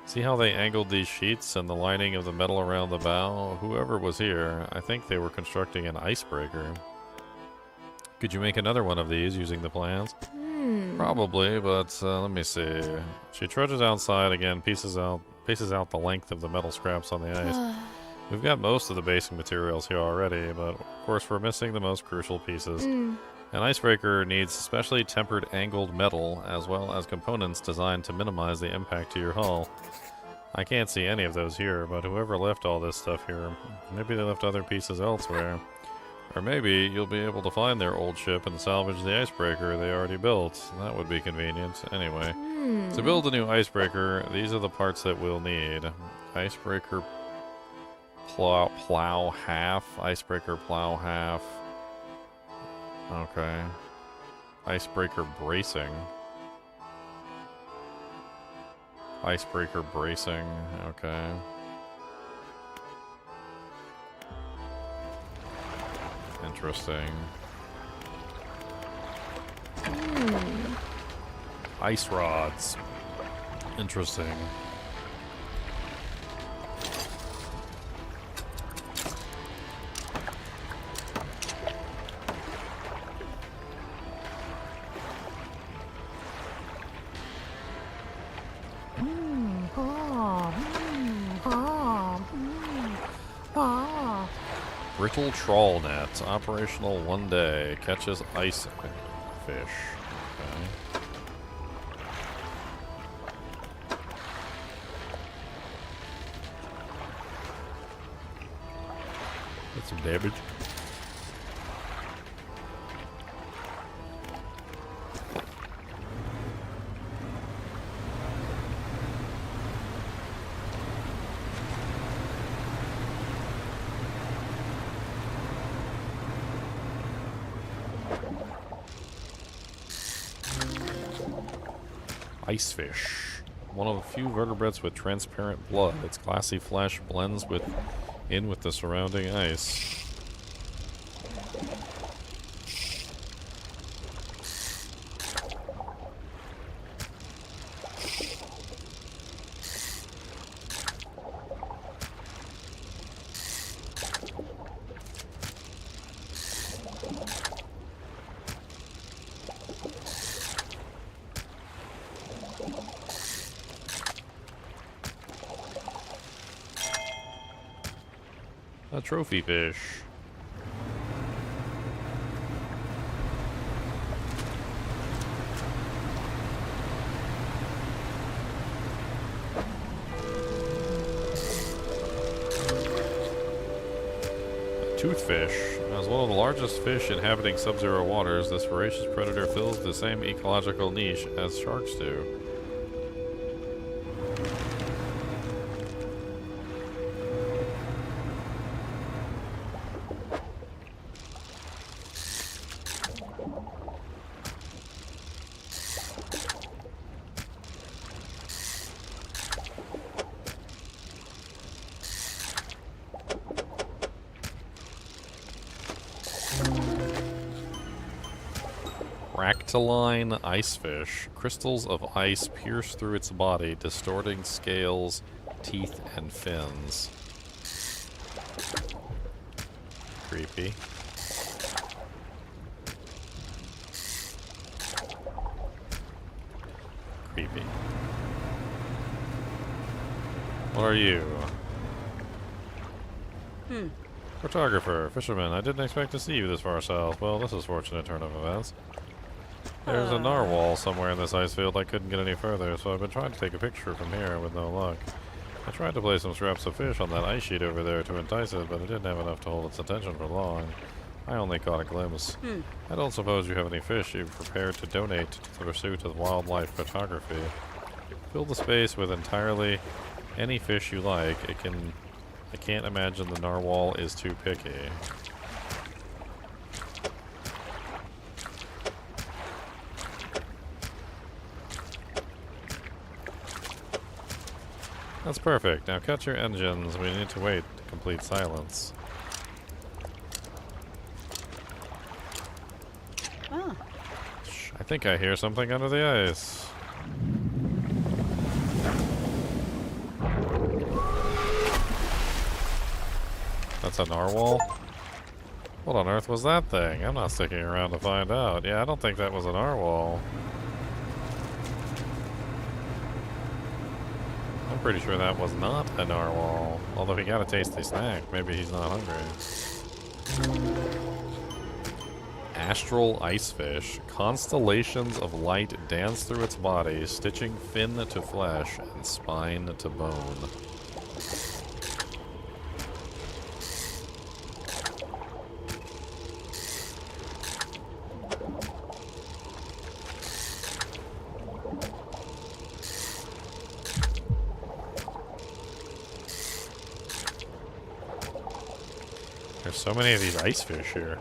See how they angled these sheets and the lining of the metal around the bow? Whoever was here, I think they were constructing an icebreaker. Could you make another one of these using the plans? Probably, but let me see. She trudges outside again, paces out the length of the metal scraps on the ice. We've got most of the basic materials here already, but of course we're missing the most crucial pieces. An icebreaker needs specially tempered angled metal, as well as components designed to minimize the impact to your hull. I can't see any of those here, but whoever left all this stuff here, maybe they left other pieces elsewhere. Or maybe you'll be able to find their old ship and salvage the icebreaker they already built. That would be convenient. Anyway, to build a new icebreaker, these are the parts that we'll need. Icebreaker plow half, icebreaker plow half. Okay. Icebreaker bracing. Icebreaker bracing. Okay. Interesting. Ice rods. Interesting. Brittle trawl net, operational 1 day, catches ice fish. Okay. That's some damage. Icefish. One of the few vertebrates with transparent blood. Its glassy flesh blends in with the surrounding ice. A trophy fish. A toothfish. As one of the largest fish inhabiting sub-zero waters, this voracious predator fills the same ecological niche as sharks do. Ractaline icefish. Crystals of ice pierce through its body, distorting scales, teeth, and fins. Creepy. Creepy. What are you? Photographer, fisherman, I didn't expect to see you this far south. Well, this is fortunate turn of events. There's a narwhal somewhere in this ice field. I couldn't get any further, so I've been trying to take a picture from here with no luck. I tried to place some scraps of fish on that ice sheet over there to entice it, but it didn't have enough to hold its attention for long. I only caught a glimpse. I don't suppose you have any fish you've prepared to donate to the pursuit of wildlife photography. Fill the space with entirely any fish you like. I can't imagine the narwhal is too picky. That's perfect. Now cut your engines. We need to wait to complete silence. Ah. Shh, I think I hear something under the ice. That's a narwhal? What on earth was that thing? I'm not sticking around to find out. Yeah, I don't think that was a narwhal. I'm pretty sure that was not a narwhal. Although he got a tasty snack. Maybe he's not hungry. Astral icefish. Constellations of light dance through its body, stitching fin to flesh and spine to bone. There's so many of these ice fish here.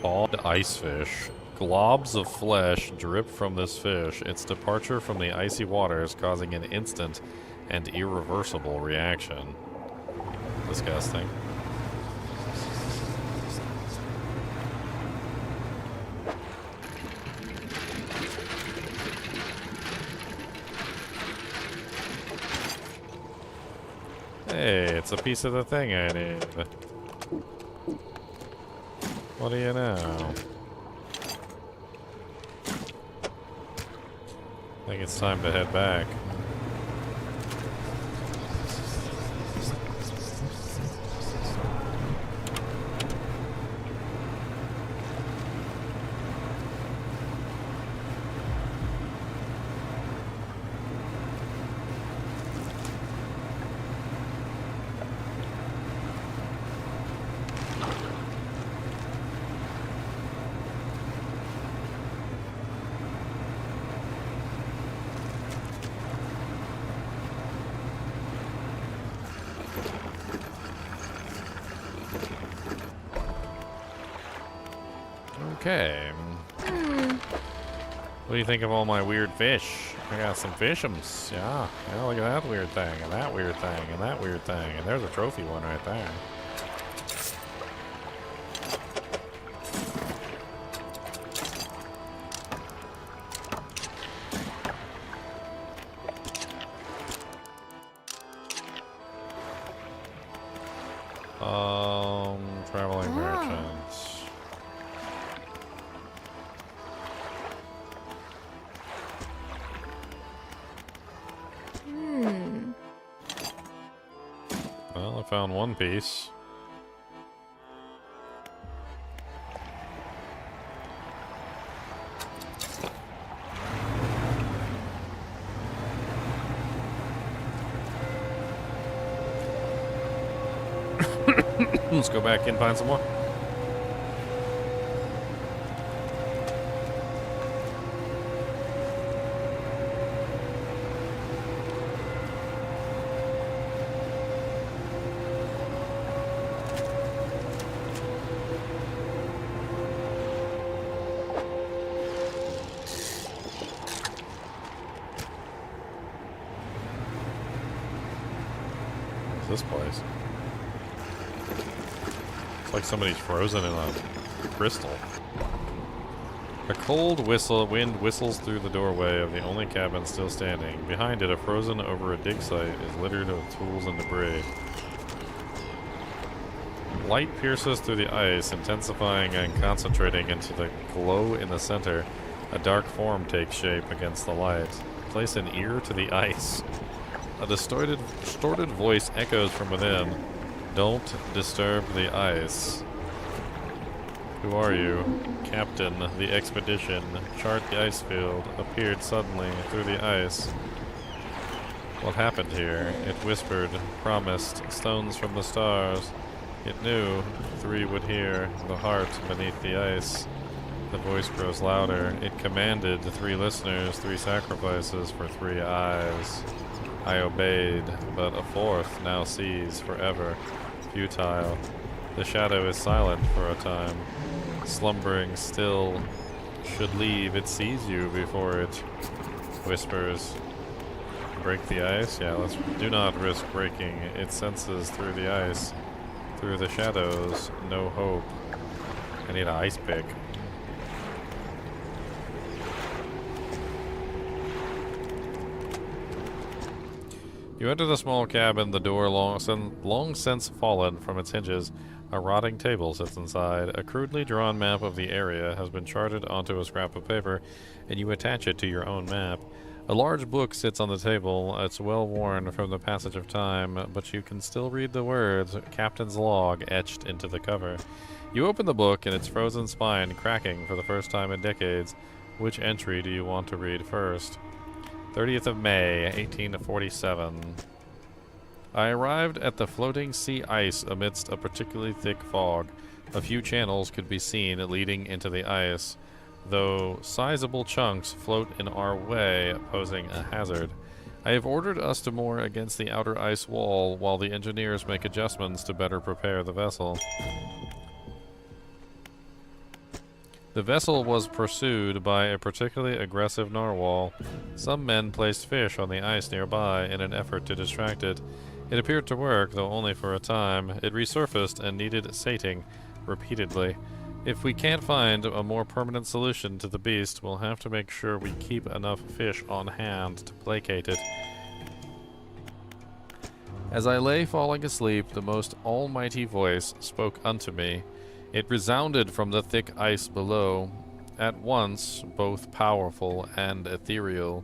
Thawed ice fish. Globs of flesh drip from this fish, its departure from the icy waters causing an instant and irreversible reaction. Disgusting. Hey, it's a piece of the thing I need. What do you know? I think it's time to head back. Okay. What do you think of all my weird fish? I got some fish'ems. Yeah, look at that weird thing, and that weird thing, and that weird thing. And there's a trophy one right there. Traveling merchants. Well, I found one piece. Let's go back and find some more. What's this place? Like somebody's frozen in a crystal. A cold wind whistles through the doorway of the only cabin still standing. Behind it, a frozen over a dig site is littered with tools and debris. Light pierces through the ice, intensifying and concentrating into the glow in the center. A dark form takes shape against the light. Place an ear to the ice. A distorted voice echoes from within. Don't disturb the ice. Who are you? Captain, the expedition. Chart the ice field. Appeared suddenly through the ice. What happened here? It whispered, promised, stones from the stars. It knew, 3 would hear, the heart beneath the ice. The voice grows louder. It commanded 3 listeners, 3 sacrifices for 3 eyes. I obeyed, but a 4th now sees forever. Futile. The shadow is silent for a time. Slumbering still. Should leave, it sees you before it whispers. Break the ice? Yeah, let's do not risk breaking. It senses through the ice. Through the shadows, no hope. I need an ice pick. You enter the small cabin, the door long since fallen from its hinges. A rotting table sits inside. A crudely drawn map of the area has been charted onto a scrap of paper, and you attach it to your own map. A large book sits on the table. It's well worn from the passage of time, but you can still read the words Captain's Log etched into the cover. You open the book and its frozen spine cracking for the first time in decades. Which entry do you want to read first? 30th of May, 1847. I arrived at the floating sea ice amidst a particularly thick fog. A few channels could be seen leading into the ice, though sizable chunks float in our way, posing a hazard. I have ordered us to moor against the outer ice wall while the engineers make adjustments to better prepare the vessel. The vessel was pursued by a particularly aggressive narwhal. Some men placed fish on the ice nearby in an effort to distract it. It appeared to work, though only for a time. It resurfaced and needed sating repeatedly. If we can't find a more permanent solution to the beast, we'll have to make sure we keep enough fish on hand to placate it. As I lay falling asleep, the most almighty voice spoke unto me. It resounded from the thick ice below, at once both powerful and ethereal.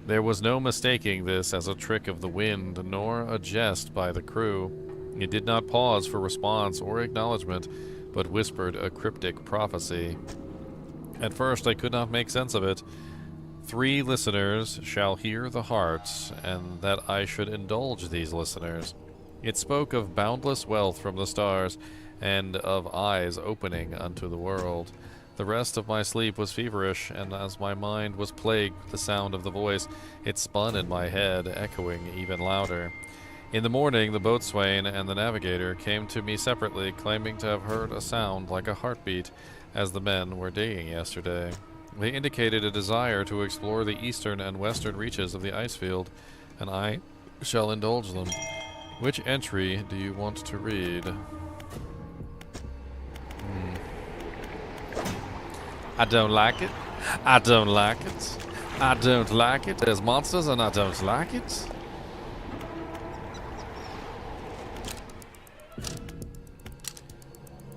There was no mistaking this as a trick of the wind, nor a jest by the crew. It did not pause for response or acknowledgement, but whispered a cryptic prophecy. At first I could not make sense of it. 3 listeners shall hear the hearts, and that I should indulge these listeners. It spoke of boundless wealth from the stars, and of eyes opening unto the world. The rest of my sleep was feverish, and as my mind was plagued with the sound of the voice, it spun in my head, echoing even louder. In the morning, the boatswain and the navigator came to me separately, claiming to have heard a sound like a heartbeat as the men were digging yesterday. They indicated a desire to explore the eastern and western reaches of the ice field, and I shall indulge them. Which entry do you want to read? I don't like it. I don't like it. I don't like it. There's monsters and I don't like it.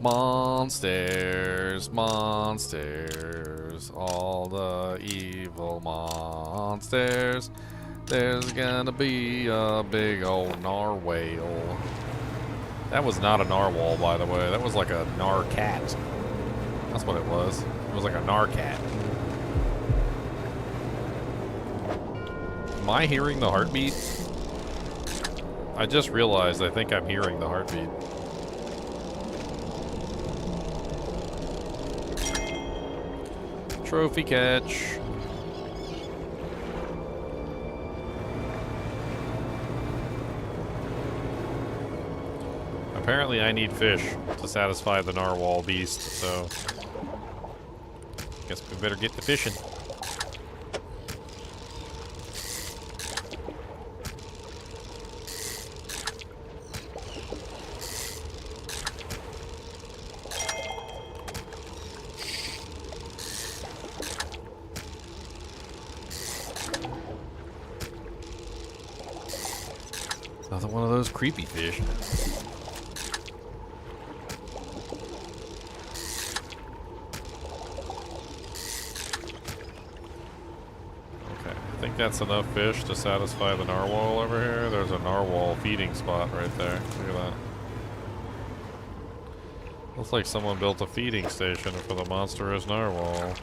Monsters, monsters, all the evil monsters. There's gonna be a big old narwhal. That was not a narwhal, by the way. That was like a narcat. That's what it was. It was like a narcat. Am I hearing the heartbeat? I just realized I think I'm hearing the heartbeat. Trophy catch. Apparently I need fish to satisfy the narwhal beast, so guess we better get to fishing. Another one of those creepy fish. I think that's enough fish to satisfy the narwhal over here. There's a narwhal feeding spot right there. Look at that. Looks like someone built a feeding station for the monstrous narwhal.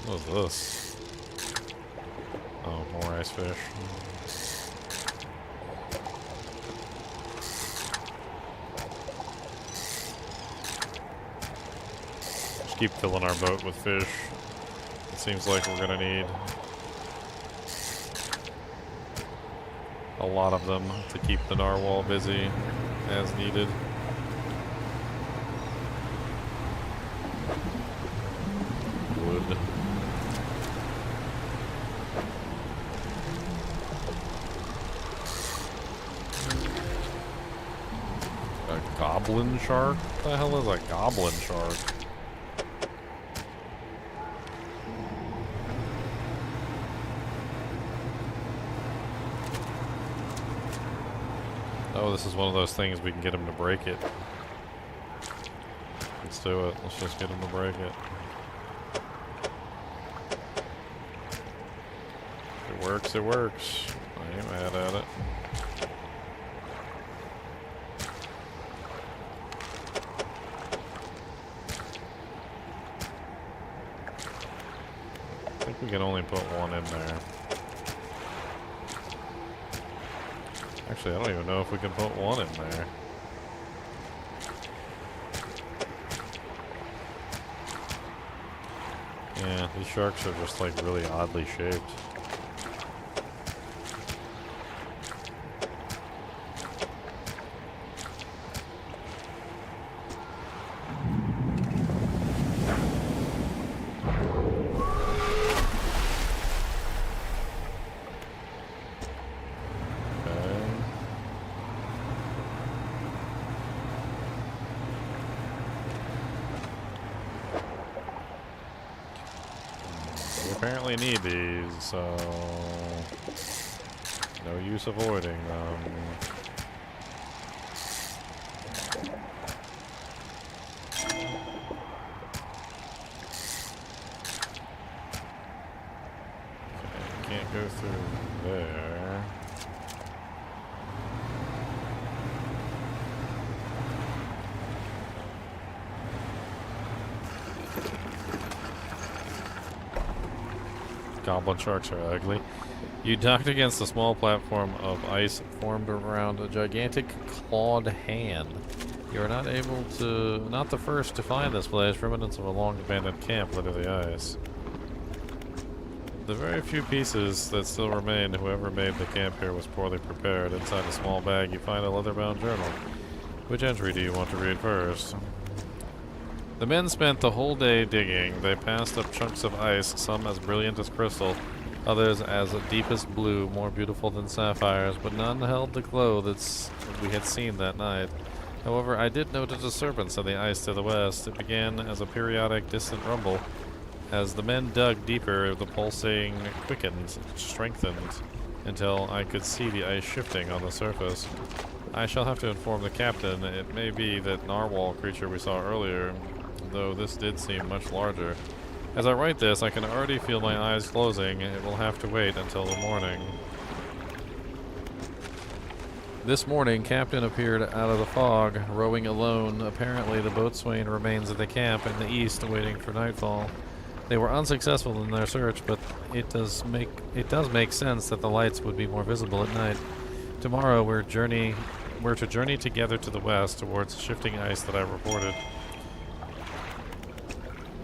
What is this? Oh, more ice fish. Just keep filling our boat with fish. It seems like we're gonna need a lot of them to keep the narwhal busy as needed. Wood. A goblin shark? What the hell is a goblin shark? Oh, this is one of those things we can get him to break it. Let's do it. Let's just get him to break it. If it works, it works. I ain't mad at it. I think we can only put one in there. Actually, I don't even know if we can put one in there. Yeah, these sharks are just like really oddly shaped. Apparently need these, so no use avoiding them. Okay, can't go through there. Goblin sharks are ugly. You docked against a small platform of ice formed around a gigantic clawed hand. You are not the first to find this place. Remnants of a long abandoned camp litter the ice. The very few pieces that still remain, whoever made the camp here was poorly prepared. Inside a small bag you find a leather-bound journal. Which entry do you want to read first? The men spent the whole day digging. They passed up chunks of ice, some as brilliant as crystal, others as deepest blue, more beautiful than sapphires, but none held the glow that we had seen that night. However, I did notice a disturbance in the ice to the west. It began as a periodic, distant rumble. As the men dug deeper, the pulsing quickened, strengthened, until I could see the ice shifting on the surface. I shall have to inform the captain. It may be that narwhal creature we saw earlier, though this did seem much larger. As I write this, I can already feel my eyes closing. It will have to wait until the morning. This morning, Captain appeared out of the fog, rowing alone. Apparently, the boatswain remains at the camp in the east, waiting for nightfall. They were unsuccessful in their search, but it does make sense that the lights would be more visible at night. Tomorrow, we're to journey together to the west towards the shifting ice that I reported.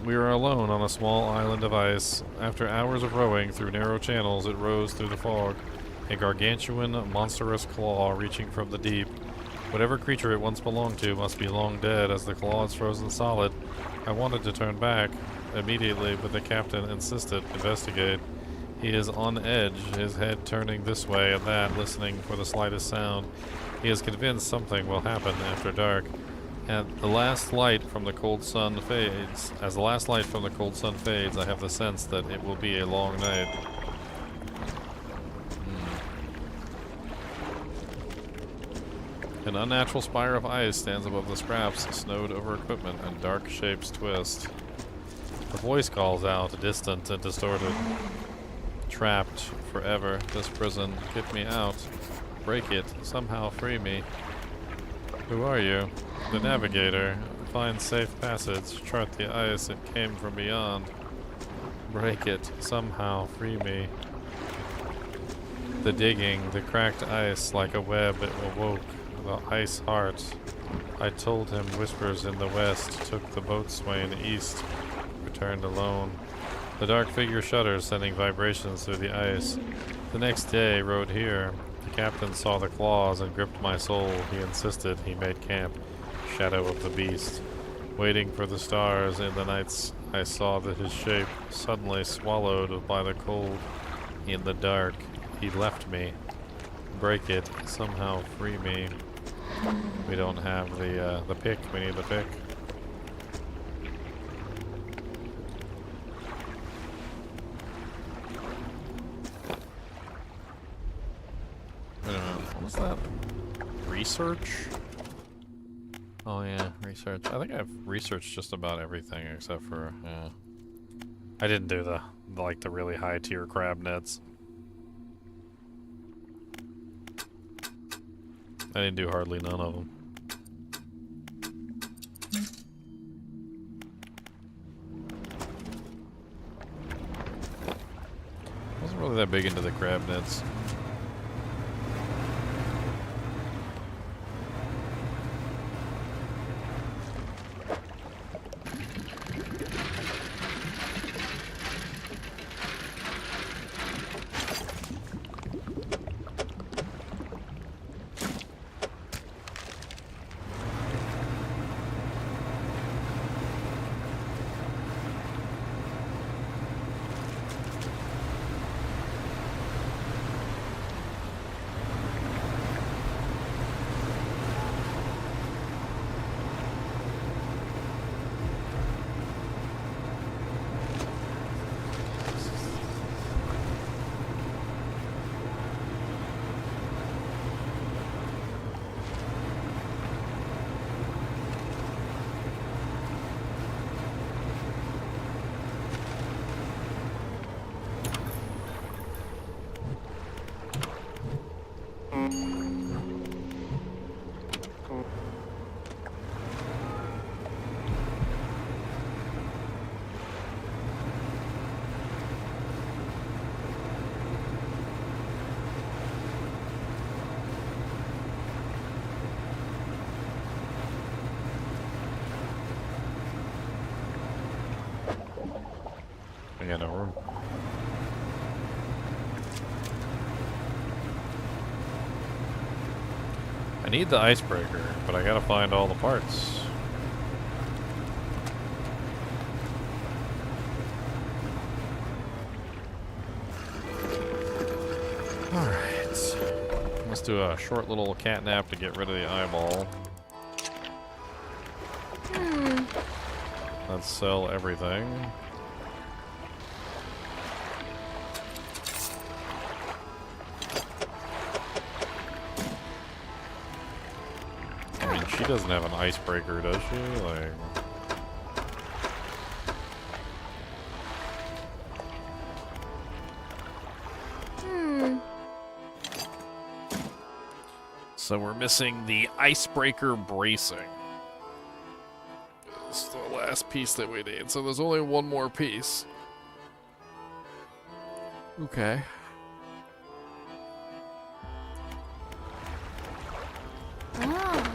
We were alone on a small island of ice. After hours of rowing through narrow channels, it rose through the fog, a gargantuan, monstrous claw reaching from the deep. Whatever creature it once belonged to must be long dead, as the claw is frozen solid. I wanted to turn back immediately, but the captain insisted. Investigate. He is on edge, his head turning this way and that, listening for the slightest sound. He is convinced something will happen after dark. As the last light from the cold sun fades, I have the sense that it will be a long night. An unnatural spire of ice stands above the scraps, snowed over equipment, and dark shapes twist. The voice calls out, distant and distorted. Trapped forever. This prison. Get me out. Break it. Somehow free me. Who are you? The navigator. Find safe passage. Chart the ice. It came from beyond. Break it. Somehow free me. The digging. The cracked ice like a web. It awoke. The ice heart. I told him whispers in the west. Took the boatswain east. Returned alone. The dark figure shudders, sending vibrations through the ice. The next day, rode here. The captain saw the claws and gripped my soul. He insisted. He made camp. Shadow of the beast. Waiting for the stars in the nights, I saw that his shape suddenly swallowed by the cold. In the dark, he left me. Break it. Somehow free me. We don't have the pick. We need the pick. What was that? Research? Oh yeah, research. I think I've researched just about everything except for, yeah. I didn't do the really high tier crab nets. I didn't do hardly none of them. Wasn't really that big into the crab nets. I got no room. I need the icebreaker, but I gotta find all the parts. Alright. Let's do a short little cat nap to get rid of the eyeball. Let's sell everything. She doesn't have an icebreaker, does she? Like, so we're missing the icebreaker bracing. It's the last piece that we need. So there's only one more piece. Okay. Oh.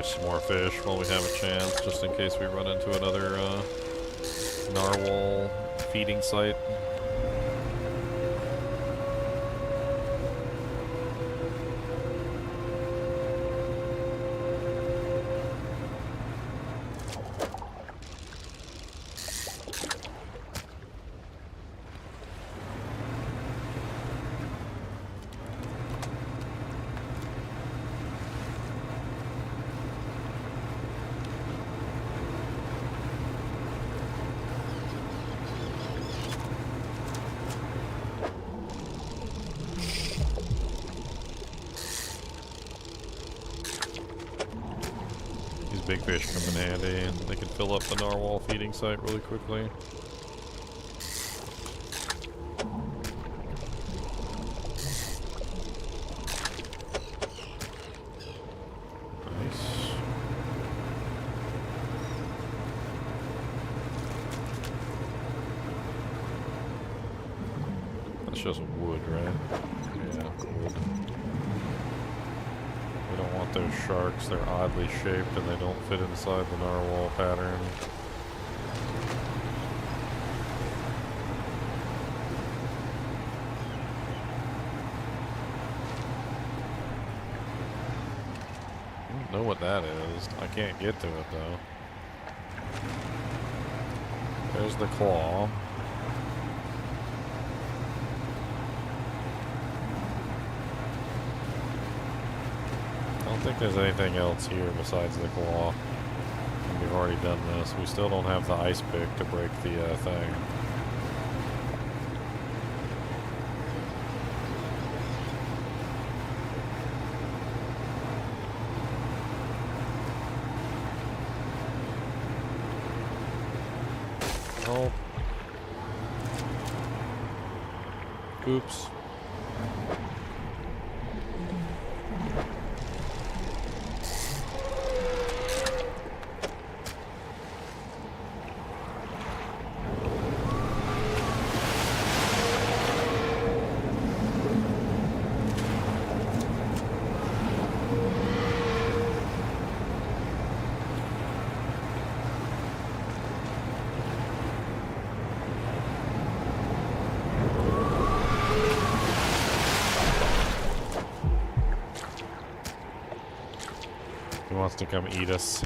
catch some more fish while we have a chance, just in case we run into another narwhal feeding site. Big fish come in handy, and they can fill up the narwhal feeding site really quickly. Nice. That's just wood, right? Yeah, wood. We don't want those sharks. They're oddly shaped and they don't fit inside the narwhal pattern. I don't know what that is. I can't get to it though. There's the claw. I don't think there's anything else here besides the claw. And we've already done this. We still don't have the ice pick to break the thing. Oh. Oops. He wants to come eat us.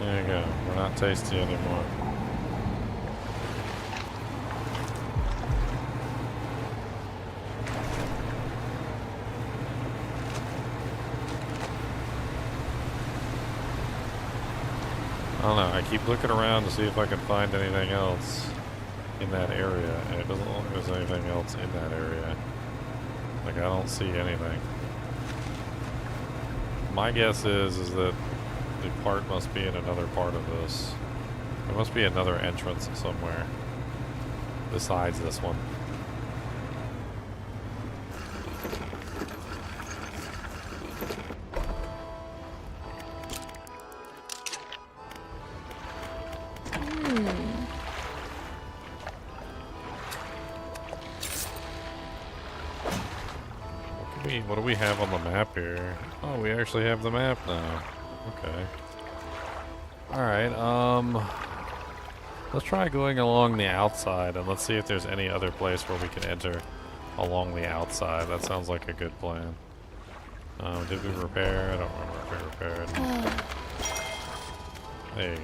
There you go. We're not tasty anymore. I don't know, I keep looking around to see if I can find anything else in that area, and it doesn't look like there's anything else in that area. Like, I don't see anything. My guess is that the part must be in another part of this. There must be another entrance somewhere besides this one. What do we have on the map here? Oh, we actually have the map now. Okay. Alright, let's try going along the outside and let's see if there's any other place where we can enter along the outside. That sounds like a good plan. Did we repair? I don't remember if we repaired. There you go.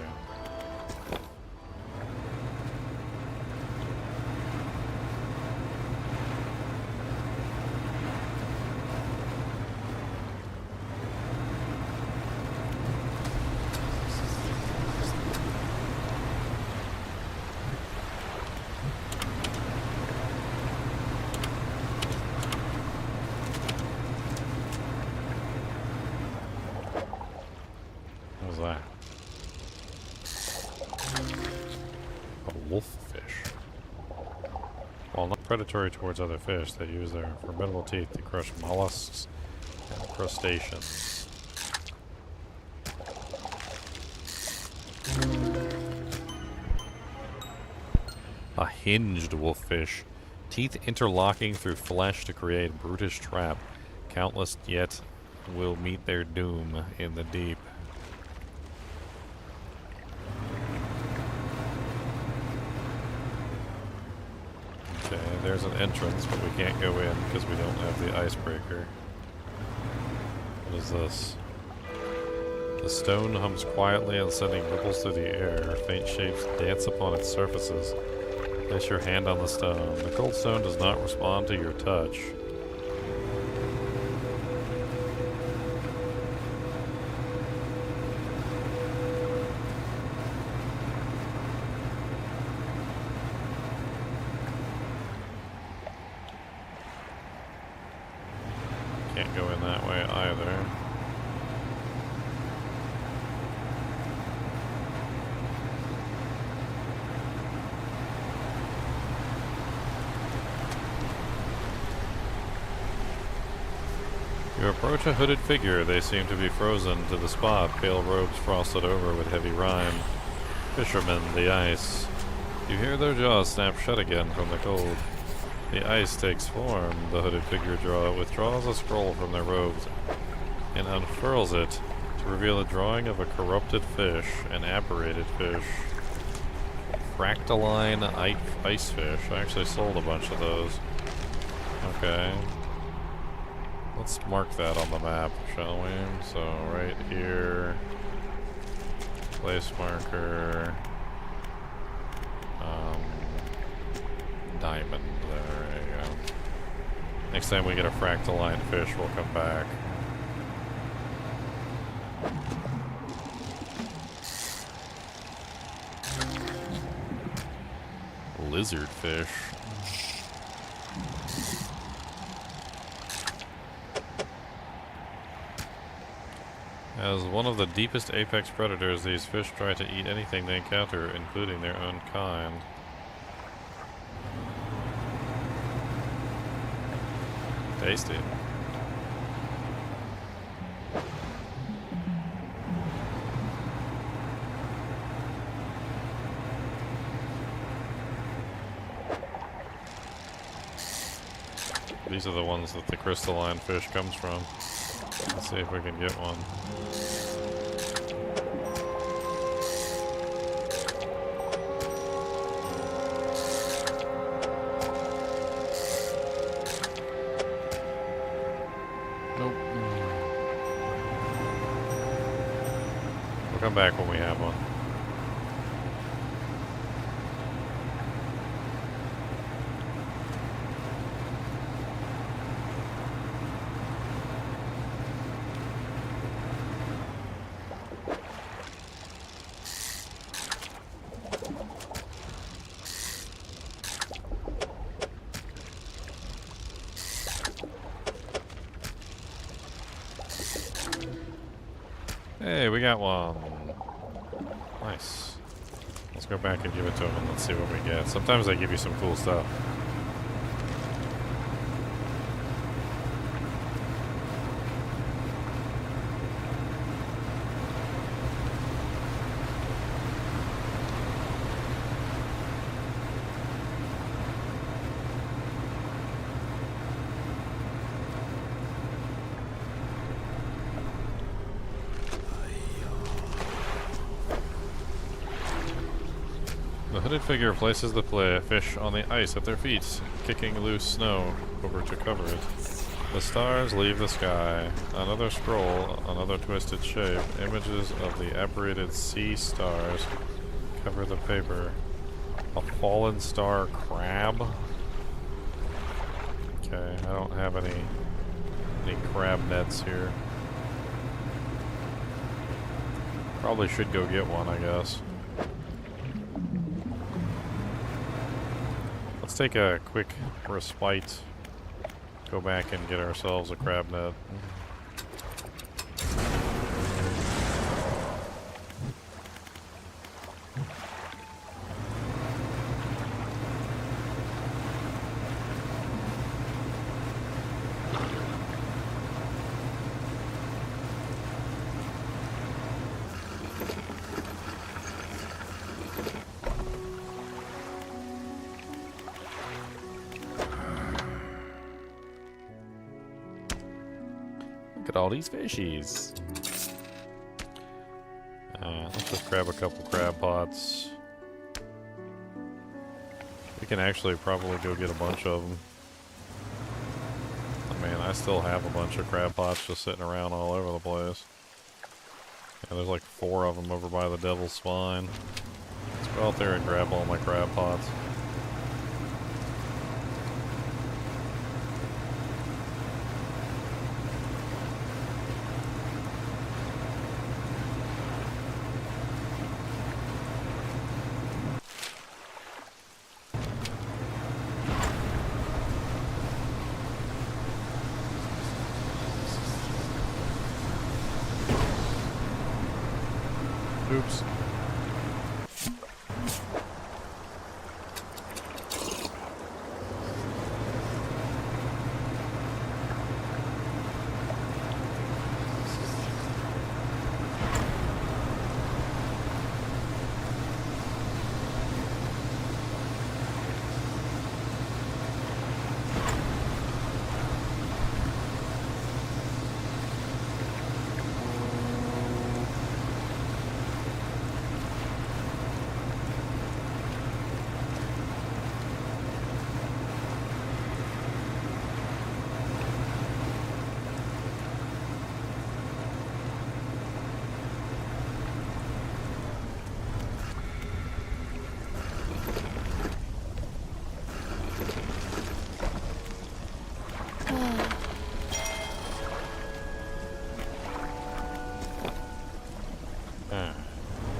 That? A wolffish. While not predatory towards other fish, they use their formidable teeth to crush mollusks and crustaceans. hinged wolffish, teeth interlocking through flesh to create brutish trap. Countless yet will meet their doom in the deep. Okay, there's an entrance, but we can't go in because we don't have the icebreaker. What is this? The stone hums quietly and sending ripples through the air. Faint shapes dance upon its surfaces. Place your hand on the stone. The cold stone does not respond to your touch. Can't go in that way either. You approach a hooded figure. They seem to be frozen to the spot, pale robes frosted over with heavy rime. Fishermen, the ice. You hear their jaws snap shut again from the cold. The ice takes form. The hooded figure withdraws a scroll from their robes and unfurls it to reveal a drawing of a corrupted fish, an aberrated fish. Fractaline ice fish. I actually sold a bunch of those. Okay. Let's mark that on the map, shall we? So right here, place marker, diamond, there you go. Next time we get a fractaline fish, we'll come back. Lizard fish. As one of the deepest apex predators, these fish try to eat anything they encounter, including their own kind. Tasty. These are the ones that the crystalline fish comes from. Let's see if we can get one. Nope. We'll come back when we have one. Hey, we got one. Nice. Let's go back and give it to him and let's see what we get. Sometimes they give you some cool stuff. The hooded figure places the fish on the ice at their feet, kicking loose snow over to cover it. The stars leave the sky. Another scroll, another twisted shape. Images of the aberrated sea stars cover the paper. A fallen star crab. Okay, I don't have any crab nets here. Probably should go get one, I guess. Let's take a quick respite. Go back and get ourselves a crab net. Look at all these fishies. Let's just grab a couple crab pots. We can actually probably go get a bunch of them. I mean, I still have a bunch of crab pots just sitting around all over the place. Yeah, there's like 4 of them over by the Devil's Spine. Let's go out there and grab all my crab pots. Oops.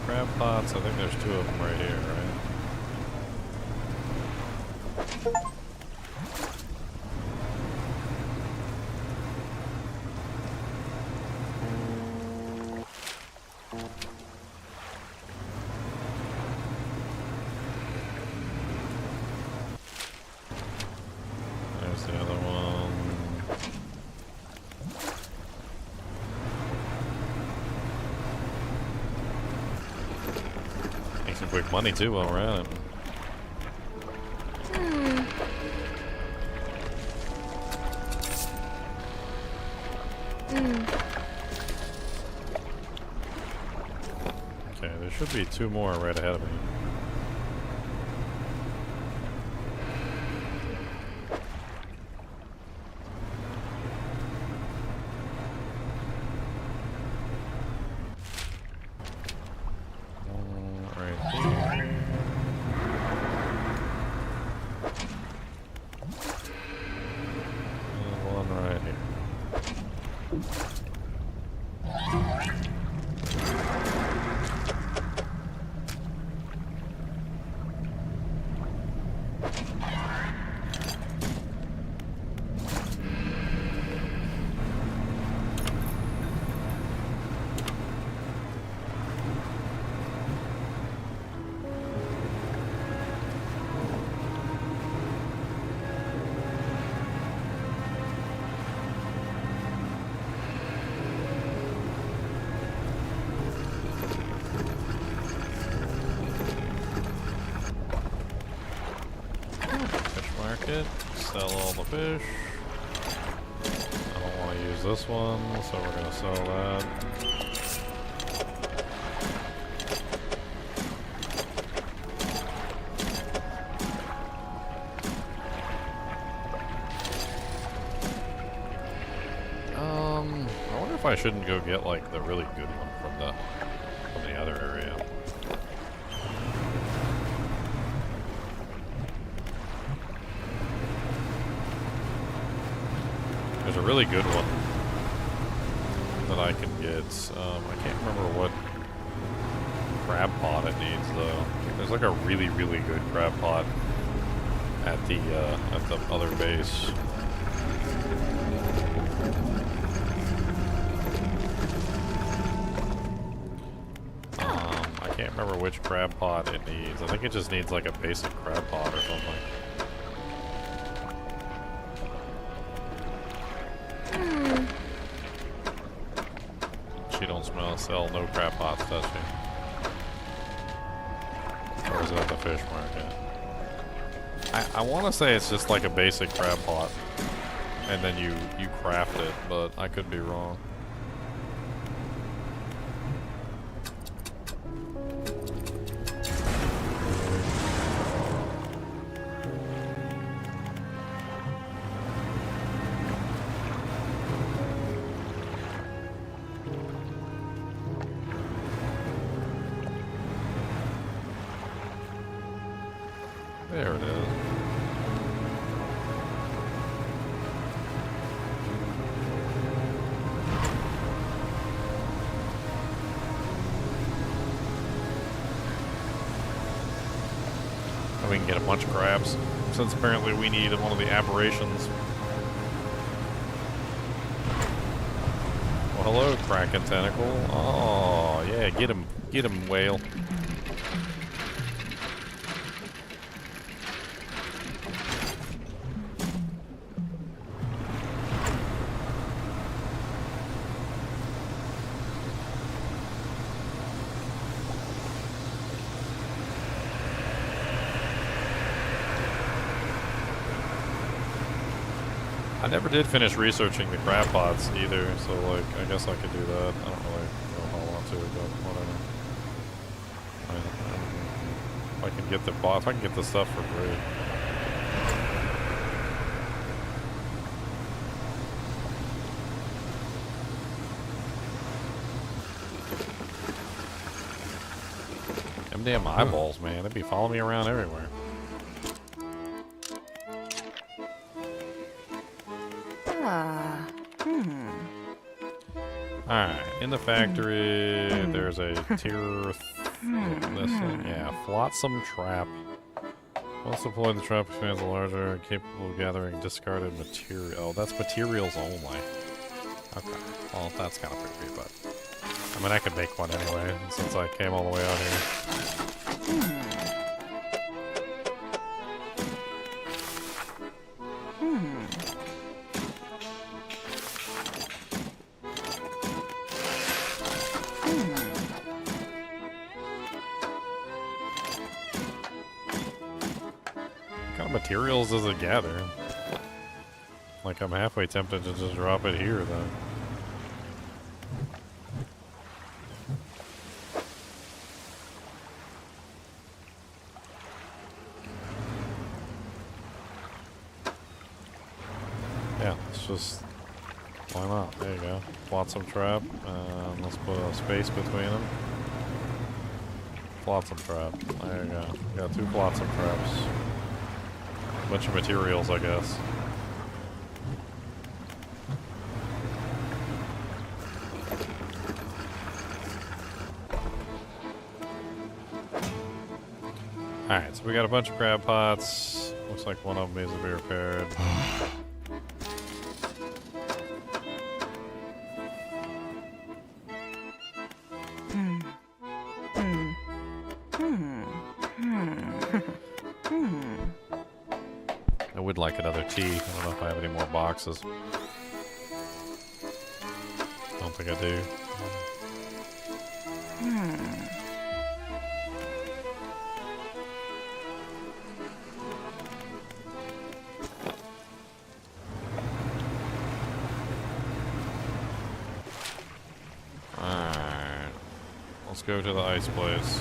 Crab pots, I think there's 2 of them right here, right? There's the other one. Make some quick money too while we're at it. Okay, there should be 2 more right ahead of me. Sell all the fish. I don't want to use this one, so we're going to sell that. I wonder if I shouldn't go get like the really good one from the other area. There's a really good one that I can get. I can't remember what crab pot it needs though. There's like a really, really good crab pot at the other base. I can't remember which crab pot it needs. I think it just needs like a basic crab pot or something. She don't sell no crab pots, does she? Or is it at the fish market? I want to say it's just like a basic crab pot. and then you craft it, but I could be wrong. There it is. And we can get a bunch of crabs, since apparently we need one of the aberrations. Well, hello, Kraken Tentacle. Oh, yeah, get him, whale. I never did finish researching the crab pots either, so like I guess I could do that. I don't really know if I want to, but whatever. If I can get the if I can get the stuff for free. Them damn eyeballs, man. They'd be following me around everywhere. Alright, in the factory, there's a tier... flotsam trap. Once deployed, the trap expands larger, capable of gathering discarded material. Oh, that's materials only. Okay, well, that's kind of creepy, but... I mean, I could make one anyway, since I came all the way out here. Materials does it gather? Like, I'm halfway tempted to just drop it here, though. Yeah, it's just... why not? There you go. Flotsam trap. Let's put a space between them. Flotsam trap. There you go. Got 2 flotsam traps. Bunch of materials, I guess. Alright, so we got a bunch of crab pots. Looks like one of them needs to be repaired. I would like another tea. I don't know if I have any more boxes. Don't think I do. Alright. Let's go to the ice place.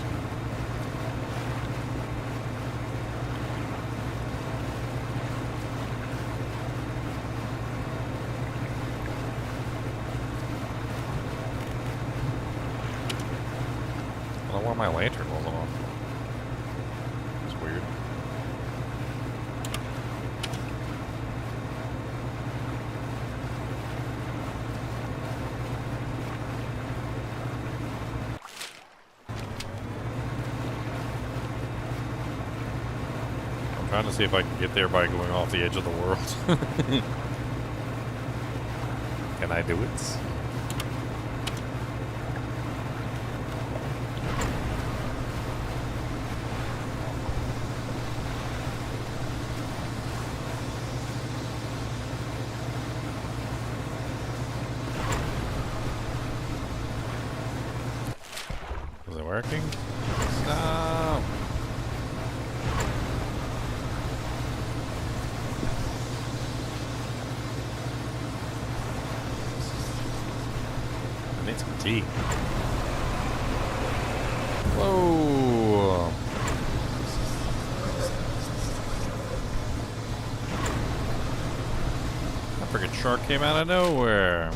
My lantern wasn't on. It's weird. I'm trying to see if I can get there by going off the edge of the world. Can I do it? Working? Stop! Need some tea. Whoa. That freaking shark came out of nowhere.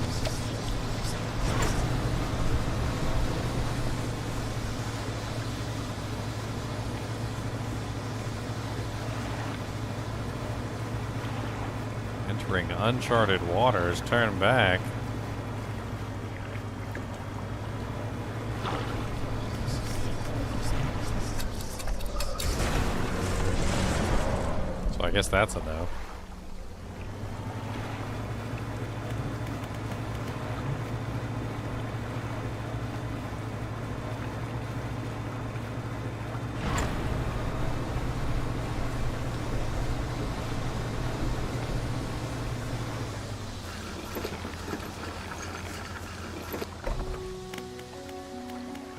Entering uncharted waters, turn back. So I guess that's a no.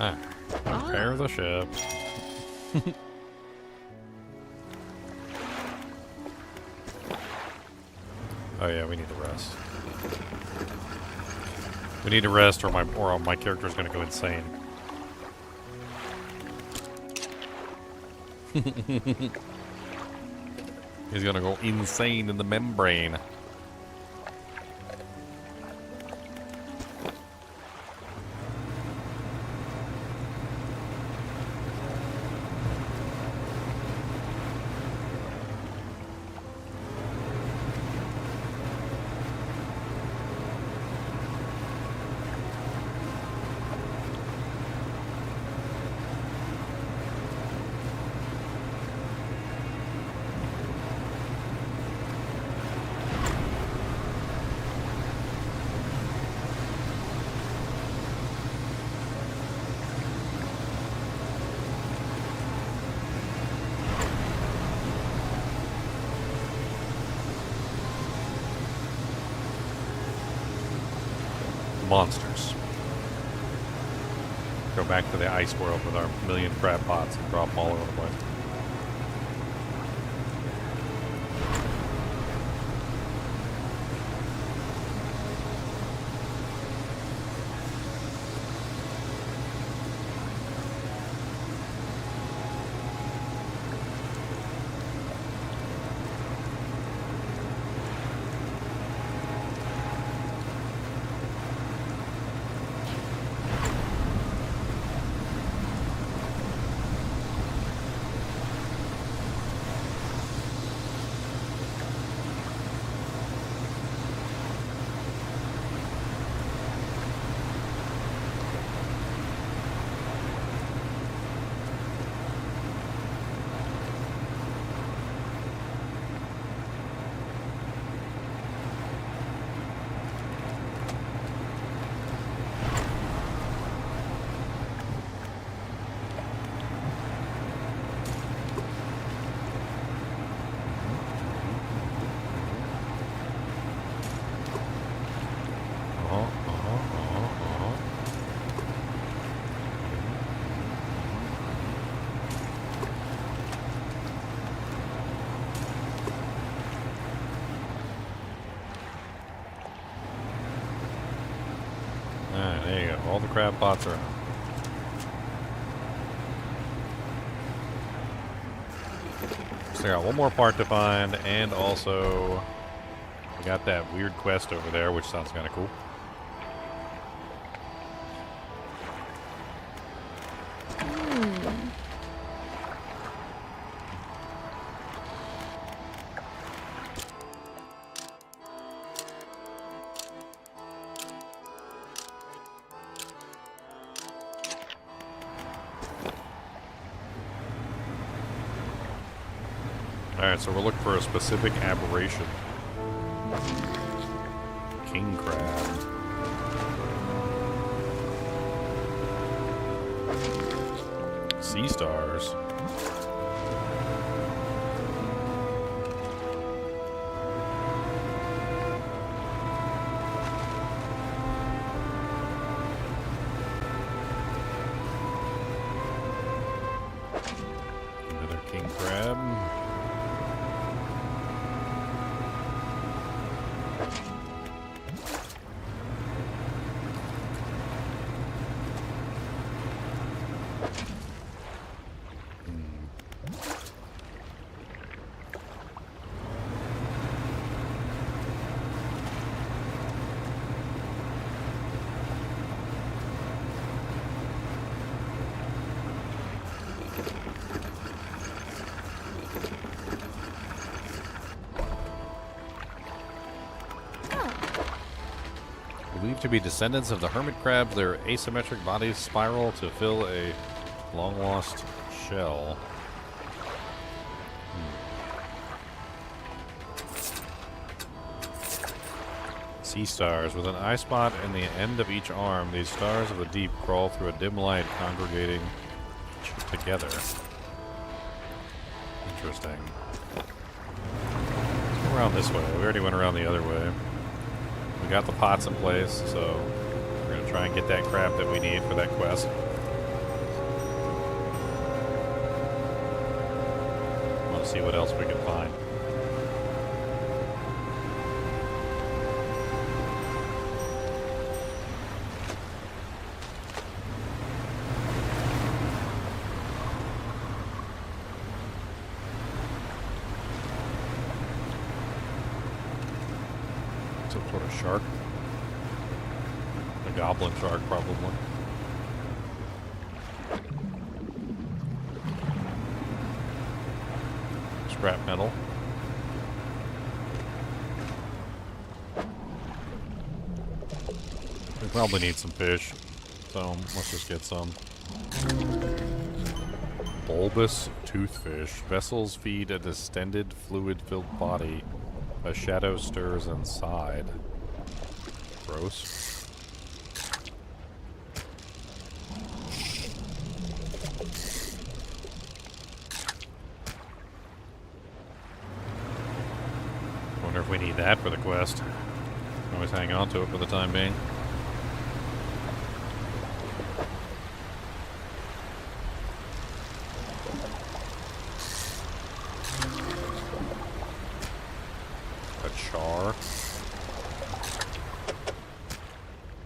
Ah, repair the ship. Oh yeah, we need to rest. We need to rest, or my character's gonna go insane. He's gonna go insane in the membrane. Monsters. Go back to the ice world with our million crab pots and drop them all over the place. Alright, there you go. All the crab pots are out. So I got one more part to find, and also we got that weird quest over there, which sounds kind of cool. Alright, so we're looking for a specific aberration. King crab. Sea stars. Another king crab. Believed to be descendants of the hermit crabs, their asymmetric bodies spiral to fill a long-lost shell. Sea stars. With an eye spot in the end of each arm, these stars of the deep crawl through a dim light, congregating together. Interesting. Let's go around this way. We already went around the other way. We got the pots in place, so we're going to try and get that crab that we need for that quest. I want to see what else we can find. Some sort of shark. A goblin shark, probably. Scrap metal. We probably need some fish, so let's just get some. Bulbous toothfish. Vessels feed a distended, fluid-filled body. A shadow stirs inside. Gross. Wonder if we need that for the quest. Always hang on to it for the time being.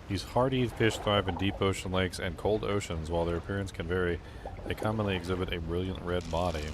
These hardy fish thrive in deep ocean lakes and cold oceans. While their appearance can vary, they commonly exhibit a brilliant red body.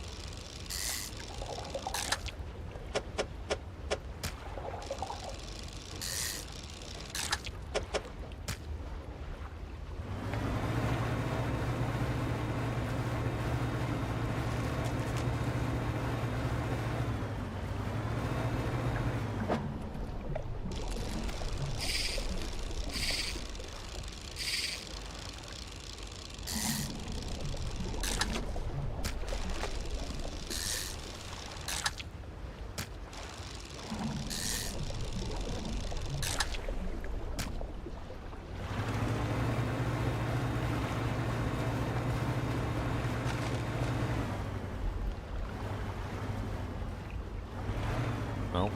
Nope.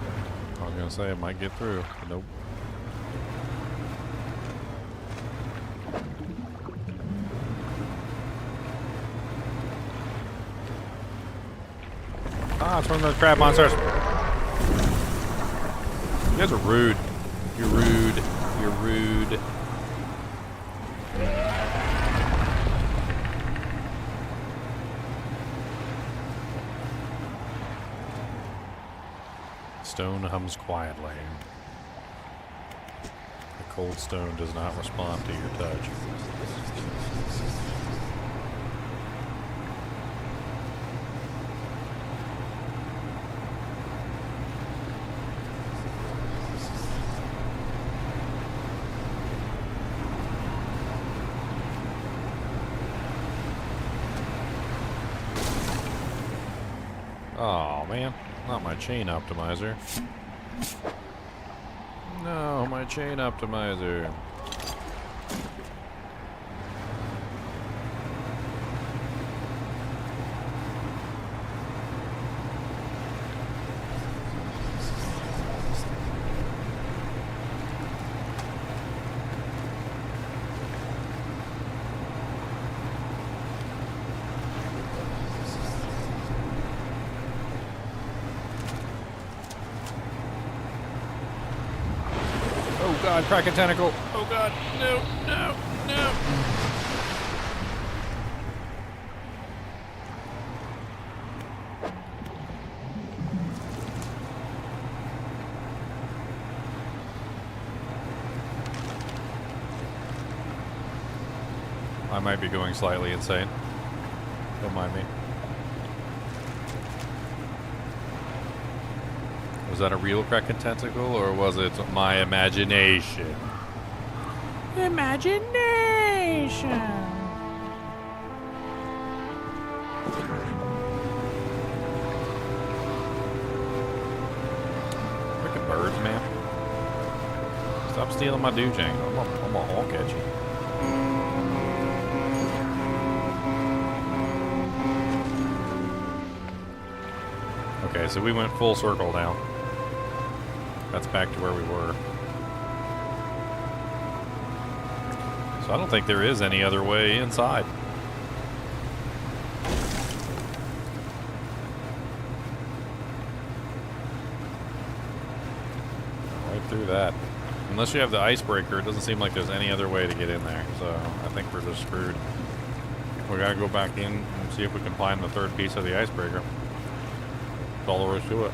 I was gonna say it might get through, but nope. Ah, it's one of those crab monsters. You guys are rude. You're rude. You're rude. Stone hums quietly. The cold stone does not respond to your touch. Oh man. Not my chain optimizer. No, my chain optimizer. Oh god, Kraken tentacle. Oh god, no, no, no. I might be going slightly insane. Don't mind me. Was that a real Kraken tentacle, or was it my imagination? Imagination. Freaking birds, man. Stop stealing my dujang. I'm gonna honk at you. Okay, so we went full circle now. That's back to where we were. So I don't think there is any other way inside. Right through that. Unless you have the icebreaker, it doesn't seem like there's any other way to get in there. So I think we're just screwed. We gotta go back in and see if we can find the third piece of the icebreaker. That's all there is to it.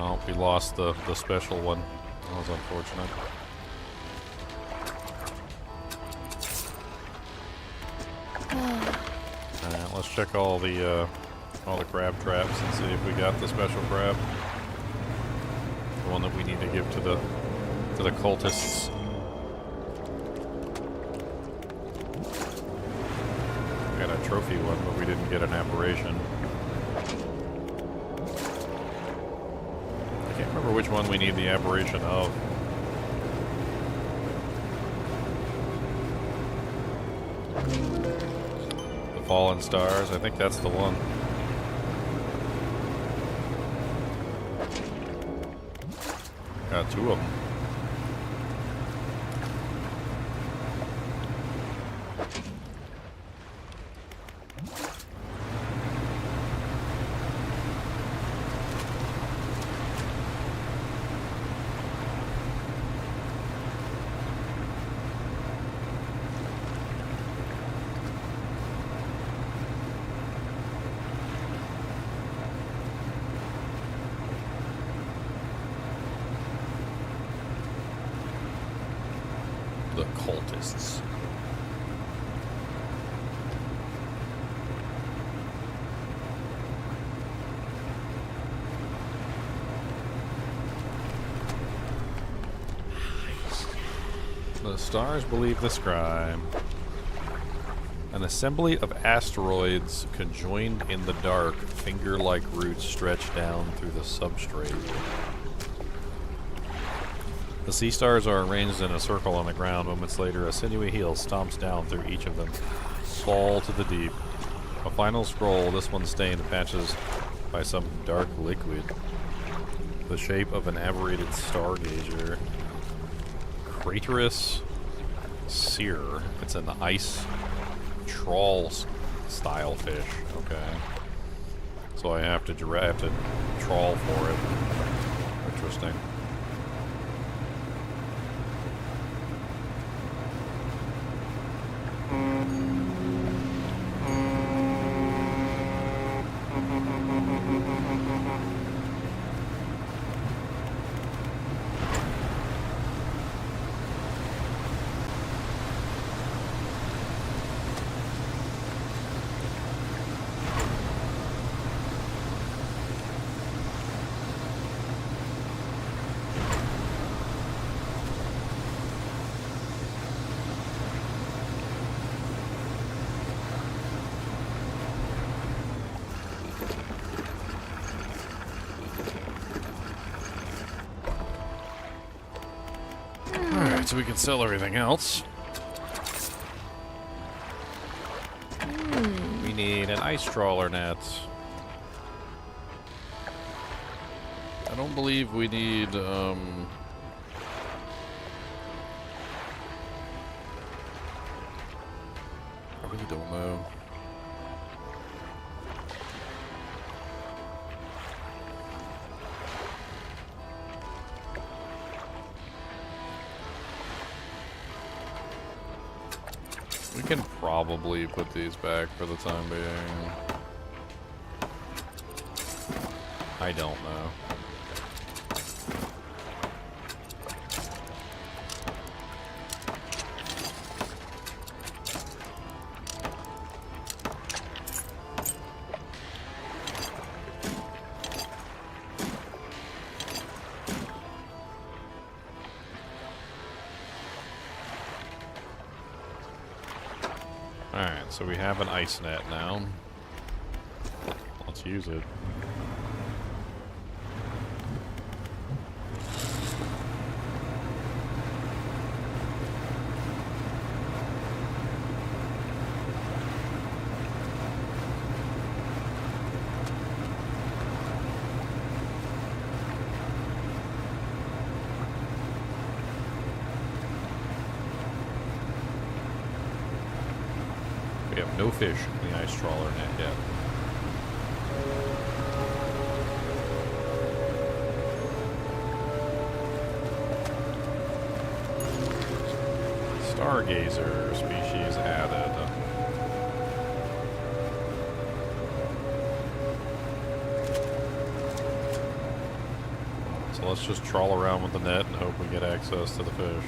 Oh, we lost the special one. That was unfortunate. Alright, let's check all the crab traps and see if we got the special crab. The one that we need to give to the cultists. We got a trophy one, but we didn't get an apparition. I can't remember which one we need the apparition of. The Fallen Stars, I think that's the one. Got two of them. The cultists. The stars believe the scribe. An assembly of asteroids conjoined in the dark, finger-like roots stretch down through the substrate. The sea stars are arranged in a circle on the ground. Moments later, a sinewy heel stomps down through each of them. Fall to the deep. A final scroll, this one stained patches by some dark liquid. The shape of an aberrated stargazer. Craterus seer. It's an ice trawl style fish. Okay. So I have to trawl for it. Interesting. So we can sell everything else. We need an ice trawler net. I don't believe we need, I really don't know. We can probably put these back for the time being. I don't know. so we have an ice net now. Let's use it. We have no fish in the ice trawler net yet. Stargazer species added. So let's just trawl around with the net and hope we get access to the fish.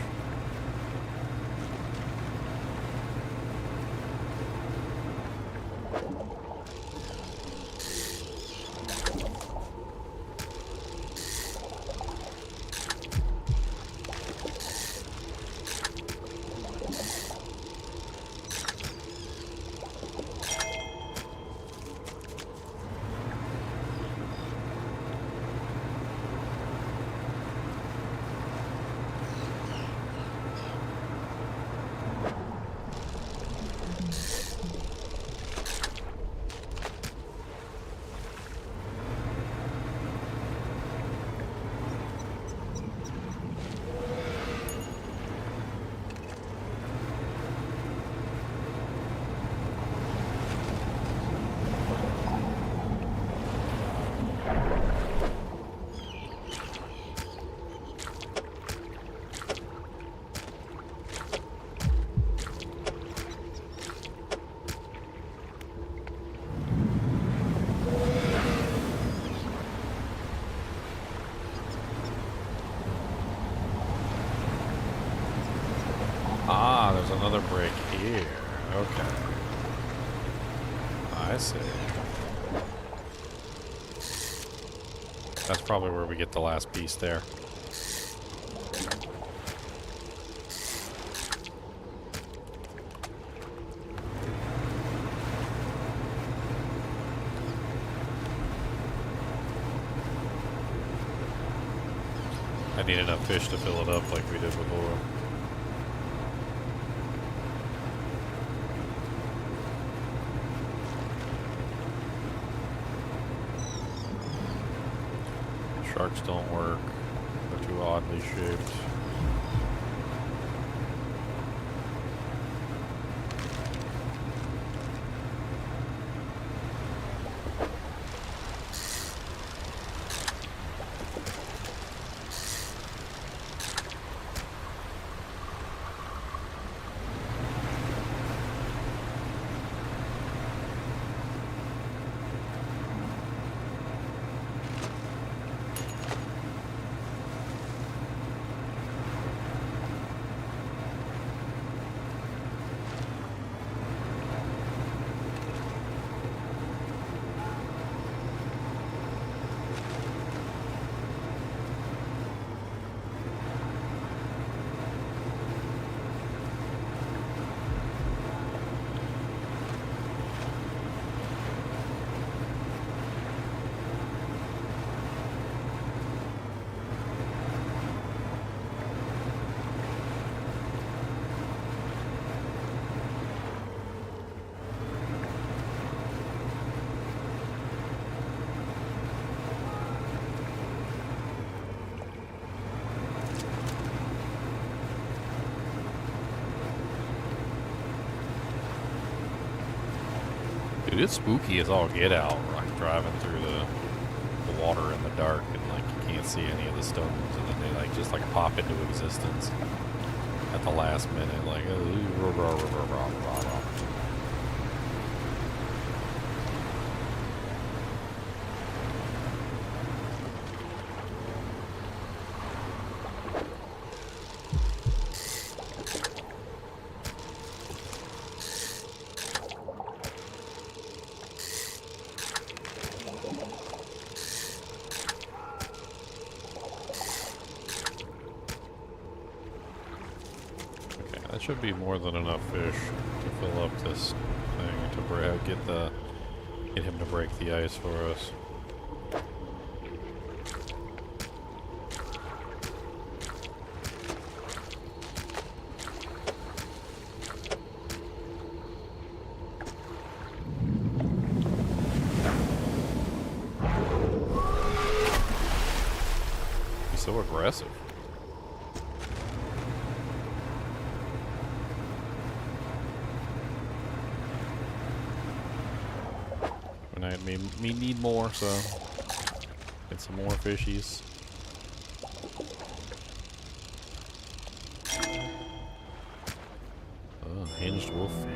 Ah, there's another break here. Okay. I see. That's probably where we get the last piece there. I need enough fish to fill it up like we did before. Sharks don't work. They're too oddly shaped. Dude, it's spooky as all get out, like driving through the water in the dark and like you can't see any of the stones and then they like just like pop into existence at the last minute, like should be more than enough fish to fill up this thing to get him to break the ice for us. He's so aggressive. Me need more, so get some more fishies. Oh, hinged wolffish.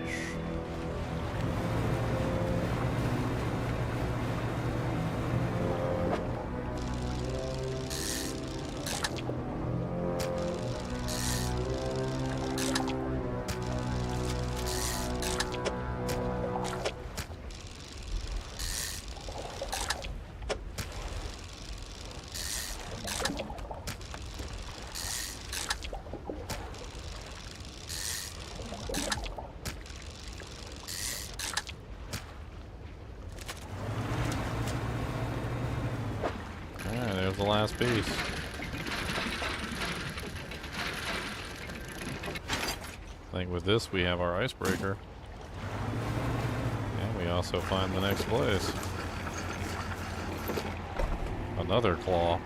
There's the last piece. I think with this we have our icebreaker. And we also find the next place. Another claw.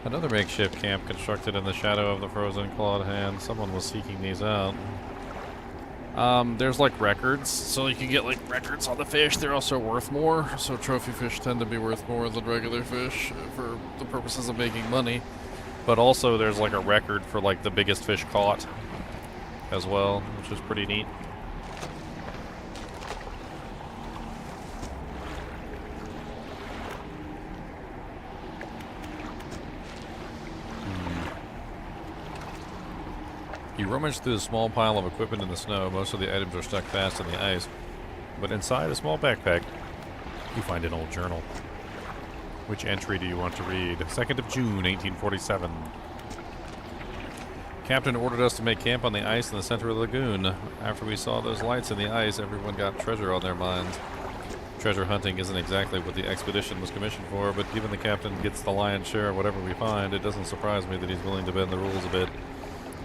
Another makeshift camp constructed in the shadow of the frozen clawed hand. Someone was seeking these out. There's like records, so you can get like records on the fish. They're also worth more, so trophy fish tend to be worth more than regular fish for the purposes of making money. But also there's like a record for like the biggest fish caught as well, which is pretty neat. You rummage through a small pile of equipment in the snow. Most of the items are stuck fast in the ice. But inside a small backpack, you find an old journal. Which entry do you want to read? 2nd of June, 1847. Captain ordered us to make camp on the ice in the center of the lagoon. After we saw those lights in the ice, everyone got treasure on their minds. Treasure hunting isn't exactly what the expedition was commissioned for, but given the captain gets the lion's share of whatever we find, it doesn't surprise me that he's willing to bend the rules a bit.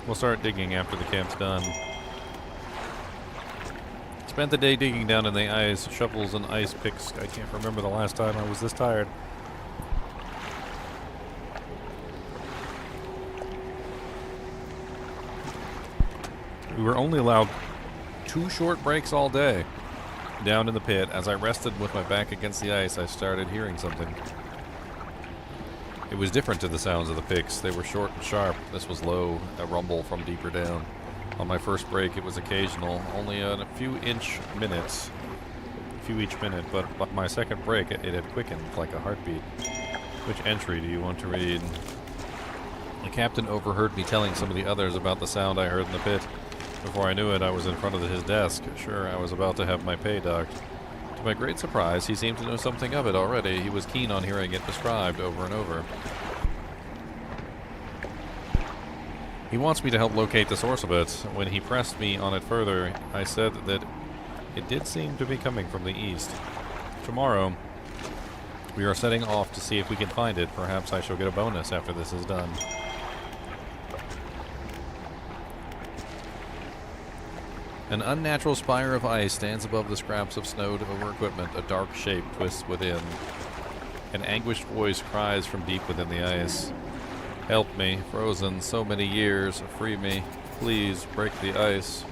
We'll start digging after the camp's done. Spent the day digging down in the ice, shovels and ice picks. I can't remember the last time I was this tired. We were only allowed 2 short breaks all day. Down in the pit, as I rested with my back against the ice, I started hearing something. It was different to the sounds of the picks. They were short and sharp. This was low, a rumble from deeper down. On my first break, it was occasional, only a few each minute, but by my second break, it had quickened like a heartbeat. Which entry do you want to read? The captain overheard me telling some of the others about the sound I heard in the pit. Before I knew it, I was in front of his desk. Sure, I was about to have my pay docked. To my great surprise, he seemed to know something of it already. He was keen on hearing it described over and over. He wants me to help locate the source of it. When he pressed me on it further, I said that it did seem to be coming from the east. Tomorrow, we are setting off to see if we can find it. Perhaps I shall get a bonus after this is done. An unnatural spire of ice stands above the scraps of snowed over equipment. A dark shape twists within. An anguished voice cries from deep within the ice. Help me, frozen so many years, free me, please break the ice.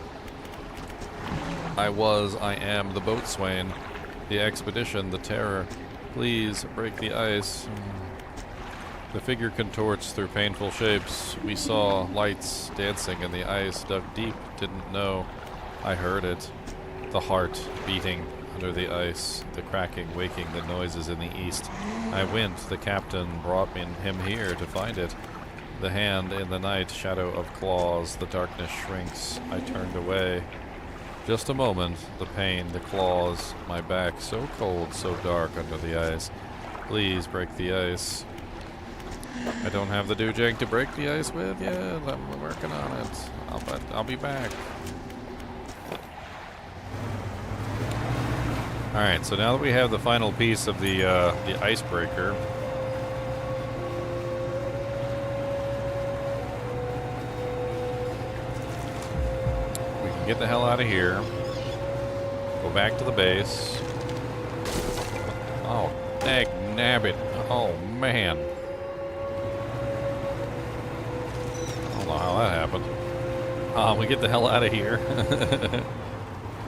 I am the boatswain, the expedition, the terror. Please break the ice. The figure contorts through painful shapes. We saw lights dancing in the ice, dug deep, didn't know. I heard it. The heart beating under the ice, the cracking, waking the noises in the east. I went, the captain brought him here to find it. The hand in the night, shadow of claws, the darkness shrinks. I turned away. Just a moment, the pain, the claws, my back so cold, so dark under the ice. Please break the ice. I don't have the doojang to break the ice with yet. I'm working on it. I'll be back. Alright, so now that we have the final piece of the icebreaker, we can get the hell out of here. Go back to the base. Oh, dang nabbit. Oh, man. I don't know how that happened. We get the hell out of here.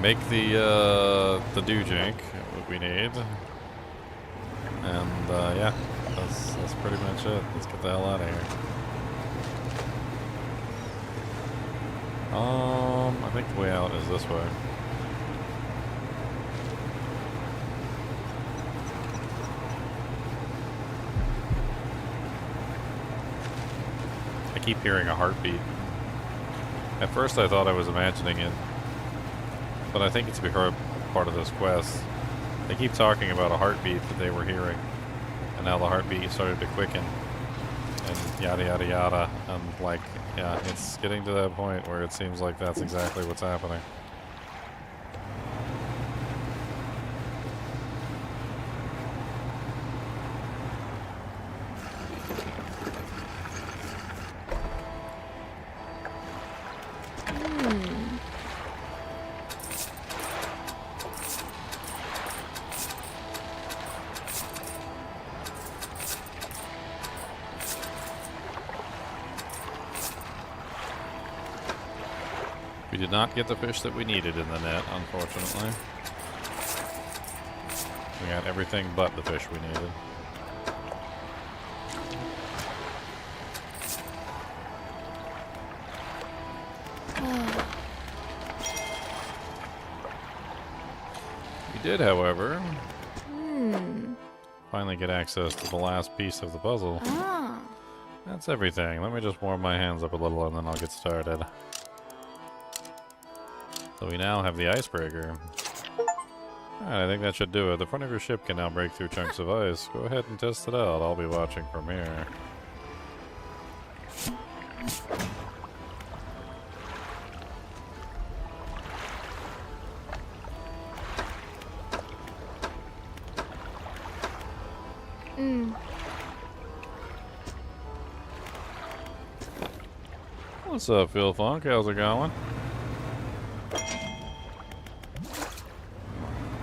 Make the dew jank what we need. And, yeah. That's pretty much it. Let's get the hell out of here. I think the way out is this way. I keep hearing a heartbeat. At first I thought I was imagining it, but I think it's because part of this quest. They keep talking about a heartbeat that they were hearing, and now the heartbeat started to quicken, and yada yada yada, and like, yeah, it's getting to that point where it seems like that's exactly what's happening. We did not get the fish that we needed in the net, unfortunately. We got everything but the fish we needed. We did, however, finally get access to the last piece of the puzzle. That's everything. Let me just warm my hands up a little and then I'll get started. So we now have the icebreaker. Alright, I think that should do it. The front of your ship can now break through chunks of ice. Go ahead and test it out. I'll be watching from here. What's up, Phil Funk? How's it going?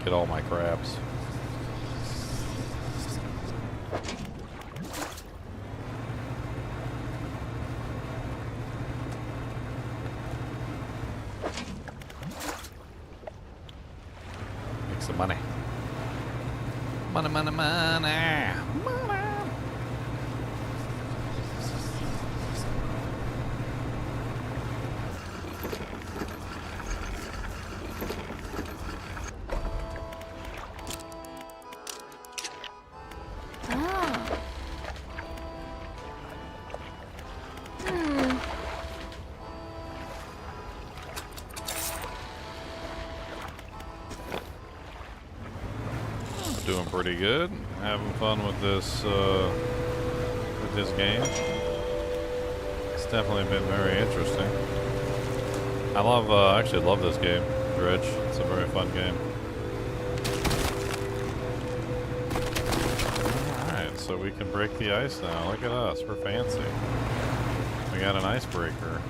Get all my crabs. Make some money. Money, money, money. Money. Doing pretty good. Having fun with this game. It's definitely been very interesting. I love, actually love this game, Dredge. It's a very fun game. Alright, so we can break the ice now. Look at us, we're fancy. We got an icebreaker.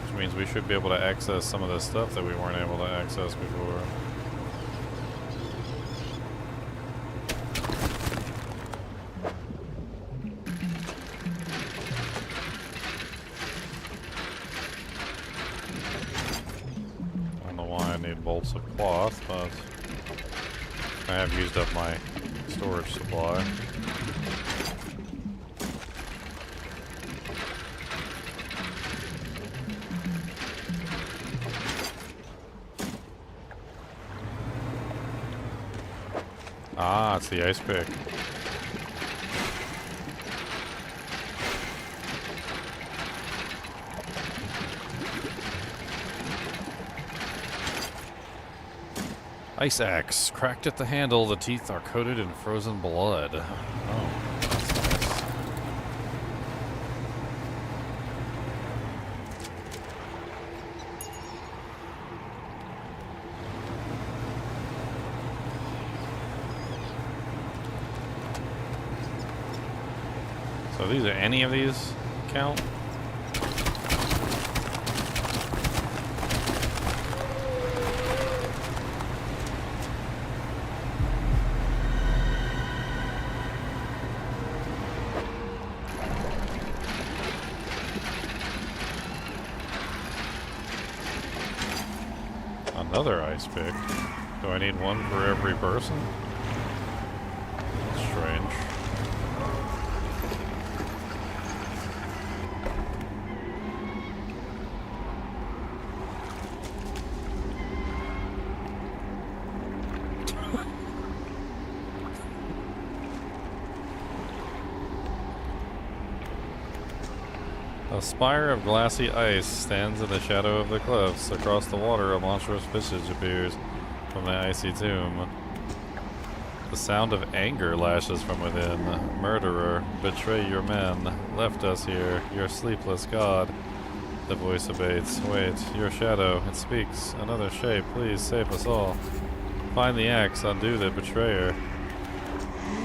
Which means we should be able to access some of the stuff that we weren't able to access before. Bolts of cloth, but I have used up my storage supply. Ah, it's the ice pick. Ice axe. Cracked at the handle, the teeth are coated in frozen blood. Oh, that's nice. So these are any of these count? Another ice pick. Do I need one for every person? That's strange. A spire of glassy ice stands in the shadow of the cliffs. Across the water, a monstrous visage appears from the icy tomb. The sound of anger lashes from within. Murderer, betray your men. Left us here, your sleepless god. The voice abates. Wait, your shadow, it speaks. Another shape, please save us all. Find the axe, undo the betrayer.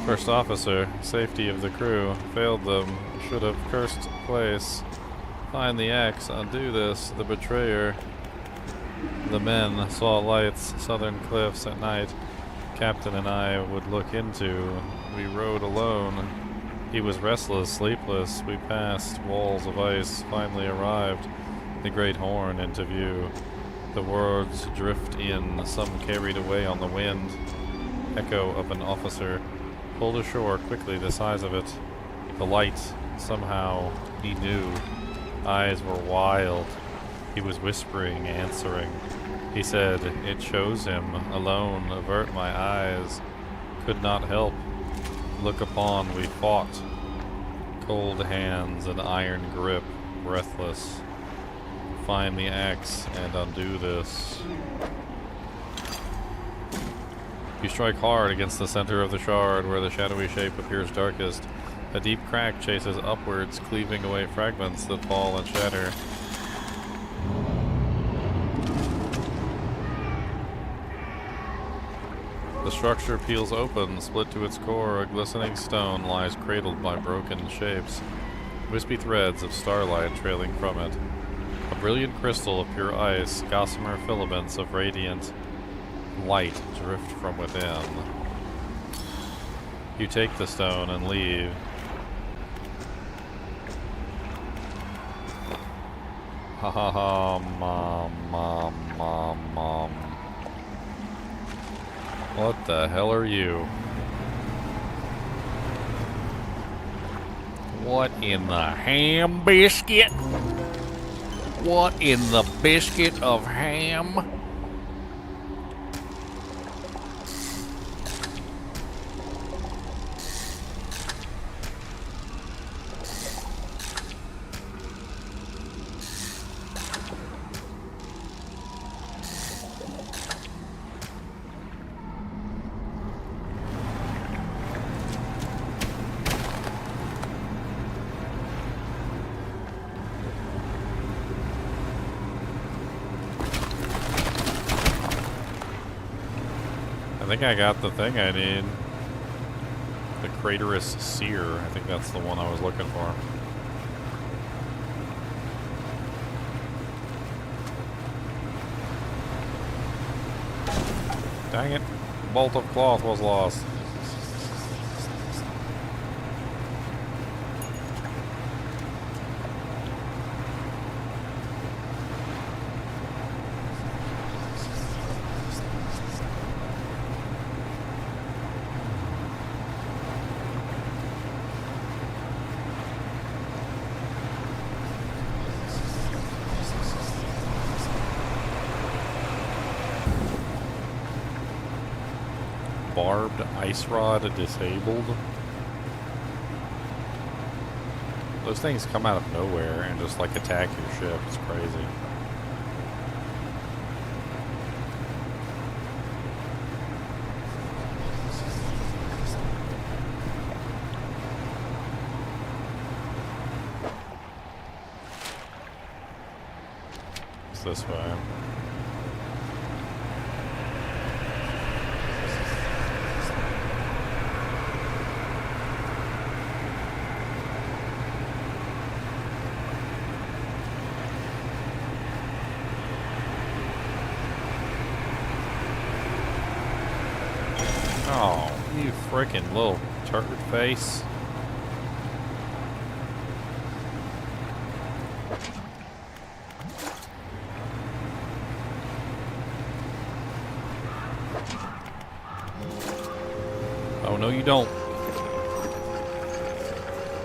First officer, safety of the crew. Failed them, should have cursed place. Find the axe, undo this, the betrayer. The men saw lights, southern cliffs at night. Captain and I would look into. We rode alone. He was restless, sleepless. We passed walls of ice, finally arrived. The great horn into view. The words drift in, some carried away on the wind. Echo of an officer. Pulled ashore quickly, the size of it. The light, somehow, he knew. Eyes were wild. He was whispering, answering. He said, it chose him. Alone, avert my eyes. Could not help. Look upon, we fought. Cold hands, an iron grip, breathless. Find the axe and undo this. You strike hard against the center of the shard where the shadowy shape appears darkest. A deep crack chases upwards, cleaving away fragments that fall and shatter. The structure peels open, split to its core. A glistening stone lies cradled by broken shapes. Wispy threads of starlight trailing from it. A brilliant crystal of pure ice, gossamer filaments of radiant light drift from within. You take the stone and leave. Ha ha ha, mom. What the hell are you? What in the ham biscuit? What in the biscuit of ham? I think I got the thing I need. The Craterous Seer. I think that's the one I was looking for. Dang it. Bolt of cloth was lost. Barbed ice rod disabled. Those things come out of nowhere and just like attack your ship. It's crazy. It's this way. frickin' little turd face. Oh, no you don't.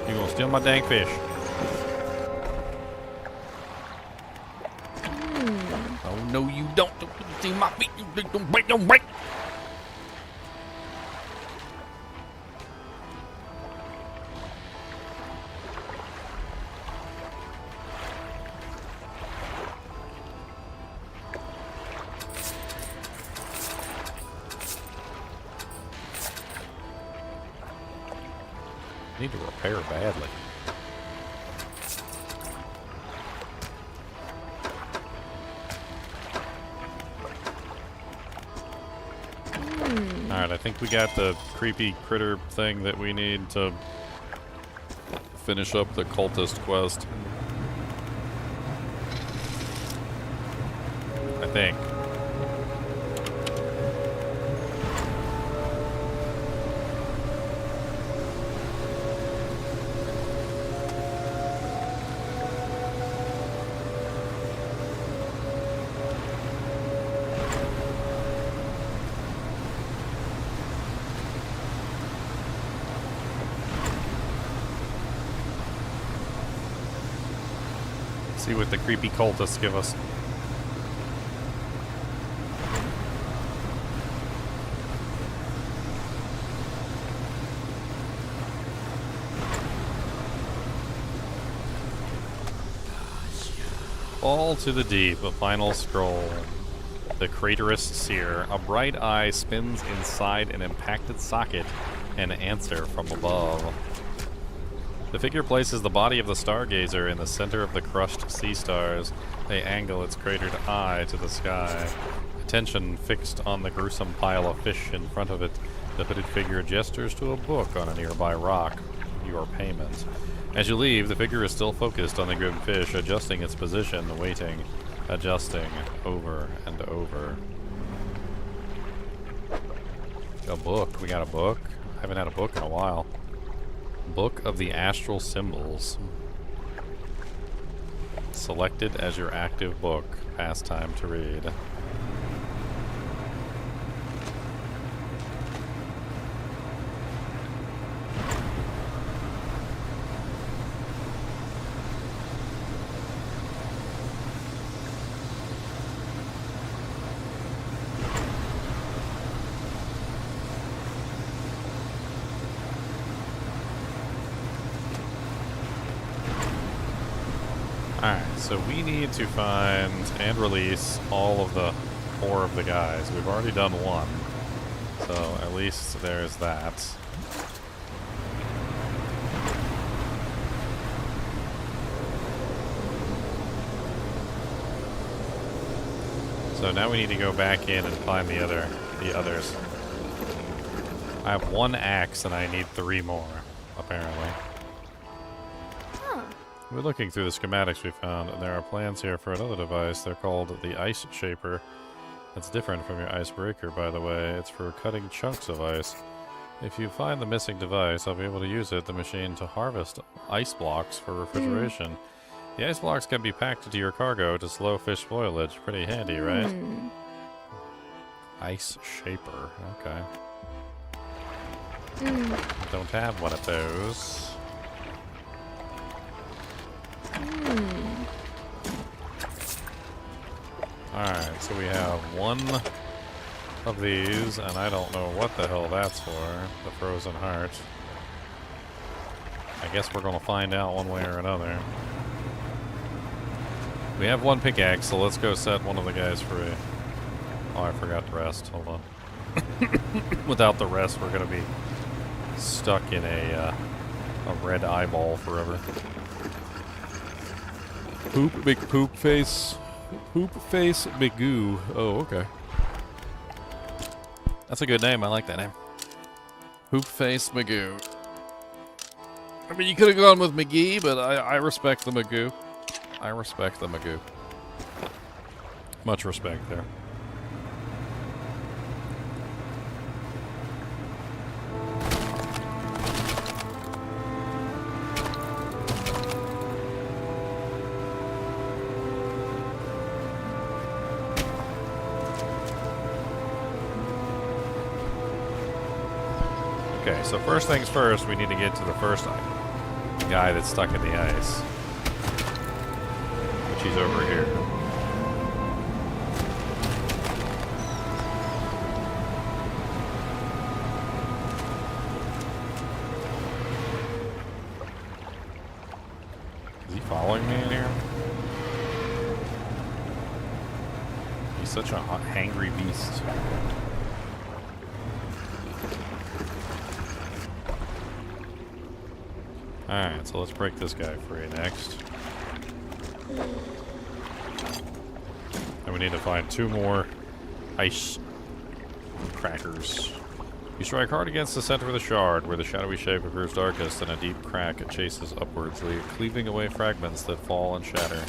You gonna steal my dang fish. Oh, no you don't. Don't steal my feet. Don't break, don't break. Need to repair badly. Alright, I think we got the creepy critter thing that we need to finish up the cultist quest. I think. See what the creepy cultists give us. Fall to the deep, a final scroll. The craterous seer. A bright eye spins inside an impacted socket, an answer from above. The figure places the body of the stargazer in the center of the crushed sea stars. They angle its cratered eye to the sky. Attention fixed on the gruesome pile of fish in front of it. The hooded figure gestures to a book on a nearby rock. Your payment. As you leave, the figure is still focused on the grim fish, adjusting its position, waiting, adjusting, over and over. A book. We got a book. I haven't had a book in a while. Book of the Astral Symbols. Selected as your active book. Pastime to read. Alright, so we need to find and release all of the 4 of the guys. We've already done 1, so at least there's that. So now we need to go back in and find the others. I have 1 axe and I need 3 more, apparently. We're looking through the schematics we found, and there are plans here for another device. They're called the Ice Shaper. It's different from your icebreaker, by the way. It's for cutting chunks of ice. If you find the missing device, I'll be able to use the machine, to harvest ice blocks for refrigeration. The ice blocks can be packed into your cargo to slow fish spoilage. Pretty handy, right? Ice Shaper. Okay. Don't have one of those. Alright, so we have 1 of these, and I don't know what the hell that's for. The Frozen Heart. I guess we're gonna find out one way or another. We have 1 pickaxe, so let's go set one of the guys free. Oh, I forgot the rest. Hold on. Without the rest, we're gonna be stuck in a red eyeball forever. Poop, big poop face. Poop face Magoo. Oh, okay. That's a good name. I like that name. Poop face Magoo. I mean, you could have gone with McGee, but I respect the Magoo. I respect the Magoo. Much respect there. Okay, so first things first, we need to get to the first guy that's stuck in the ice. Which he's over here. Is he following me in here? He's such a hangry beast. Alright, so let's break this guy free next. And we need to find 2 more ice crackers. You strike hard against the center of the shard, where the shadowy shape appears darkest. In a deep crack, it chases upwards, cleaving away fragments that fall and shatter.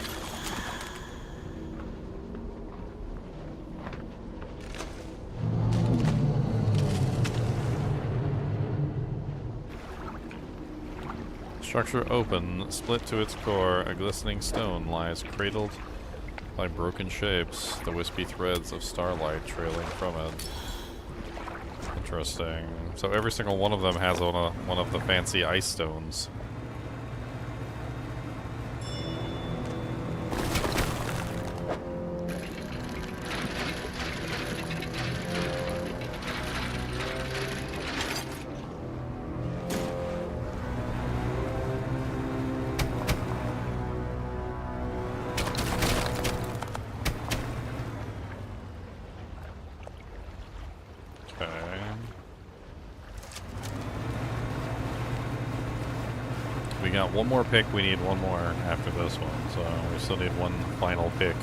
Structure open, split to its core, a glistening stone lies cradled by broken shapes, the wispy threads of starlight trailing from it. Interesting. So every single one of them has one of the fancy ice stones. We got one more pick, we need one more after this one, so we still need one final pick.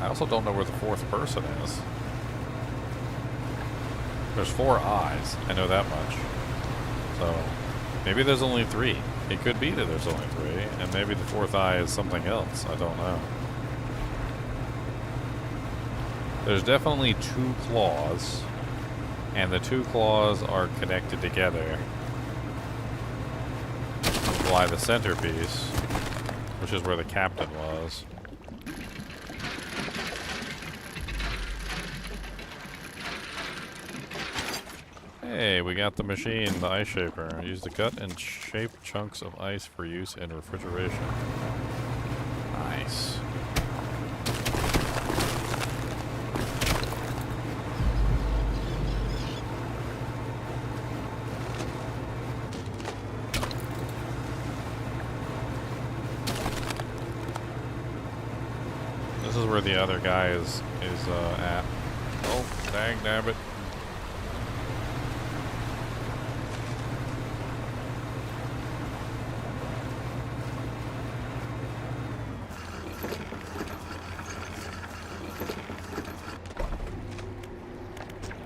I also don't know where the 4th person is. There's 4 eyes, I know that much. So, maybe there's only 3. It could be that there's only 3, and maybe the 4th eye is something else, I don't know. There's definitely 2 claws, and the 2 claws are connected together. By the centerpiece, which is where the captain was. Hey, we got the machine, the ice shaper. Use to cut and shape chunks of ice for use in refrigeration. Nice. This is where the other guy is at. Oh, dang nabbit.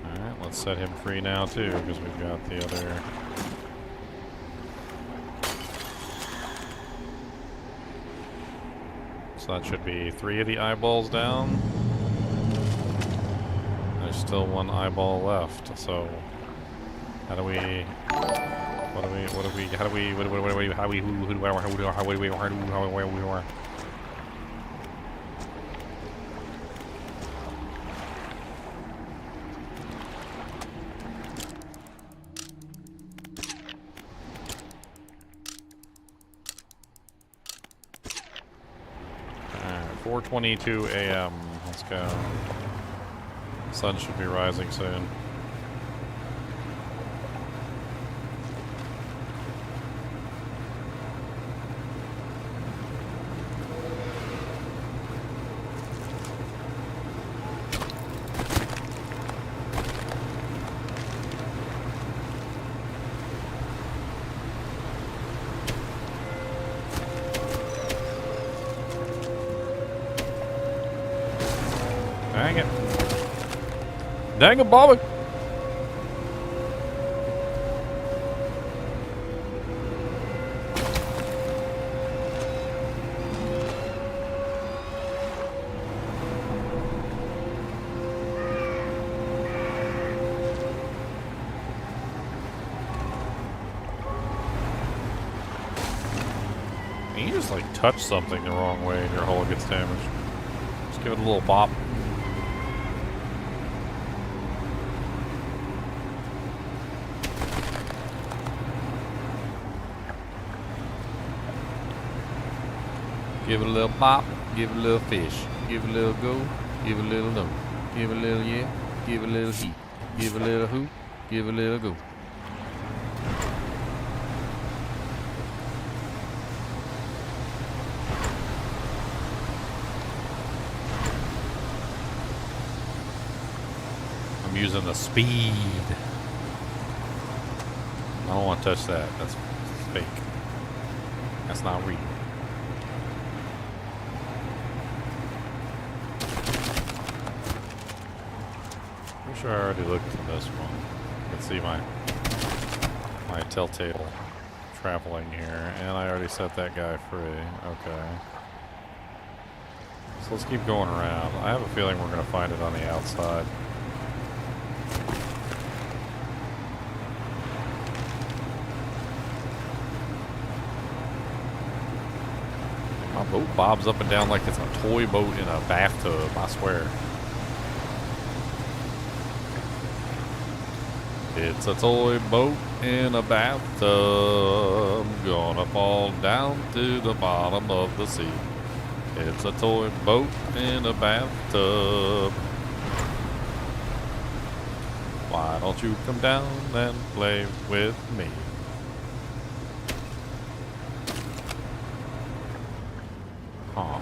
Alright, let's set him free now too, because we've got the other... So that should be 3 of the eyeballs down. There's still 1 eyeball left. So how do we? What do we? How do we? How do we? Alright, 4:22 a.m. Let's go. Sun should be rising soon. Dang it. Dang it, Bobby. You just like touch something the wrong way and your hull gets damaged. Just give it a little bop. Give it a little pop, give it a little fish, give it a little go, give it a little no, give it a little yeah, give it a little heat, give it a little hoop, give it a little go. I'm using the speed. I don't want to touch that. That's fake. That's not real. I'm sure I already looked at this one. You can see my telltale traveling here, and I already set that guy free. Okay. So let's keep going around. I have a feeling we're going to find it on the outside. My boat bobs up and down like it's a toy boat in a bathtub, I swear. It's a toy boat in a bathtub, gonna fall down to the bottom of the sea. It's a toy boat in a bathtub. Why don't you come down and play with me? Huh.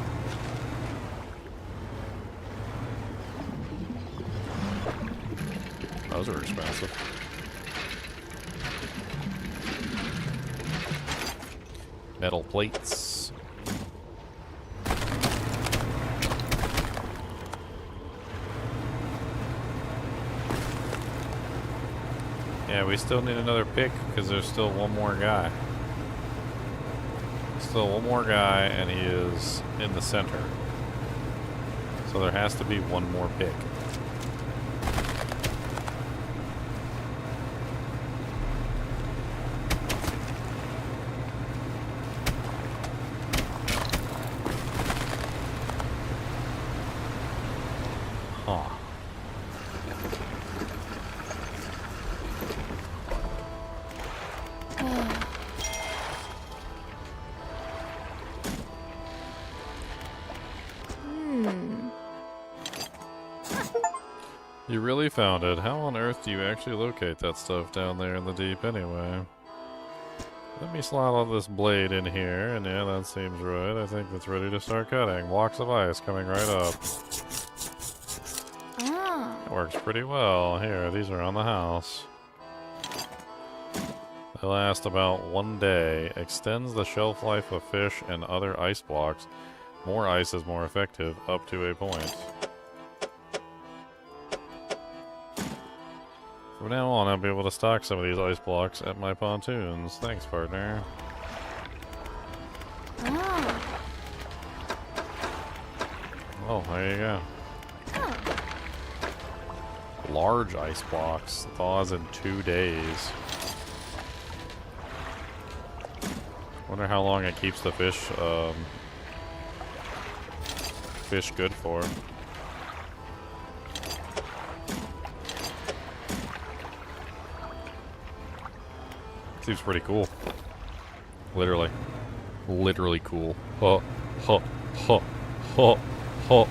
Those are expensive. Metal plates. Yeah, we still need another pick because there's still one more guy. Still one more guy, and he is in the center. So there has to be one more pick. You really found it. How on earth do you actually locate that stuff down there in the deep anyway? Let me slide all this blade in here, and yeah, that seems right. I think that's ready to start cutting. Blocks of ice coming right up. Ah. That works pretty well. Here, these are on the house. They last about 1 day. Extends the shelf life of fish and other ice blocks. More ice is more effective, up to a point. From now on, I'll be able to stock some of these ice blocks at my pontoons. Thanks, partner. Ah. Oh, there you go. Oh. Large ice blocks. Thaws in 2 days. Wonder how long it keeps the fish good for. Seems pretty cool. Literally. Literally cool. Huh. Huh. Huh. Huh. Huh.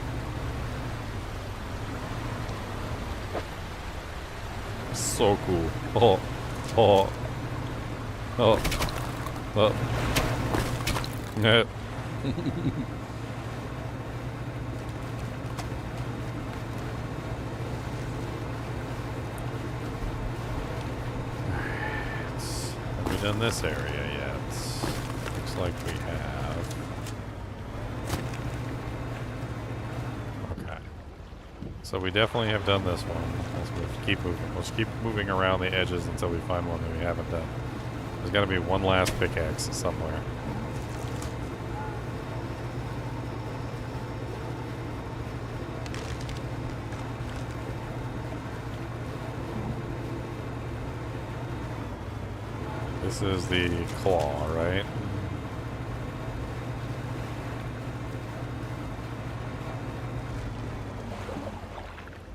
So cool. Huh. Huh. Huh. Huh. Yeah. Done this area yet? Looks like we have. Okay. So we definitely have done this one. Let's keep moving. Let's keep moving around the edges until we find one that we haven't done. There's got to be one last pickaxe somewhere. This is the claw, right?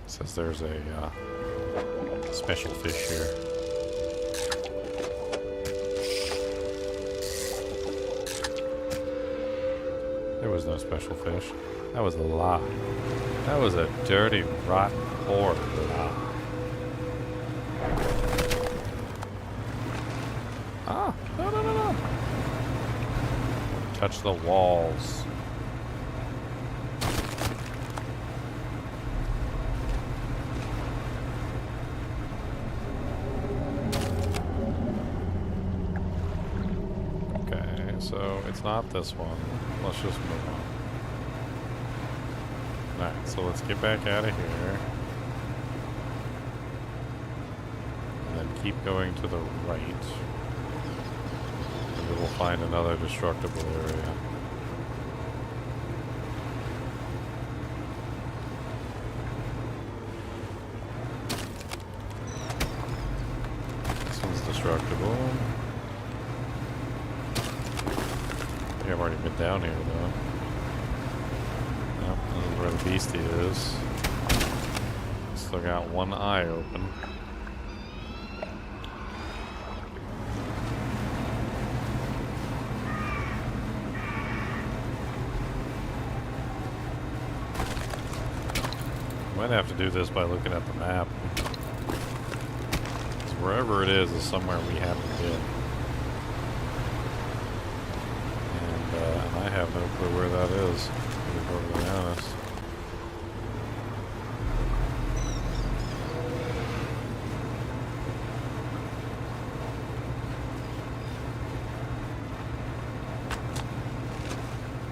Says there's a special fish here. There was no special fish. That was a lie. That was a dirty, rotten, poor lie. Ah! No, no, no, no! Touch the walls. Okay, so it's not this one. Let's just move on. Alright, so let's get back out of here. And then keep going to the right. And we will find another destructible area. This one's destructible. I think I've already been down here though. Yep, this is where the beastie is. Still got one eye open. Might have to do this by looking at the map. 'Cause wherever it is somewhere we haven't been. And I have no clue where that is, to be perfectly honest.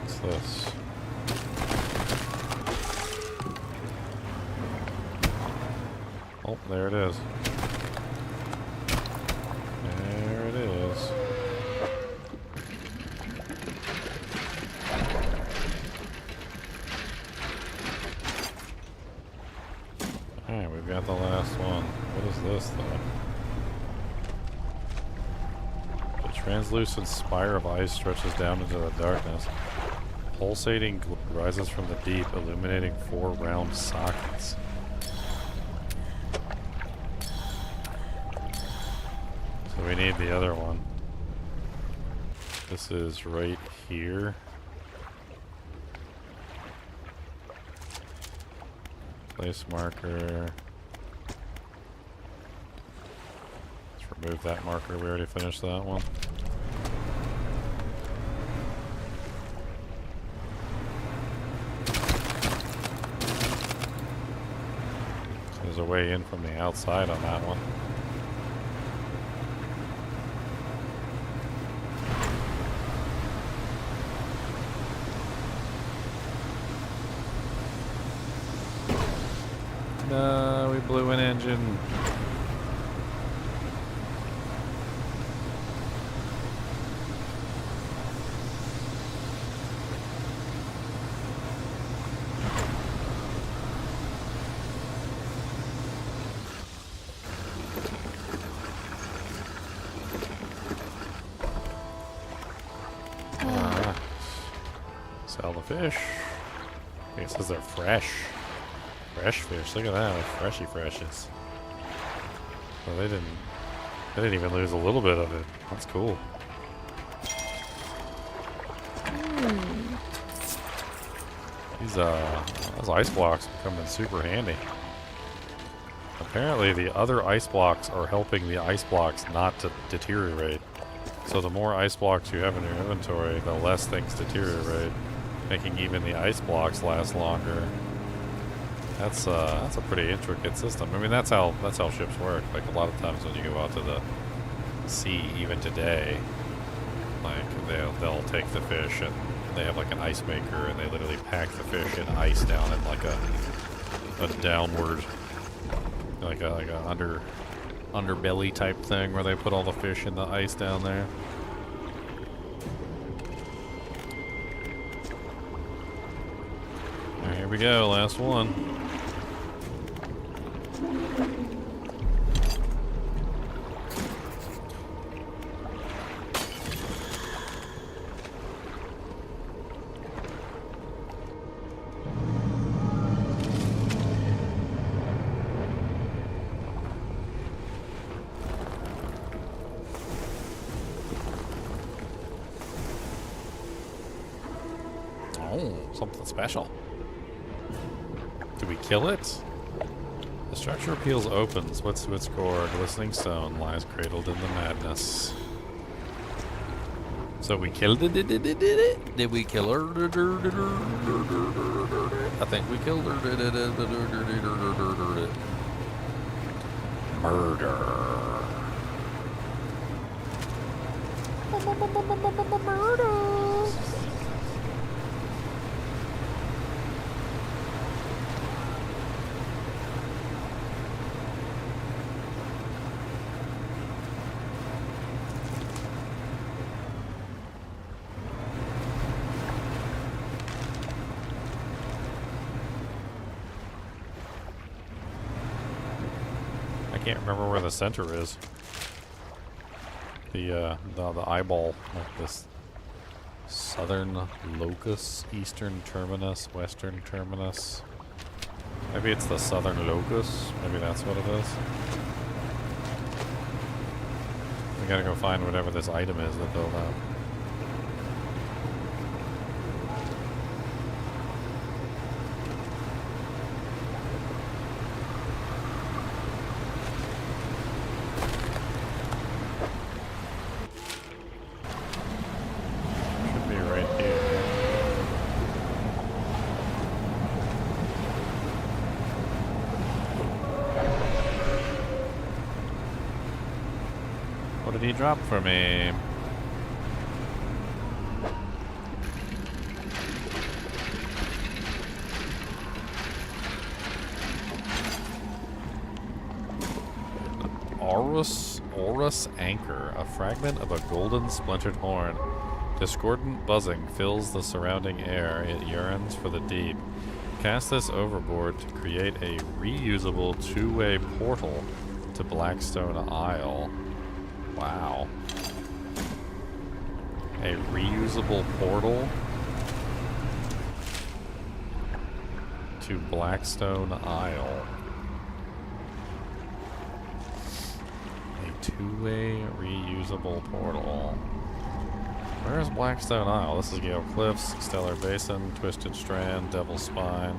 What's this? Oh, there it is. There it is. Alright, we've got the last one. What is this, though? The translucent spire of ice stretches down into the darkness. Pulsating glow rises from the deep, illuminating 4 round sockets. So we need the other one. This is right here. Place marker. Let's remove that marker. We already finished that one. There's a way in from the outside on that one. No, we blew an engine. Alright. Sell the fish. I guess those are fresh. Fresh fish, look at that, freshy freshes. Well, they didn't even lose a little bit of it. That's cool. Those ice blocks are coming super handy. Apparently the other ice blocks are helping the ice blocks not to deteriorate. So the more ice blocks you have in your inventory, the less things deteriorate, making even the ice blocks last longer. That's a pretty intricate system. I mean, that's how ships work. Like a lot of times when you go out to the sea, even today, like they'll take the fish and they have like an ice maker and they literally pack the fish in ice down in like a downward, like a underbelly type thing where they put all the fish in the ice down there. All right, here we go, last one. Oh, something special. Do we kill it? The structure appeals open, splits to its core. Glistening stone lies cradled in the madness. So we killed it? Did we kill her? I think we killed her. Murder. I can't remember where the center is. The eyeball, like this southern locus, eastern terminus, western terminus. Maybe it's the southern locus. Maybe that's what it is. We gotta go find whatever this item is that built out. What did he drop for me? Aurus anchor, a fragment of a golden splintered horn. Discordant buzzing fills the surrounding air. It yearns for the deep. Cast this overboard to create a reusable two-way portal to Blackstone Isle. Wow. A reusable portal to Blackstone Isle. A two-way reusable portal. Where's Blackstone Isle? This is Gale Cliffs, Stellar Basin, Twisted Strand, Devil's Spine.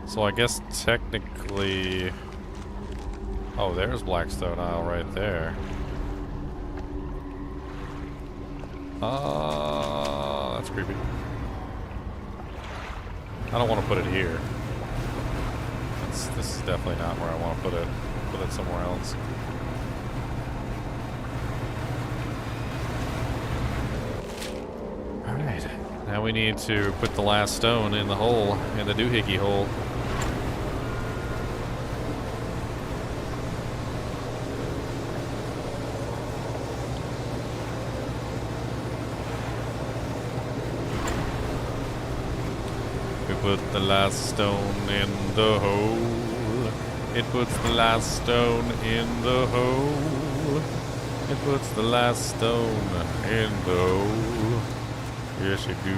So I guess technically... Oh, there's Blackstone Isle right there. That's creepy. I don't want to put it here. This is definitely not where I want to put it. Put it somewhere else. Alright. Now we need to put the last stone in the hole, in the doohickey hole. Put the last stone in the hole. It puts the last stone in the hole. It puts the last stone in the hole. Yes, it do.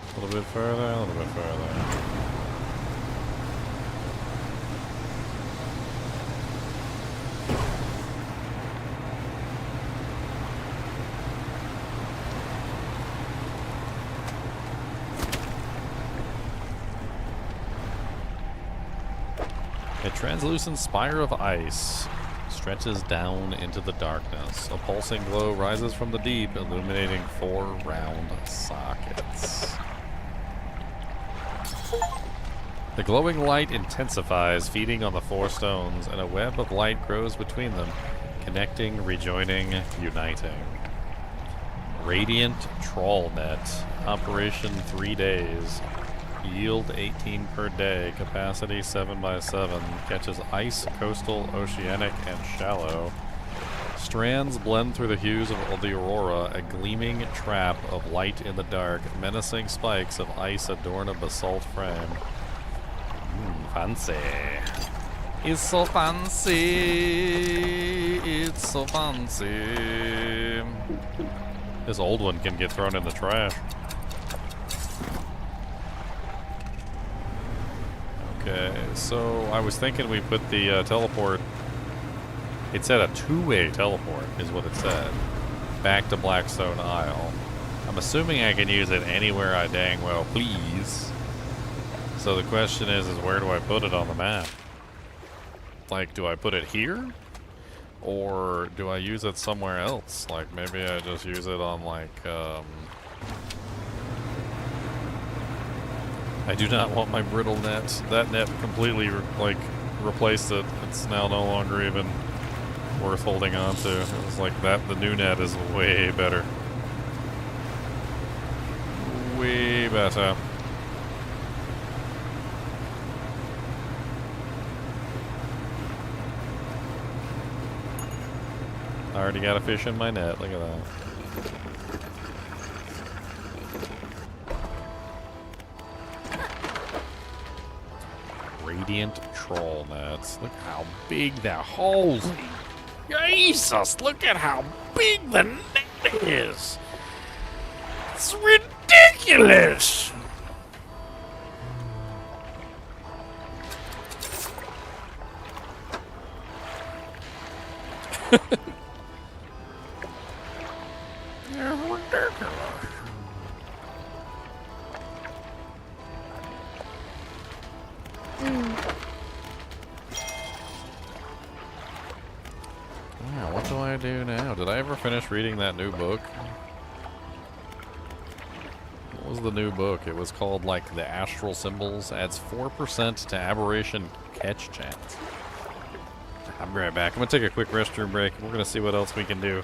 A little bit further, a little bit further. A translucent spire of ice stretches down into the darkness. A pulsing glow rises from the deep, illuminating 4 round sockets. The glowing light intensifies, feeding on the 4 stones, and a web of light grows between them, connecting, rejoining, uniting. Radiant Trawl Net. Operation 3 days. Yield 18 per day. Capacity 7x7. Catches ice, coastal, oceanic, and shallow. Strands blend through the hues of the aurora, a gleaming trap of light in the dark. Menacing spikes of ice adorn a basalt frame. Fancy. It's so fancy. It's so fancy. This old one can get thrown in the trash. Okay, so I was thinking we put the teleport. It said a two-way teleport, is what it said. Back to Blackstone Isle. I'm assuming I can use it anywhere I dang well please. So the question is where do I put it on the map? Like, do I put it here? Or do I use it somewhere else? Like, maybe I just use it on, like, I do not want my brittle net. That net completely, replaced it. It's now no longer even worth holding on to. It was like that. The new net is way better. Way better. I already got a fish in my net. Look at that. Radiant troll nets. Look how big that hole's. Jesus, look at how big the net is. It's ridiculous. Wow, what do I do now? Did I ever finish reading that new book? What was the new book? It was called, like, The Astral Symbols. Adds 4% to aberration catch chance. I'll be right back. I'm gonna take a quick restroom break. We're gonna see what else we can do.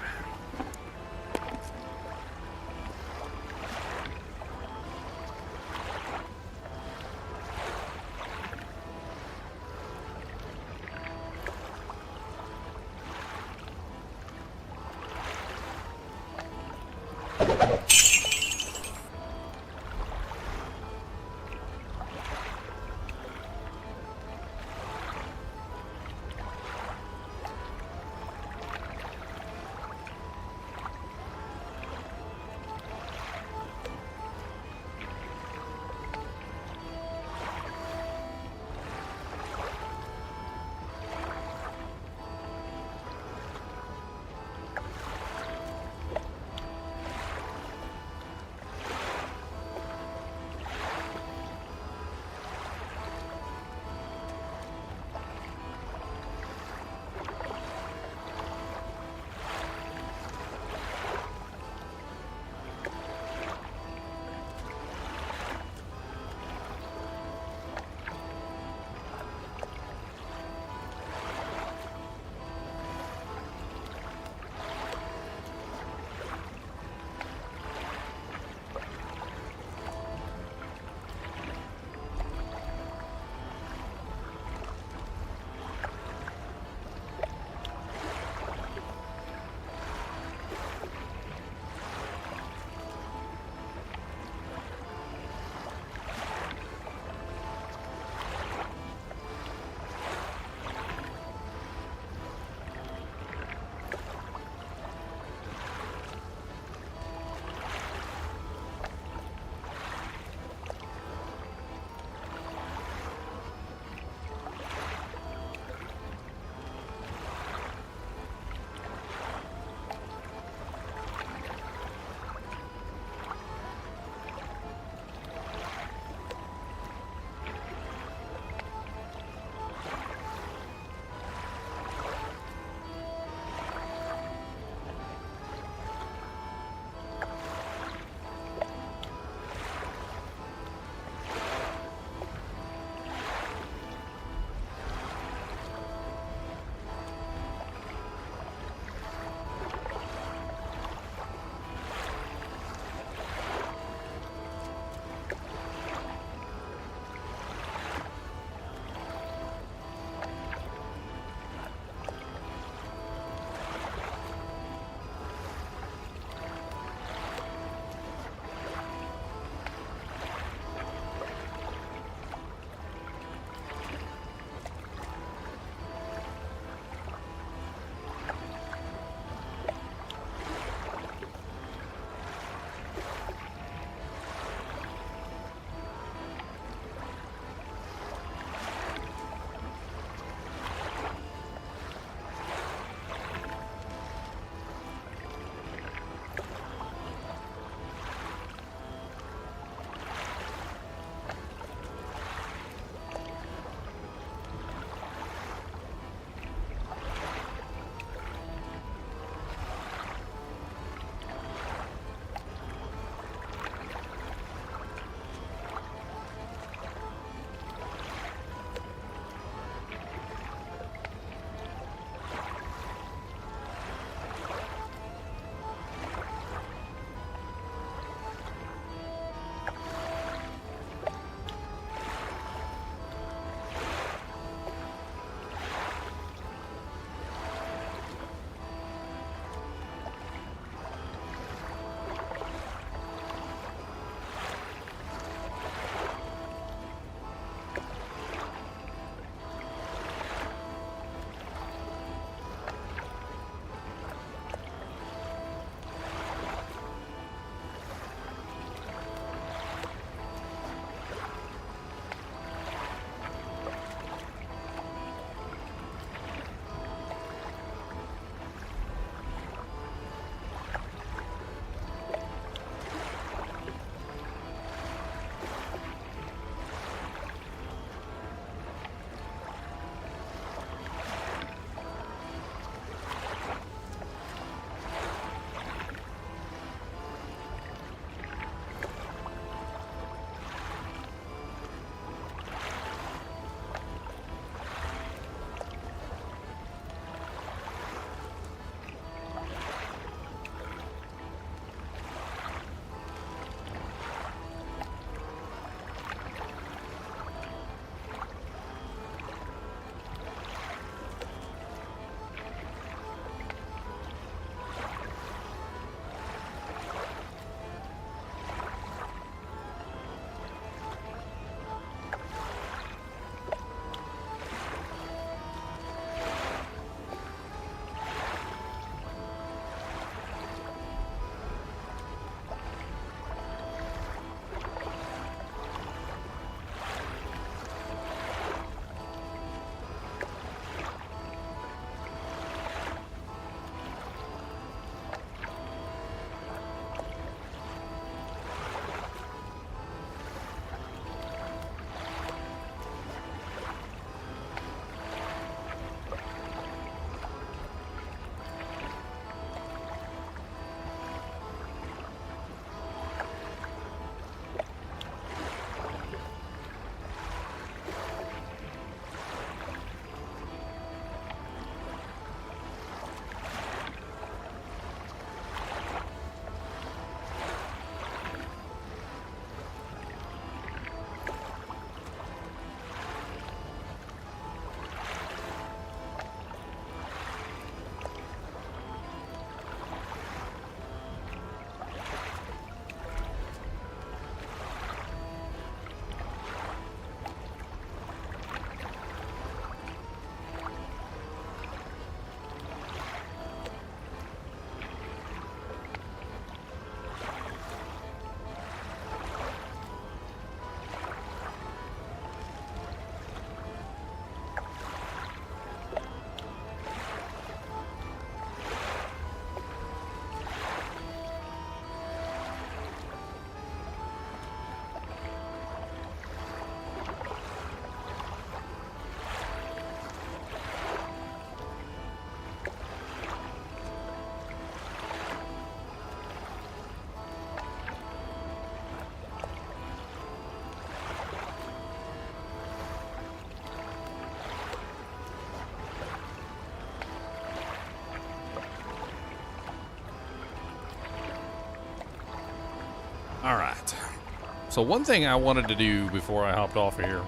So one thing I wanted to do before I hopped off of here,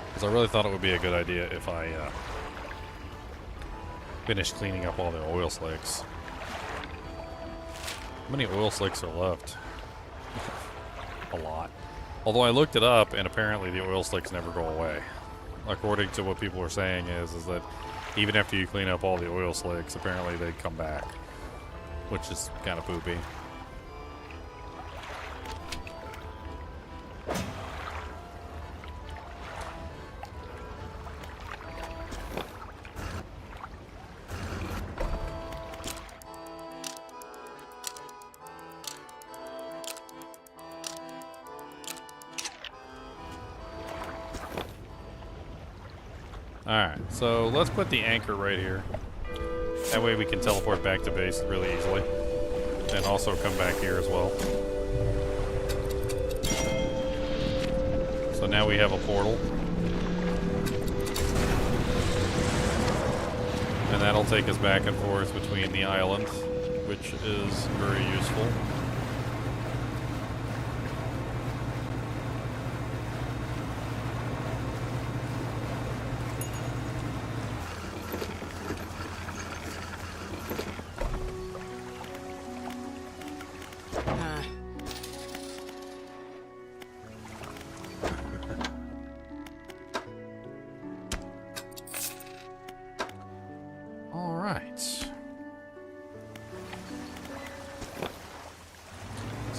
because I really thought it would be a good idea if I finished cleaning up all the oil slicks. How many oil slicks are left? A lot. Although I looked it up, and apparently the oil slicks never go away. According to what people are saying is that even after you clean up all the oil slicks, apparently they come back. Which is kind of poopy. Alright, so let's put the anchor right here. That way we can teleport back to base really easily. And also come back here as well. So now we have a portal. And that'll take us back and forth between the islands, which is very useful.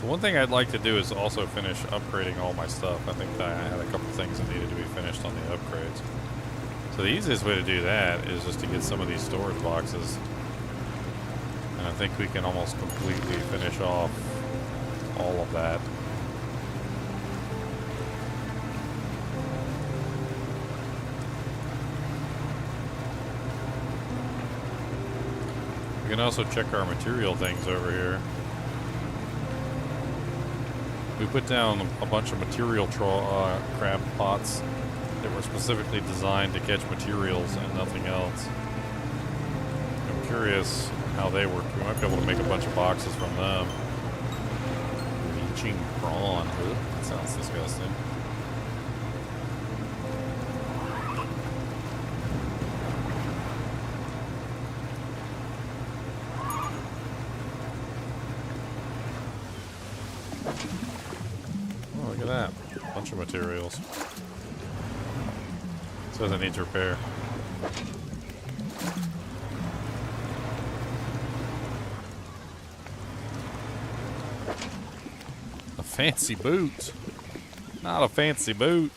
One thing I'd like to do is also finish upgrading all my stuff. I think that I had a couple things that needed to be finished on the upgrades. So the easiest way to do that is just to get some of these storage boxes. And I think we can almost completely finish off all of that. We can also check our material things over here. We put down a bunch of material crab pots that were specifically designed to catch materials and nothing else. I'm curious how they work. We might be able to make a bunch of boxes from them. Leeching prawn. Ugh, that sounds disgusting. Look at that. A bunch of materials. Says it needs repair. A fancy boot. Not a fancy boot.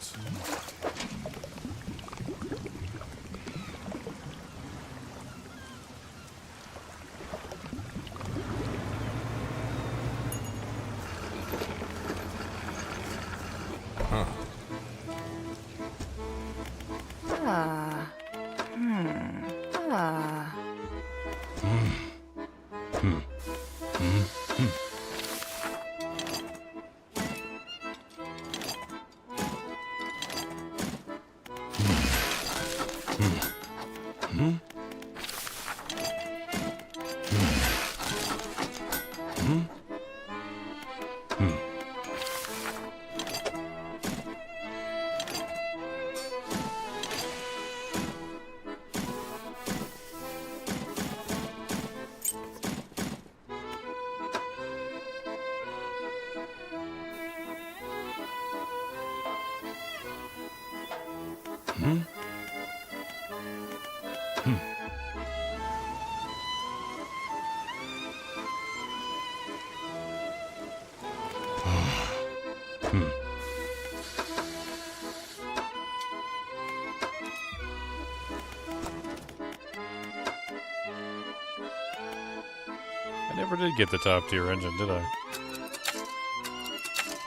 I never did get the top tier engine, did I?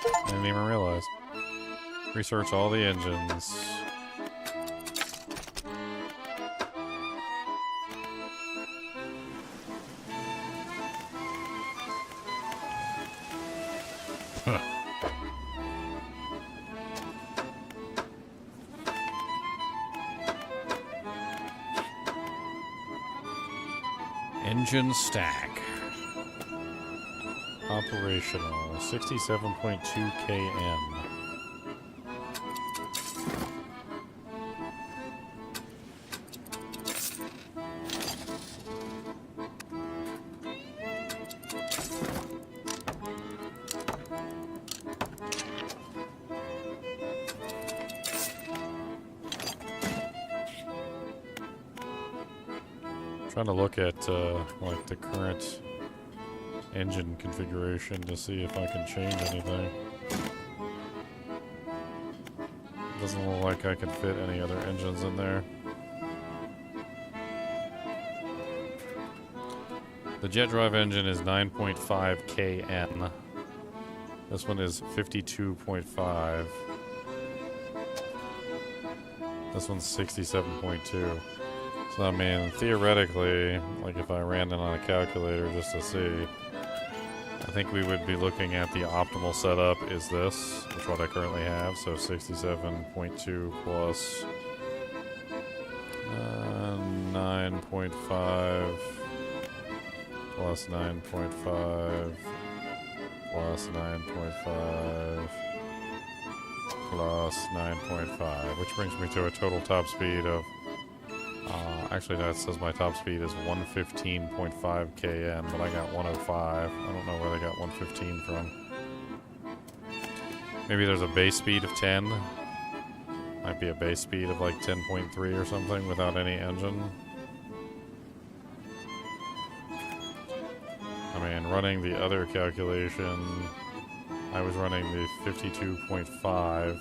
I didn't even realize. Research all the engines. Huh. Engine stack. Operational. 67.2 km. Trying to look at like the current engine configuration to see if I can change anything. Doesn't look like I can fit any other engines in there. The jet drive engine is 9.5 kN. This one is 52.5. This one's 67.2. So, I mean, theoretically, like if I ran it on a calculator just to see, I think we would be looking at the optimal setup is this, which is what I currently have. So 67.2 plus 9.5 plus 9.5 plus 9.5 plus 9.5, which brings me to a total top speed of actually, that says my top speed is 115.5 kn, but I got 105. I don't know where they got 115 from. Maybe there's a base speed of 10. Might be a base speed of like 10.3 or something without any engine. I mean, running the other calculation, I was running the 52.5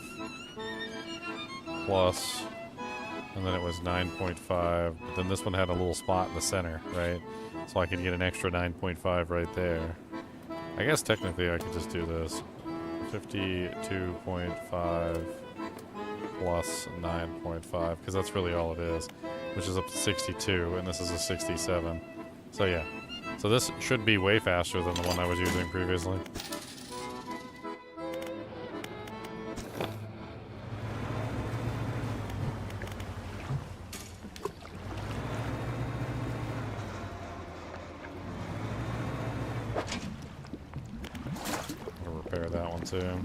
plus, and then it was 9.5, but then this one had a little spot in the center, right? So I could get an extra 9.5 right there. I guess technically I could just do this. 52.5 plus 9.5, because that's really all it is, which is up to 62, and this is a 67. So yeah. So this should be way faster than the one I was using previously. Repair that one too.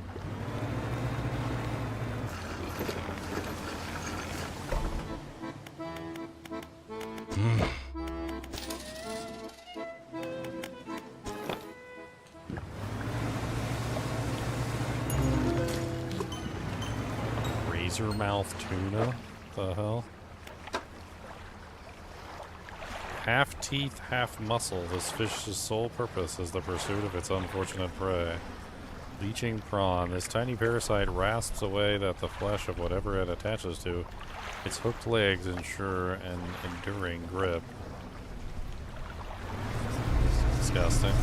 Razor mouth tuna? The hell? Half teeth, half muscle. This fish's sole purpose is the pursuit of its unfortunate prey. Leeching prawn. This tiny parasite rasps away the flesh of whatever it attaches to. Its hooked legs ensure an enduring grip. Disgusting.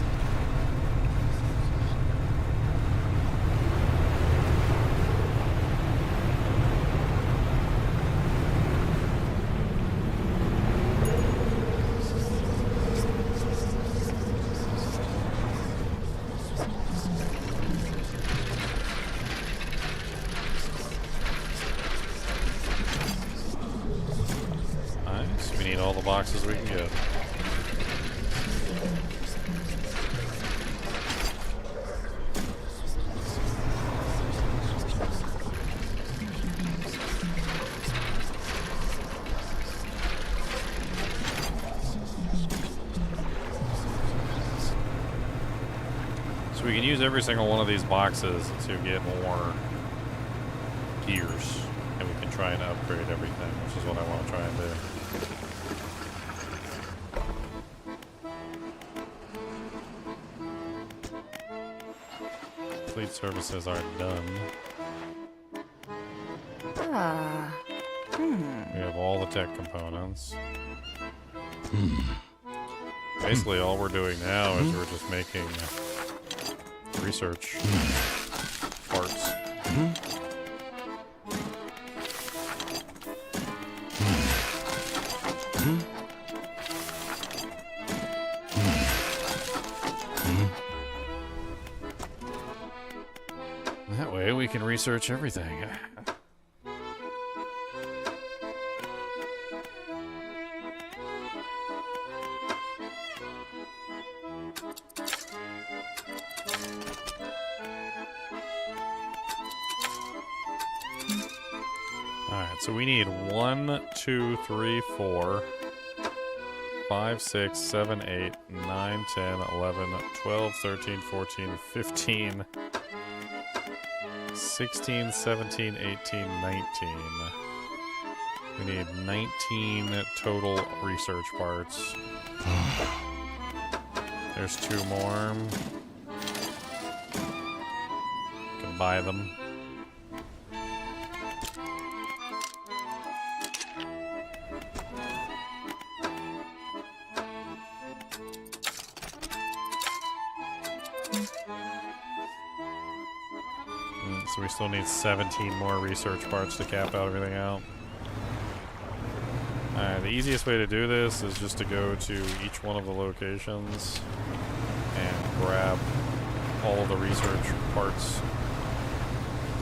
We need all the boxes we can get. So we can use every single one of these boxes to get more gears, and we can try and upgrade everything, which is what I want to try and do. Fleet services are done. We have all the tech components. Basically, all we're doing now is we're just making research parts. That way we can research everything. So we need 1, 2, 3, 4, 5, 6, 7, 8, 9, 10, 11, 12, 13, 14, 15, 16, 17, 18, 19. We need 19 total research parts. There's 2 more. Can buy them. So we still need 17 more research parts to cap out everything out. Alright, the easiest way to do this is just to go to each one of the locations and grab all of the research parts,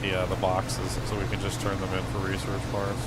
the boxes, so we can just turn them in for research parts.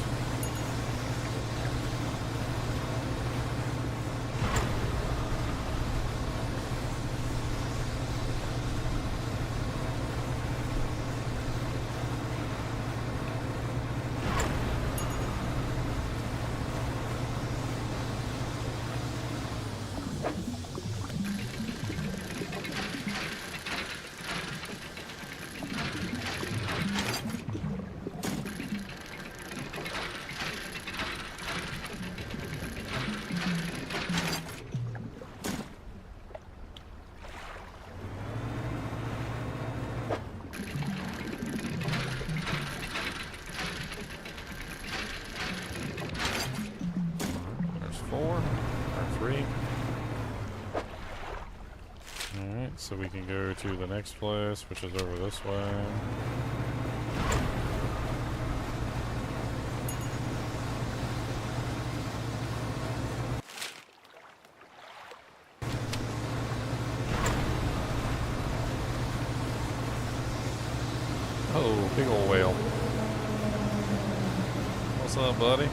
So we can go to the next place, which is over this way. Oh, big old whale. What's up, buddy?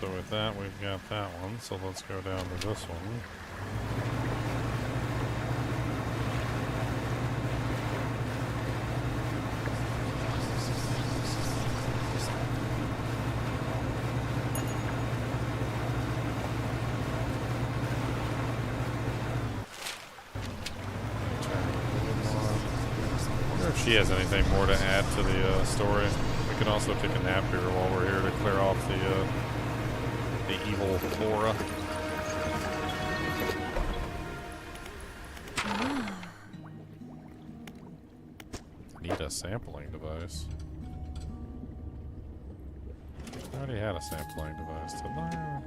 So with that, we've got that one. So let's go down to this one. I wonder if she has anything more to add to the story. We can also take a nap here while we're here to clear off the evil flora. Need a sampling device. I already had a sampling device, didn't I?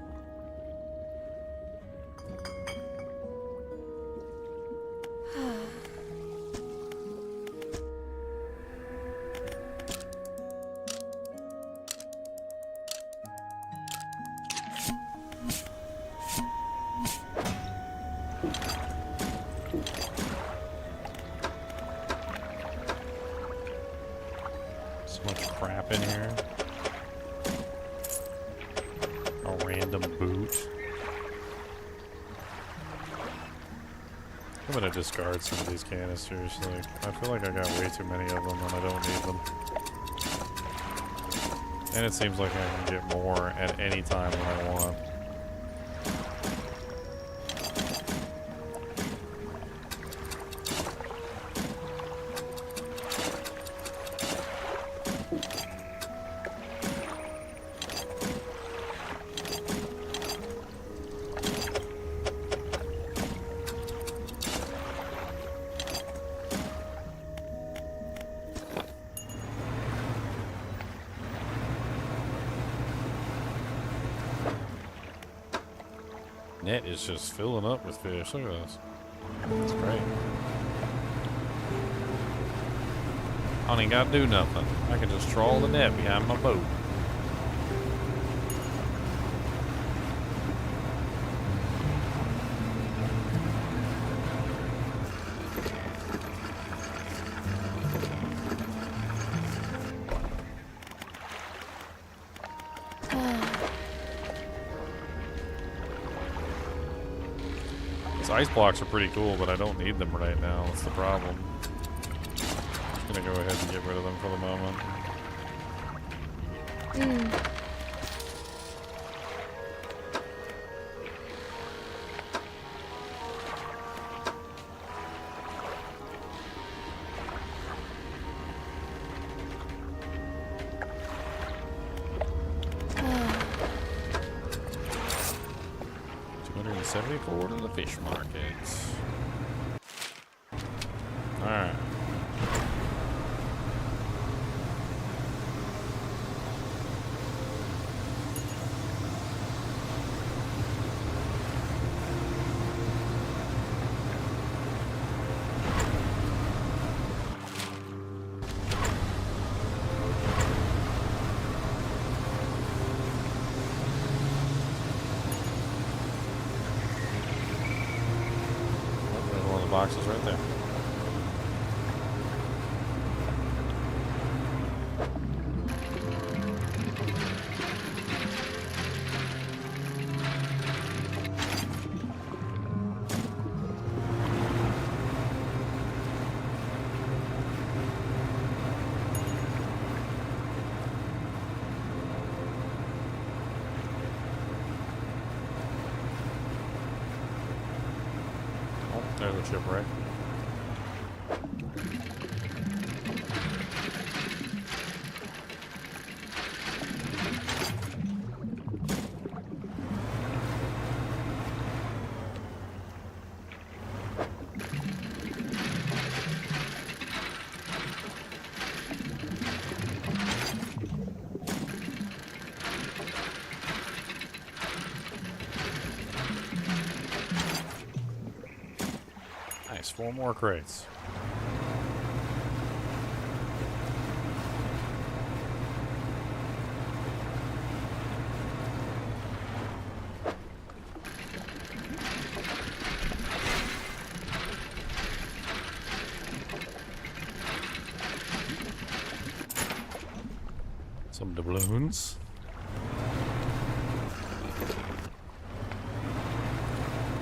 I'm gonna discard some of these canisters. Like, I feel like I got way too many of them and I don't need them. And it seems like I can get more at any time when I want. Net is just filling up with fish. Look at this. It's great. I don't even gotta do nothing. I can just trawl the net behind my boat. These ice blocks are pretty cool, but I don't need them right now. That's the problem. I'm gonna go ahead and get rid of them for the moment. $274 to the fish market. Alright. Boxes right there. Oh, there's a shipwreck. Nice, 4 more crates. Some doubloons.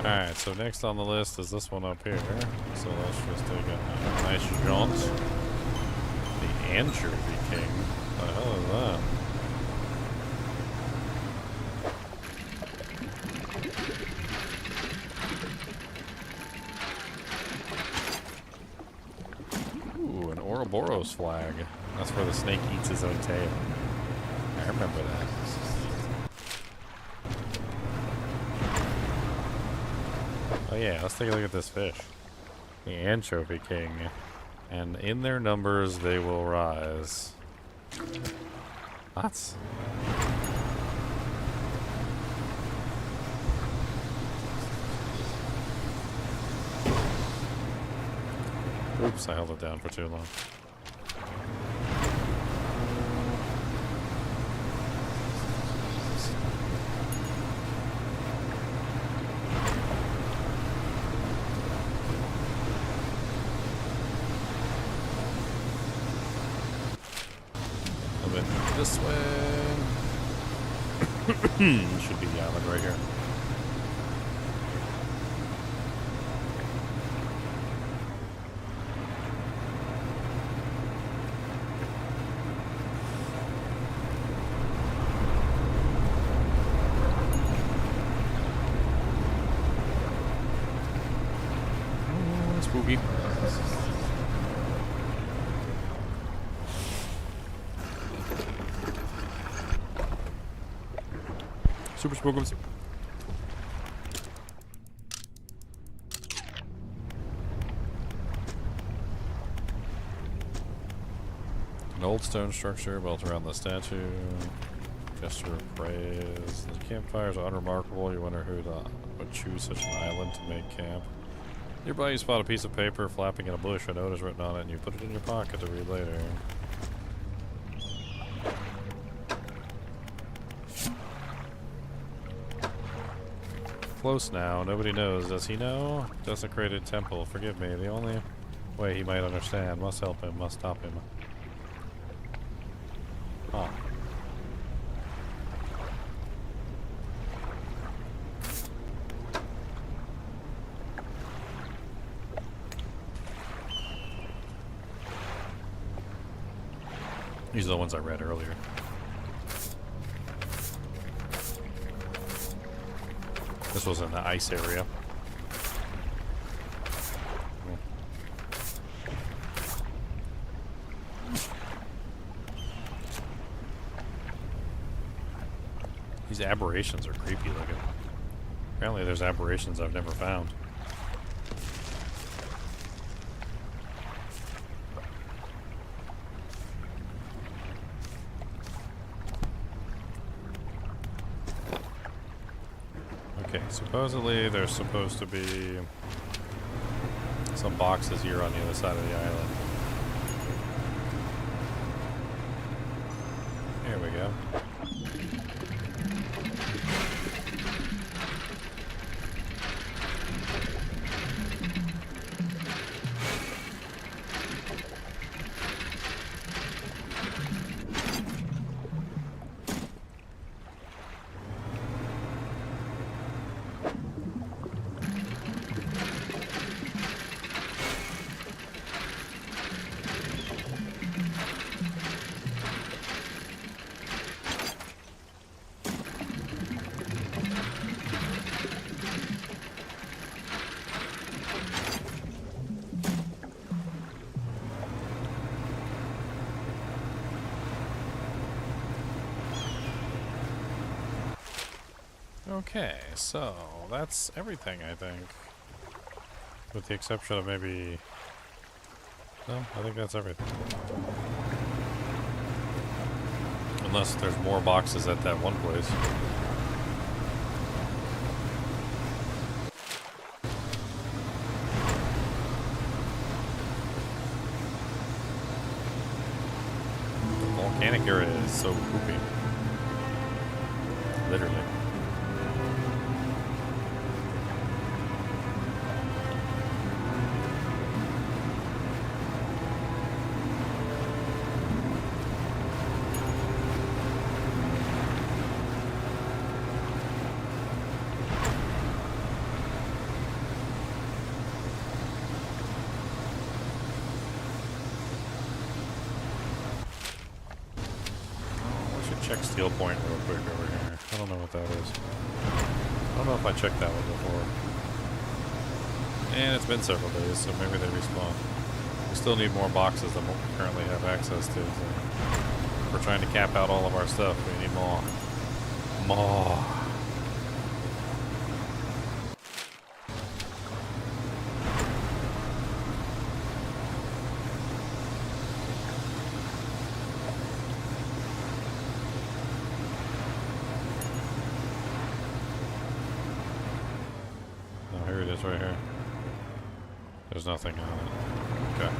Alright, so next on the list is this one up here. So let's just take a nice jaunt. The Anchovy King. What the hell is that? Ooh, an Ouroboros flag. That's where the snake eats his own tail. I remember that. Oh yeah, let's take a look at this fish. The Anchovy King. And in their numbers they will rise. What? Oops, I held it down for too long. This way. Should be the island right here. Oh, spooky. Super spookums. An old stone structure built around the statue. Gesture of praise. The campfires are unremarkable. You wonder who would choose such an island to make camp. Nearby you spot a piece of paper flapping in a bush. A note is written on it and you put it in your pocket to read later. Close now. Nobody knows. Does he know? Desecrated temple. Forgive me. The only way he might understand. Must help him. Must stop him. Huh. These are the ones I read earlier. This was in the ice area. These aberrations are creepy looking. Apparently there's aberrations I've never found. Okay, supposedly there's supposed to be some boxes here on the other side of the island. Here we go. Okay, so that's everything, I think. With the exception of maybe... No, I think that's everything. Unless there's more boxes at that one place. The volcanic area is so poopy. Literally. Check steel point real quick over here. I don't know what that is. I don't know if I checked that one before. And it's been several days, so maybe they respawn. We still need more boxes than what we currently have access to. So if we're trying to cap out all of our stuff, we need more. More. Right here. There's nothing on it. Okay.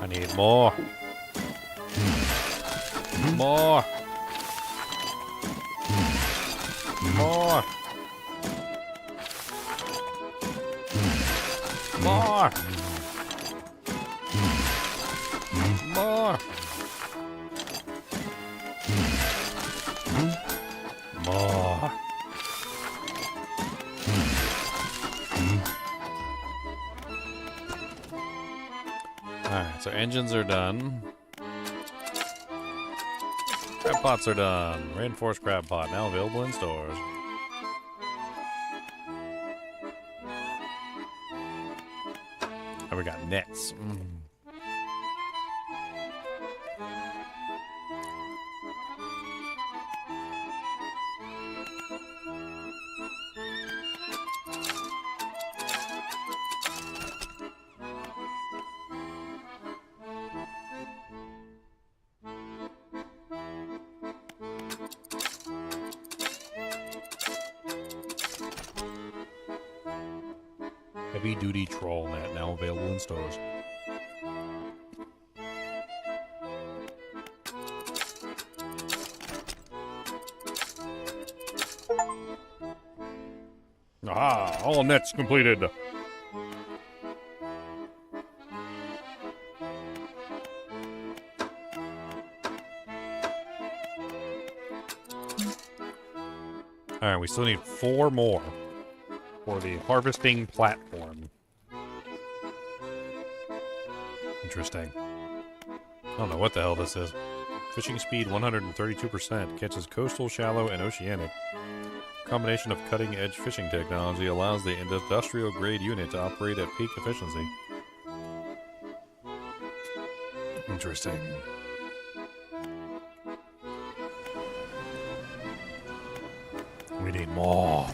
I need more. More. More. More. More. More. Alright, so engines are done. Crab pots are done. Reinforced crab pot now available in stores. And we got nets. Heavy duty troll net now available in stores. Ah, all nets completed. Alright, we still need 4 more for the harvesting platform. Interesting. I don't know what the hell this is. Fishing speed 132%. Catches coastal, shallow, and oceanic. Combination of cutting-edge fishing technology allows the industrial-grade unit to operate at peak efficiency. Interesting. We need more.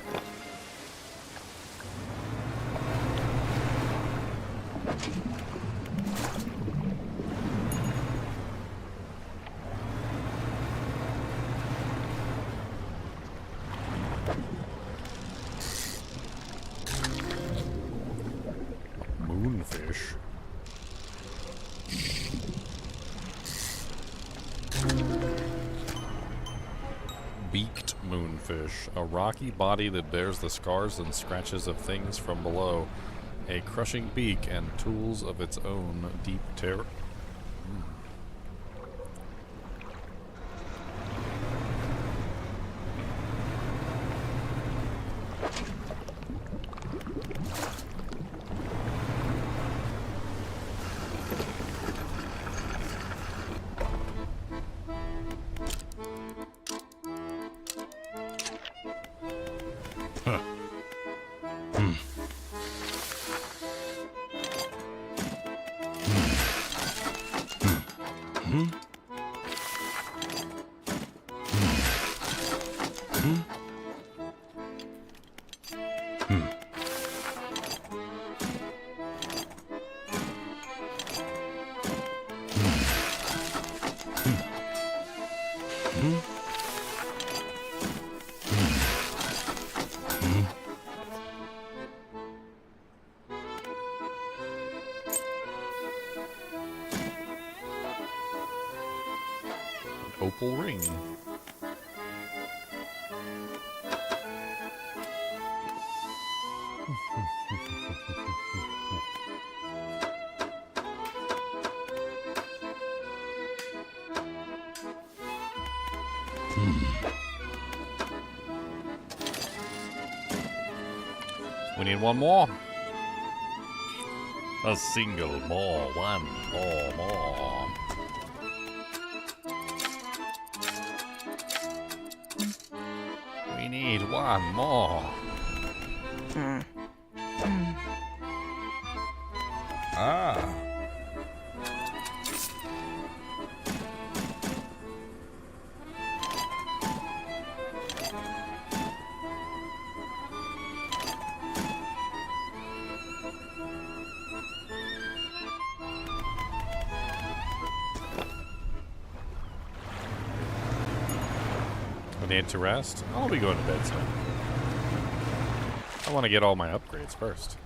Moonfish. Beaked moonfish, a rocky body that bears the scars and scratches of things from below, a crushing beak and tools of its own deep terror. Opal ring. We need one more. A single more. One more. We need one more. Ah. Need to rest? I'll be going to bed soon. I want to get all my upgrades first.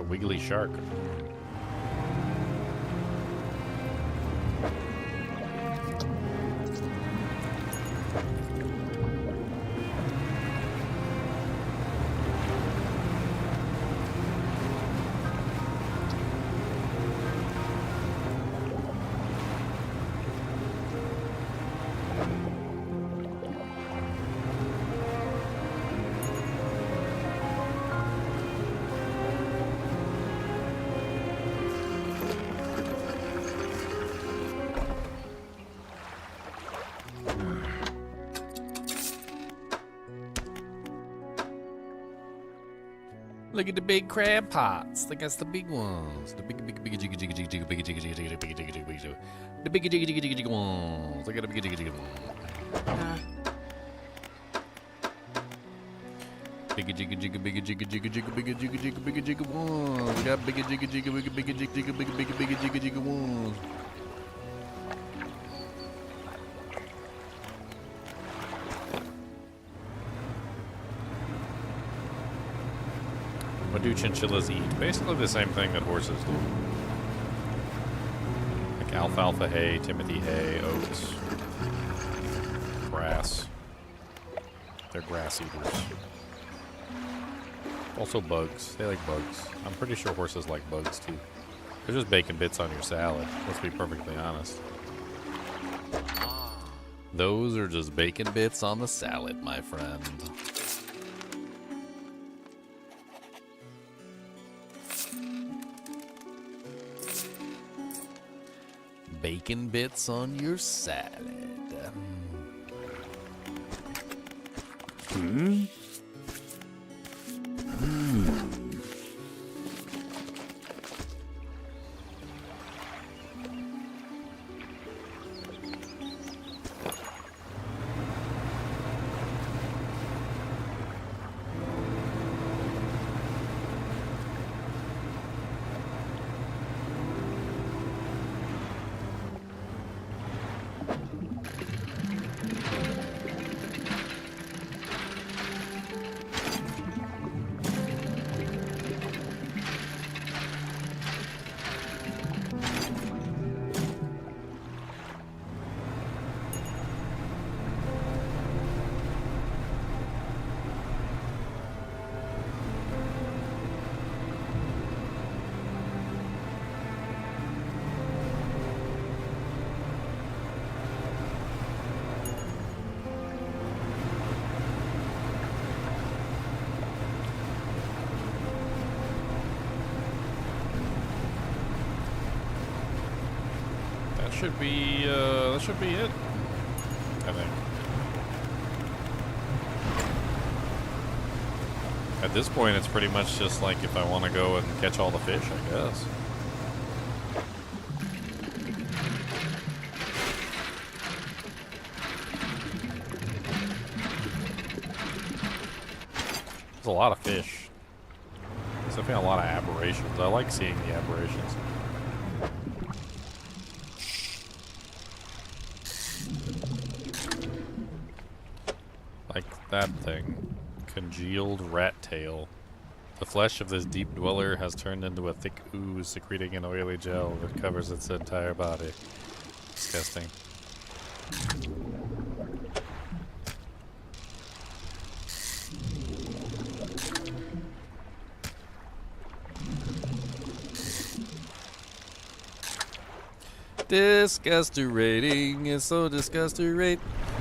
wiggly shark. Look at the big crab pots. They got the big ones. The big jigga jigga jigga jigga bigga jigga jigga jigga bigga jigga jigga jigga. The big jigga jigga jigga jigga ones. Look at the big jigga jigga ones. Bigga jigga jigga bigga jigga jigga jigga bigga jigga jigga bigga jigga ones. We got bigga jigga jigga bigga bigga jigga jigga bigga jigga jigga ones. What do chinchillas eat? Basically the same thing that horses do. Like alfalfa hay, timothy hay, oats, grass. They're grass eaters. Also bugs. They like bugs. I'm pretty sure horses like bugs too. They're just bacon bits on your salad, let's be perfectly honest. Those are just bacon bits on the salad, my friend. Bacon bits on your salad. That should be it, I think. At this point, it's pretty much just like if I want to go and catch all the fish, I guess. There's a lot of fish. There's definitely a lot of aberrations. I like seeing the aberrations. That thing. Congealed rat tail. The flesh of this deep dweller has turned into a thick ooze, secreting an oily gel that covers its entire body. Disgusting. Disgusterating is so disgusting.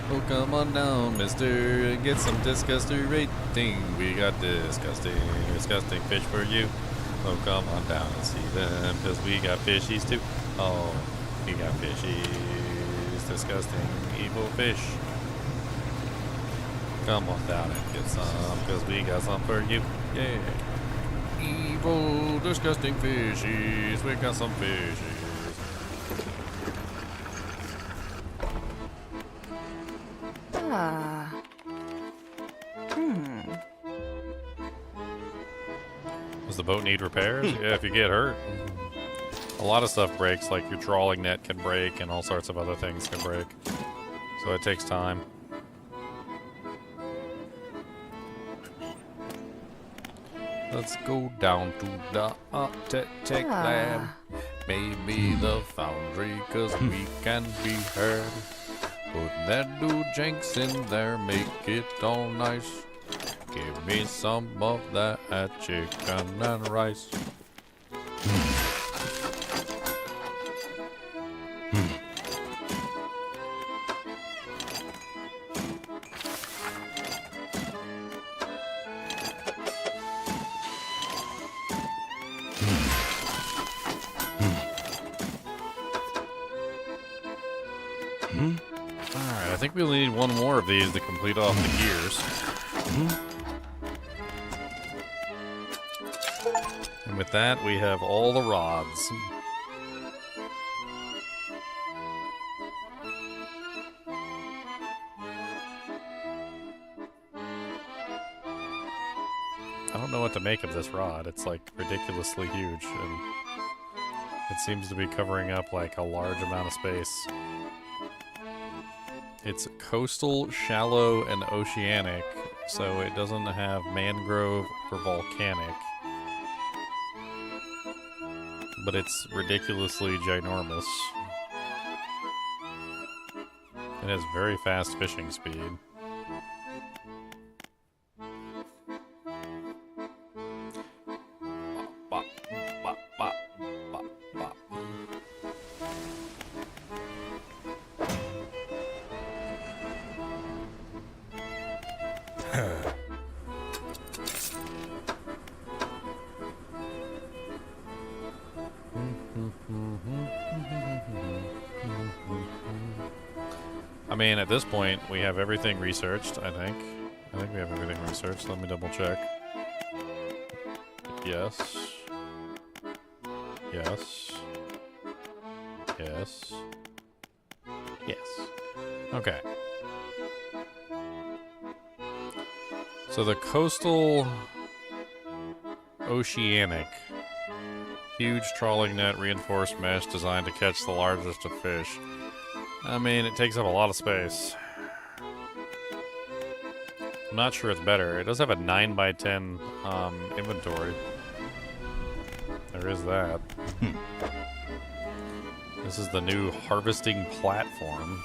Oh, come on down, mister, and get some disgusting rating. We got disgusting fish for you. Oh, come on down and see them, because we got fishies too. Oh, we got fishies, disgusting, evil fish. Come on down and get some, because we got some for you. Yeah. Evil, disgusting fishies, we got some fishies. Does the boat need repairs? Yeah, if you get hurt. A lot of stuff breaks, like your trawling net can break and all sorts of other things can break. So it takes time. Let's go down to the tech lab. Maybe the foundry, 'cause we can be heard. Put that dude Jenks in there, make it all nice. Give me some of that chicken and rice. Alright, I think we only need one more of these to complete off the gears. And with that, we have all the rods. I don't know what to make of this rod. It's like ridiculously huge, and it seems to be covering up like a large amount of space. It's coastal, shallow, and oceanic, so it doesn't have mangrove or volcanic. But it's ridiculously ginormous. It has very fast fishing speed. I mean, at this point, we have everything researched, I think. I think we have everything researched. Let me double check. Yes. Yes. Yes. Yes. Okay. So the coastal oceanic huge trawling net reinforced mesh designed to catch the largest of fish. I mean, it takes up a lot of space. I'm not sure it's better. It does have a 9x10 inventory. There is that. This is the new harvesting platform.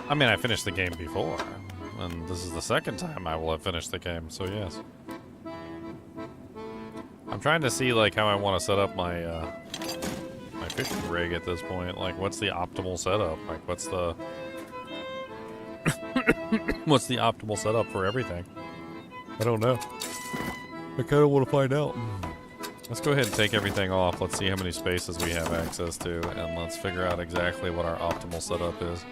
I mean, I finished the game before, and this is the second time I will have finished the game, so yes. I'm trying to see, like, how I want to set up my, my fishing rig at this point. Like, what's the optimal setup? Like, what's the... what's the optimal setup for everything? I don't know. I kind of want to find out. Let's go ahead and take everything off. Let's see how many spaces we have access to, and let's figure out exactly what our optimal setup is.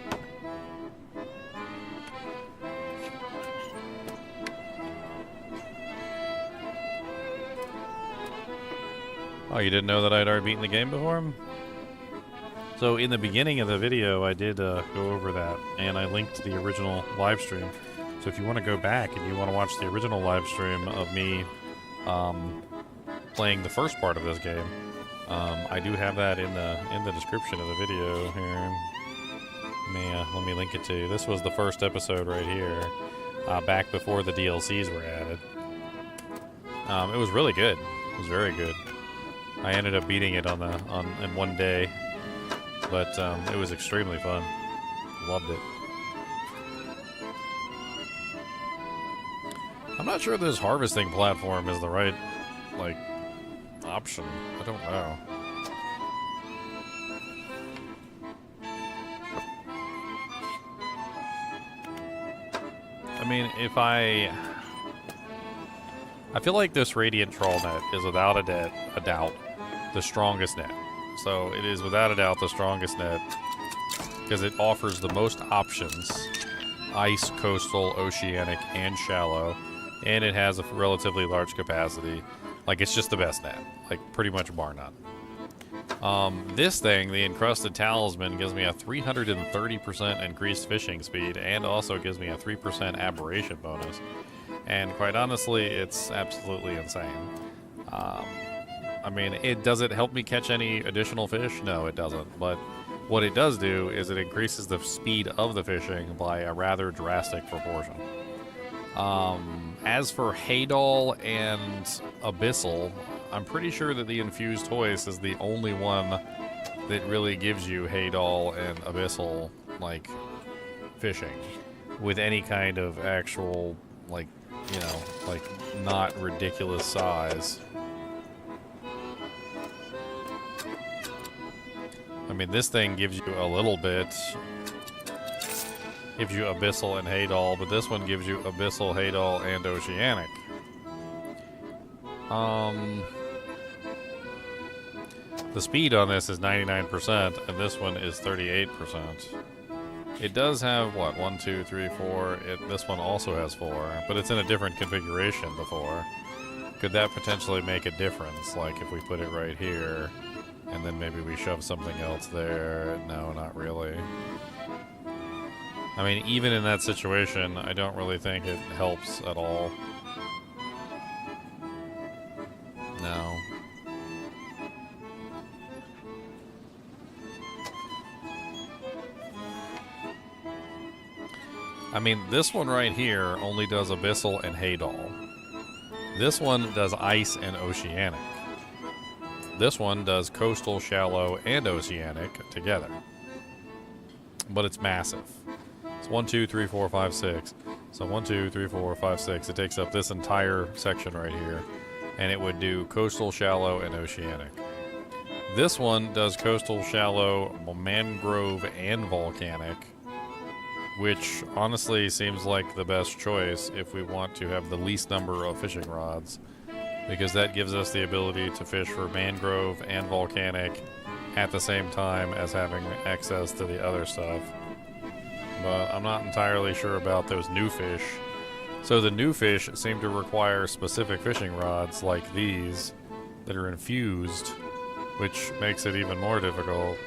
Oh, you didn't know that I'd already beaten the game before? So in the beginning of the video, I did go over that, and I linked the original live stream. So if you want to go back and you want to watch the original live stream of me playing the first part of this game, I do have that in the description of the video here. Let me link it to you. This was the first episode right here, back before the DLCs were added. It was really good. It was very good. I ended up beating it in one day, but it was extremely fun. Loved it. I'm not sure this harvesting platform is the right, like, option. I don't know. I mean, if I feel like this Radiant Trawl Net is without a doubt the strongest net. So it is without a doubt the strongest net because it offers the most options ice, coastal, oceanic, and shallow. And it has a relatively large capacity. Like, it's just the best net. Like, pretty much bar none. This thing, the Encrusted Talisman, gives me a 330% increased fishing speed and also gives me a 3% aberration bonus. And quite honestly, it's absolutely insane. I mean, does it help me catch any additional fish? No, it doesn't. But what it does do is it increases the speed of the fishing by a rather drastic proportion. As for Haydol and Abyssal, I'm pretty sure that the Infused Hoist is the only one that really gives you Haydol and Abyssal, like, fishing with any kind of actual, like, you know, like, not ridiculous size. I mean, this thing gives you a little bit, gives you Abyssal and Haydol, but this one gives you Abyssal, Haydol, and Oceanic. The speed on this is 99%, and this one is 38%. It does have, what, 1, 2, 3, 4. This one also has 4, but it's in a different configuration, the 4. Could that potentially make a difference? Like, if we put it right here, and then maybe we shove something else there? No, not really. I mean, even in that situation, I don't really think it helps at all. No. I mean, this one right here only does Abyssal and Haydol. This one does Ice and Oceanic. This one does Coastal, Shallow, and Oceanic together. But it's massive. It's 1, 2, 3, 4, 5, 6. So 1, 2, 3, 4, 5, 6. It takes up this entire section right here. And it would do Coastal, Shallow, and Oceanic. This one does Coastal, Shallow, Mangrove, and Volcanic, which honestly seems like the best choice if we want to have the least number of fishing rods, because that gives us the ability to fish for mangrove and volcanic at the same time as having access to the other stuff. But I'm not entirely sure about those new fish. So the new fish seem to require specific fishing rods like these that are infused, which makes it even more difficult.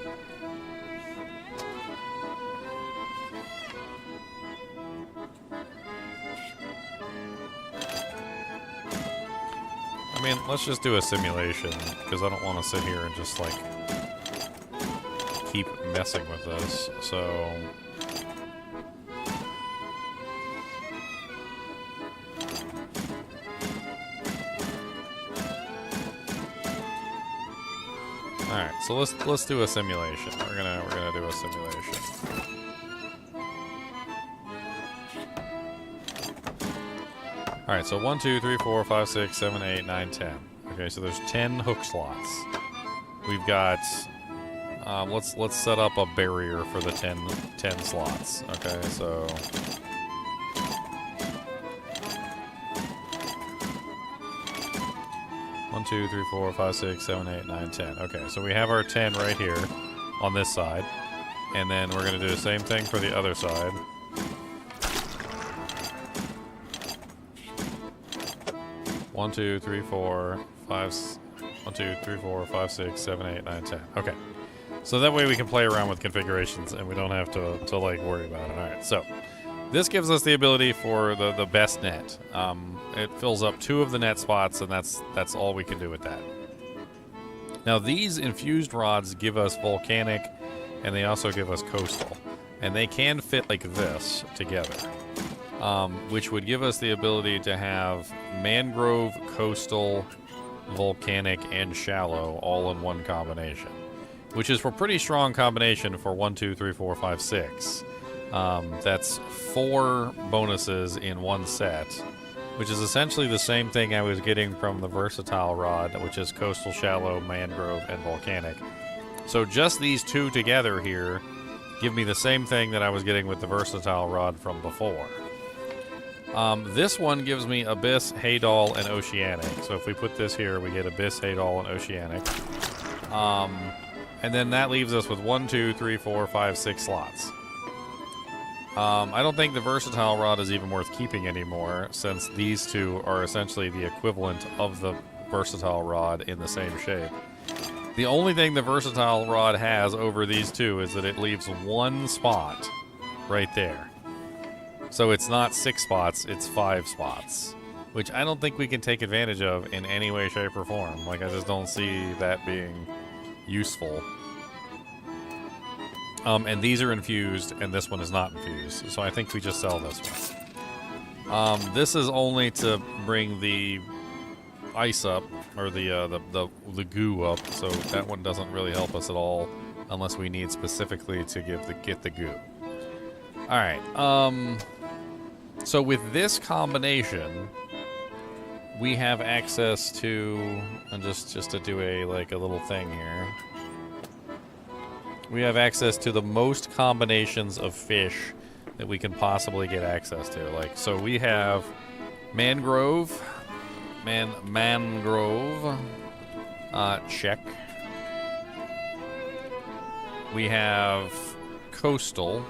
I mean, let's just do a simulation, because I don't want to sit here and just, like, keep messing with this, so... Alright, so let's do a simulation. We're gonna do a simulation. Alright, so 1, 2, 3, 4, 5, 6, 7, 8, 9, 10. Okay, so there's 10 hook slots. We've got... let's set up a barrier for the 10 slots. Okay, so... 1, 2, 3, 4, 5, 6, 7, 8, 9, 10. Okay, so we have our 10 right here on this side. And then we're going to do the same thing for the other side. One, 2, 3, 4, 5, 1, 2, 3, 4, 5, 6, 7, 8, 9, 10. Okay. So that way we can play around with configurations and we don't have to like worry about it. Alright, so this gives us the ability for the best net. It fills up 2 of the net spots, and that's all we can do with that. Now these infused rods give us volcanic, and they also give us coastal. And they can fit like this together. Which would give us the ability to have mangrove, coastal, volcanic, and shallow all in one combination. Which is a pretty strong combination for 1, 2, 3, 4, 5, 6. That's 4 bonuses in one set, which is essentially the same thing I was getting from the versatile rod, which is coastal, shallow, mangrove, and volcanic. So just these 2 together here give me the same thing that I was getting with the versatile rod from before. This one gives me Abyss, Haydol, and Oceanic. So if we put this here, we get Abyss, Haydol, and Oceanic. And then that leaves us with 1, 2, 3, 4, 5, 6 slots. I don't think the versatile rod is even worth keeping anymore, since these two are essentially the equivalent of the versatile rod in the same shape. The only thing the versatile rod has over these two is that it leaves one spot right there. So it's not 6 spots, it's 5 spots, which I don't think we can take advantage of in any way, shape, or form. Like, I just don't see that being useful. And these are infused, and this one is not infused. So I think we just sell this one. This is only to bring the ice up, or the goo up. So that one doesn't really help us at all, unless we need specifically to get the goo. All right. So with this combination, we have access to, and just to do a little thing here. We have access to the most combinations of fish that we can possibly get access to. Like, so we have mangrove, check. We have coastal.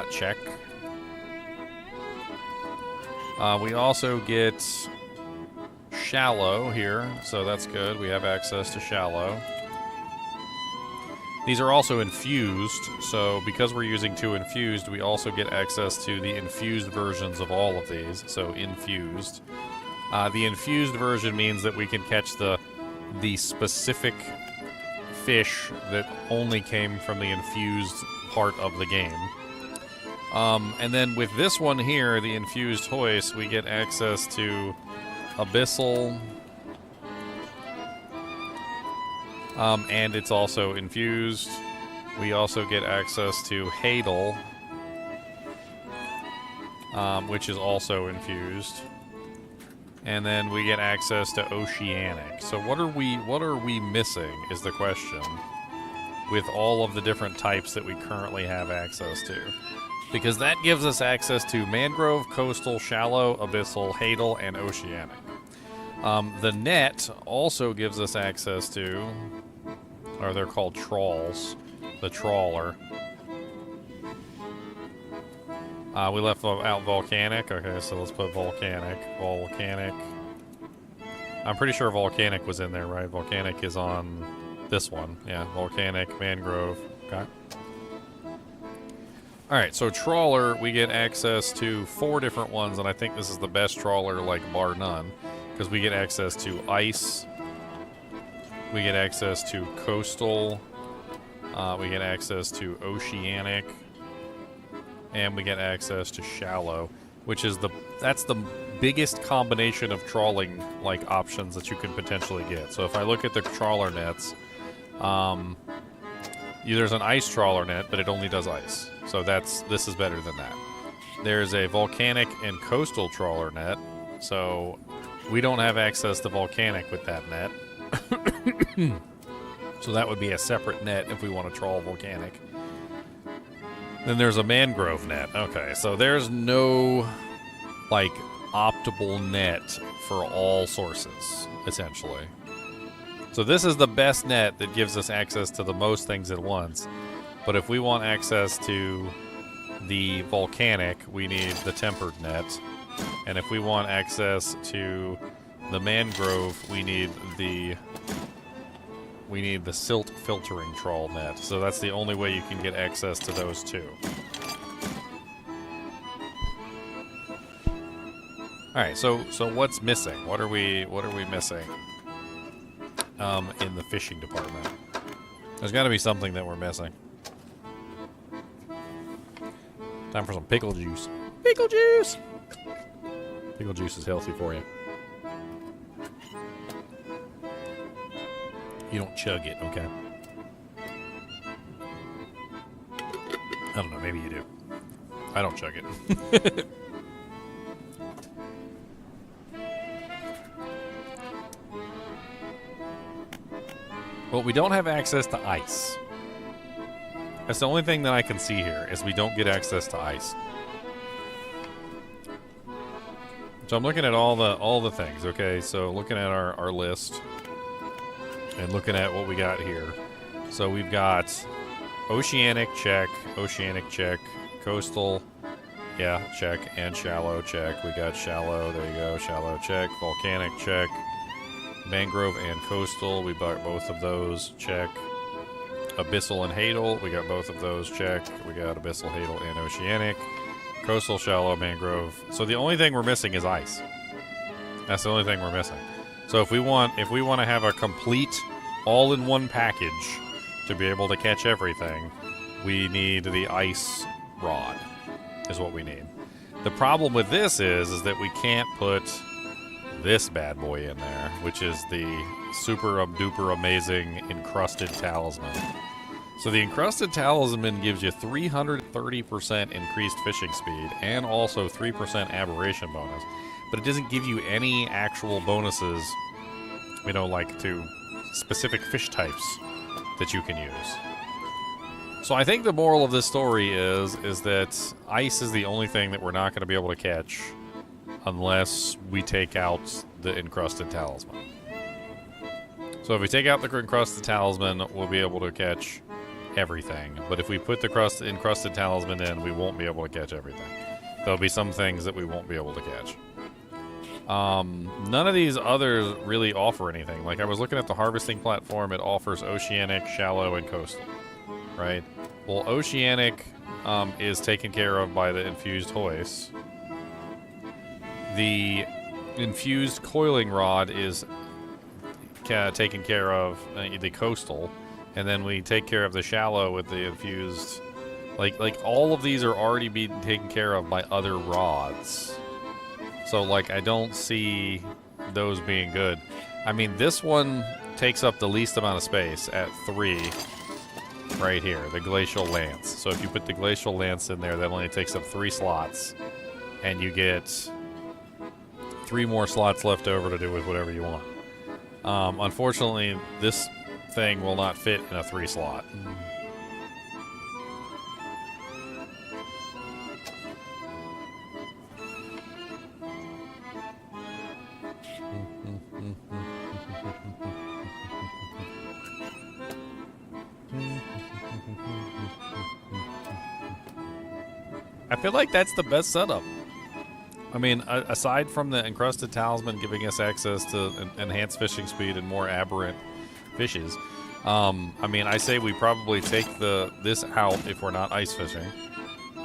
Check. We also get shallow here, so that's good. We have access to shallow. These are also infused, so because we're using 2 infused, we also get access to the infused versions of all of these, so infused. The infused version means that we can catch the specific fish that only came from the infused part of the game. And then with this one here, the infused hoist, we get access to abyssal, and it's also infused. We also get access to hadal, which is also infused, and then we get access to oceanic. So what are we missing is the question, with all of the different types that we currently have access to. Because that gives us access to mangrove, coastal, shallow, abyssal, hadal, and oceanic. The net also gives us access to, or they're called trawls, the trawler. We left out volcanic. Okay, so let's put volcanic. Volcanic. I'm pretty sure volcanic was in there, right? Volcanic is on this one. Yeah, volcanic, mangrove. Okay. Alright, so trawler, we get access to 4 different ones, and I think this is the best trawler, like, bar none. Because we get access to ice, we get access to coastal, we get access to oceanic, and we get access to shallow, which is that's the biggest combination of trawling like options that you can potentially get. So if I look at the trawler nets, there's an ice trawler net, but it only does ice. So this is better than that. There's a volcanic and coastal trawler net, so we don't have access to volcanic with that net. So that would be a separate net if we want to trawl volcanic. Then there's a mangrove net. Okay, so there's no, like, optimal net for all sources, essentially. So this is the best net that gives us access to the most things at once. But if we want access to the volcanic, we need the tempered net. And if we want access to the mangrove, we need the silt filtering trawl net. So that's the only way you can get access to those two. All right, so what's missing? What are we missing in the fishing department? There's got to be something that we're missing. Time for some pickle juice. Pickle juice. Pickle juice is healthy for you. You don't chug it, okay? I don't know, maybe you do. I don't chug it. Well, we don't have access to ice. That's the only thing that I can see here, is we don't get access to ice. So I'm looking at all the things, okay? So looking at our list. and looking at what we got here. So we've got oceanic, check, coastal, yeah, check, and shallow, check. We got shallow, there you go, shallow, check, volcanic, check, mangrove and coastal, we bought both of those, check. Abyssal and hadal, we got both of those, check. We got abyssal, hadal, and oceanic. Coastal, shallow, mangrove. So the only thing we're missing is ice. That's the only thing we're missing. So if we want to have a complete all-in-one package to be able to catch everything, we need the ice rod is what we need. The problem with this is that we can't put this bad boy in there, which is the super duper amazing encrusted talisman. So the encrusted talisman gives you 330% increased fishing speed and also 3% aberration bonus, but it doesn't give you any actual bonuses, you know, like to specific fish types that you can use. So I think the moral of this story is that ice is the only thing that we're not going to be able to catch unless we take out the encrusted talisman. So if we take out the encrusted talisman, we'll be able to catch everything. But if we put the encrusted talisman in, we won't be able to catch everything. There'll be some things that we won't be able to catch. None of these others really offer anything. Like I was looking at the harvesting platform, it offers oceanic, shallow, and coastal, right? Well, oceanic is taken care of by the infused hoist. The infused coiling rod is taken care of the coastal, and then we take care of the shallow with the infused. Like all of these are already being taken care of by other rods. So like I don't see those being good. I mean, this one takes up the least amount of space at 3 right here, the glacial lance. So if you put the glacial lance in there, that only takes up 3 slots, and you get 3 more slots left over to do with whatever you want. Unfortunately, this thing will not fit in a 3 slot. I feel like that's the best setup. I mean, aside from the encrusted talisman giving us access to enhanced fishing speed and more aberrant fishes, I mean, I say we probably take this out if we're not ice fishing.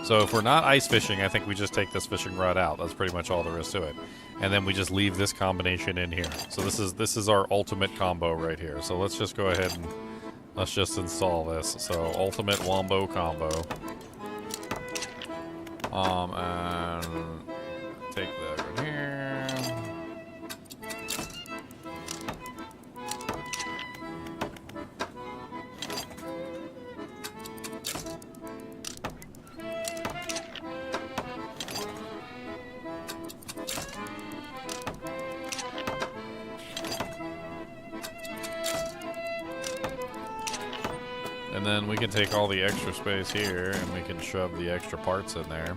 So if we're not ice fishing, I think we just take this fishing rod out. That's pretty much all there is to it. And then we just leave this combination in here. So this is our ultimate combo right here. So let's just go ahead and let's just install this. So ultimate wombo combo. And take that right here. And then we can take all the extra space here and we can shove the extra parts in there.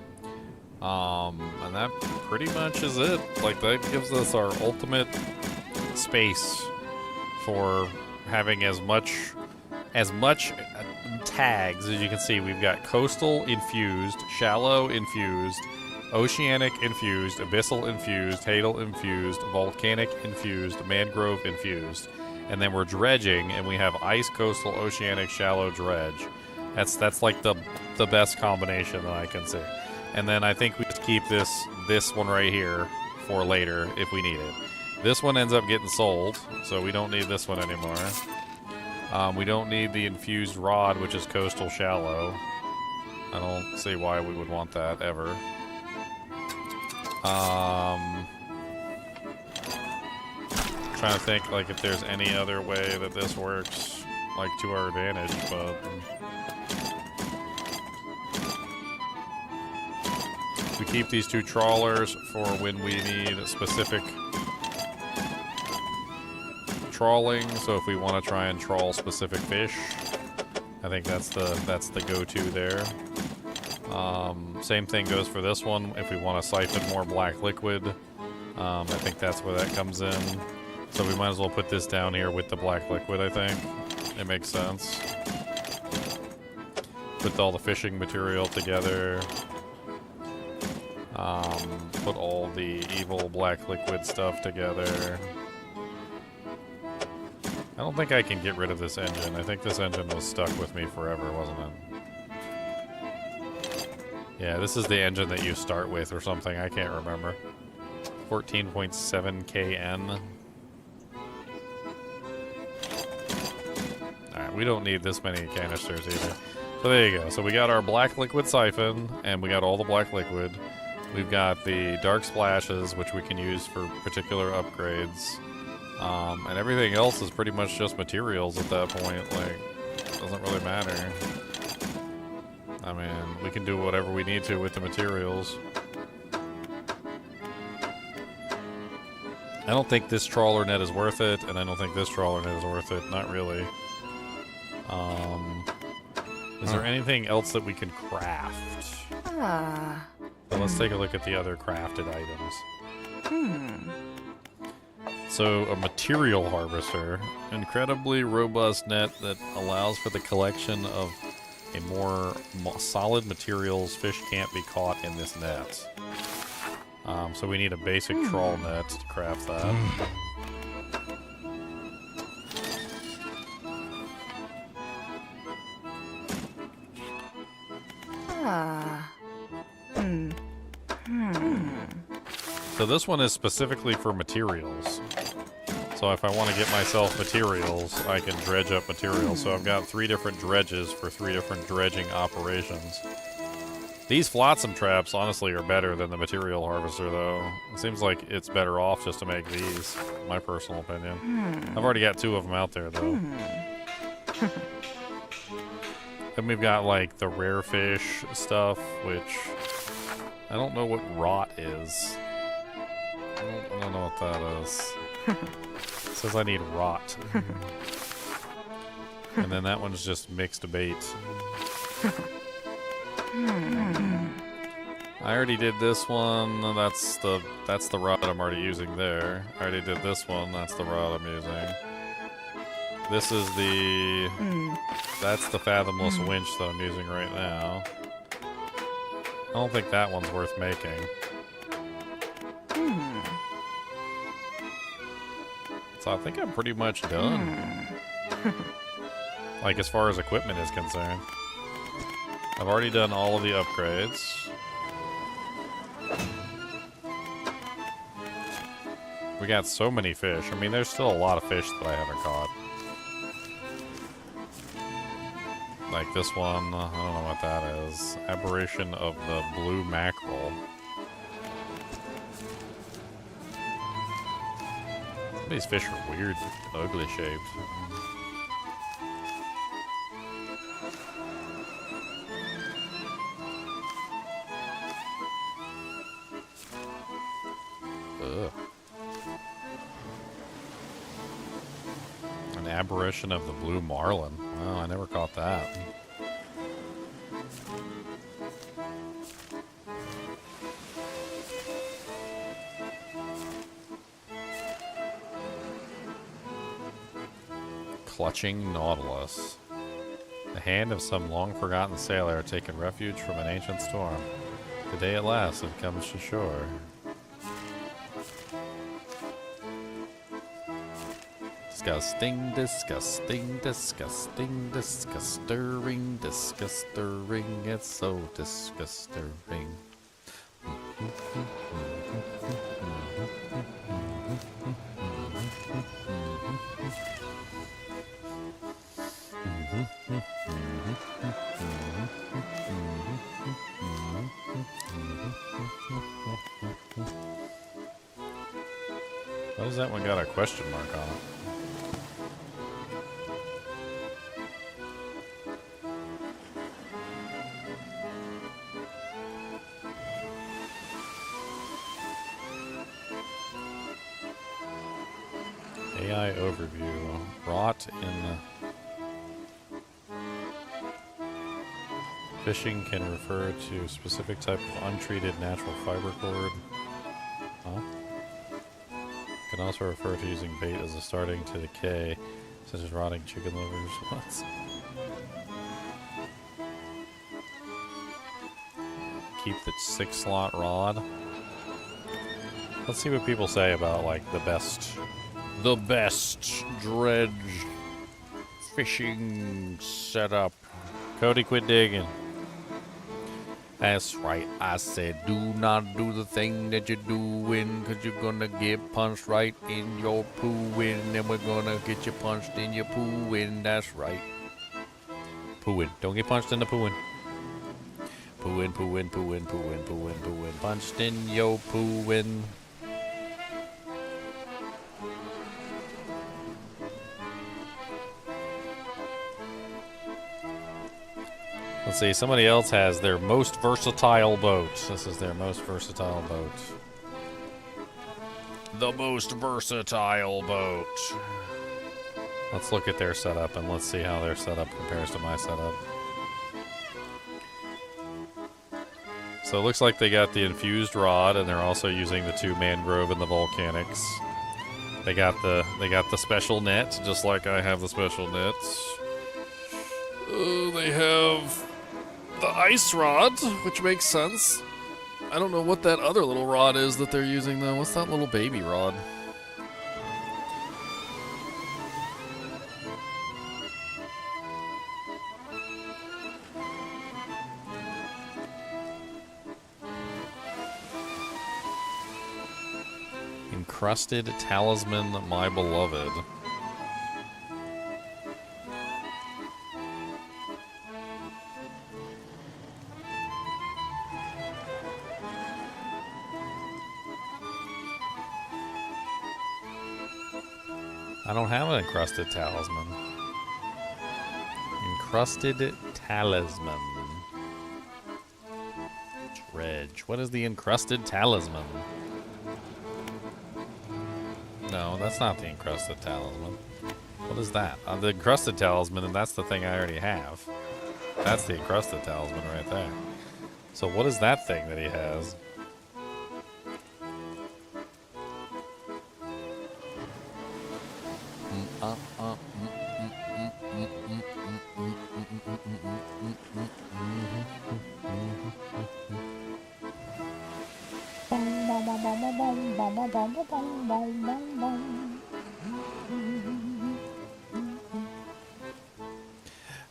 And that pretty much is it. Like, that gives us our ultimate space for having as much tags. As you can see, we've got coastal infused, shallow infused, oceanic infused, abyssal infused, hadal infused, volcanic infused, mangrove infused. And then we're dredging, and we have ice, coastal, oceanic, shallow, dredge. That's like the best combination that I can see. And then I think we just keep this one right here for later if we need it. This one ends up getting sold, so we don't need this one anymore. We don't need the infused rod, which is coastal shallow. I don't see why we would want that ever. Trying to think like if there's any other way that this works like to our advantage, but we keep these 2 trawlers for when we need specific trawling. So if we want to try and trawl specific fish, I think that's the go-to there. Same thing goes for this one. If we want to siphon more black liquid, I think that's where that comes in. So we might as well put this down here with the black liquid, I think. It makes sense. Put all the fishing material together. Put all the evil black liquid stuff together. I don't think I can get rid of this engine. I think this engine was stuck with me forever, wasn't it? Yeah, this is the engine that you start with or something. I can't remember. 14.7 KN. Alright, we don't need this many canisters either. So there you go. So we got our black liquid siphon, and we got all the black liquid. We've got the dark splashes, which we can use for particular upgrades. And everything else is pretty much just materials at that point. Like, it doesn't really matter. I mean, we can do whatever we need to with the materials. I don't think this trawler net is worth it, and I don't think this trawler net is worth it. Not really. Is there anything else that we can craft? So let's take a look at the other crafted items. So, a material harvester. Incredibly robust net that allows for the collection of a more solid materials. Fish can't be caught in this net. So we need a basic trawl net to craft that. So this one is specifically for materials. So if I want to get myself materials, I can dredge up materials. So I've got 3 different dredges for 3 different dredging operations. These flotsam traps, honestly, are better than the material harvester, though. It seems like it's better off just to make these, my personal opinion. I've already got 2 of them out there, though. Then we've got, like, the rare fish stuff, which I don't know what rot is. I don't know what that is. It says I need rot. And then that one's just mixed bait. I already did this one. That's the rod I'm already using there. I already did this one. That's the rod I'm using. This is the... That's the fathomless winch that I'm using right now. I don't think that one's worth making. So I think I'm pretty much done. Like, as far as equipment is concerned. I've already done all of the upgrades. We got so many fish. I mean, there's still a lot of fish that I haven't caught. Like this one, I don't know what that is. Aberration of the blue mackerel. Some of these fish are weird, ugly shaped. Ugh. An aberration of the blue marlin. Wow, I never caught that. Clutching nautilus. The hand of some long-forgotten sailor taking refuge from an ancient storm. Today at last it comes to shore. Disgusting, disgusting, disgusting, disgusting, disgusting, it's so disgusting. Why does that one got a question mark on it? AI overview. Rot in fishing can refer to specific type of untreated natural fiber cord. Huh? Can also refer to using bait as a starting to decay, such as rotting chicken livers. What? Keep the 6-slot rod. Let's see what people say about like the best dredge fishing setup. Cody, quit digging. That's right, I said do not do the thing that you're doing, cause you're gonna get punched right in your pooin', and we're gonna get you punched in your pooin', that's right. Pooin', don't get punched in the pooin'. Pooin', pooin', pooin', pooin', pooin', pooin', punched in your pooin'. Let's see, somebody else has their most versatile boat. This is their most versatile boat. The most versatile boat. Let's look at their setup and let's see how their setup compares to my setup. So it looks like they got the infused rod and they're also using the 2 mangrove and the volcanics. They got the special net, just like I have the special nets. They have the ice rod, which makes sense. I don't know what that other little rod is that they're using, though. What's that little baby rod? Encrusted Talisman, my beloved. I don't have an encrusted talisman. Encrusted talisman. Dredge. What is the encrusted talisman? No, that's not the encrusted talisman. What is that? The encrusted talisman, and that's the thing I already have. That's the encrusted talisman right there. So what is that thing that he has?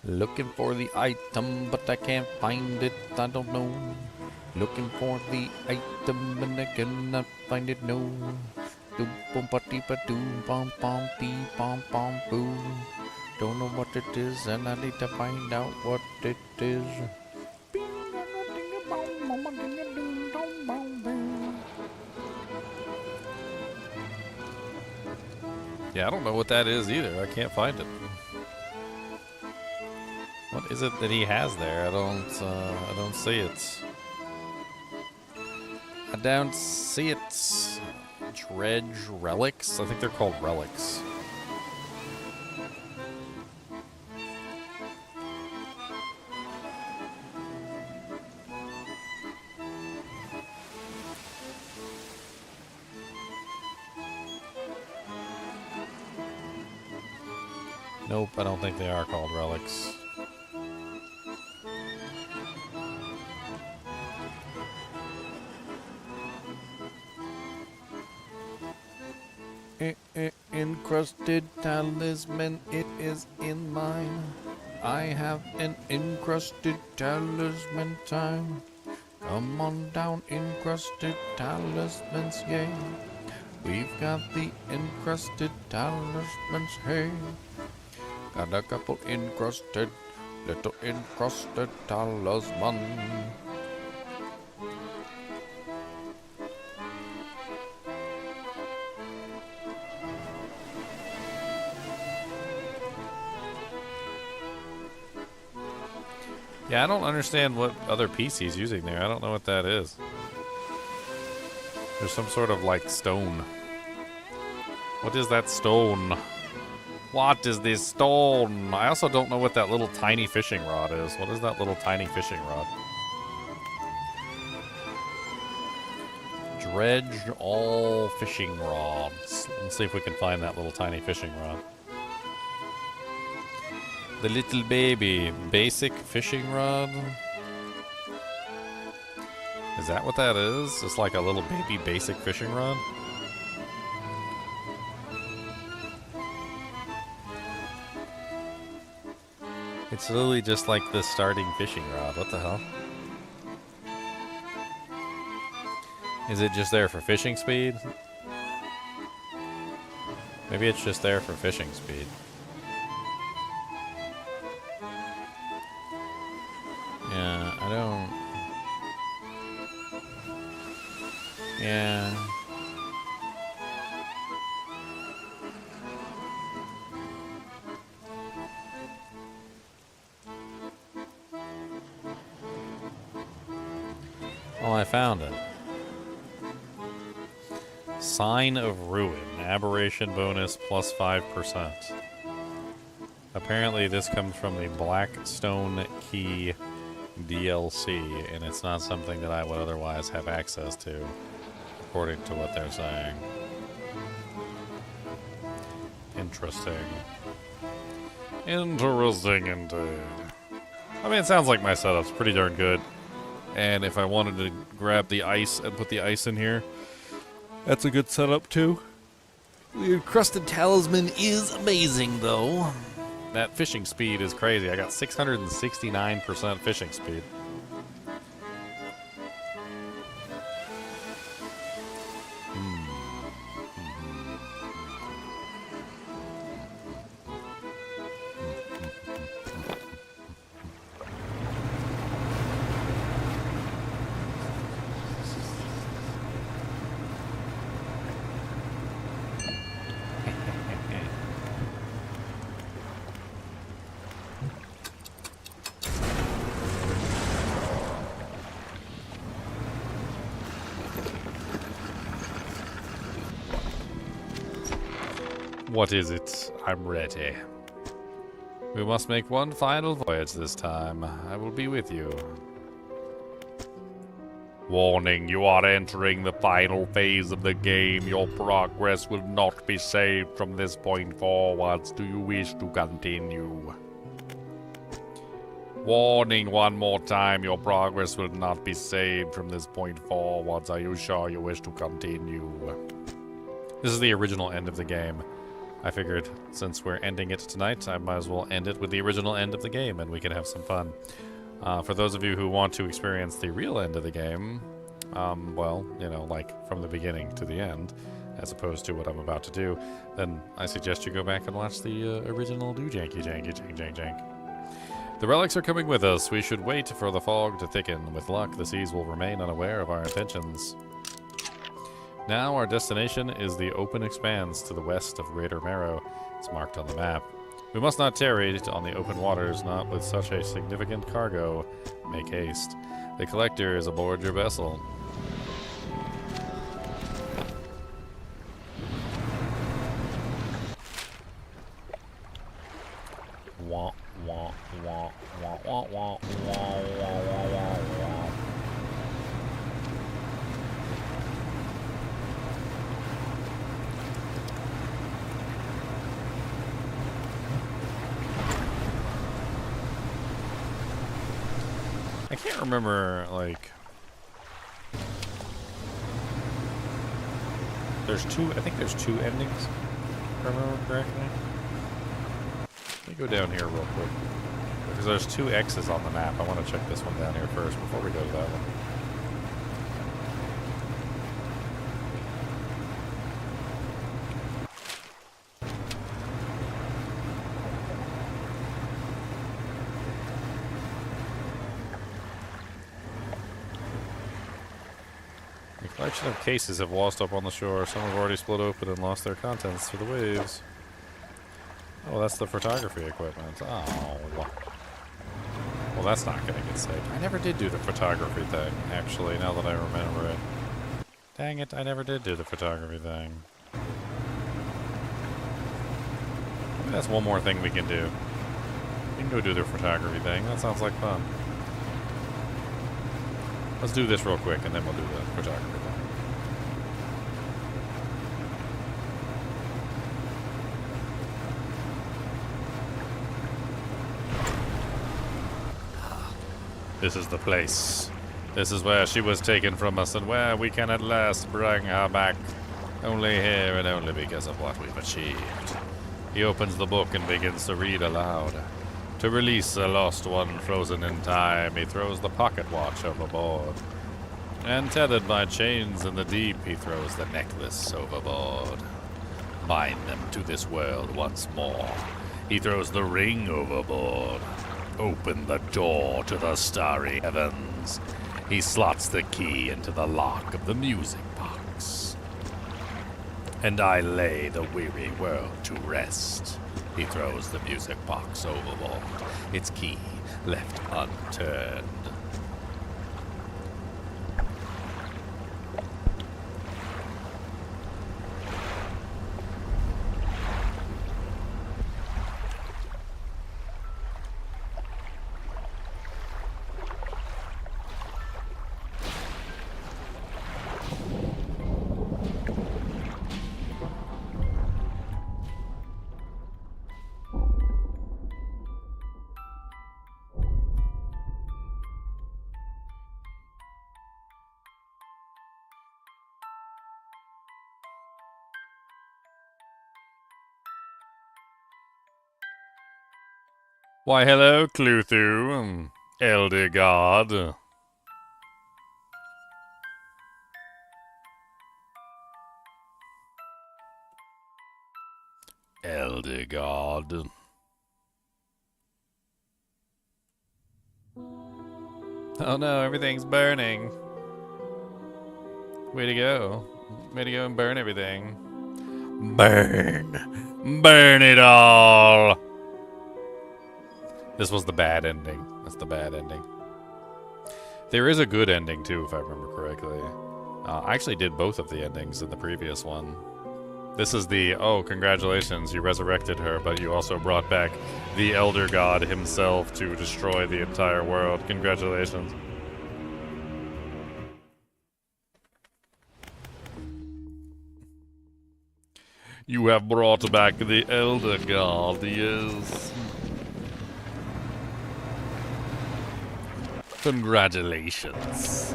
Looking for the item, but I can't find it. I don't know. Looking for the item, and I cannot find it. No. Doom bum ba dee ba doom bum bum bee bum bum boo. Don't know what it is, and I need to find out what it is. Yeah, I don't know what that is either. I can't find it. What is it that he has there? I don't see it. I don't see it. Dredge relics? I think they're called relics. Nope, I don't think they are called relics. Encrusted talisman, it is in mine. I have an encrusted talisman time. Come on down, encrusted talismans, yay. We've got the encrusted talismans, hey. Got a couple encrusted, little encrusted talisman. Yeah, I don't understand what other piece he's using there. I don't know what that is. There's some sort of, like, stone. What is that stone? What is this stone? I also don't know what that little tiny fishing rod is. What is that little tiny fishing rod? Dredge all fishing rods. Let's see if we can find that little tiny fishing rod. The little baby basic fishing rod. Is that what that is? It's like a little baby basic fishing rod? It's literally just like the starting fishing rod. What the hell? Is it just there for fishing speed? Maybe it's just there for fishing speed. Yeah, I don't... Yeah... Oh, I found it. Sign of Ruin. Aberration bonus plus 5%. Apparently this comes from the Blackstone Key DLC, and it's not something that I would otherwise have access to, according to what they're saying. Interesting. Interesting indeed. I mean, it sounds like my setup's pretty darn good. And if I wanted to grab the ice and put the ice in here, that's a good setup too. The encrusted talisman is amazing though. That fishing speed is crazy. I got 669% fishing speed. What is it? I'm ready. We must make one final voyage this time. I will be with you. Warning, you are entering the final phase of the game. Your progress will not be saved from this point forwards. Do you wish to continue? Warning, one more time. Your progress will not be saved from this point forwards. Are you sure you wish to continue? This is the original end of the game. I figured since we're ending it tonight, I might as well end it with the original end of the game, and we can have some fun. For those of you who want to experience the real end of the game, well, you know, like from the beginning to the end, as opposed to what I'm about to do, then I suggest you go back and watch the original Do Janky Janky Jank Jank Jank. The relics are coming with us. We should wait for the fog to thicken. With luck, the seas will remain unaware of our intentions. Now our destination is the open expanse to the west of Greater Marrow. It's marked on the map. We must not tarry on the open waters, not with such a significant cargo. Make haste. The collector is aboard your vessel. Wah, wah, wah, wah, wah, wah, wah, wah, wah, wah. I can't remember, like... I think there's two endings, if I remember correctly. Let me go down here real quick. Because there's two X's on the map. I want to check this one down here first before we go to that one. A collection of cases have washed up on the shore. Some have already split open and lost their contents to the waves. Oh, that's the photography equipment. Oh. Well, that's not going to get saved. I never did do the photography thing, actually, now that I remember it. Dang it, I never did do the photography thing. Maybe that's one more thing we can do. We can go do the photography thing. That sounds like fun. Let's do this real quick, and then we'll do the photography thing. This is the place. This is where she was taken from us and where we can at last bring her back. Only here and only because of what we've achieved. He opens the book and begins to read aloud. To release a lost one frozen in time, he throws the pocket watch overboard. And tethered by chains in the deep, he throws the necklace overboard. Bind them to this world once more. He throws the ring overboard. Open the door to the starry heavens. He slots the key into the lock of the music box. And I lay the weary world to rest. He throws the music box overboard, its key left unturned. Why, hello, Cluthu, Elder God. Elder God. Oh no, everything's burning. Way to go. Way to go and burn everything. Burn. Burn it all. This was the bad ending. That's the bad ending. There is a good ending, too, if I remember correctly. I actually did both of the endings in the previous one. This is the, oh, congratulations, you resurrected her, but you also brought back the Elder God himself to destroy the entire world. Congratulations. You have brought back the Elder God, yes. Congratulations.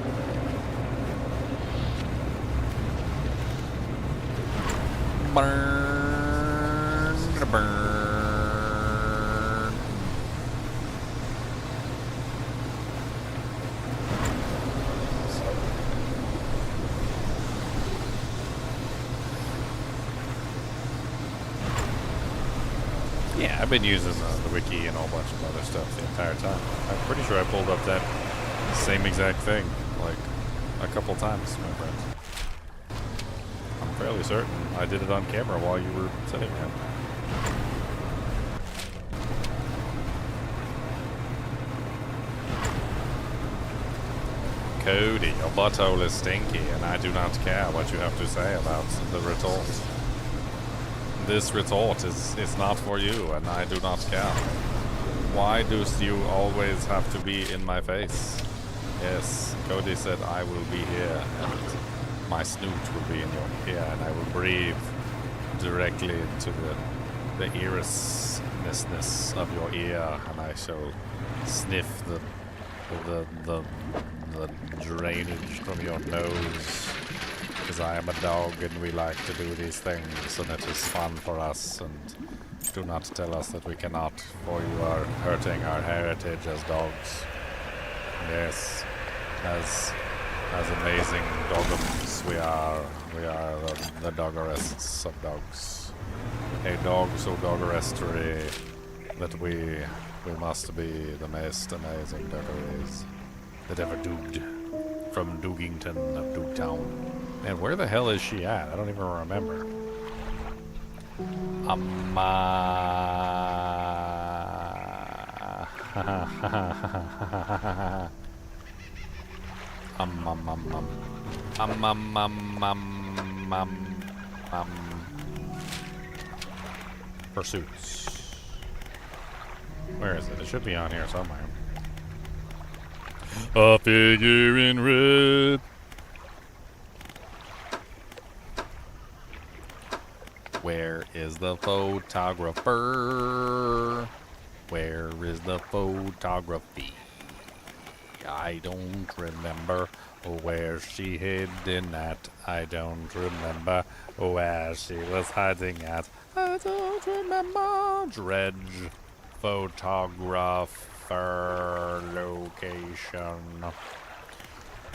Burn, burn. Yeah, I've been using the wiki and a whole bunch of other stuff the entire time. I'm pretty sure I pulled up that same exact thing, like, a couple times, my friend. I'm fairly certain I did it on camera while you were sitting there. Cody, your butthole is stinky, and I do not care what you have to say about the retort. This retort is not for you, and I do not care. Why do you always have to be in my face? Yes, Cody said I will be here, and my snoot will be in your ear, and I will breathe directly into the irisness of your ear, and I shall sniff the drainage from your nose. Because I am a dog and we like to do these things, and it is fun for us, and do not tell us that we cannot, for you are hurting our heritage as dogs. Yes, as amazing dogums we are the doggerests of dogs. A dog so doggerestory that we must be the most amazing doggeries that ever dooged from Doogington of Doogtown. Man, where the hell is she at? I don't even remember. Pursuits. Where is it? It should be on here somewhere. A figure in red. Where is the photographer? Where is the photography? I don't remember where she hid in at. I don't remember where she was hiding at. I don't remember. Dredge photographer location.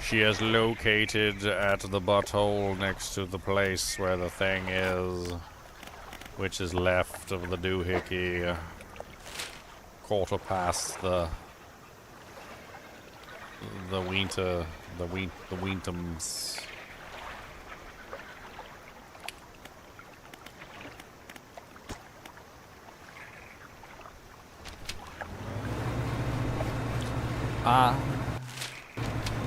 She is located at the butthole next to the place where the thing is, which is left of the doohickey, quarter past the Weentums. I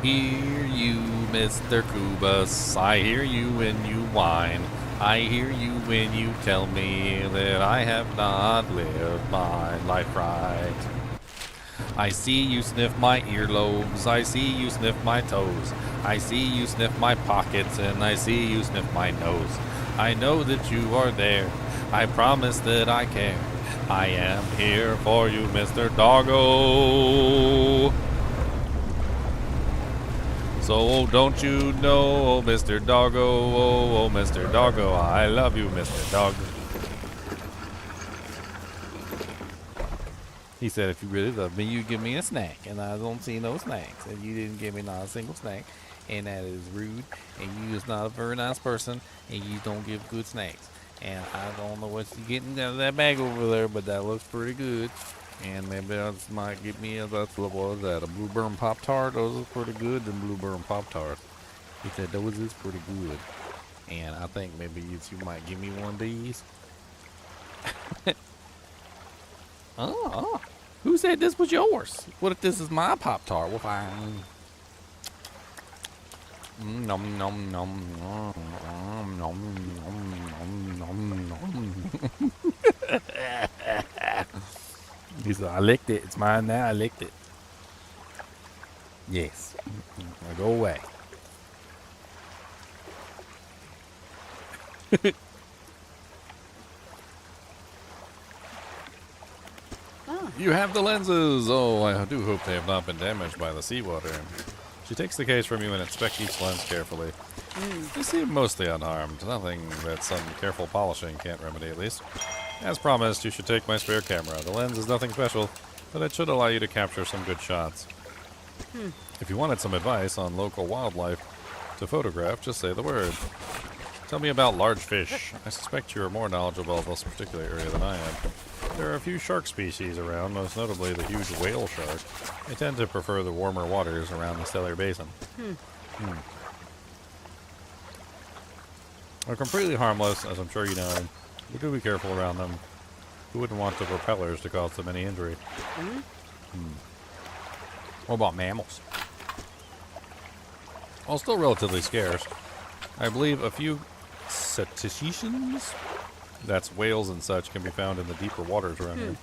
hear you, Mr. Kubus. I hear you when you whine. I hear you when you tell me that I have not lived my life right. I see you sniff my earlobes, I see you sniff my toes, I see you sniff my pockets, and I see you sniff my nose. I know that you are there, I promise that I care. I am here for you, Mr. Doggo. So don't you know, Mr. Doggo, oh, Mr. Doggo, I love you, Mr. Dog. He said, if you really love me, you give me a snack, and I don't see no snacks, and you didn't give me not a single snack, and that is rude, and you is not a very nice person, and you don't give good snacks. And I don't know what you're getting out of that bag over there, but that looks pretty good. And maybe that might give me what was that, a Blueberry Pop-Tart? Those are pretty good, the Blueberry Pop-Tart. He said, those is pretty good. And I think maybe you might give me one of these. Oh. Who said this was yours? What if this is my Pop-Tart? Well, fine. Nom nom nom nom nom nom nom nom. He said, I licked it. It's mine now. I licked it. Yes. Now go away. You have the lenses. Oh, I do hope they have not been damaged by the seawater. She takes the case from you and inspects each lens carefully. They seem mostly unharmed. Nothing that some careful polishing can't remedy, at least. As promised, you should take my spare camera. The lens is nothing special, but it should allow you to capture some good shots. If you wanted some advice on local wildlife to photograph, just say the word. Tell me about large fish. I suspect you are more knowledgeable of this particular area than I am. There are a few shark species around, most notably the huge whale shark. They tend to prefer the warmer waters around the Stellar Basin. They're completely harmless, as I'm sure you know, but do be careful around them. Who wouldn't want the propellers to cause them any injury? What about mammals? While still relatively scarce, I believe a few cetaceans, that's whales and such, can be found in the deeper waters around here.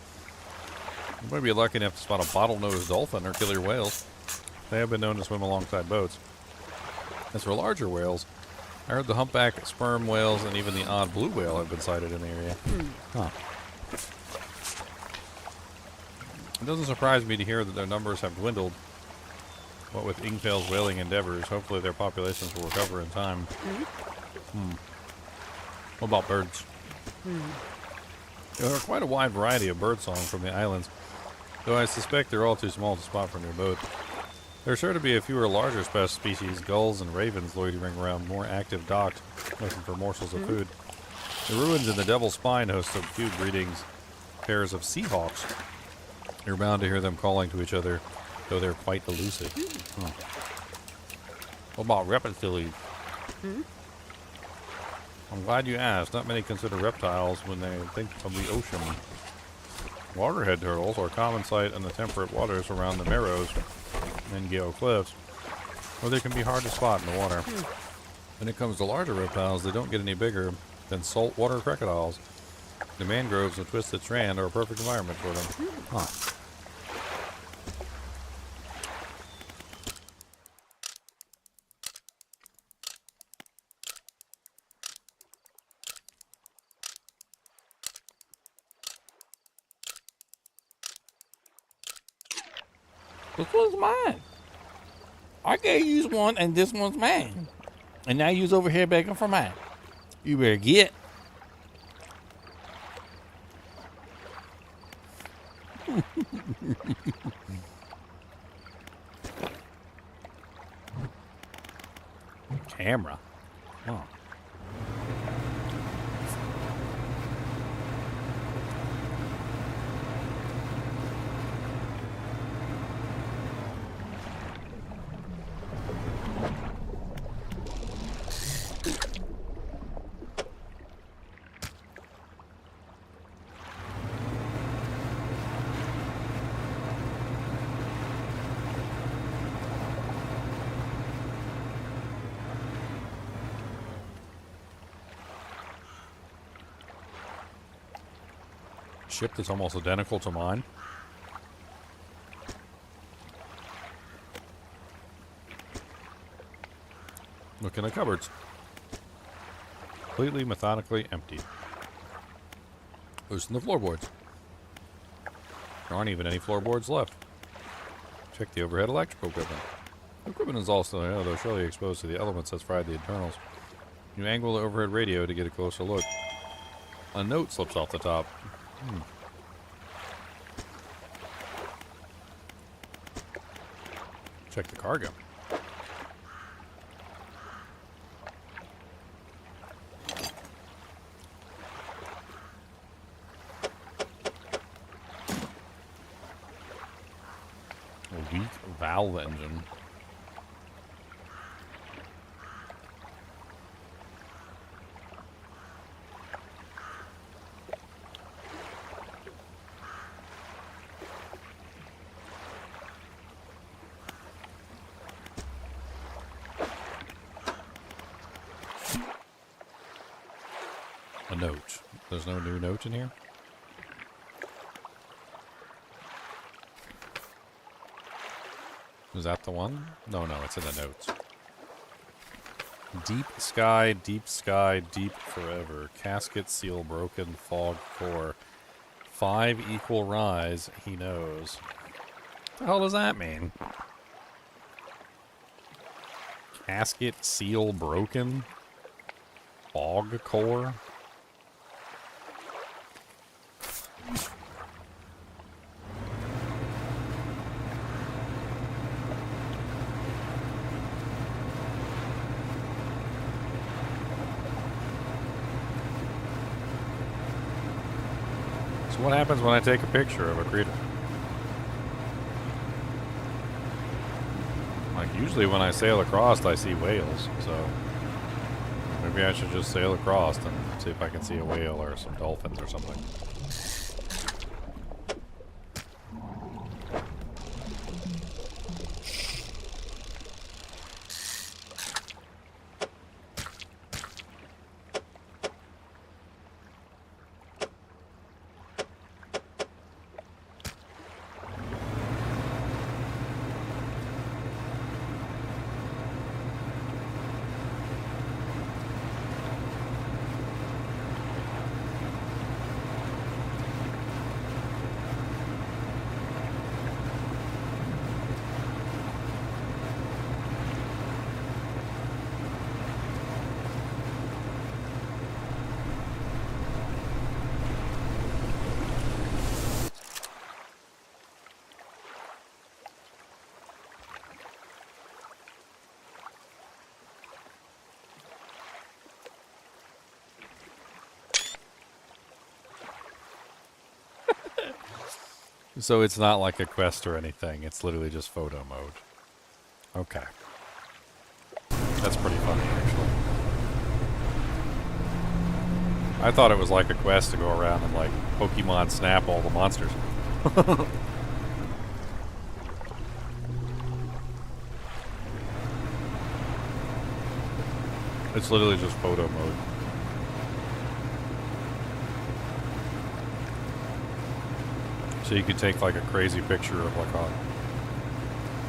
You might be lucky enough to spot a bottlenose dolphin or killer whales. They have been known to swim alongside boats. As for larger whales, I heard the humpback, sperm whales, and even the odd blue whale have been sighted in the area. It doesn't surprise me to hear that their numbers have dwindled. What with Ingfel's whaling endeavors, hopefully their populations will recover in time. What about birds? There are quite a wide variety of birdsong from the islands, though I suspect they're all too small to spot from your boat. There are sure to be a fewer larger species, gulls and ravens loitering around more active docks, looking for morsels of food. The ruins in the Devil's Spine host a few breedings, pairs of seahawks. You're bound to hear them calling to each other, though they're quite elusive. What about reptiles? I'm glad you asked. Not many consider reptiles when they think of the ocean. Waterhead turtles are a common sight in the temperate waters around the Narrows and Gale Cliffs, where they can be hard to spot in the water. When it comes to larger reptiles, they don't get any bigger than saltwater crocodiles. The mangroves and twisted strand are a perfect environment for them. This one's mine. I gave you one, and this one's mine. And now you's over here begging for mine. You better get. Camera. Oh. Ship that's almost identical to mine. Look in the cupboards. Completely methodically empty. Loosen the floorboards. There aren't even any floorboards left. Check the overhead electrical equipment. The equipment is also, though surely exposed to the elements that's fried the internals. You angle the overhead radio to get a closer look. A note slips off the top. Check the cargo. A weak valve engine. A note. There's no new note in here? Is that the one? No, it's in the notes. Deep sky, deep forever. Casket seal broken, fog core. 5 equal rise, he knows. What the hell does that mean? Casket seal broken? Fog core? What happens when I take a picture of a creature? Like, usually when I sail across, I see whales, so maybe I should just sail across and see if I can see a whale or some dolphins or something. So it's not like a quest or anything. It's literally just photo mode. Okay. That's pretty funny, actually. I thought it was like a quest to go around and, like, Pokemon snap all the monsters. It's literally just photo mode. So you could take like a crazy picture of like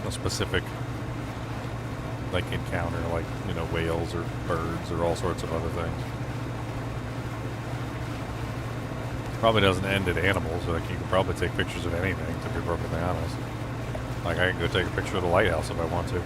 a specific like encounter, like, you know, whales or birds or all sorts of other things. Probably doesn't end at animals. Like, you can probably take pictures of anything, to be perfectly honest. Like, I can go take a picture of the lighthouse if I want to.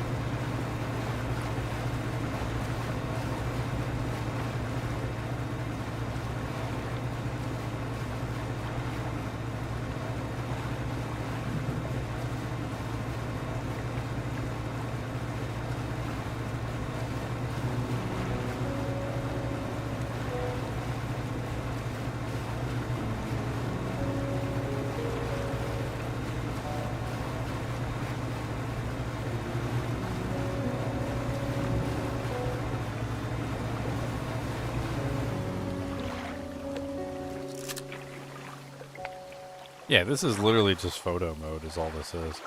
Yeah, this is literally just photo mode is all this is.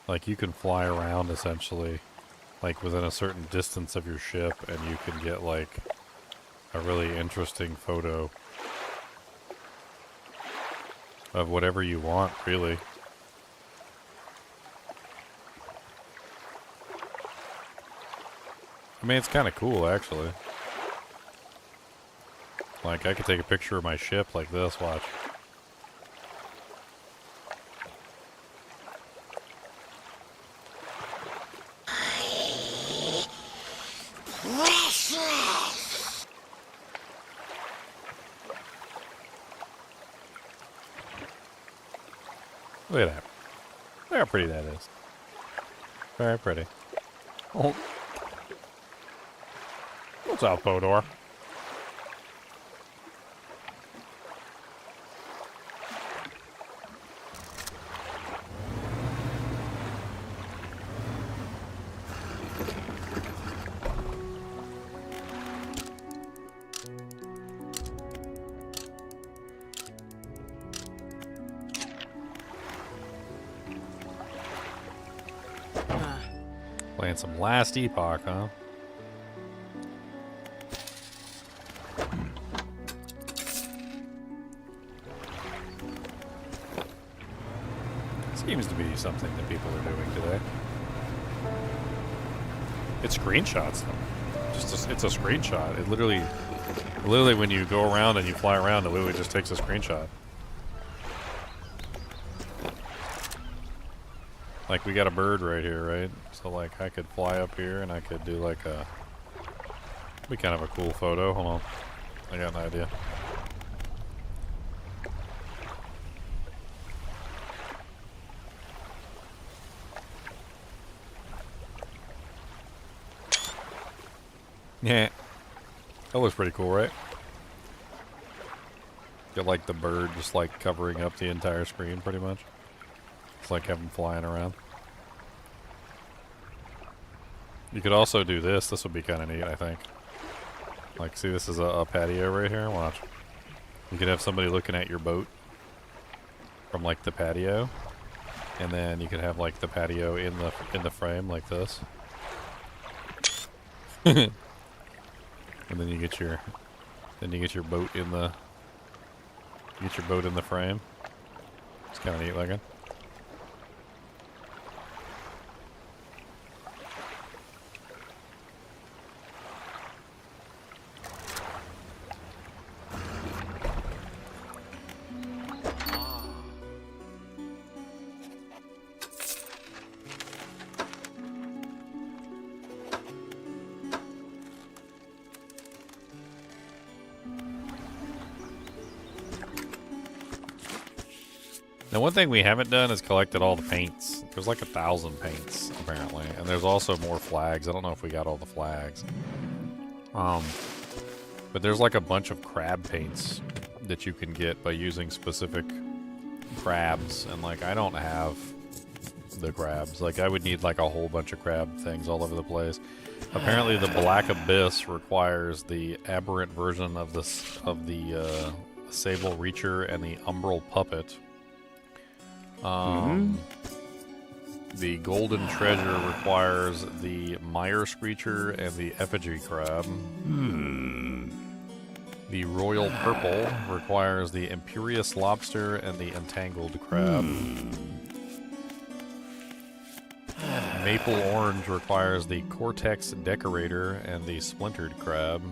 Like, you can fly around, essentially, like, within a certain distance of your ship, and you can get, like, a really interesting photo of whatever you want, really. I mean, it's kind of cool, actually. Like, I could take a picture of my ship like this, watch. Look at that. Look how pretty that is. Very pretty. Oh. What's up, Podor? Playing some Last Epoch, huh? Seems to be something that people are doing today. It's screenshots, though. It's a screenshot. It literally, when you go around and you fly around, it literally just takes a screenshot. Like, we got a bird right here, right? So, like, I could fly up here and I could do, like, be kind of a cool photo. Hold on. I got an idea. Yeah. That looks pretty cool, right? Get, like, the bird just, like, covering up the entire screen, pretty much. It's like having flying around. You could also do this. This would be kind of neat, I think. Like, see, this is a patio right here. Watch. You could have somebody looking at your boat from, like, the patio, and then you could have, like, the patio in the frame like this. And then you get your boat in the frame. It's kind of neat looking. Now, one thing we haven't done is collected all the paints. There's like 1,000 paints, apparently. And there's also more flags. I don't know if we got all the flags. But there's like a bunch of crab paints that you can get by using specific crabs. And, like, I don't have the crabs. Like, I would need, like, a whole bunch of crab things all over the place. Apparently, the Black Abyss requires the aberrant version of the Sable Reacher and the Umbral Puppet. The Golden Treasure requires the Mire Screecher and the Effigy Crab. The Royal Purple requires the Imperious Lobster and the Entangled Crab. Maple Orange requires the Cortex Decorator and the Splintered Crab.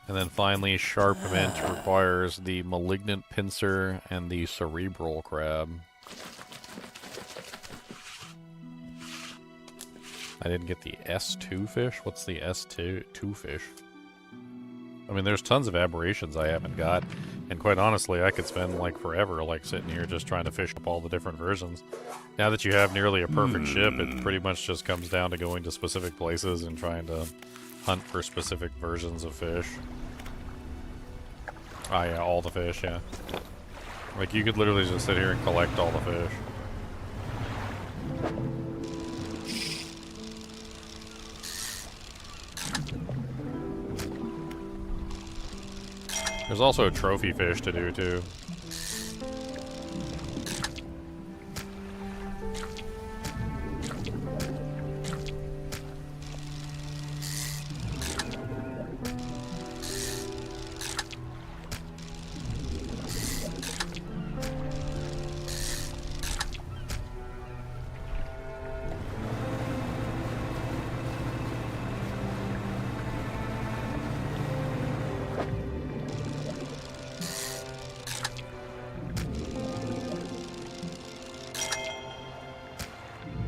And then finally, Sharp Mint requires the Malignant Pincer and the Cerebral Crab. I didn't get the S2 fish? What's the S2 fish? I mean, there's tons of aberrations I haven't got. And quite honestly, I could spend, like, forever, like, sitting here just trying to fish up all the different versions. Now that you have nearly a perfect ship, it pretty much just comes down to going to specific places and trying to hunt for specific versions of fish. Ah, yeah, all the fish, yeah. Like, you could literally just sit here and collect all the fish. There's also a trophy fish to do too.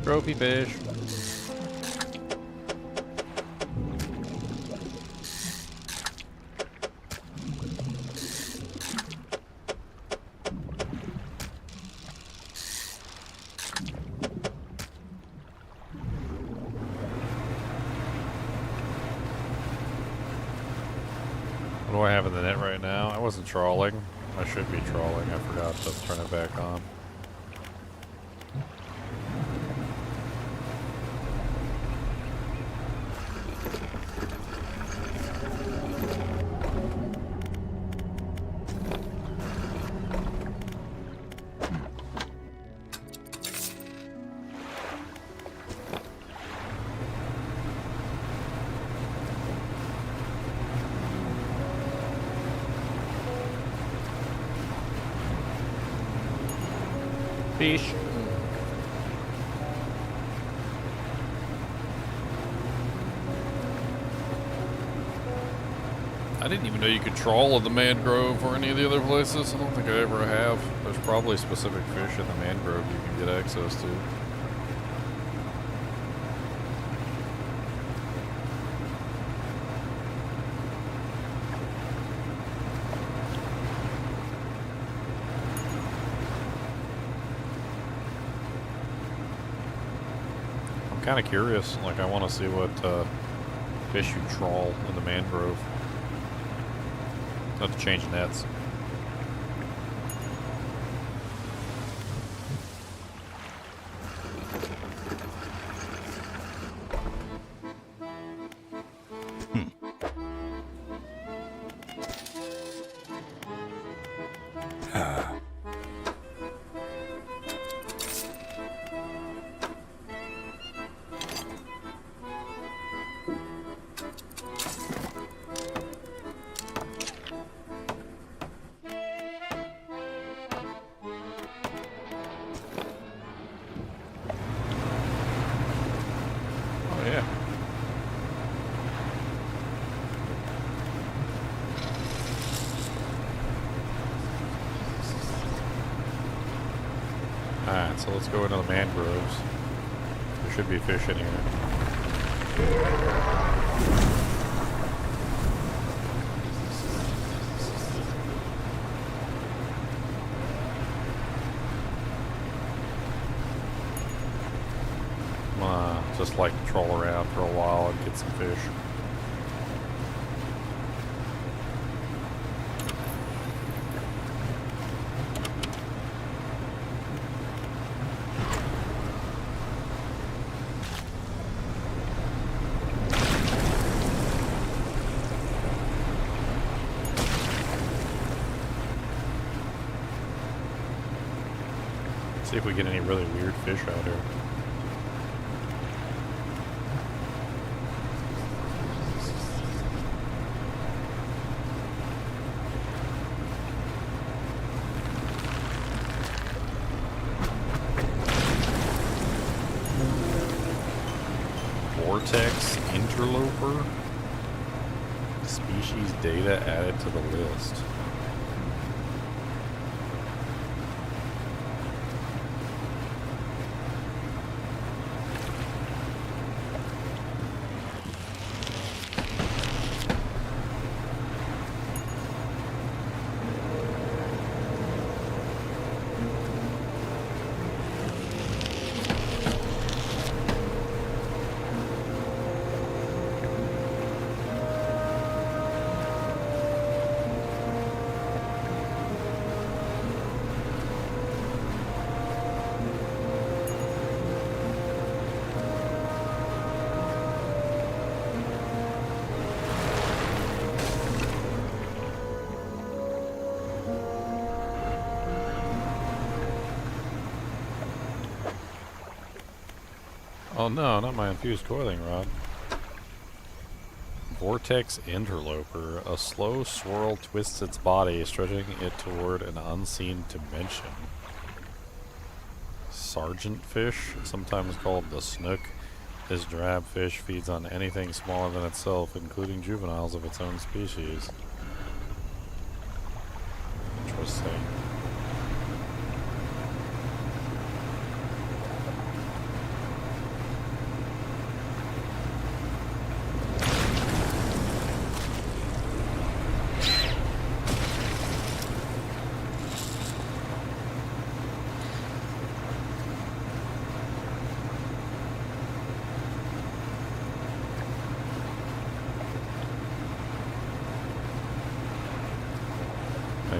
Trophy fish. What do I have in the net right now? I wasn't trawling. I should be trawling. I forgot to turn it back on. Fish. I didn't even know you could trawl in the mangrove or any of the other places. I don't think I ever have. There's probably specific fish in the mangrove you can get access to. I'm kind of curious. Like, I want to see what fish you trawl in the mangrove. Have to change nets. Alright, so let's go into the mangroves. There should be fish in here. I'm gonna just like troll around for a while and get some fish. See if we get any really weird fish out here. Vortex interloper. Species data added to the list. Oh no, not my infused coiling rod. Vortex interloper. A slow swirl twists its body, stretching it toward an unseen dimension. Sergeant fish, sometimes called the snook. This drab fish feeds on anything smaller than itself, including juveniles of its own species. Interesting.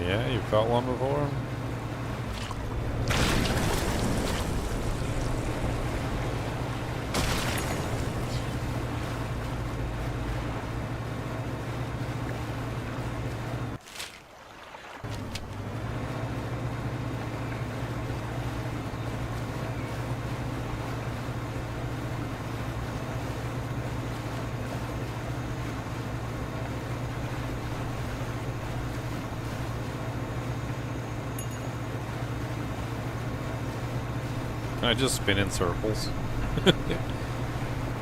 Yeah, you've caught one before? Can I just spin in circles?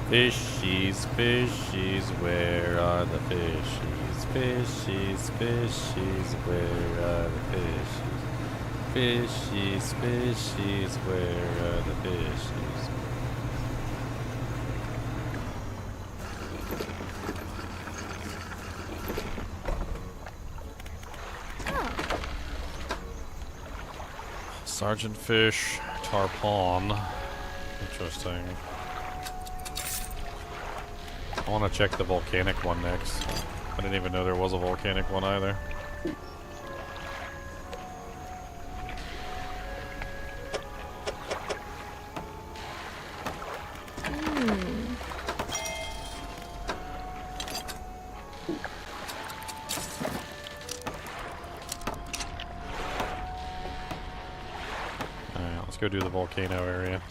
Fishies, fishies, where are the fishies? Fishies, fishies, where are the fishies? Fishies, fishies, where are the fishies? Sergeant fish, tarpon. Interesting. I want to check the volcanic one next. I didn't even know there was a volcanic one either. Alright, let's go do the volcano area.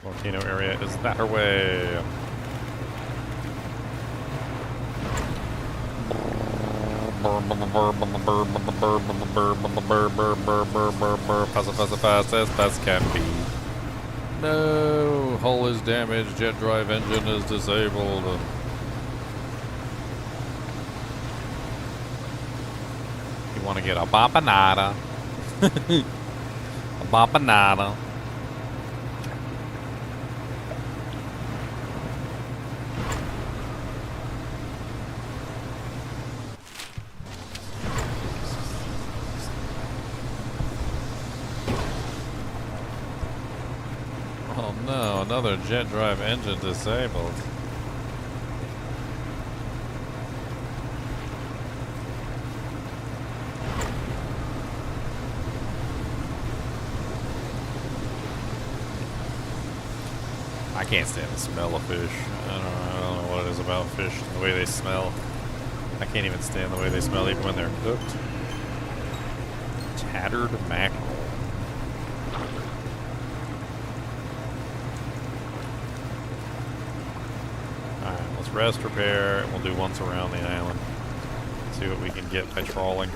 Volcano area is that way. Fast as fast can be. No, hull is damaged, jet drive engine is disabled. You want to get a babanada. A babanada. Oh no, another jet drive engine disabled. I can't stand the smell of fish. I don't know what it is about fish, the way they smell. I can't even stand the way they smell even when they're cooked. Tattered mackerel. Alright, let's rest, repair, and we'll do once around the island. See what we can get by trawling.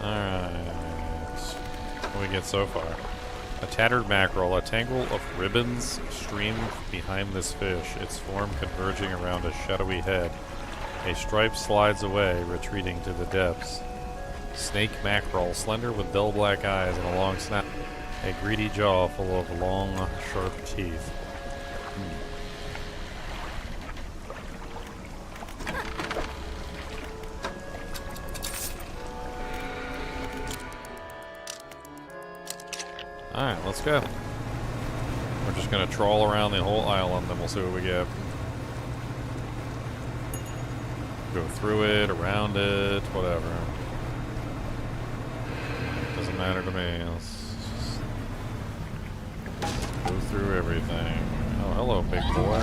Alright. What do we get so far? A tattered mackerel. A tangle of ribbons stream behind this fish, its form converging around a shadowy head. A stripe slides away, retreating to the depths. Snake mackerel, slender with dull black eyes and a long snout. A greedy jaw full of long, sharp teeth. Alright, let's go. We're just gonna trawl around the whole island, then we'll see what we get. Go through it, around it, whatever. Doesn't matter to me. Let's just go through everything. Oh, hello, big boy.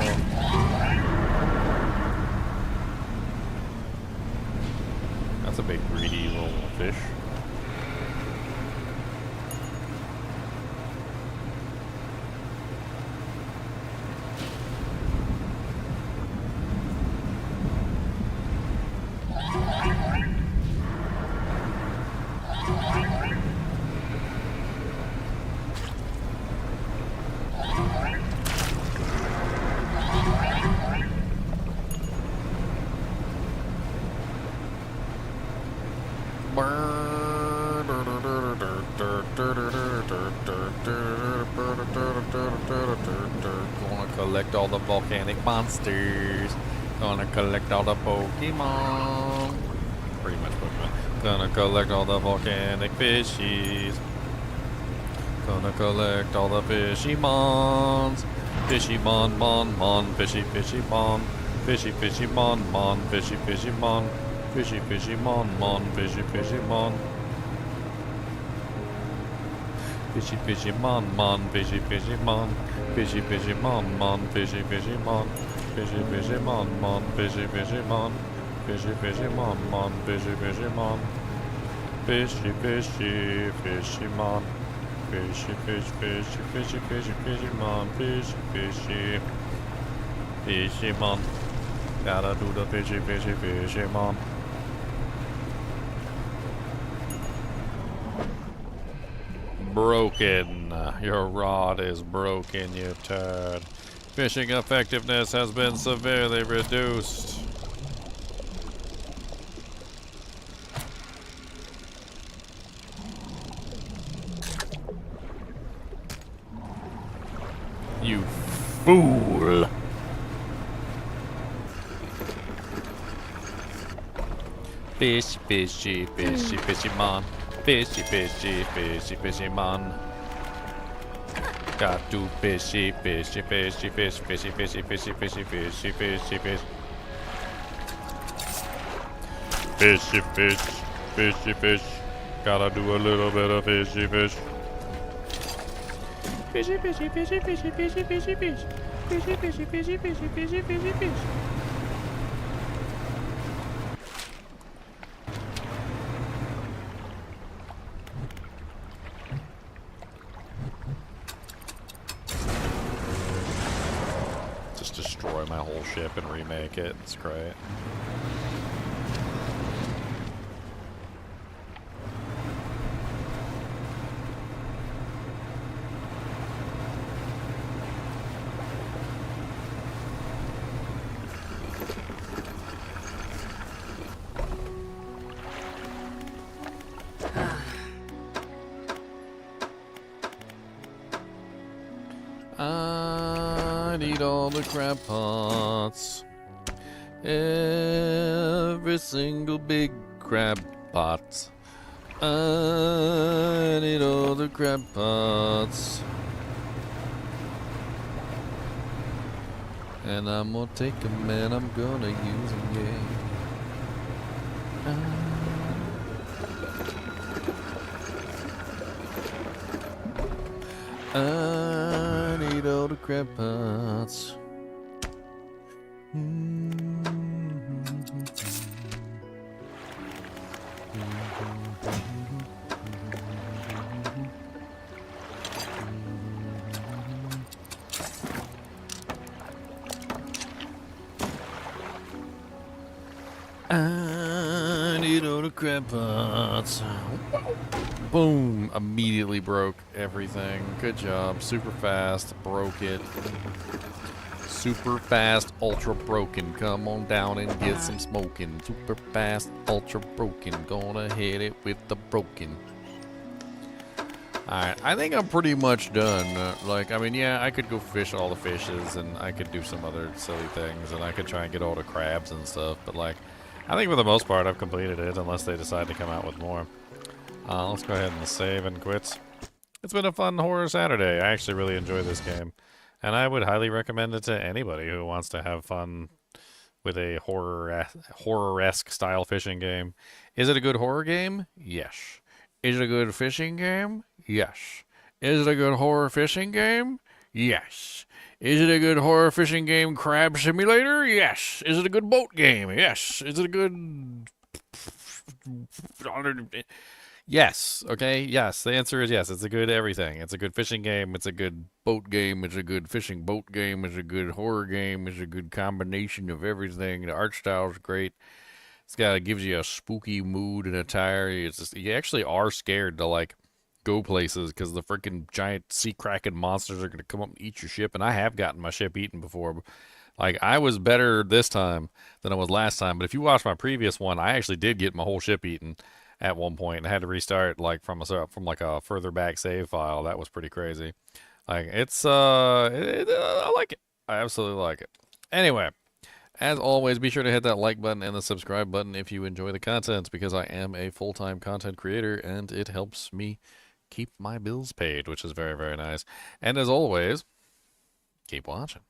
Got That's a big greedy little fish. Gonna collect all the volcanic monsters. Gonna collect all the Pokemon. Pretty much Pokemon. Gonna collect all the volcanic fishies. Gonna collect all the fishy mons. Fishy mon, fishy mon. Fishy mon, fishy mon. Fishy mon, fishy mon. Fishy mon, fishy mon. Fishy mon, fishy mon. Fishy mon, fishy mon. Fishy mon, fishy mon. Fishy mon. Fishy mon. Fishy mon. Gotta do the fishy mon. Broken. Your rod is broken, you turd. Fishing effectiveness has been severely reduced. You fool. Fishy mon. Fishy mon. Got to fishy fish. Fishy fish. Gotta do a little bit of fishy fish. Fishy, fishy, fishy, fishy, fishy, fishy, fish. Fishy, fishy, fishy, fishy, fishy, fishy, fish. Just destroy my whole ship and remake it. It's great. I need all the crab pots. Every single big crab pot. I need all the crab pots. And I'm gonna take them and I'm gonna use them, yeah. I need all the crab pots. I need all the crab pots. Boom! Immediately broke everything. Good job. Super fast. Broke it. Super fast. Ultra broken. Come on down and get some smoking. Super fast. Ultra broken. Gonna hit it with the broken. Alright, I think I'm pretty much done. I mean, yeah, I could go fish all the fishes, and I could do some other silly things, and I could try and get all the crabs and stuff, but, I think for the most part I've completed it, unless they decide to come out with more. Let's go ahead and save and quit. It's been a fun horror Saturday. I actually really enjoy this game, and I would highly recommend it to anybody who wants to have fun with a horror-esque style fishing game. Is it a good horror game? Yes. Is it a good fishing game? Yes. Is it a good horror fishing game? Yes. Is it a good horror fishing game crab simulator? Yes. Is it a good boat game? Yes. Is it a good Yes, okay, yes. The answer is yes. It's a good everything. It's a good fishing game. It's a good boat game. It's a good fishing boat game. It's a good horror game. It's a good combination of everything. The art style is great. It gives you a spooky mood and attire. It's just, you actually are scared to like go places because the freaking giant sea kraken monsters are going to come up and eat your ship. And I have gotten my ship eaten before. Like I was better this time than I was last time. But if you watch my previous one, I actually did get my whole ship eaten at one point and had to restart like from a further back save file. That was pretty crazy. Like I like it. I absolutely like it. Anyway. As always, be sure to hit that like button and the subscribe button if you enjoy the content, because I am a full-time content creator and it helps me keep my bills paid, which is very, very nice. And as always, keep watching.